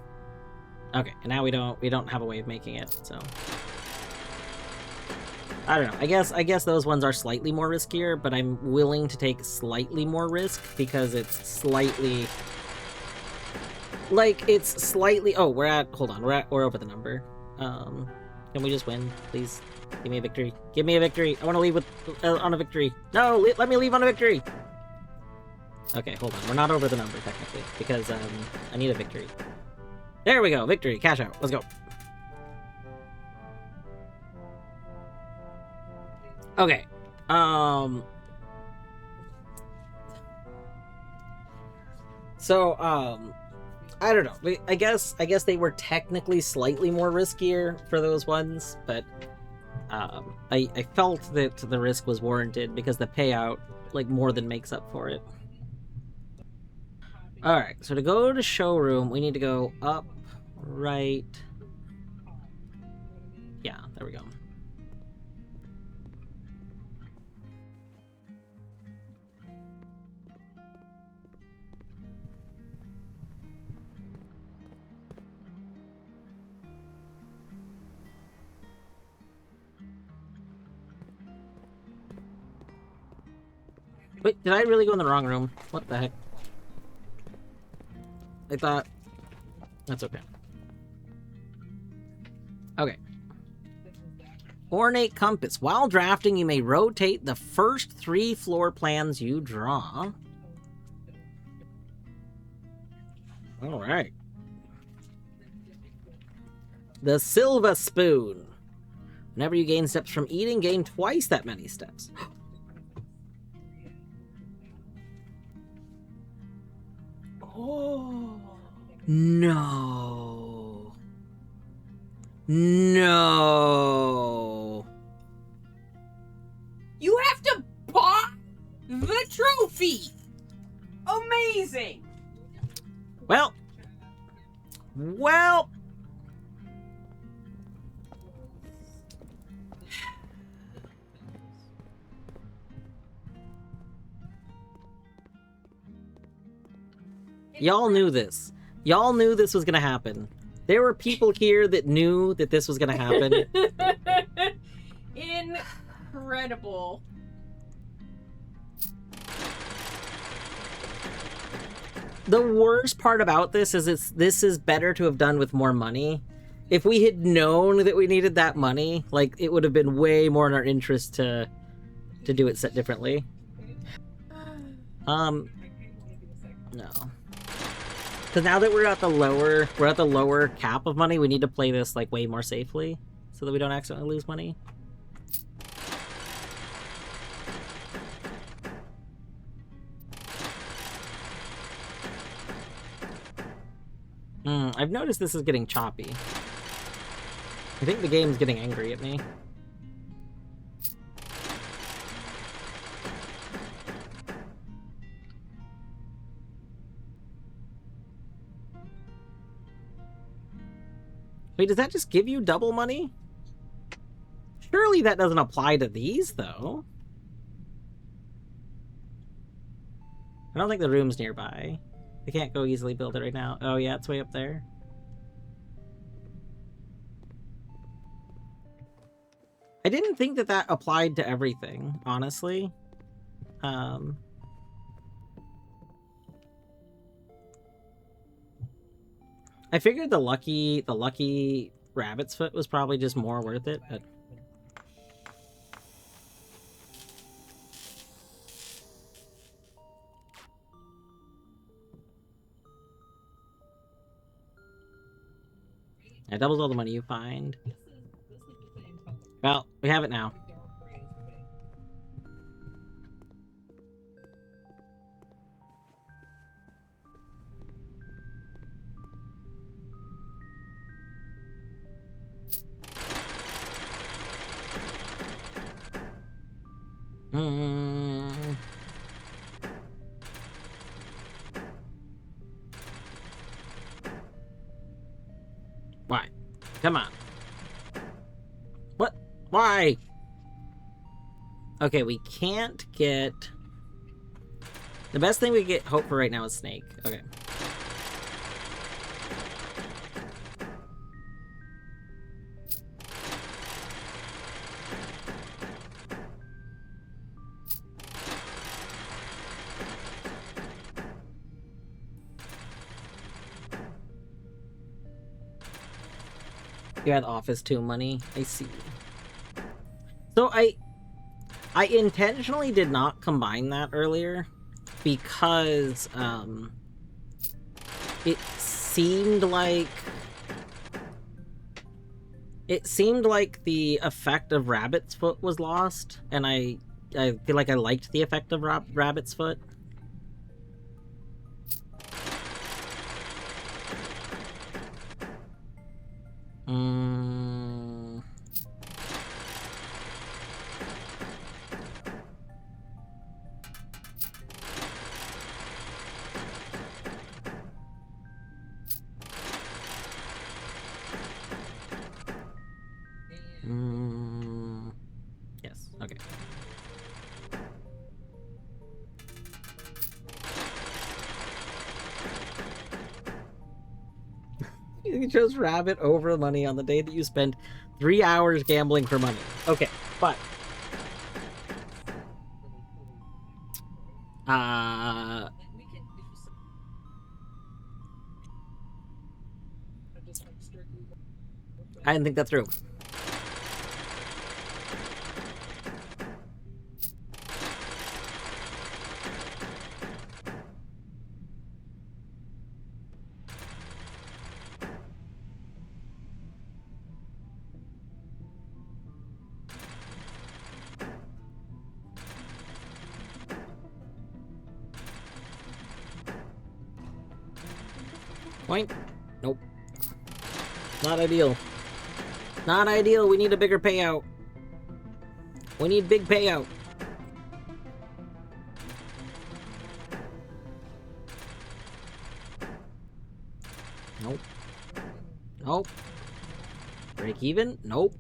Okay, and now we don't have a way of making it, so... I don't know. I guess those ones are slightly more riskier, but I'm willing to take slightly more risk because it's slightly... Like, it's slightly... Oh, hold on, we're over the number. Can we just win, please? Give me a victory. Give me a victory. I want to leave with on a victory. No, let me leave on a victory. Okay, hold on. We're not over the number technically because I need a victory. There we go. Victory. Cash out. Let's go. Okay. So I don't know. I guess they were technically slightly more riskier for those ones, but I felt that the risk was warranted because the payout, like, more than makes up for it. Alright, so to go to showroom, we need to go up, right... Yeah, there we go. Wait, did I really go in the wrong room? What the heck? I thought... That's okay. Okay. Ornate compass. While drafting, you may rotate the first 3 floor plans you draw. Alright. The Silva Spoon. Whenever you gain steps from eating, gain twice that many steps. Oh. No. No. You have to buy this? The trophy! Amazing! Well. Well. Y'all knew this. Y'all knew this was gonna happen. There were people here that knew that this was gonna happen. Incredible. The worst part about this is this is better to have done with more money. If we had known that we needed that money, like, it would have been way more in our interest to do it set differently. No. Because now that we're at the lower cap of money, we need to play this like way more safely so that we don't accidentally lose money. I've noticed this is getting choppy. I think the game's getting angry at me. Wait, does that just give you double money? Surely that doesn't apply to these, though. I don't think the room's nearby. I can't go easily build it right now. Oh yeah, it's way up there. I didn't think that that applied to everything, honestly. I figured the lucky rabbit's foot was probably just more worth it, but it doubles all the money you find. Well, we have it now. Why? Come on. What? Why? Okay, we can't get... The best thing we get hope for right now is Snake. Okay. You had Office 2 money. I see. So I intentionally did not combine that earlier because it seemed like the effect of Rabbit's Foot was lost, and I feel like I liked the effect of Rabbit's Foot. Yes, okay. You chose Rabbit over money on the day that you spent 3 hours gambling for money. Okay, but... I didn't think that through. Point? Nope. Not ideal. Not ideal. We need a bigger payout. We need big payout. Nope. Nope. Break even? Nope.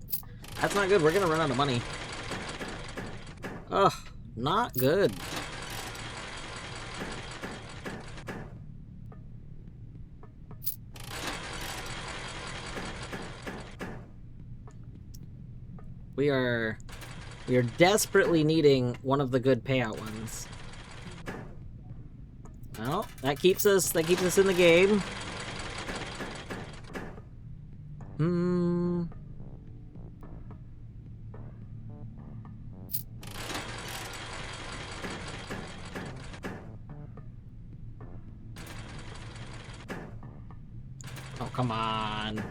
That's not good. We're gonna run out of money. Ugh. Not good. We are desperately needing one of the good payout ones. Well, that keeps us in the game. Oh, come on.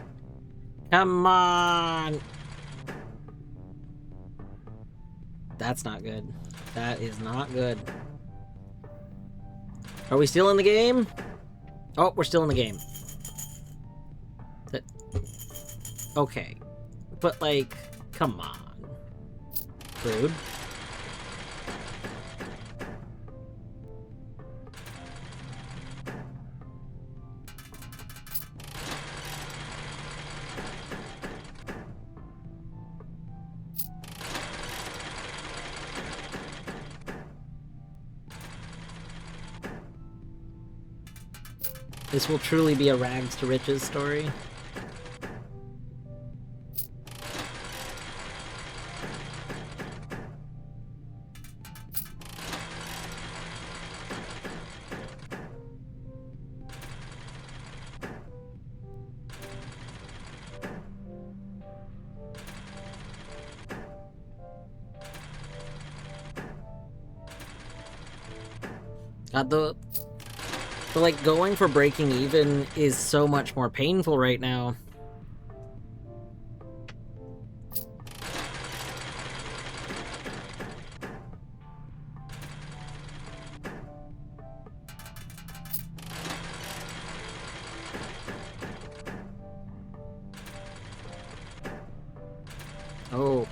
Come on. That's not good. That is not good. Are we still in the game? Oh, we're still in the game. Okay. But, like, come on. Rude. This will truly be a rags to riches story. God, the like, going for breaking even is so much more painful right now. Oh.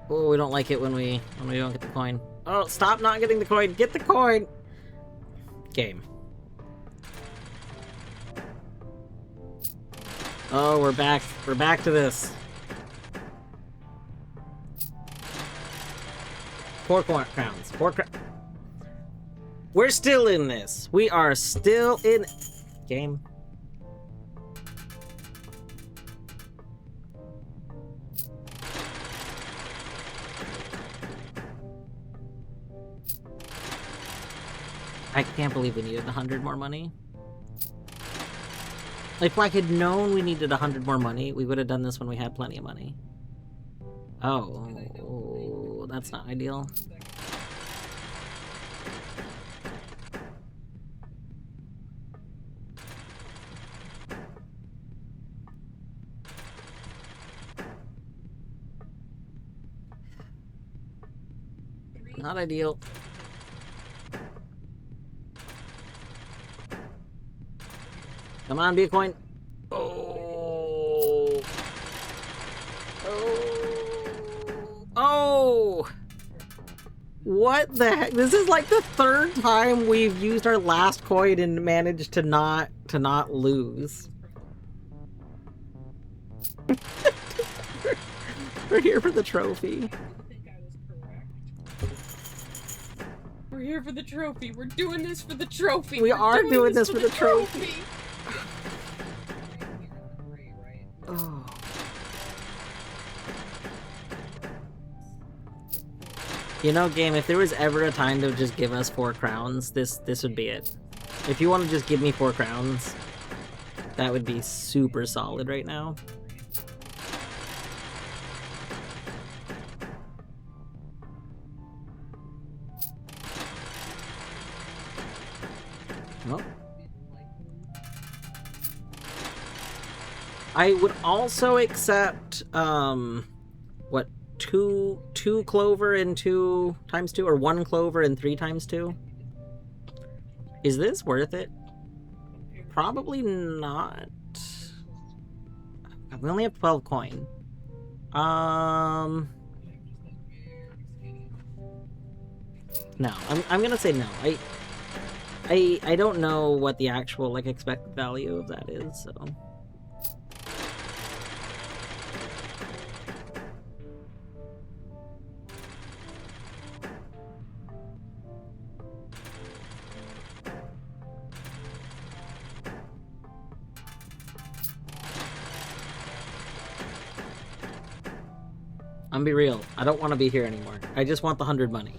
Oh, we don't like it when we don't get the coin. Oh, stop not getting the coin! Get the coin! Game. Oh, we're back. We're back to this. 4 crowns. 4 crowns. We're still in this. We are still in... Game. I can't believe we needed 100 more money. If I had known we needed 100 more money, we would have done this when we had plenty of money. Oh, that's not ideal. Not ideal. Come on, be a coin. Oh. Oh. Oh. What the heck? This is like the 3rd time we've used our last coin and managed to not lose. We're here for the trophy. We're here for the trophy. We're doing this for the trophy. We We're are doing this for the trophy. Oh. You know, game, if there was ever a time to just give us 4 crowns, this would be it. If you want to just give me 4 crowns, that would be super solid right now. Well, I would also accept, what, 2 clover and 2 times 2, or 1 clover and 3 times 2? Is this worth it? Probably not. We only have 12 coin. No, I'm gonna say no. I don't know what the actual like expected value of that is, so. I'm be real. I don't want to be here anymore. I just want the 100 money.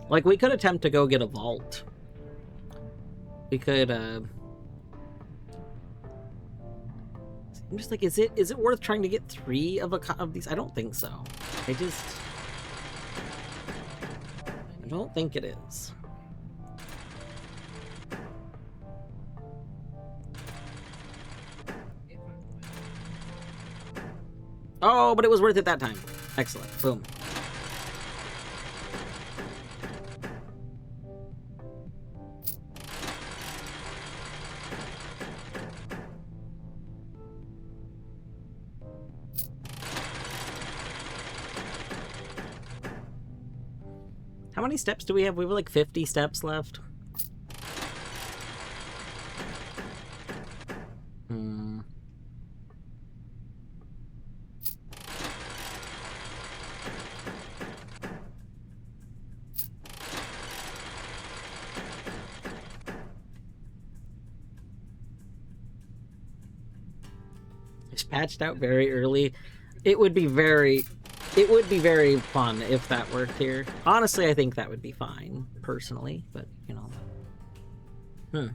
Like, we could attempt to go get a vault. We could, I'm just like, is it worth trying to get 3 of these? I don't think so. I don't think it is. Oh, but it was worth it that time. Excellent. Boom. How many steps do we have? We have like 50 steps left. It's patched out very early. It would be very fun if that worked here. Honestly, I think that would be fine, personally, but, you know.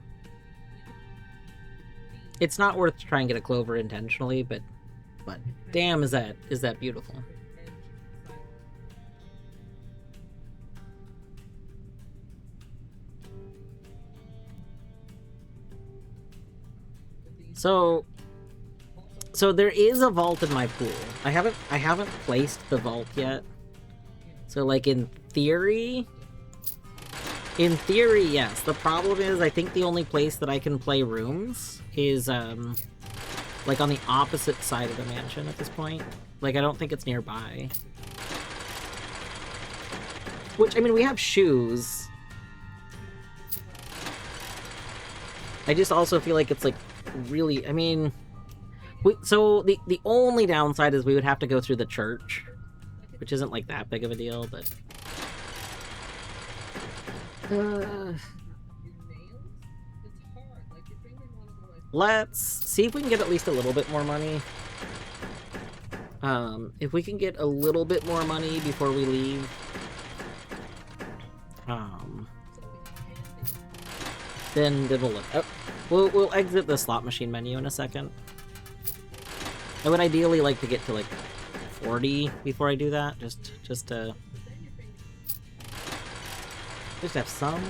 It's not worth trying to get a clover intentionally, but damn, is that beautiful. So there is a vault in my pool. I haven't placed the vault yet. So like in theory, yes. The problem is I think the only place that I can play rooms is like on the opposite side of the mansion at this point. Like I don't think it's nearby. Which, I mean, we have shoes. I just also feel like it's like really, I mean, so the only downside is we would have to go through the church, which isn't like that big of a deal, but let's see if we can get at least a little bit more money. If we can get a little bit more money before we leave, then we'll look. Oh, we'll exit the slot machine menu in a second. I would ideally like to get to like 40 before I do that, just to have some.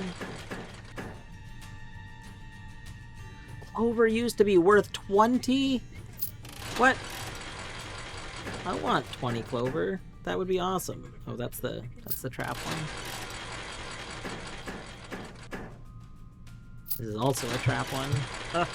Clover used to be worth 20? What? I want 20 clover. That would be awesome. Oh, that's the trap one. This is also a trap one. Ah.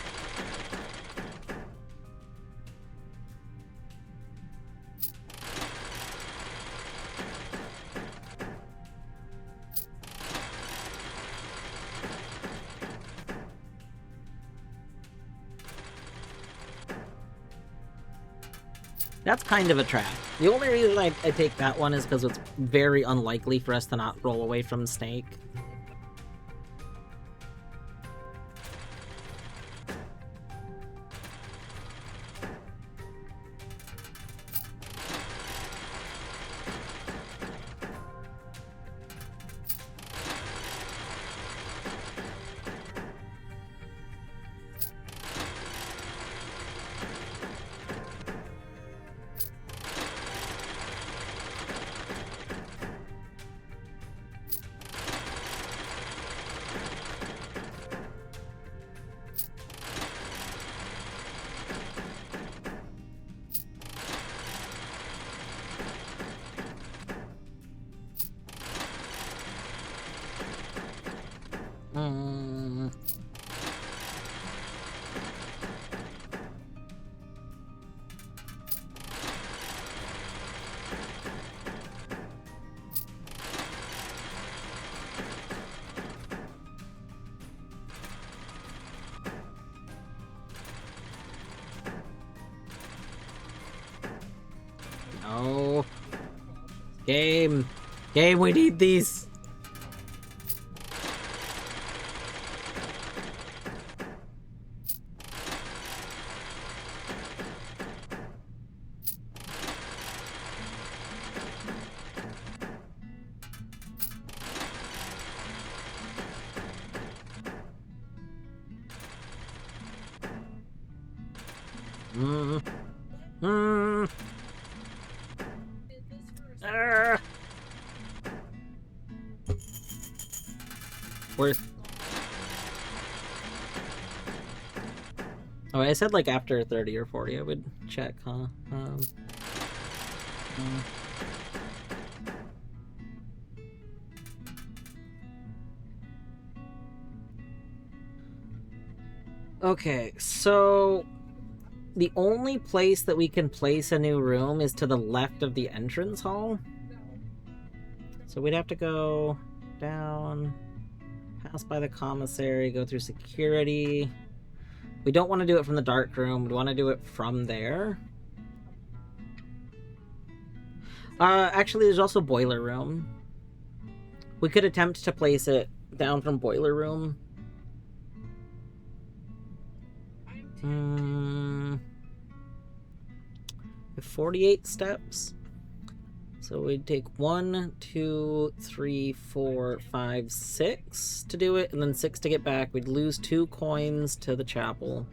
That's kind of a trap. The only reason I take that one is because it's very unlikely for us to not roll away from the snake. No. Game. Game, we need these. Mm. Mm. Ah. Worth. Oh, I said like after 30 or 40 I would check, huh? Okay, so the only place that we can place a new room is to the left of the entrance hall. So we'd have to go down, pass by the commissary, go through security. We don't want to do it from the dark room. We want to do it from there. Actually, there's also boiler room. We could attempt to place it down from boiler room. 48 steps. So we'd take 1, 2, 3, 4, 5, 6 to do it, and then 6 to get back. We'd lose 2 coins to the chapel.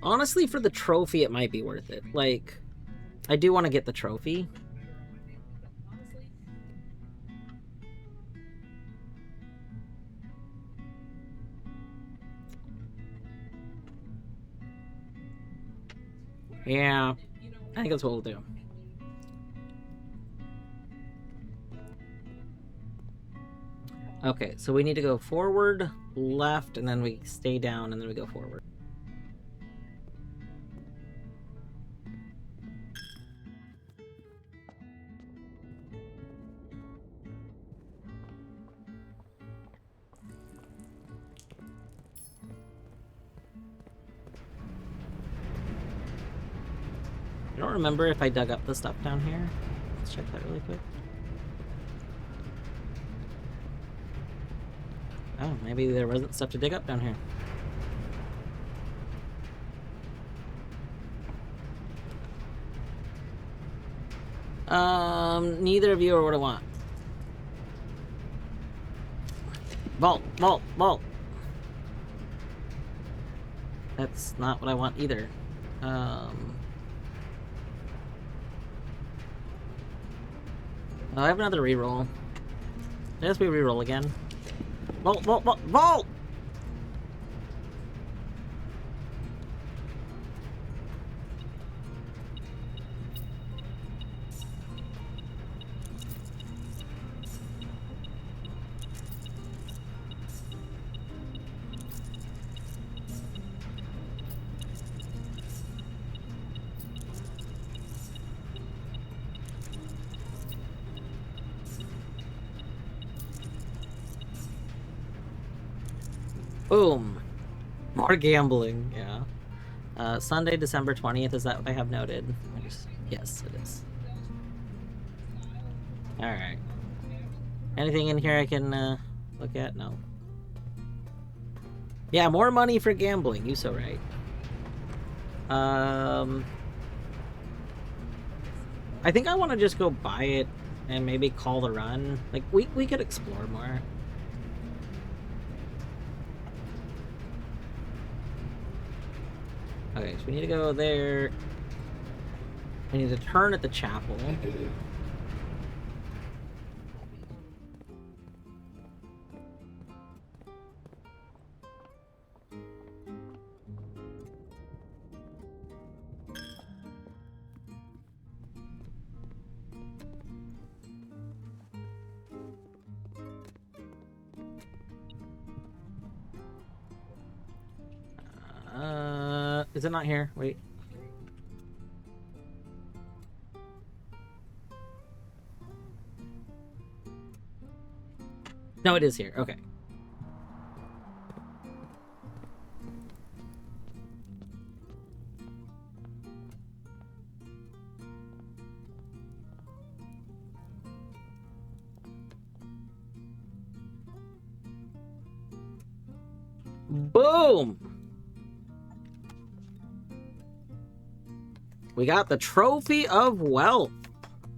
Honestly, for the trophy, it might be worth it. Like, I do want to get the trophy. Yeah, I think that's what we'll do. Okay, so we need to go forward, left, and then we stay down, and then we go forward. I don't remember if I dug up the stuff down here. Let's check that really quick. Oh, maybe there wasn't stuff to dig up down here. Neither of you are what I want. Vault, vault, vault. That's not what I want either. I have another reroll. I guess we reroll again. Vault, vault, vault, vault! Boom. More gambling, yeah. Sunday, December 20th, is that what I have noted? Yes, it is. Alright. Anything in here I can look at? No. Yeah, more money for gambling, you so right. I think I want to just go buy it and maybe call the run. Like, we could explore more. Okay, so we need to go there. We need to turn at the chapel. Is it not here? Wait. No, it is here. Okay. Boom! We got the Trophy of Wealth.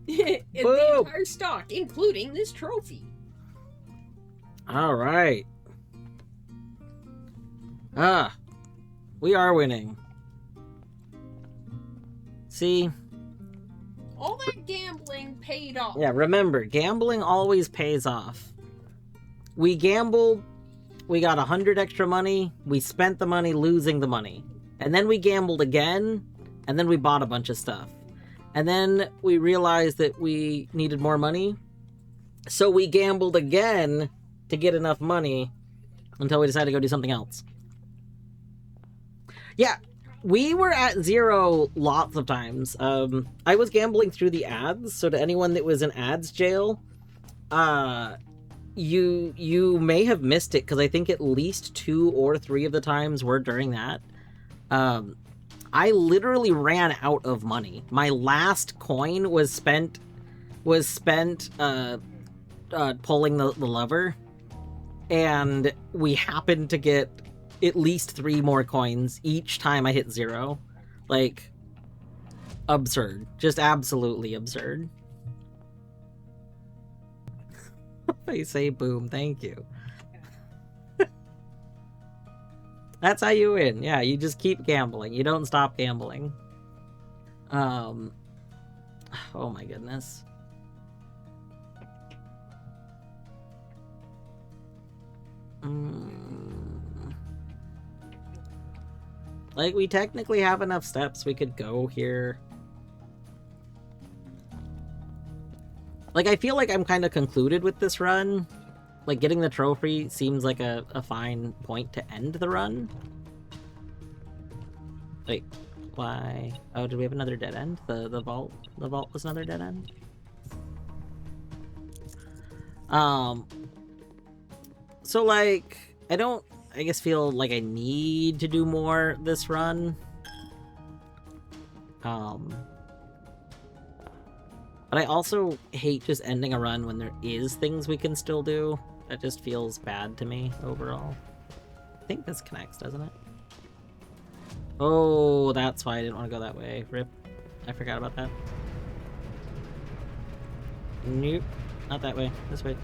The Boom. entire stock, including this trophy. All right. We are winning. See? All that gambling paid off. Yeah, remember, gambling always pays off. We gambled, we got 100 extra money, we spent the money losing the money. And then we gambled again, and then we bought a bunch of stuff. And then we realized that we needed more money, so we gambled again to get enough money until we decided to go do something else. Yeah, we were at zero lots of times. I was gambling through the ads, so to anyone that was in ads jail, you may have missed it, because I think at least 2 or 3 of the times were during that. I literally ran out of money. My last coin was spent pulling the lever, and we happened to get at least 3 more coins each time I hit 0. Like, absurd. Just absolutely absurd. I say boom, thank you. That's how you win. Yeah, you just keep gambling. You don't stop gambling. Oh my goodness. Like, we technically have enough steps. We could go here. Like, I feel like I'm kind of concluded with this run. Like, getting the trophy seems like a fine point to end the run. Wait, why? Oh, did we have another dead end? The vault? The vault was another dead end? So, like, I don't, I guess, feel like I need to do more this run. But I also hate just ending a run when there is things we can still do. That just feels bad to me overall. I think this connects, doesn't it? Oh, that's why I didn't want to go that way. Rip. I forgot about that. Nope. Not that way. This way.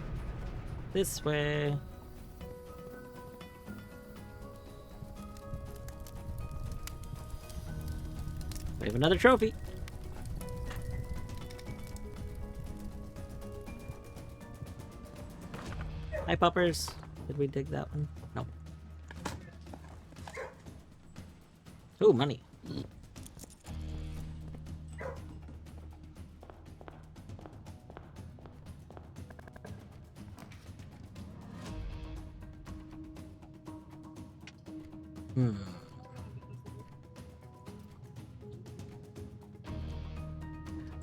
This way. We have another trophy. Hi, puppers. Did we dig that one? No. Ooh, money.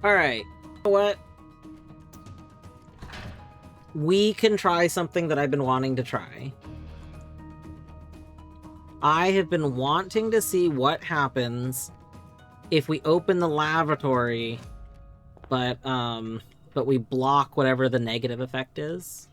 Alright. You know what? We can try something that I've been wanting to try. I have been wanting to see what happens if we open the lavatory, but we block whatever the negative effect is.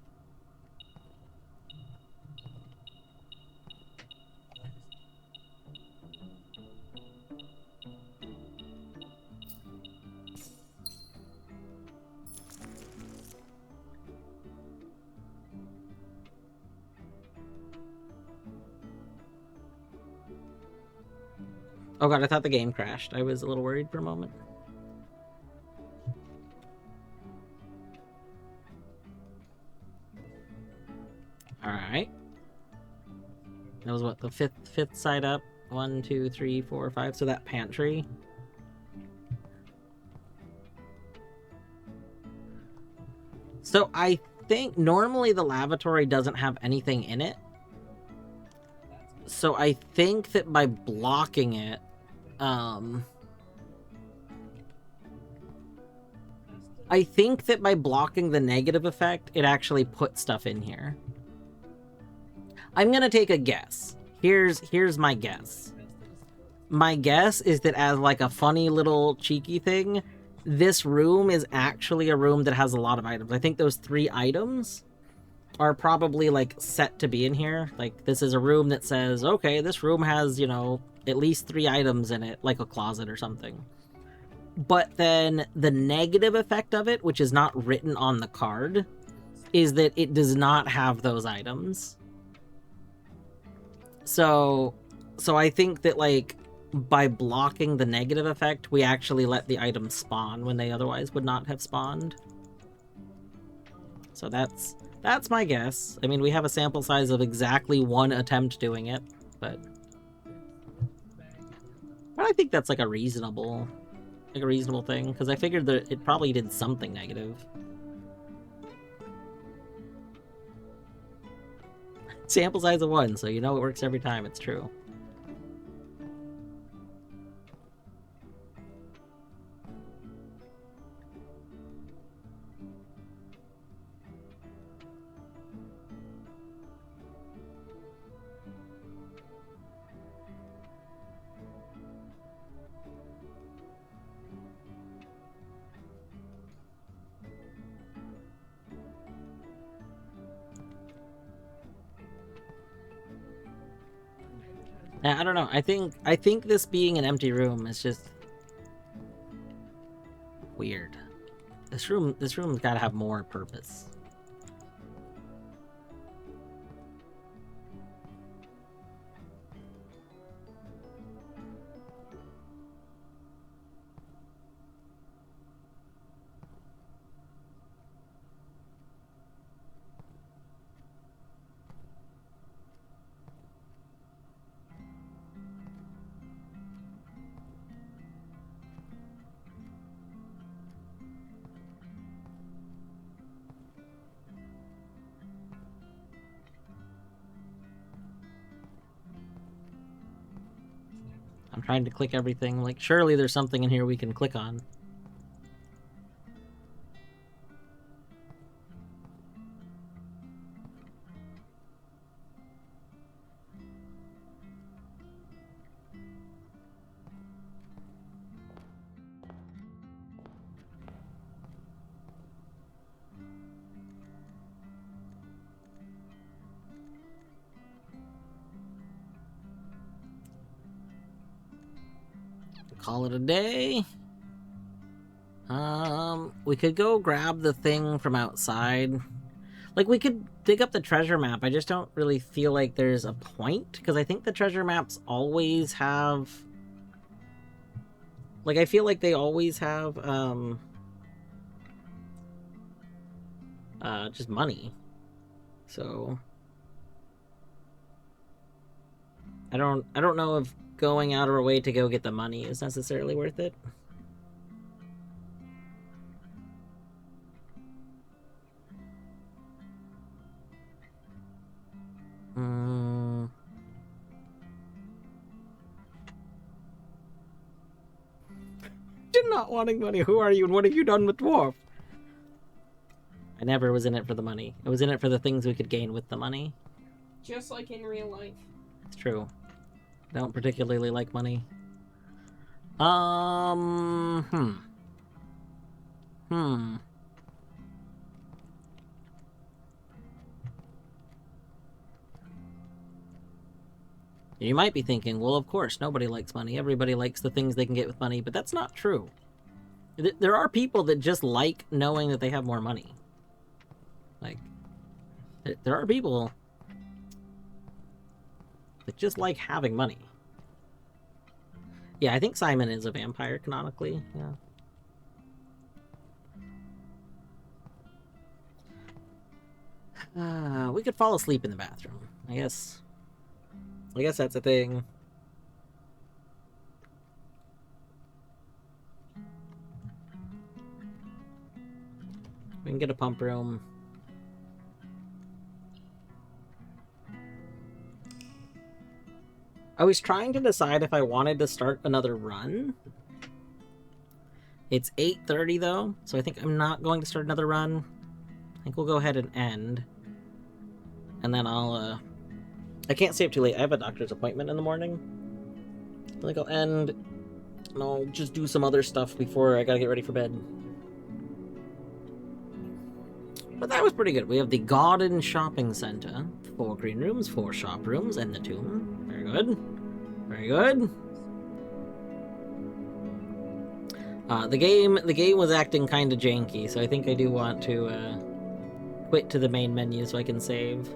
Oh god, I thought the game crashed. I was a little worried for a moment. Alright. That was what, the fifth side up? 1, 2, 3, 4, 5. So that pantry. So I think normally the lavatory doesn't have anything in it. So I think that by blocking it, I think that by blocking the negative effect, it actually puts stuff in here. I'm gonna take a guess. Here's my guess. My guess is that as like a funny little cheeky thing, this room is actually a room that has a lot of items. I think those 3 items are probably like set to be in here. Like this is a room that says, okay, this room has, you know, at least 3 items in it, like a closet or something. But then the negative effect of it, which is not written on the card, is that it does not have those items. So I think that like by blocking the negative effect, we actually let the items spawn when they otherwise would not have spawned. So that's my guess. I mean, we have a sample size of exactly 1 attempt doing it, but I think that's like a reasonable thing, because I figured that it probably did something negative. Sample size of 1, so you know it works every time. It's true. I don't know. I think this being an empty room is just weird. This room's got to have more purpose. I'm trying to click everything. Like, surely there's something in here we can click on. Call it a day. We could go grab the thing from outside. Like, we could dig up the treasure map. I just don't really feel like there's a point, because I think the treasure maps always have... Like, I feel like they always have, just money. So... I don't know if going out of our way to go get the money is necessarily worth it. You're not wanting money. Who are you and what have you done with Dwarf? I never was in it for the money. I was in it for the things we could gain with the money. Just like in real life. It's true. I don't particularly like money. You might be thinking, well, of course, nobody likes money. Everybody likes the things they can get with money, but that's not true. There are people that just like knowing that they have more money. Like, there are people that just like having money. Yeah, I think Simon is a vampire, canonically. Yeah. We could fall asleep in the bathroom. I guess that's a thing. We can get a pump room. I was trying to decide if I wanted to start another run. It's 8:30 though, so I think I'm not going to start another run. I think we'll go ahead and end. And then I can't stay up too late. I have a doctor's appointment in the morning. I think I'll end, and I'll just do some other stuff before I gotta get ready for bed. But that was pretty good. We have the Garden Shopping Center. 4 green rooms, 4 shop rooms, and the tomb. Very good. Very good. The game was acting kind of janky, so I think I do want to quit to the main menu so I can save.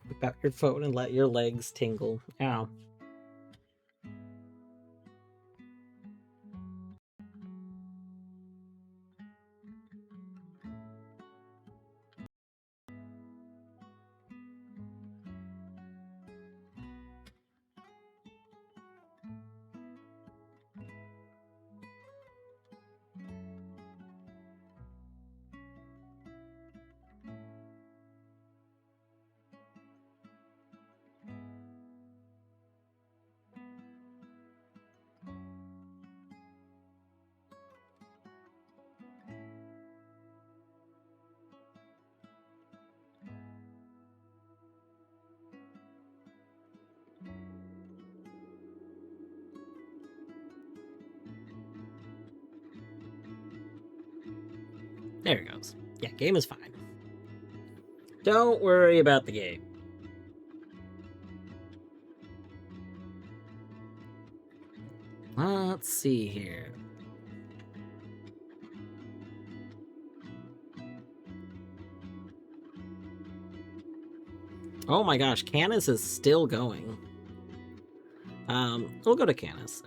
Whip out your phone and let your legs tingle. Ow. There it goes. Yeah, game is fine. Don't worry about the game. Let's see here. Oh my gosh, Canis is still going. We'll go to Canis.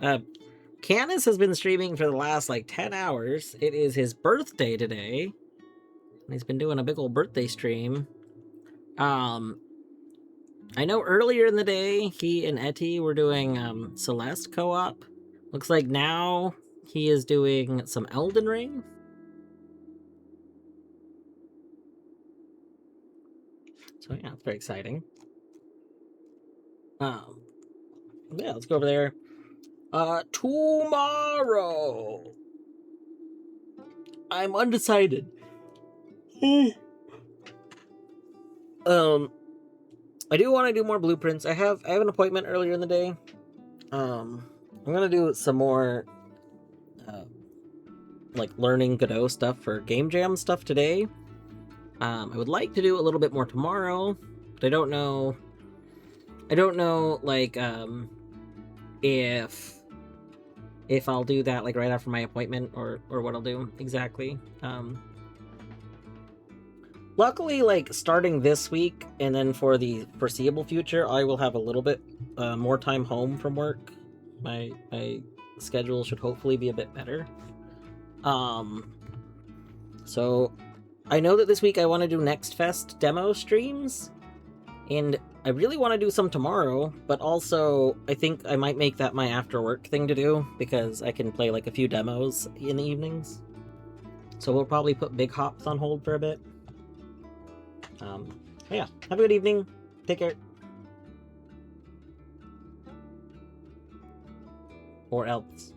Canis has been streaming for the last, 10 hours. It is his birthday today. And he's been doing a big old birthday stream. I know earlier in the day, he and Etty were doing, Celeste co-op. Looks like now he is doing some Elden Ring. So yeah, it's very exciting. Yeah, let's go over there. Tomorrow. I'm undecided. I do want to do more blueprints. I have an appointment earlier in the day. I'm gonna do some more learning Godot stuff for Game Jam stuff today. I would like to do a little bit more tomorrow, but I don't know if I'll do that right after my appointment or what I'll do exactly. Luckily, starting this week and then for the foreseeable future, I will have a little bit more time home from work. My schedule should hopefully be a bit better. So I know that this week I want to do Next Fest demo streams, and I really want to do some tomorrow, but also I think I might make that my after work thing to do, because I can play a few demos in the evenings. So we'll probably put Big Hops on hold for a bit. Yeah, have a good evening. Take care. Or else.